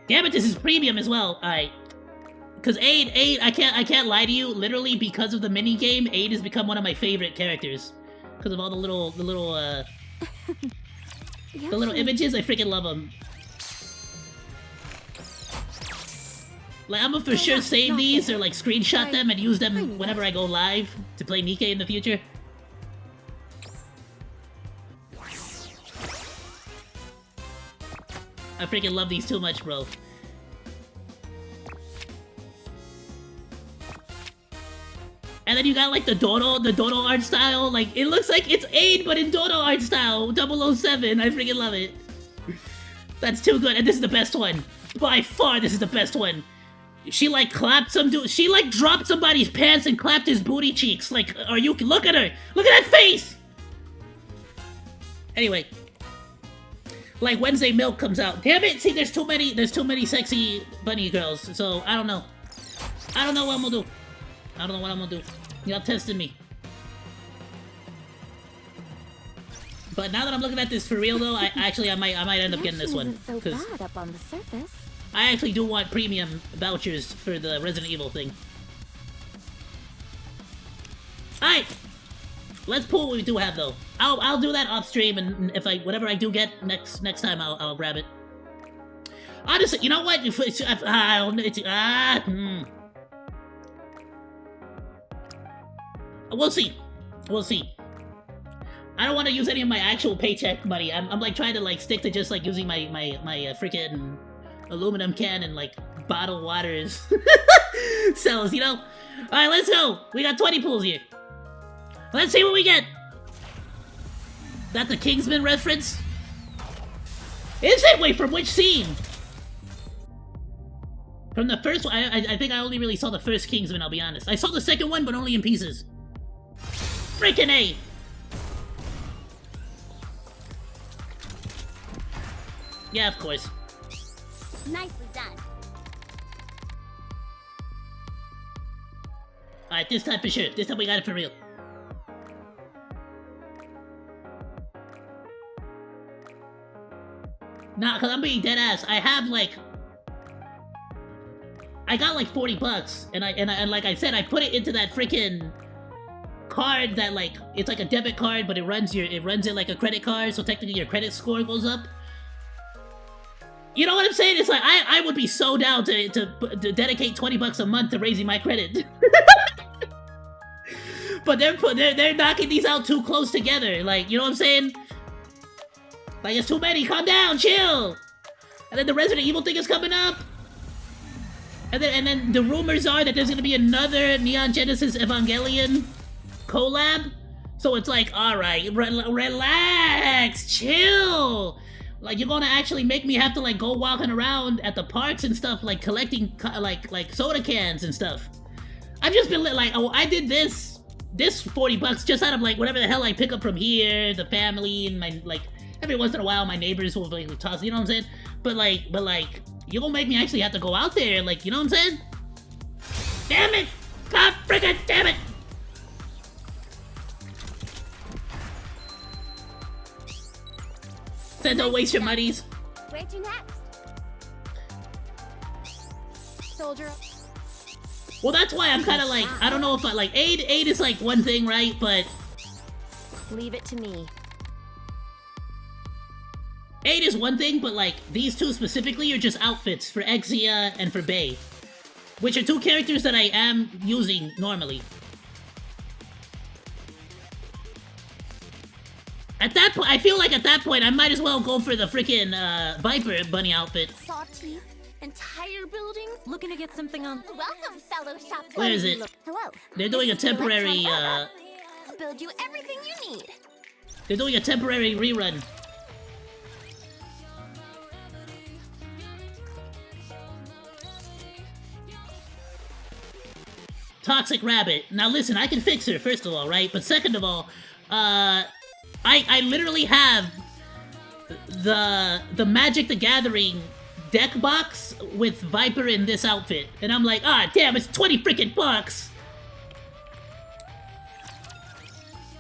damn it, this is premium as well. Alright, because Aid, I can't lie to you. Literally, because of the mini game, Aid has become one of my favorite characters because of all the little images. I freaking love them. Like, I'm gonna for sure save these or like screenshot them and use them whenever I go live to play NIKKE in the future. I freaking love these too much, bro. And then you got like the Dodo art style. Like, it looks like it's Aid but in Dodo art style. 007. I freaking love it. That's too good. And this is the best one. By far, this is the best one. She like clapped some dude. She like dropped somebody's pants and clapped his booty cheeks. Like, are you? Look at her. Look at that face. Anyway, like Wednesday Milk comes out. Damn it! See, there's too many sexy bunny girls. So I don't know. I don't know what I'm gonna do. I don't know what I'm gonna do. Y'all testing me. But now that I'm looking at this for real though, I might end up getting this one. So bad up on the surface. I actually do want premium vouchers for the Resident Evil thing. Alright! Let's pull what we do have though. I'll do that off stream, and if whatever I do get next time I'll grab it. Honestly, you know what? We'll see. We'll see. I don't want to use any of my actual paycheck money. I'm like trying to like stick to just like using my freaking aluminum can and like bottled waters cells, you know? Alright, let's go! We got 20 pools here. Let's see what we get! That the Kingsman reference? Is it? Wait, from which scene? From the first one? I think I only really saw the first Kingsman, I'll be honest. I saw the second one, but only in pieces. Freaking A! Yeah, of course. Nicely done. Alright, this time for sure. This time we got it for real. Nah, cause I'm being dead ass. I have like... I got like 40 bucks, and like I said, I put it into that freaking card that like, it's like a debit card, but it runs it like a credit card, so technically your credit score goes up. You know what I'm saying? It's like, I would be so down to dedicate 20 bucks a month to raising my credit. But they're knocking these out too close together. Like, you know what I'm saying? Like, it's too many. Calm down, chill. And then the Resident Evil thing is coming up. And then the rumors are that there's gonna be another Neon Genesis Evangelion collab. So it's like, all right, relax, chill. Like, you're gonna actually make me have to like go walking around at the parks and stuff, like collecting like soda cans and stuff. I've just been like, oh, I did this 40 bucks just out of like whatever the hell I pick up from here, the family, and my like every once in a while my neighbors will like toss, you know what I'm saying? But like you gonna make me actually have to go out there, like, you know what I'm saying? Damn it! God friggin' damn it! Then don't waste your monies. Where to next? Soldier. Well, that's why I'm kind of like, I don't know if I like aid is like one thing, right? But leave it to me. Aid is one thing, but like these two specifically are just outfits for Exia and for Bay, which are two characters that I am using normally. At that point, I feel like at that point I might as well go for the freaking Viper Bunny outfit. Saw teeth, entire buildings. Looking to get something on. Welcome, fellow shopkeepers. Where is it? Hello. They're doing a temporary build you everything you need. They're doing a temporary rerun. Toxic Rabbit. Now listen, I can fix her, first of all, right? But second of all, I literally have the Magic the Gathering deck box with Viper in this outfit. And I'm like, ah, damn, it's 20 freaking bucks!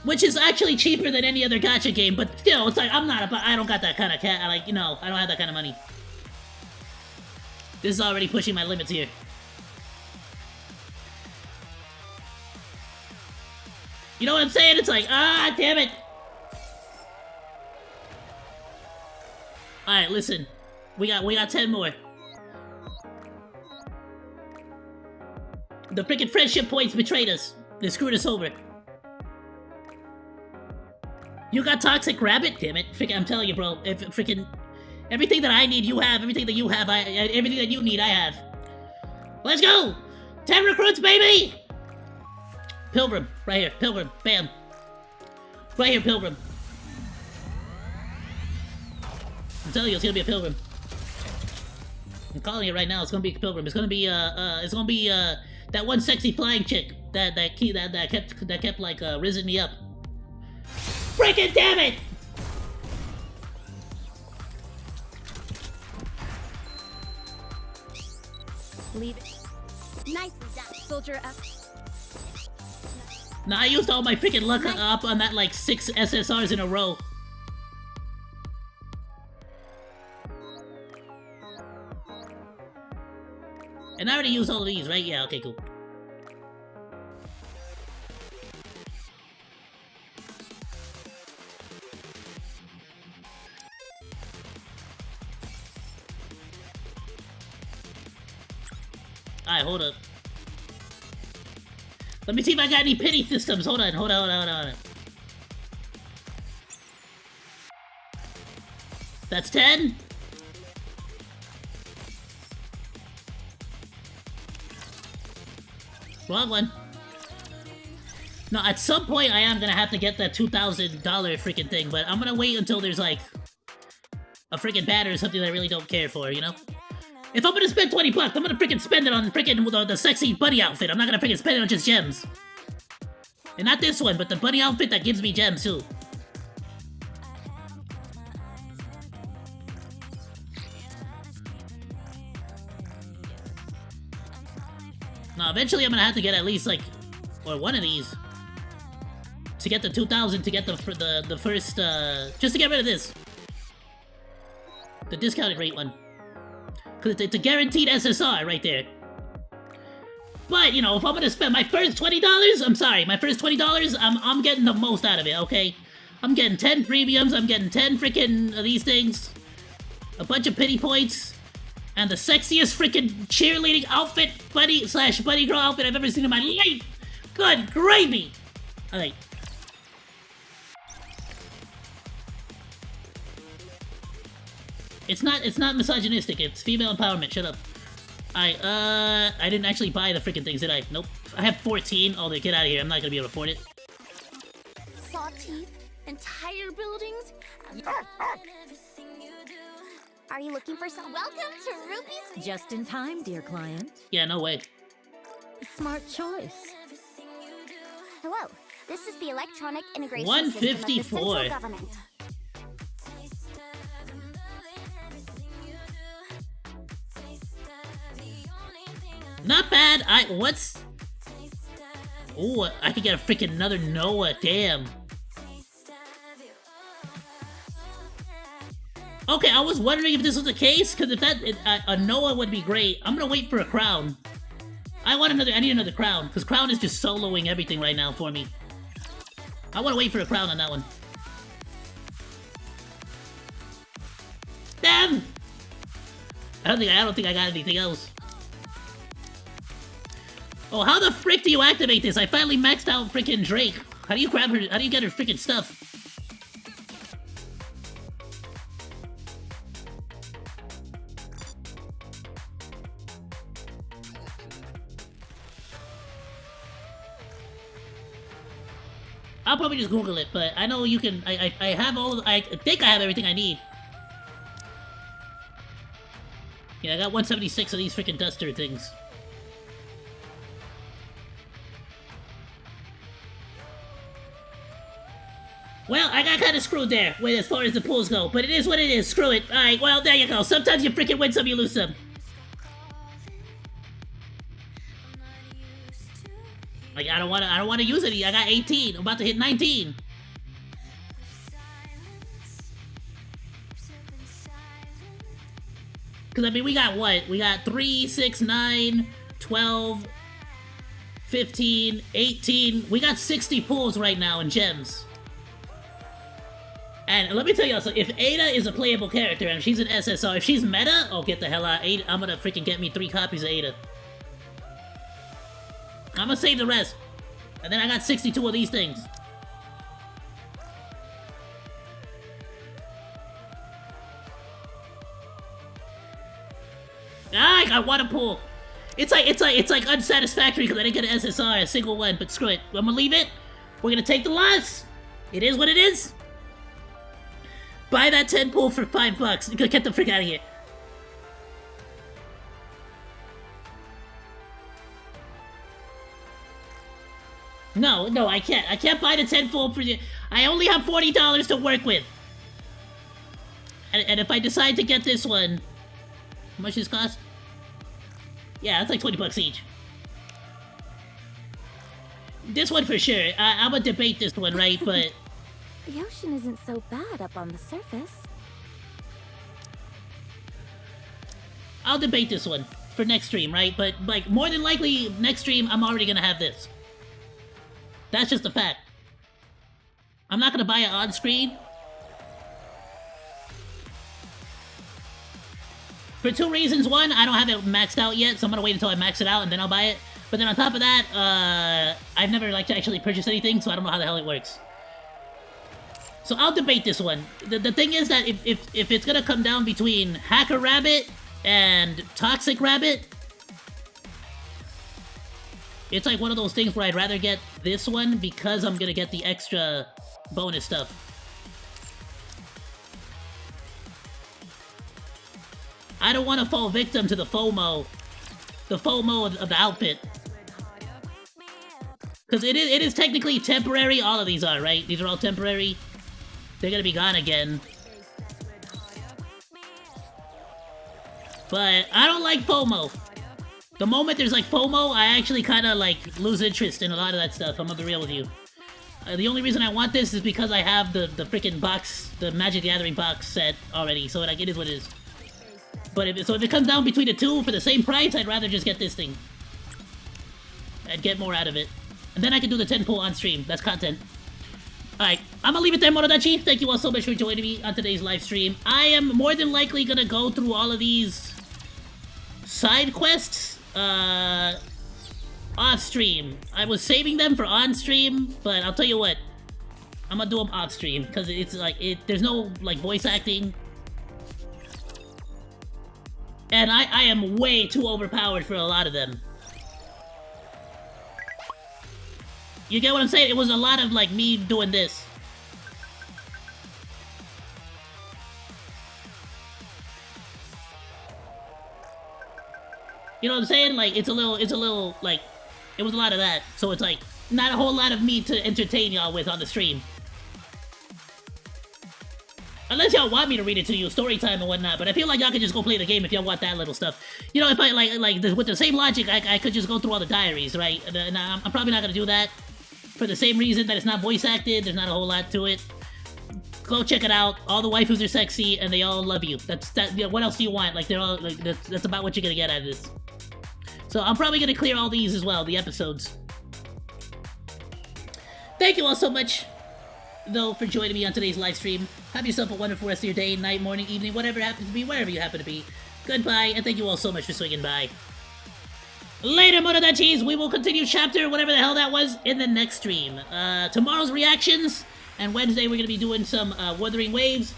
Which is actually cheaper than any other gacha game, but still, it's like, I don't got that kind of like, you know, I don't have that kind of money. This is already pushing my limits here. You know what I'm saying? It's like, ah, damn it! Alright, listen. We got 10 more. The freaking friendship points betrayed us. They screwed us over. You got Toxic Rabbit? Damn it. Freaking, I'm telling you, bro. If freaking everything that I need, you have. Everything that you have, everything that you need, I have. Let's go! 10 recruits, baby! Pilgrim, right here. Pilgrim, bam. Right here, Pilgrim. I'm telling you, it's gonna be a Pilgrim. I'm calling it right now. It's gonna be a Pilgrim. It's gonna be that one sexy flying chick that kept like rizzing me up. Freaking damn it! Leave it. Nicely done, soldier up. Nah, I used all my freaking luck up on that like 6 SSRs in a row. And I already used all of these, right? Yeah, okay, cool. Alright, hold up. Let me see if I got any pity systems. Hold on. That's 10. Wrong one. No, at some point I am gonna have to get that $2,000 freaking thing, but I'm gonna wait until there's like a freaking banner or something that I really don't care for, you know? If I'm gonna spend 20 bucks, I'm gonna freaking spend it on freaking the sexy bunny outfit. I'm not gonna freaking spend it on just gems. And not this one, but the bunny outfit that gives me gems too. Now, eventually I'm gonna have to get at least like, or one of these to get the 2,000 to get the first, just to get rid of this. The discounted rate one. Because it's a guaranteed SSR right there. But, you know, if I'm gonna spend my first $20, I'm sorry, my first $20, I'm getting the most out of it, okay? I'm getting 10 premiums, I'm getting 10 freaking these things, a bunch of pity points, and the sexiest freaking cheerleading outfit, bunny girl outfit I've ever seen in my life! Good gravy! Alright. It's not misogynistic, it's female empowerment, shut up. Alright, I didn't actually buy the freaking things, did I? Nope. I have 14. Oh, get out of here, I'm not gonna be able to afford it. Saw teeth? Entire buildings? Are you looking for some? Welcome to Ruby's. Just in time, dear client. Yeah, no way. Smart choice. Hello, this is the electronic integration 154. system of the central government. Not bad. What's... Ooh, I could get a freaking another Noah. Damn. Okay, I was wondering if this was the case, because if that a Noah would be great. I'm gonna wait for a crown. I need another crown, because crown is just soloing everything right now for me. I want to wait for a crown on that one. Damn! I don't think I got anything else. Oh, how the frick do you activate this? I finally maxed out freaking Drake. How do you grab her? How do you get her freaking stuff? I'll probably just Google it, but I know you can. I have all. I think I have everything I need. Yeah, I got 176 of these freaking duster things. Well, I got kind of screwed there, as far as the pools go, but it is what it is. Screw it. All right, well, there you go. Sometimes you freaking win some, you lose some. Like, I don't want to use any. I got 18. I'm about to hit 19. Because, I mean, we got what? We got 3, 6, 9, 12, 15, 18. We got 60 pools right now in gems. And let me tell you also, if Ada is a playable character and she's an SSR, if she's meta, oh, get the hell out. Ada, I'm gonna freaking get me 3 copies of Ada. I'm gonna save the rest. And then I got 62 of these things. Ah, I got one pool. It's like unsatisfactory because I didn't get an SSR, a single one, but screw it. I'm gonna leave it. We're gonna take the loss. It is what it is. Buy that 10 pool for $5. Get the frick out of here. No, I can't. I can't buy the 10 pool for you. I only have $40 to work with. And if I decide to get this one, how much does this cost? Yeah, that's like 20 bucks each. This one for sure. I'm gonna debate this one, right? But the ocean isn't so bad up on the surface. I'll debate this one for next stream, right? But, like, more than likely, next stream, I'm already gonna have this. That's just a fact. I'm not gonna buy it on screen. For 2 reasons. One, I don't have it maxed out yet, so I'm gonna wait until I max it out and then I'll buy it. But then on top of that, I've never like to actually purchase anything, so I don't know how the hell it works. So I'll debate this one. The thing is that if it's gonna come down between Hacker Rabbit and Toxic Rabbit, it's like one of those things where I'd rather get this one because I'm gonna get the extra bonus stuff. I don't want to fall victim to the FOMO of the outfit. Because it is technically temporary, all of these are, right? These are all temporary. They're gonna be gone again. But I don't like FOMO. The moment there's like FOMO, I actually kind of like lose interest in a lot of that stuff. I'm gonna be real with you. The only reason I want this is because I have the freaking box, the Magic the Gathering box set already. So like it is what it is. But if it comes down between the two for the same price, I'd rather just get this thing. I'd get more out of it. And then I can do the 10 pull on stream. That's content. Alright, I'm gonna leave it there, Monodachi. Thank you all so much for joining me on today's live stream. I am more than likely gonna go through all of these side quests off stream. I was saving them for on stream, but I'll tell you what, I'm gonna do them off stream because it's like there's no like voice acting, and I am way too overpowered for a lot of them. You get what I'm saying? It was a lot of like me doing this. You know what I'm saying? Like it's a little like it was a lot of that. So it's like not a whole lot of me to entertain y'all with on the stream. Unless y'all want me to read it to you, story time and whatnot, but I feel like y'all could just go play the game if y'all want that little stuff. You know, if I with the same logic, I could just go through all the diaries, right? And I'm probably not gonna do that. For the same reason that it's not voice acted, there's not a whole lot to it. Go check it out. All the waifus are sexy and they all love you. You know, what else do you want? Like they're all like that's about what you're gonna get out of this. So I'm probably gonna clear all these as well, the episodes. Thank you all so much, though, for joining me on today's live stream. Have yourself a wonderful rest of your day, night, morning, evening, whatever it happens to be, wherever you happen to be. Goodbye, and thank you all so much for swinging by. Later, Monodachis! We will continue chapter, whatever the hell that was, in the next stream. Tomorrow's reactions, and Wednesday we're gonna be doing some Wuthering Waves.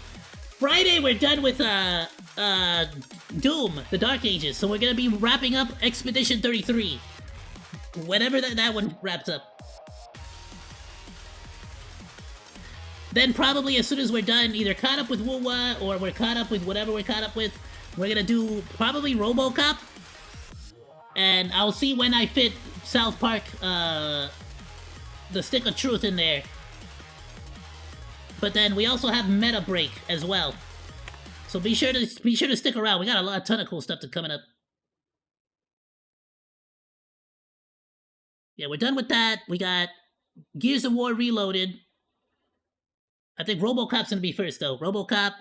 Friday we're done with Doom, the Dark Ages, so we're gonna be wrapping up Expedition 33. Whenever that one wraps up. Then probably as soon as we're done, either caught up with Wuwa, or we're caught up with whatever we're caught up with, we're gonna do probably RoboCop. And I'll see when I fit South Park, the Stick of Truth in there. But then we also have Meta Break as well. So be sure to stick around. We got a ton of cool stuff coming up. Yeah, we're done with that. We got Gears of War Reloaded. I think RoboCop's gonna be first though. RoboCop.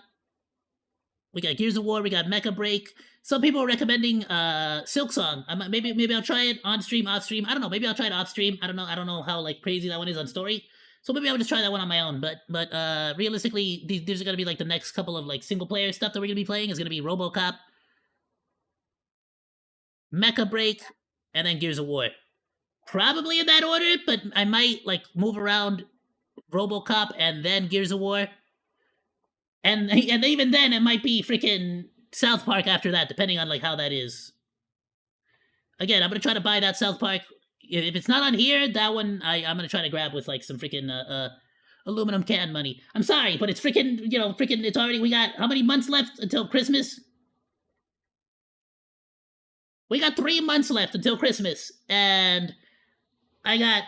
We got Gears of War. We got Mecha Break. Some people are recommending Silk Song. Maybe I'll try it on stream, off stream. I don't know. Maybe I'll try it off stream. I don't know how like crazy that one is on story. So maybe I'll just try that one on my own. But realistically, these are gonna be like the next couple of like single player stuff that we're gonna be playing is gonna be RoboCop, Mecha Break, and then Gears of War. Probably in that order, but I might like move around RoboCop and then Gears of War. And even then, it might be freaking South Park after that, depending on like how that is. Again, I'm gonna try to buy that South Park. If it's not on here, that one I'm gonna try to grab with like some freaking aluminum can money. I'm sorry, but it's freaking it's already, we got how many months left until Christmas? We got 3 months left until Christmas, and I got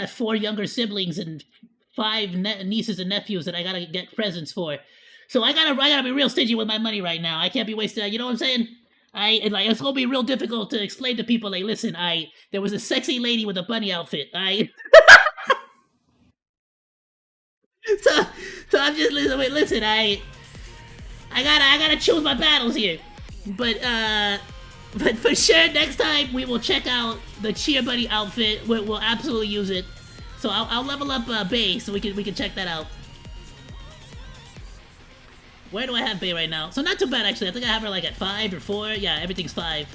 4 younger siblings and 5 nieces and nephews that I gotta get presents for. So I gotta be real stingy with my money right now. I can't be wasting. You know what I'm saying? It's gonna be real difficult to explain to people. Like, listen, there was a sexy lady with a bunny outfit. So I'm just listen. I gotta choose my battles here. But for sure, next time we will check out the Cheer Buddy outfit. We'll absolutely use it. So I'll level up Bay so we can check that out. Where do I have Bay right now? So not too bad actually. I think I have her like at 5 or 4. Yeah, everything's 5.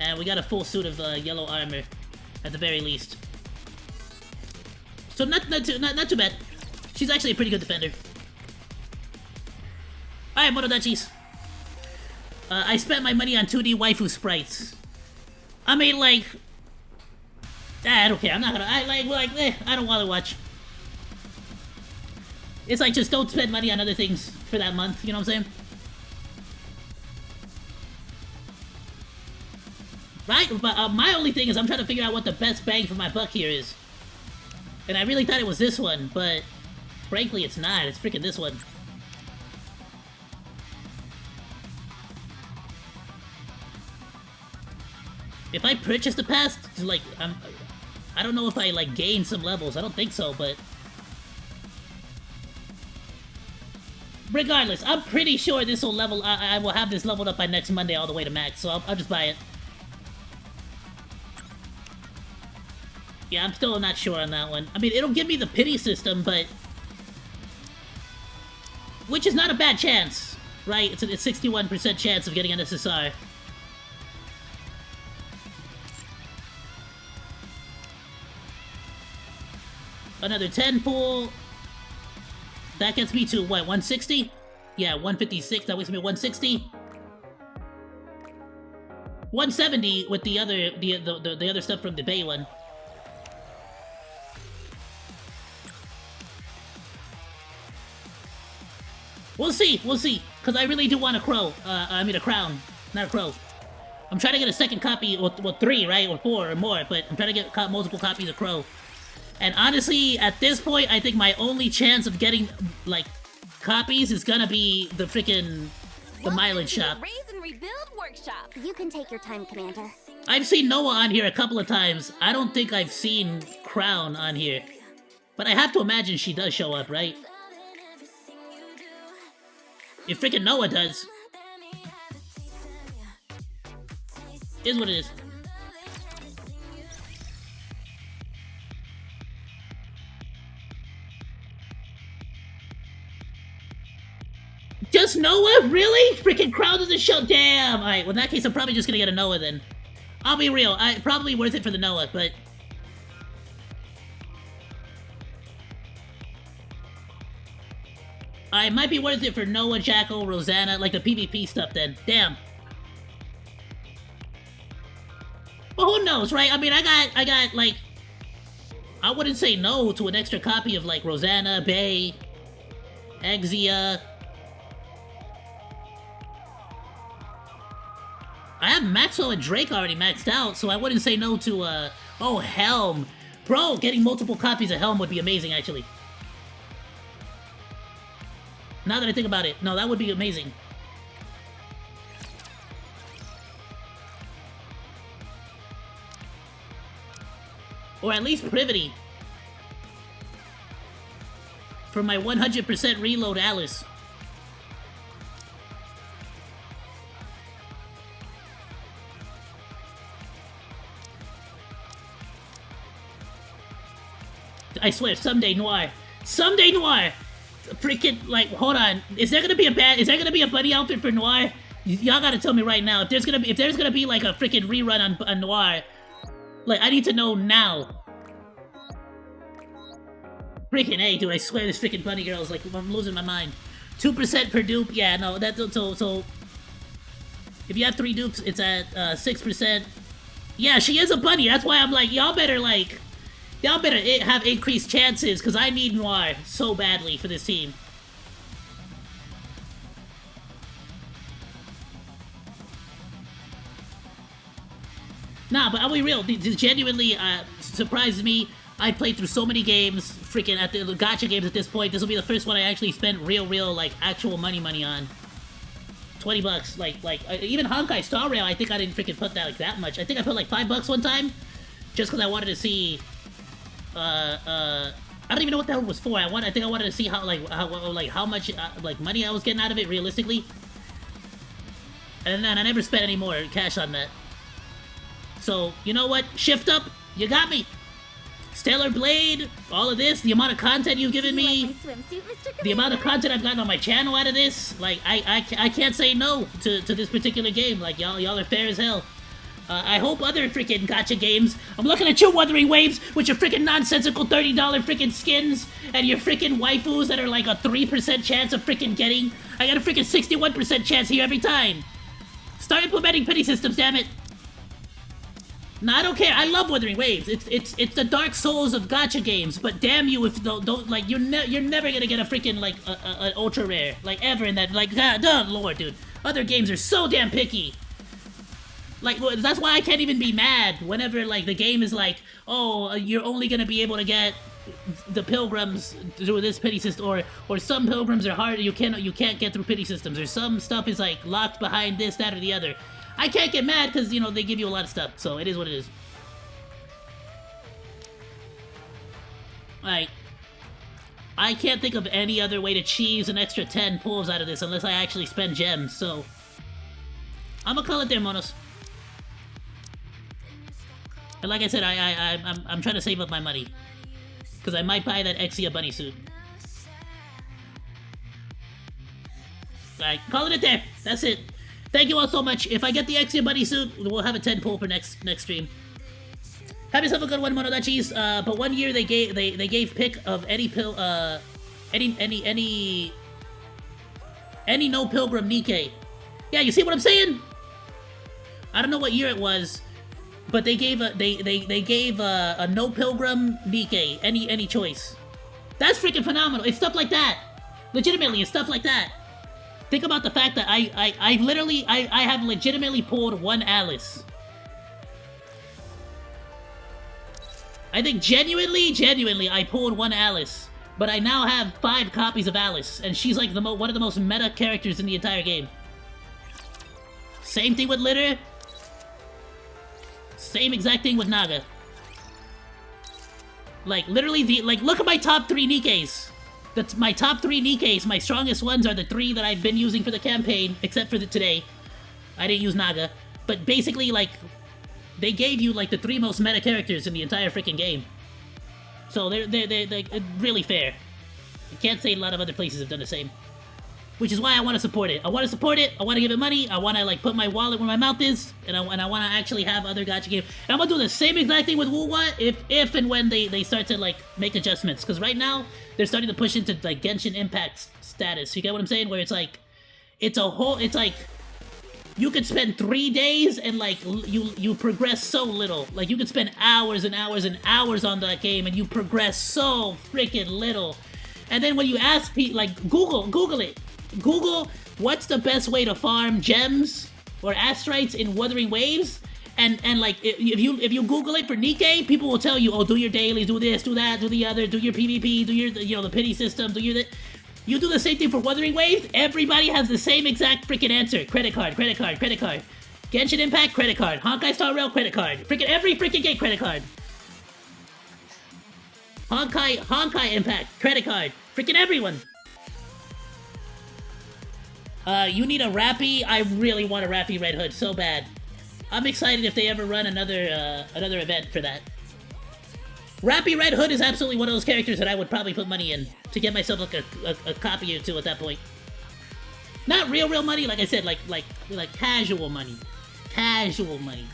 And we got a full suit of yellow armor, at the very least. So not too bad. She's actually a pretty good defender. Alright, Mododachis. I spent my money on 2D waifu sprites. I mean, like... I don't care. I'm not gonna... I don't want to watch. It's like, just don't spend money on other things for that month. You know what I'm saying? Right? But my only thing is I'm trying to figure out what the best bang for my buck here is. And I really thought it was this one, but... frankly, it's not. It's freaking this one. If I purchase the pass, like, I don't know if I, like, gain some levels. I don't think so, but... regardless, I'm pretty sure this will level... I will have this leveled up by next Monday all the way to max, so I'll just buy it. Yeah, I'm still not sure on that one. I mean, it'll give me the pity system, but... which is not a bad chance, right? It's a 61% chance of getting an SSR. Another 10 pool. That gets me to, what, 160? Yeah, 156. That makes me 160. 170 with the other stuff from the Bay one. We'll see, because I really do want a crow. I mean a crown, not a crow. I'm trying to get a second copy, or 3, right? Or 4 or more, but I'm trying to get multiple copies of crow. And honestly, at this point, I think my only chance of getting, like, copies is gonna be the freaking... the mileage shop. Raise and rebuild workshop. You can take your time, Commander. I've seen Noah on here a couple of times. I don't think I've seen Crown on here. But I have to imagine she does show up, right? If freaking Noah does. Is what it is. Just Noah? Really? Freaking Crown doesn't show. Damn! Alright, well in that case I'm probably just gonna get a Noah then. I'll be real. Probably worth it for the Noah, but... it might be worth it for Noah, Jackal, Rosanna, like the PvP stuff then. Damn. Well, who knows, right? I mean, I got, like... I wouldn't say no to an extra copy of, like, Rosanna, Bay, Exia. I have Maxwell and Drake already maxed out, so I wouldn't say no to, oh, Helm. Bro, getting multiple copies of Helm would be amazing, actually. Now that I think about it, no, that would be amazing. Or at least Privity. For my 100% reload Alice. I swear, someday Noir. Someday Noir! Freaking, like, hold on. Is there gonna be a buddy outfit for Noir? Y'all gotta tell me right now. If there's gonna be like a freaking rerun on Noir, like, I need to know now. Freaking A, dude, I swear this freaking bunny girl is like, I'm losing my mind. 2% per dupe? Yeah, no, so... If you have 3 dupes, it's at, 6%. Yeah, she is a bunny, that's why I'm like, y'all better, like... Y'all better have increased chances, because I need Noir so badly for this team. Nah, but I'll be real. This genuinely surprises me. I played through so many games, freaking at the gacha games at this point. This will be the first one I actually spent real, like, actual money on. $20, like, even Honkai Star Rail, I think I didn't freaking put that, like, that much. I think I put, like, $5 one time, just because I wanted to see... I don't even know what the hell it was for. I think I wanted to see how much like money I was getting out of it realistically. And then I never spent any more cash on that. So, you know what? Shift up, you got me. Stellar Blade, all of this, the amount of content you've given me, the amount of content I've gotten on my channel out of this, like I can't say no to this particular game. Like y'all are fair as hell. I hope other freaking gacha games. I'm looking at your Wuthering Waves with your freaking nonsensical $30 freaking skins and your freaking waifus that are like a 3% chance of freaking getting. I got a freaking 61% chance here every time. Start implementing pity systems, damn it. No, I don't care. I love Wuthering Waves. It's the Dark Souls of gacha games. But damn you if don't like you're never gonna get a freaking like a ultra rare like ever in that like God, Lord, dude. Other games are so damn picky. Like that's why I can't even be mad whenever like the game is like, oh, you're only gonna be able to get the pilgrims through this pity system, or some pilgrims are hard. You can't get through pity systems, or some stuff is like locked behind this, that, or the other. I can't get mad because, you know, they give you a lot of stuff, so it is what it is. Like, I can't think of any other way to cheese an extra 10 pulls out of this unless I actually spend gems, so I'm gonna call it there, monos. And like I said, I'm trying to save up my money because I might buy that Exia bunny suit. Alright, calling it there. That's it. Thank you all so much. If I get the Exia bunny suit, we'll have a 10 pull for next stream. Have yourself a good one, Monodachis. But one year they gave pick of any no pilgrim Nikke. Yeah, you see what I'm saying? I don't know what year it was, but they gave a no pilgrim Nikke any choice. That's freaking phenomenal. It's stuff like that. Legitimately, it's stuff like that. Think about the fact that I literally have legitimately pulled one Alice. I think genuinely I pulled one Alice, but I now have 5 copies of Alice, and she's like one of the most meta characters in the entire game. Same thing with Litter. Same exact thing with Naga. Like literally look at my top 3 Nikkes. That's my top 3 Nikkes. My strongest ones are the 3 that I've been using for the campaign, except for today. I didn't use Naga. But basically, like, they gave you, like, the 3 most meta characters in the entire freaking game. So they're really fair. I can't say a lot of other places have done the same. Which is why I want to support it. I want to support it, I want to give it money, I want to, like, put my wallet where my mouth is, and I want to actually have other gacha games. And I'm going to do the same exact thing with Wuwa if and when they start to, like, make adjustments. Because right now, they're starting to push into, like, Genshin Impact status. You get what I'm saying? Where it's, like, it's like, you could spend 3 days and, like, you progress so little. Like, you could spend hours and hours and hours on that game and you progress so freaking little. And then when you ask people, like, Google it. Google what's the best way to farm gems or astrites in Wuthering Waves, and like if you Google it for Nikke, people will tell you, oh, do your dailies, do this, do that, do the other, do your PvP, do your the pity system, do your you do the same thing for Wuthering Waves. Everybody has the same exact freaking answer: credit card, credit card, credit card. Genshin Impact, credit card. Honkai Star Rail, credit card. Freaking every freaking game, credit card. Honkai Impact, credit card. Freaking everyone. You need a Rappy? I really want a Rappy Red Hood so bad. I'm excited if they ever run another event for that. Rappy Red Hood is absolutely one of those characters that I would probably put money in to get myself like a copy or 2 at that point. Not real money, like I said, like casual money. Casual money.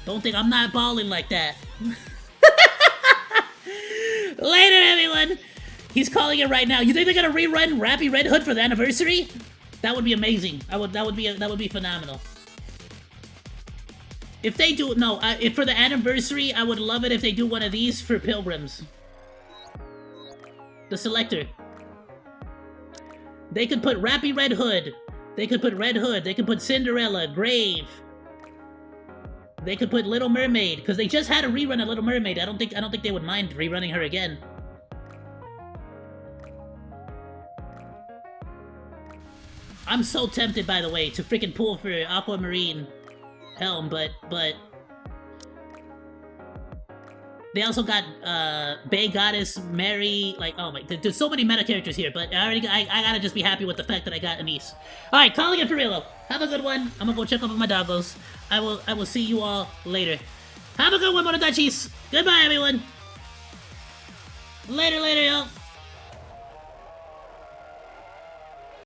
Don't think I'm not balling like that. Later, everyone! He's calling it right now. You think they're gonna rerun Rappy Red Hood for the anniversary? That would be amazing. That would be phenomenal. If they do, no, if for the anniversary, I would love it if they do one of these for pilgrims. The selector. They could put Rappy Red Hood. They could put Red Hood. They could put Cinderella, Grave. They could put Little Mermaid, because they just had a rerun of Little Mermaid. I don't think they would mind rerunning her again. I'm so tempted, by the way, to freaking pull for Aquamarine Helm, but they also got Bay Goddess, Mary, like, oh my, there's so many meta characters here, but I gotta just be happy with the fact that I got Anise. Alright, calling it for real though. Have a good one. I'm gonna go check up on my doggos. I will see you all later. Have a good one, Monodachis. Goodbye, everyone. Later, y'all.